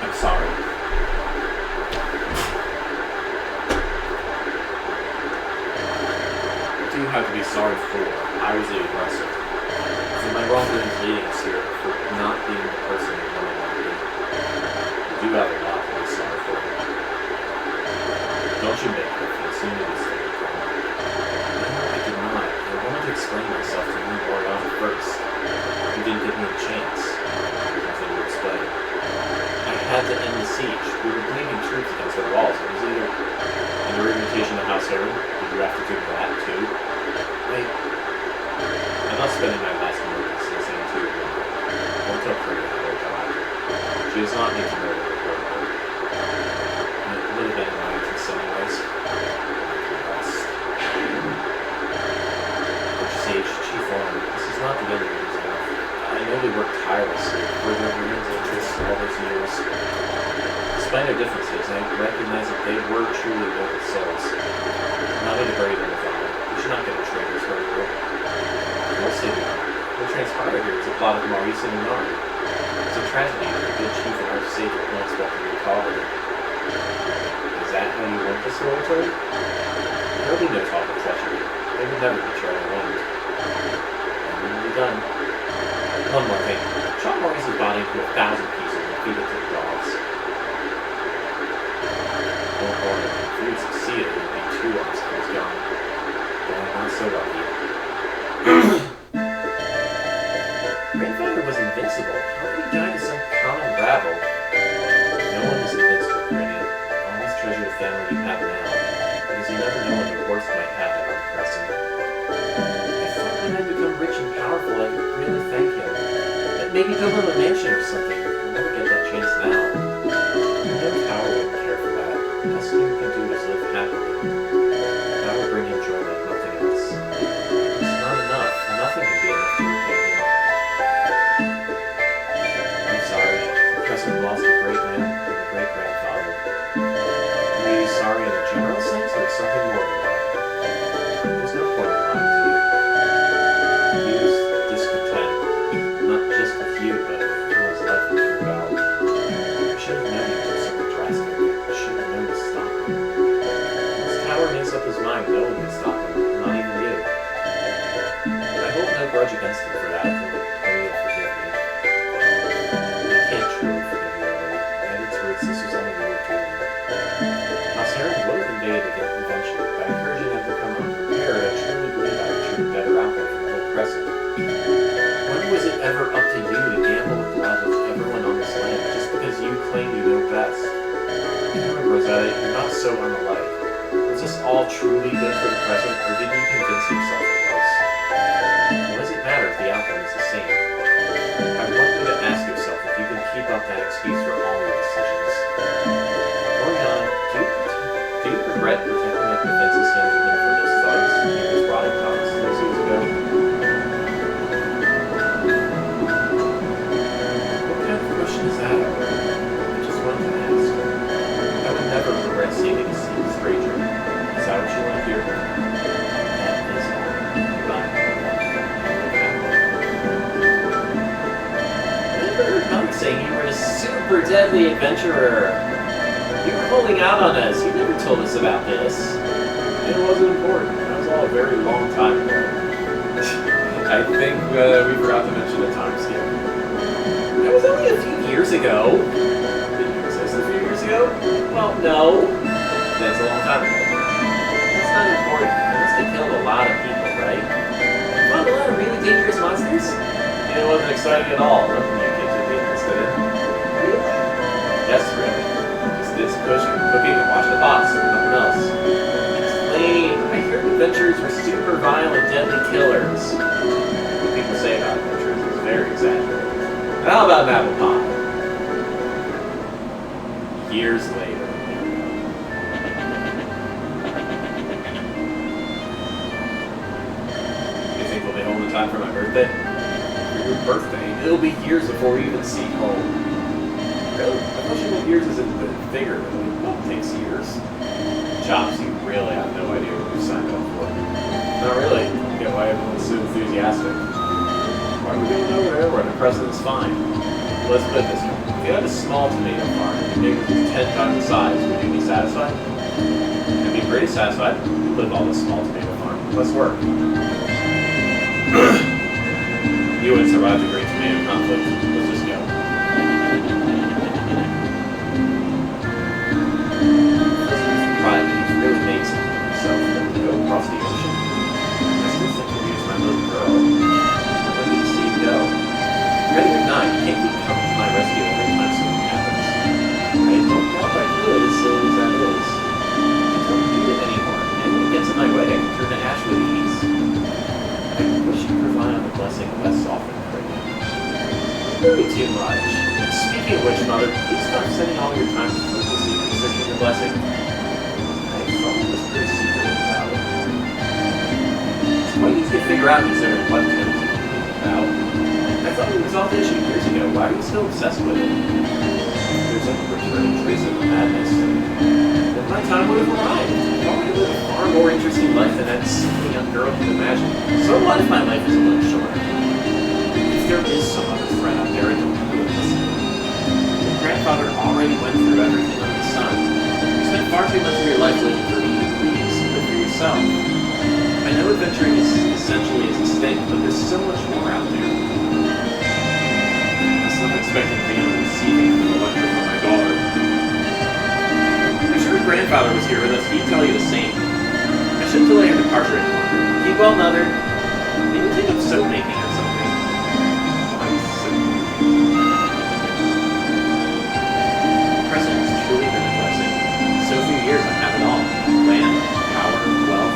I'm sorry. What do you have to be sorry for? I was the aggressor. So my wrongdoings leading us here for not being the person you wanted to be. You do have a lot to be sorry for. Don't you make me feel so mistake. No, I did not. I wanted to explain myself to you more on first. You didn't give me a chance. There's nothing to explain. I had to end the siege. We were bleeding troops against our walls. It was either under invitation to House Herod. Did you have to do that too? Wait. I'm not spending my last moments listening to you. Don't tell Freya how I died. She does not need to know what occurred to her. And it would have been in my interest anyways. Sage, Chief Warren, this is not the end of your resolve. I know they worked tirelessly for their women's interests all those years. Despite their differences, I recognize that they were truly noble souls. I'm not going to bury them with honor. We should not get a traitor's murderer. We'll say what transpired here is a plot of Maurice and Nard. It's a tragedy that the good chief and archsage were unexpectedly recalled. Is that how you want this story told? There will be no talk of treachery. They would never betray a wound. And we will be done. One more thing. Chop Maurice's body into 1,000 pieces and feed it to the dogs. Don't worry. If we succeeded, it would be 2 obstacles gone. But I'm not so lucky. Grandfather was invincible. How could he die to some common rabble? No one is invincible, Granny. Always treasure the family you have now, because you never know when the worst might happen on the Crescent. I thought when I become rich and powerful, I could really thank him. And maybe build him a mansion or something. I'll never get that chance now. No power wouldn't care for that. The best thing you can do is live happily. That will bring him joy like nothing else. It's not enough. Nothing can be enough to repay him. I'm sorry. The Crescent lost a great man and a great grandfather. Are you sorry in a general sense, or something more than that? There's no point in lying to you. He was discontent, not just with you, but with his life throughout. I should have known you did something drastic. I should have known to stop him. This tower makes up his mind, no one can stop him, not even you. I hold no grudge against him for that, and I pray you'll forgive me. I can't truly forgive you already. At its roots, this was only your doing. House Herod would have invaded again eventually. By encouraging them to come unprepared, I truly believe I achieved a better outcome for the whole Crescent. When was it ever up to you to gamble with the lives of everyone on this land just because you claim you know best? Remember, Rosetta, you're not so unalike. Was this all truly good for the Crescent, or did you convince yourself it was? What does it matter if the outcome is the same? I want you to ask yourself if you can keep up that excuse for all your decisions. Oriana, do you regret protecting that defenseless young woman from those thugs and those rotting cops those years ago? What kind of question is that, Albert? I just wanted to ask. I would never regret seeing a stranger. Is that what you want to hear? That is all. Goodbye. I never heard Mom saying you were a super deadly adventurer. You were holding out on us. You never told us about this. It wasn't important. That was all a very long time ago. I think we forgot to mention the time scale. It was only a few years ago. Did you exist a few years ago? Well, no. That's a long time ago. That's not important. It must have killed a lot of people, right? Fought a lot of really dangerous monsters? It wasn't exciting at all. Nothing you kids would be interested in. Really? Yes, really. This cooking and watch the box, nothing else. Explain. I hear adventurers were super violent, deadly killers. What people say about adventurers is very exaggerated. How about an apple pie? Years later. You think we'll be home in time for my birthday? For your birthday? It'll be years before we even see home. Really? Years isn't a figure, really. Well, it takes years. Chops, you really have no idea what you signed up for. Not really. I get why everyone's so enthusiastic. Why are we going over there where the president's fine? Let's put it this way. If you had a small tomato farm and your neighbors was 10 times the size, would you be satisfied? I'd be pretty satisfied. You live on this small tomato farm. Less work. You wouldn't survive the great tomato conflict. Let's just go. Private, he's really made something of himself to go across the ocean. I still think he'll use my little girl. I need to see you go. Ready or not, you can't keep coming to my rescue every time something happens. I don't know if I could, as silly as that is. I don't need it anymore, and when it gets in my way, I can turn to ash with ease. I wish you could rely on the blessing of less often, Cricket. Really too much. And speaking of which, Mother, please stop spending all your time focusing on researching your blessing. I thought it was pretty secret about it. It's quite easy to figure out considering what it's going to be about. I thought we resolved the issue years ago. Why are you still obsessed with it? There's a returning trace of the madness. Then my time would have arrived. I already live a far more interesting life than that silly young girl can imagine. So what if my life is a little shorter? If there is some other threat out there, I don't know who it is. Your grandfather already went through everything on his son. You spent far too much of your life looking for me, please. Look for yourself. I know adventuring is essentially as distinct, but there's so much more out there. I'm expecting to be on the receiving end of a lecture from my daughter. I'm sure if grandfather was here with us, he'd tell you the same. I shouldn't delay your departure any longer. Keep well, Mother. Maybe think of soap making or something. Why soap making? The Crescent has truly been a blessing. In so few years, I have it all. Land, power, wealth,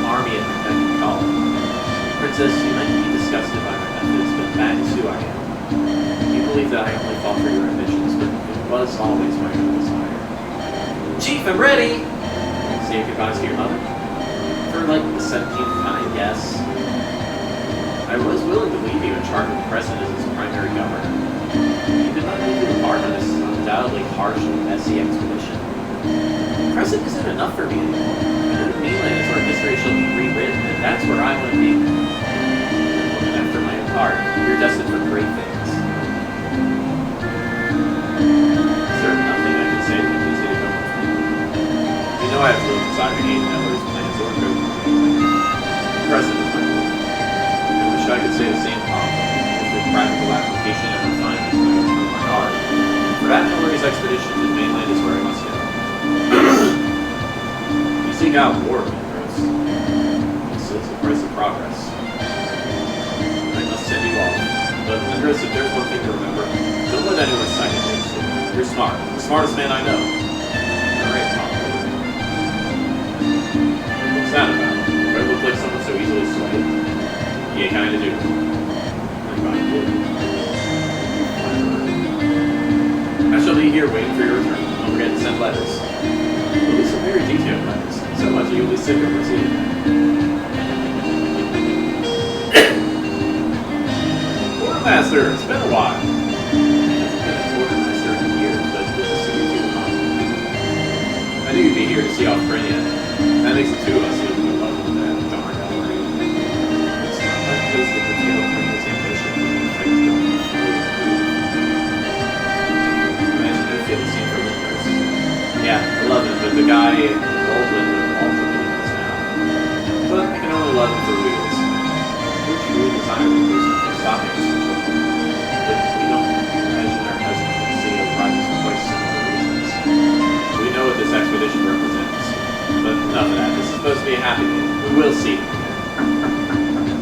army at my beck and call. Princess, you might be disgusted by my methods, but that is who I am. You believe that I only fought for your ambitions, but it was always my own desire. Chief, I'm ready! Say goodbyes to your mother. For like the 17th time, yes. I was willing to leave you in charge of the Crescent as its primary governor. You did not need to embark on this undoubtedly harsh and messy expedition. The Crescent isn't enough for me anymore. I know the mainland is where history shall be rewritten, and that's where I want to be. Looking after my own heart, you're destined for great things. Is there nothing I can say to convince you to come with me? You know I have little desire to aid in others' plans or go Present is my goal. I wish I could say the same Pop, with the practical application and refinement of my art. For that Hillary's expedition to the mainland is where I must go. You seek out war, Montrose. This is the price of progress. I must send you all. But Montrose, if there's one thing to remember, don't let anyone second guess you. You're smart. The smartest man I know. Alright, Pop. What's that about? Do I look like someone so easily swayed? Yeah, kinda do. I shall be here waiting for your return. Don't forget to send letters. There'll be some very detailed letters. So much that you'll be sick of receiving them. Quartermaster, it's been a while. I haven't been a quartermaster in years, but good to see you too, Mom. I knew you'd be here to see off Brynja. That makes the two of us live in the love of that darn Ellery. It's not my place to curtail Brynja's ambition. Imagine you feel the same for Winters. Yeah, I love him, but the guy involved with him also beneath us now. But I can only love him for who he is. We're truly desiring reason for stopping us from looking. But we don't imagine our cousins will see us rises for quite similar reasons. We know what this expedition represents. But enough of that. This is supposed to be a happy day. We will see them again.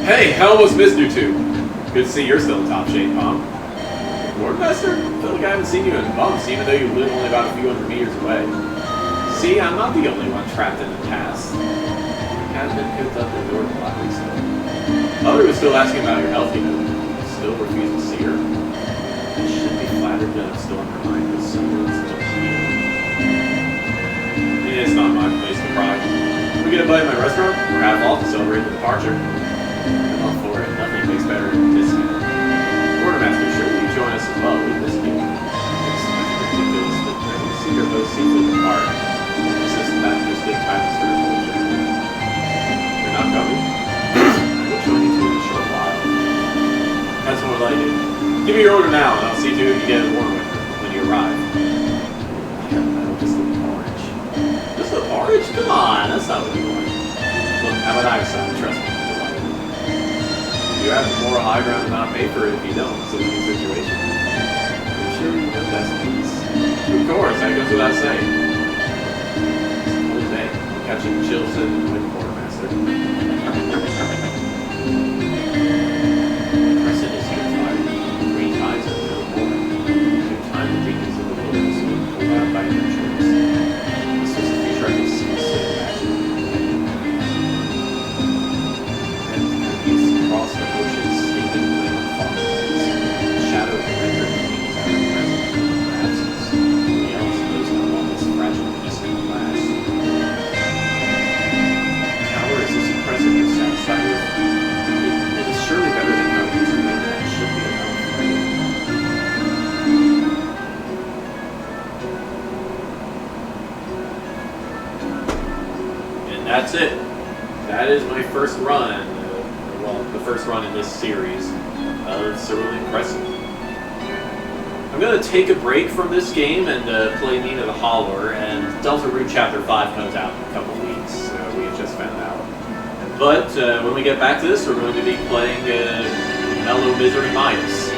Hey, how was Mr. 2? Good to see you're still in top shape, Mom. Quartermaster? I feel like I haven't seen you in months, even though you live only about a few hundred meters away. See, I'm not the only one trapped in the past. I have been cooped up indoors a lot recently. Mother was still asking about your health, you know. Still refuse to see her. I should be flattered that I'm still in her mind, but someone's still here. It's not my place to cry. Can we get a bite at my restaurant? Or half off to celebrate the departure? I'm all for it. Nothing makes better than this. Quartermaster, sure you join us as well. We miss you. your order now, and I'll see to it you get it warm when you arrive. No, just the porridge. Just the porridge? Come on, that's not what you want. Look, how about I decide? Trust me, you'll like it. You have the moral high ground to not pay for it if you don't. It's a losing situation. I'm sure you know that's peace. Of course, that goes without saying. Whole day, catching chills in with the quartermaster. Crescent is unified. Green ties are no more. Through time the deacons of the wilderness were pulled out by adventurers. This was the future I could scarcely imagine. And these across the ocean's sleeping gleam of foghorns. The shadow of the rendered kings are present in their absence. The elves knows how long this fragile peace can last. Tower, is this impressive and satisfied with? It is surely better than how it used to be, and it should be enough. And that's it. That is my first run, well, the first run in this series of Cerulean Crescent. I'm going to take a break from this game and play Nina the Holler, and Delta Root Chapter 5 comes out in a couple weeks, we have just found out. But when we get back to this, we're going to be playing Mellow Misery Minus.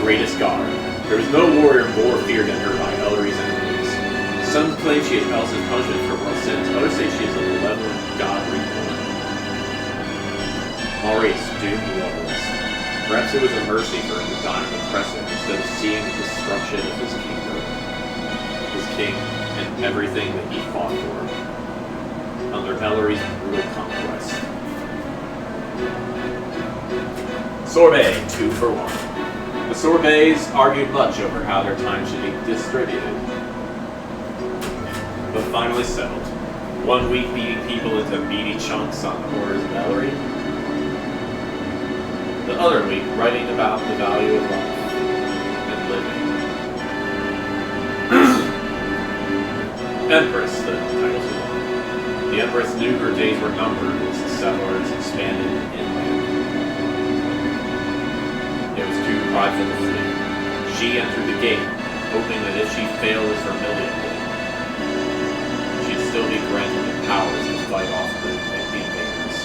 Greatest Guard. There is no warrior more feared than her by Ellery's enemies. Some claim she is Elsa's punishment for mortal sins, others say she is a malevolent god reborn. Maurice, doomed loyalist. Perhaps it was a mercy for him to die in the Crescent instead of seeing the destruction of his kingdom, his king, and everything that he fought for under Ellery's brutal conquest. Sorbet, 2 for 1. The Sorbets argued much over how their time should be distributed, but finally settled. 1 week beating people into meaty chunks on the borders of Ellery. The other week writing about the value of life and living. Empress, the title's long. The Empress knew her days were numbered as the settlers expanded inland. It was too prideful to flee. She entered the gate, hoping that if she failed as Vermilion, she'd still be granted the powers to fight off the invaders.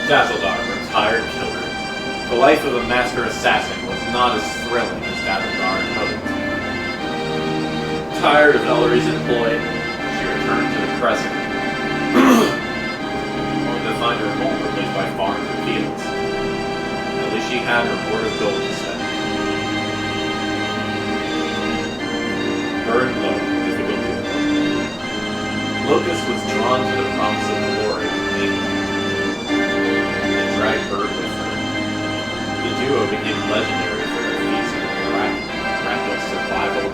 Dazzledar, retired killer. The life of a master assassin was not as thrilling as Dazzledar hoped. Tired of Ellery's employ, she returned to the Crescent, only to find her home replaced by farms and fields. At least she had her hoard of gold to spend. Burned low, difficult to look. Locust was drawn to the promise of glory and dragged Bird with her. The duo became legendary for their feats in miraculous survival,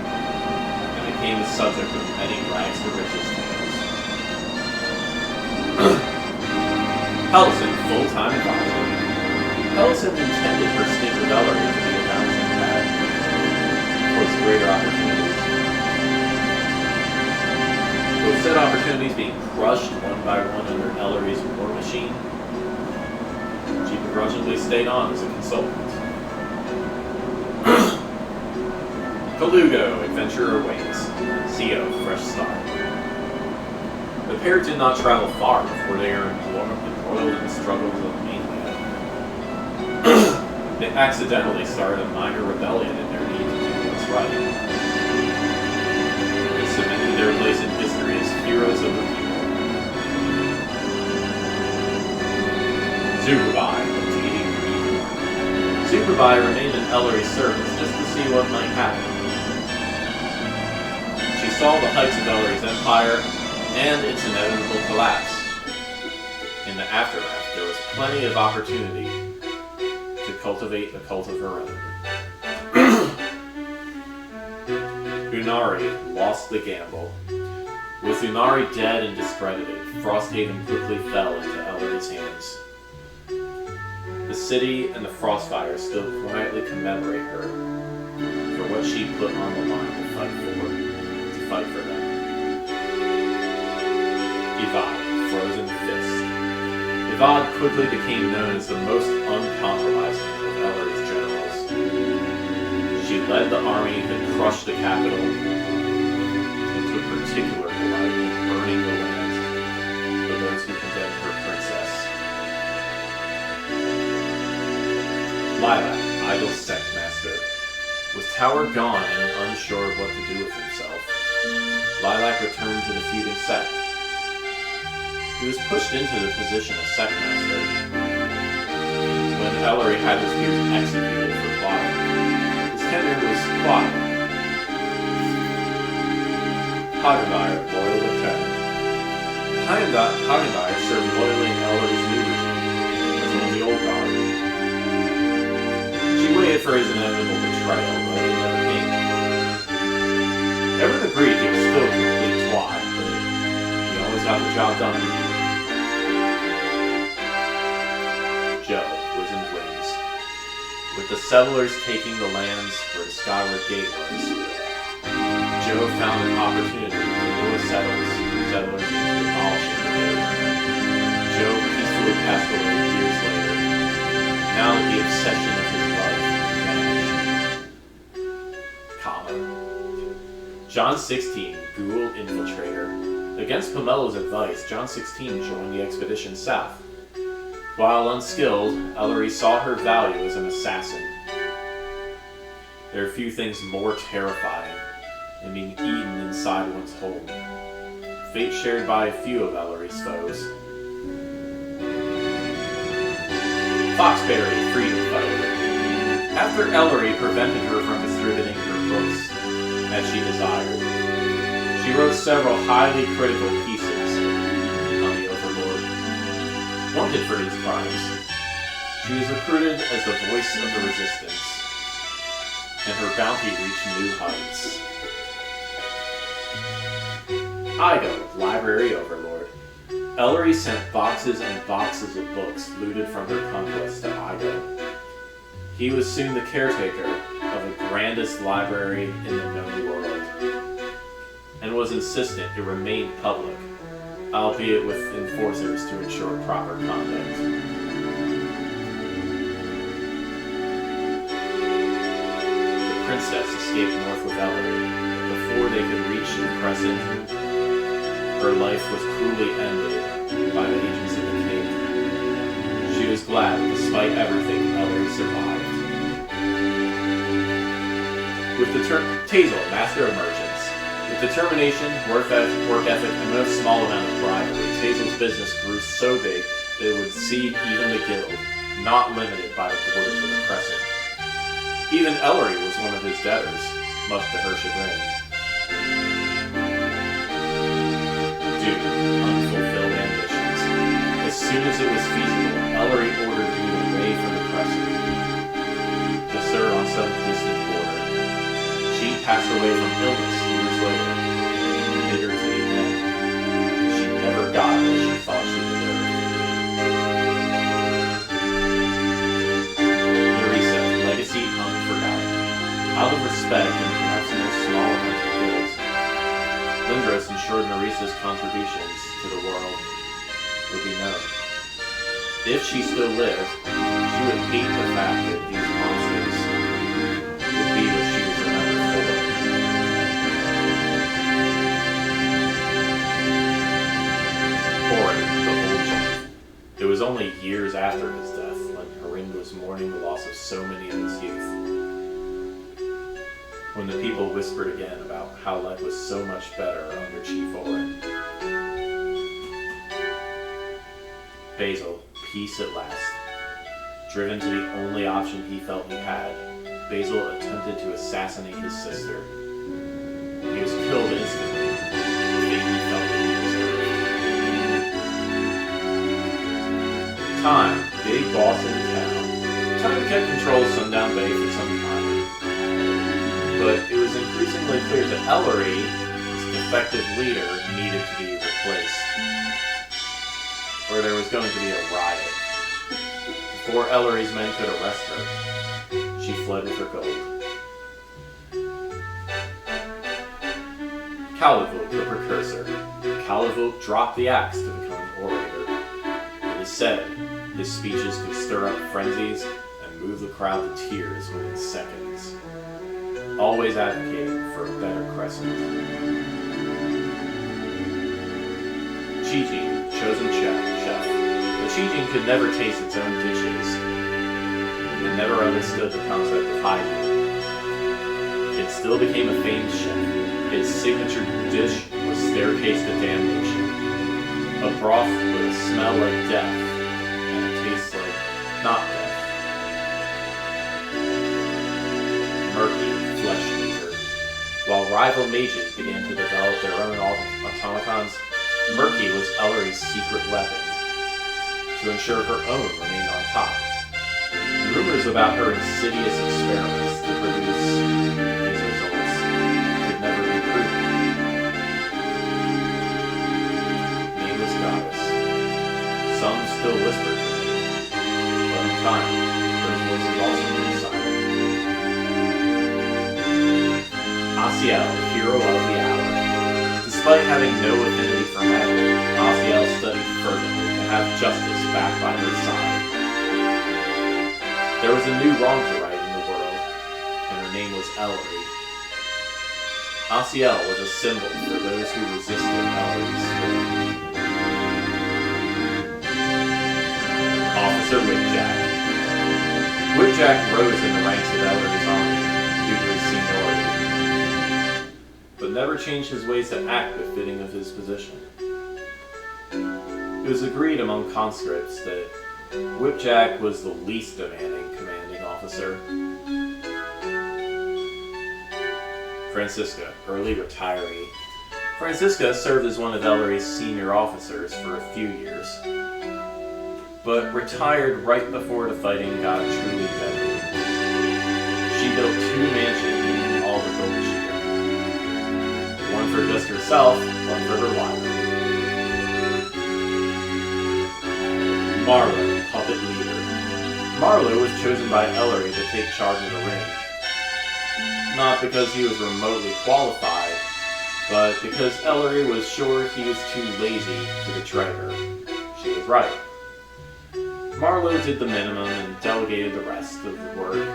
became the subject of many rags to riches tales. Ellison, full-time advisor. Ellison intended her stint with Ellery to be a balancing pad towards greater opportunities. With said opportunities being crushed one by one under Ellery's war machine, she begrudgingly stayed on as a consultant. Kalugo, adventure awaits. CO, fresh start. The pair did not travel far before they were embroiled in the struggles of the mainland. They accidentally started a minor rebellion in their need to do what's right. They cemented their place in history as heroes of the people. Zuberbai, defeating Reaper. Zuberbai remained in Ellery's service just to see what might happen. She saw the heights of Ellery's empire and its inevitable collapse. In the aftermath, there was plenty of opportunity to cultivate the cult of her own. Unari lost the gamble. With Unari dead and discredited, Frosthaven quickly fell into Ellery's hands. The city and the Frostfire still quietly commemorate her for what she put on the line to fight for them. Ivar, Frozen Fist. Ivad quickly became known as the most uncompromising of Ellery's generals. She led the army that crushed the capital and took particular delight in burning the land of those who condemned her princess. Lilac, Idle's sect master, with Tower gone and unsure of what to do with himself, Lilac returned to the feuding sect. He was pushed into the position of sect master when Ellery had his peers executed for plotting. His tenure was plotting. Hagenbeyer, loyal lieutenant. Hagenbeyer served loyally in Ellery's new regime as one of the old guard. She waited for his inevitable betrayal, but it never came. Everyone agreed he was still a complete twat, but he always got the job done. Joe was in flames. With the settlers taking the lands where the Skyward Gate was, Joe found an opportunity to lure settlers into demolishing the gate. Joe peacefully passed away years later. Now that the obsession of his life vanished. Comma. John 16, Ghoul infiltrator. Against Pomelo's advice, John 16 joined the expedition south. While unskilled, Ellery saw her value as an assassin. There are few things more terrifying than being eaten inside one's home. Fate shared by a few of Ellery's foes. Foxberry, freedom fighter. After Ellery prevented her from distributing her books as she desired, she wrote several highly critical pieces on the Overlord. Wanted for these crimes, she was recruited as the voice of the resistance, and her bounty reached new heights. Ido, library overlord. Ellery sent boxes and boxes of books looted from her conquest to Ido. He was soon the caretaker of the grandest library in the known world, and was insistent it remained public, albeit with enforcers to ensure proper conduct. The princess escaped north with Ellery. Before they could reach the Crescent, her life was cruelly ended by the agents of the king. She was glad, despite everything, Ellery survived. With Tazel, master of merchants. With determination, work ethic, and no small amount of bribery, Tazel's business grew so big that it would exceed even the guild, not limited by the borders of the Crescent. Even Ellery was one of his debtors, much to her chagrin. Due to unfulfilled ambitions, as soon as it was feasible, Ellery ordered Dune away from the Crescent to serve on some distant border. She passed away from illness years later, bitter to the end. She never got what she thought she deserved. Nerissa, legacy unforgotten. Out of respect and perhaps no small amount of guilt, Lindros ensured Nerissa's contributions to the world would be known. If she still lived, she would hate the fact that these monsters would be what she was remembered for. Orin, the old chief. It was only years after his death when Haring was mourning the loss of so many of his youth. When the people whispered again about how life was so much better under Chief Orin. Basil, peace at last. Driven to the only option he felt he had, Basil attempted to assassinate his sister. He was killed instantly, the fate he felt that he deserved. Time, big boss in town. Time kept control of Sundown Bay for some time. But it was increasingly clear that Ellery, his defective leader, needed to be replaced. Or there was going to be a riot. Before Ellery's men could arrest her, she fled with her gold. Calivuk, the precursor. Calivuk dropped the axe to become an orator. It is said his speeches could stir up frenzies and move the crowd to tears within seconds. Always advocating for a better Crescent. Chi-Jin, chosen chef. But Chi-Jin could never taste its own dishes and never understood the concept of hygiene. It still became a famed chef. Its signature dish was Staircase to Damnation. A broth with a smell like death and a taste like not death. Murky flesh eater. While rival mages began to develop their own automatons, Murky was Ellery's secret weapon to ensure her own remained on top. Rumors about her insidious experiments to produce these results could never be proven. Nameless goddess. Some still whispered her name, but in time, those voices also grew silent. Asiel, hero of the hour. Despite having no affinity for magic, Asiel studied fervently to have justice back by her side. There was a new wrong to right in the world, and her name was Ellery. Asiel was a symbol for those who resisted Ellery's spirit. Officer Whipjack. Whipjack rose in the ranks of Ellery's army due to his seniority, but never changed his ways to act befitting of his position. It was agreed among conscripts that Whipjack was the least demanding commanding officer. Francisca, early retiree. Francisca served as one of Ellery's senior officers for a few years, but retired right before the fighting got truly deadly. She built 2 mansions in all the gold shear. One for just herself, one for her library. Marlowe, puppet leader. Marlowe was chosen by Ellery to take charge of the ring. Not because he was remotely qualified, but because Ellery was sure he was too lazy to betray her. She was right. Marlowe did the minimum and delegated the rest of the work.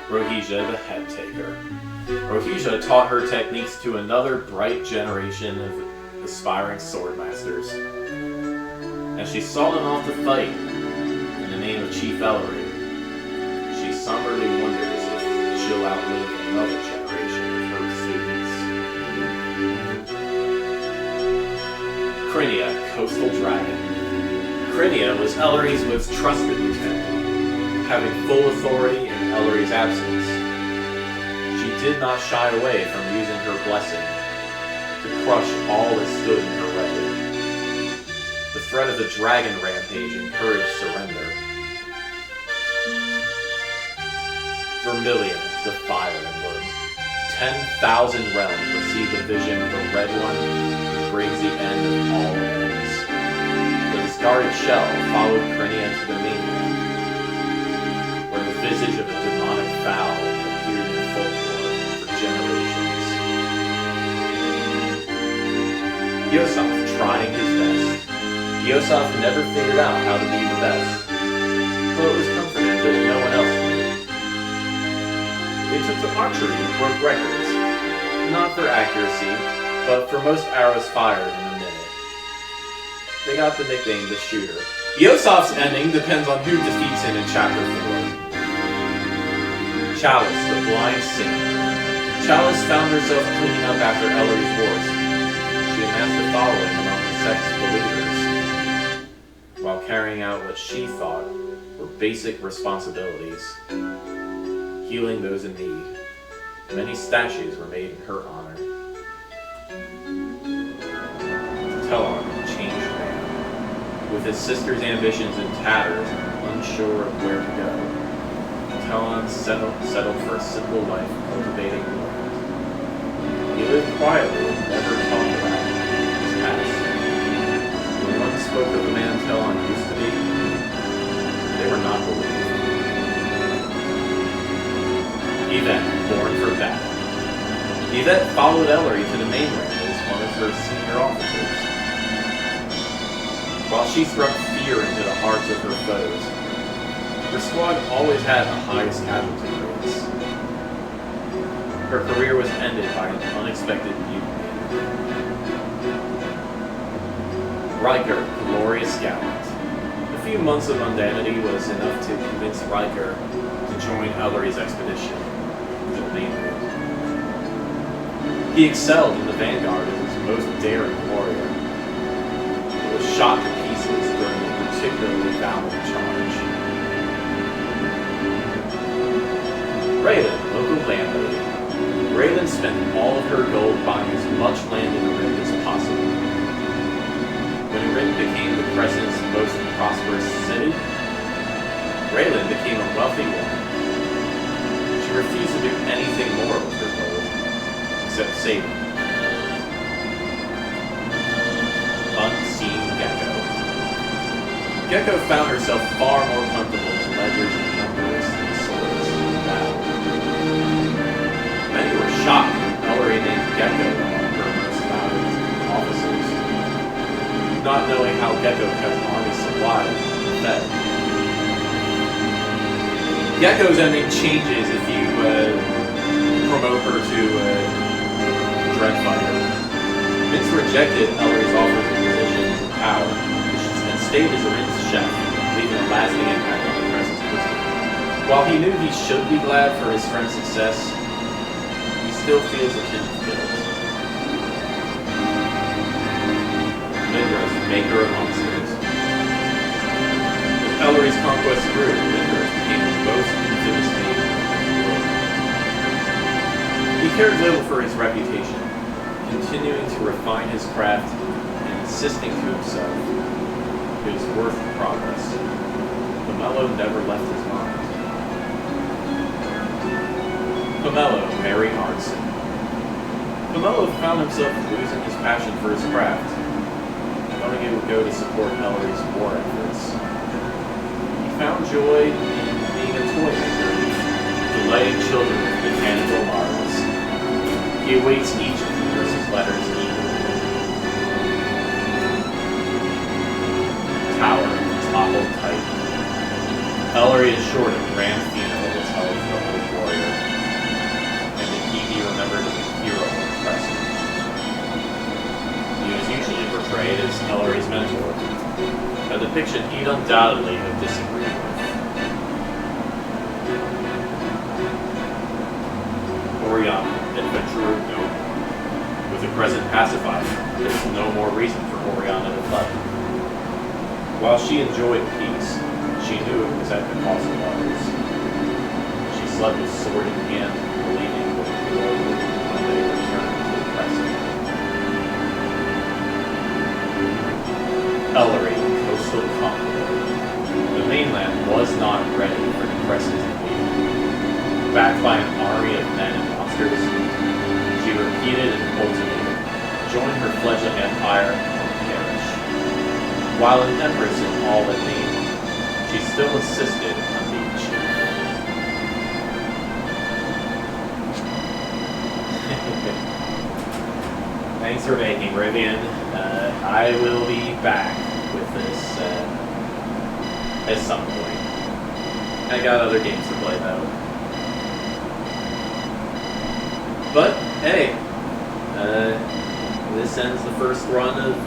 Rohija, the head taker. Rohija taught her techniques to another bright generation of aspiring swordmasters. As she saw them off to fight in the name of Chief Ellery, she somberly wonders if she'll outlive another generation of her students. Crinia, coastal dragon. Crinia was Ellery's most trusted lieutenant, having full authority in Ellery's absence. She did not shy away from using her blessing to crush all that stood in her way. The threat of the dragon rampage encouraged surrender. Vermilion, the Fire Emblem. 10,000 realms received the vision of the Red One who brings the end of all ends. The discarded shell followed Crinia to the mainland, where the visage of a demonic fowl appeared in folklore for generations. Yosaf trying his best. Yosaf never figured out how to be the best, though it was comforting that no one else did. They took to archery and broke records, not for accuracy, but for most arrows fired in a minute. They got the nickname the Shooter. Yosaf's ending depends on who defeats him in Chapter 4. Chalice, the blind singer. Chalice found herself cleaning up after Ellery's wars. She amassed a following among the sect's believers, while carrying out what she thought were basic responsibilities, healing those in need. Many statues were made in her honor. Telon, changed man. With his sister's ambitions in tatters and unsure of where to go, Telon settled for a simple life cultivating the land. He lived quietly and never talked about his past. When one spoke of the man Telon used to be, they were not believed. Yvette, born for battle. Yvette followed Ellery to the mainland as one of her senior officers. she struck fear into the hearts of her foes. Her squad always had the highest casualty rates. Her career was ended by an unexpected mutiny. Riker, glorious gallant. A few months of mundanity was enough to convince Riker to join Ellery's expedition to the mainland. He excelled in the vanguard and was a most daring warrior. He was shot to pieces during a particularly valiant charge. Raylan, local landlady. Raylan spent all of her gold buying as much land in the Rim as possible. When Rim became the Crescent's most prosperous city, Raylan became a wealthy woman. She refused to do anything more with her gold, except saving. Unseen Gecko. Gecko found herself far more comfortable as ledgers and numbers than swords in battle. Many were shocked when Ellery named Gecko among her most valued officers, not knowing how Gecko kept army supplies fed. Gecko's ending changes if you promote her to Dreadfighter. Vince rejected Ellery's offer of positions and power, and stayed as Rin's chef, leaving a lasting impact on the Crescent's prison. While he knew he should be glad for his friend's success, he still feels a tinge of guilt. Lindros, maker of monsters. As Ellery's conquest grew, Lindros became the most infamous name in the world. He cared little for his reputation, continuing to refine his craft and insisting to himself it was worth the progress. Pomelo never left his mind. Pomelo, Mary Arnson. Pomelo found himself losing his passion for his craft, knowing it would go to support Ellery's war efforts. He found joy in being a toy maker, delighting children with mechanical marvels. He awaits each of Nurse's letters eagerly. Tower, toppled tight. Ellery is short and grand funeral was held for the old warrior, and may he be remembered as a hero of the Crescent. He was usually portrayed as Ellery's mentor, a depiction he'd undoubtedly have disagreed with. Oriana, adventurer no more. With the Crescent pacified, there was no more reason for Oriana to fight. While she enjoyed peace, she knew it was at the cost of others. She slept with sword in hand, believing it would be over when they returned to the Crescent. Ellery, coastal conqueror. The mainland was not ready for the Crescent's invasion. Backed by an army of men and monsters, she repeated and cultivated, joined her fledgling empire, or perish. While an empress in all but name, she still insisted on being chief. Thanks for making, Rivian. I will be back with this at some point. I got other games to play though. But hey, this ends the first run of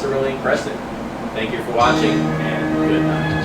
Cerulean Crescent. Thank you for watching, and good night.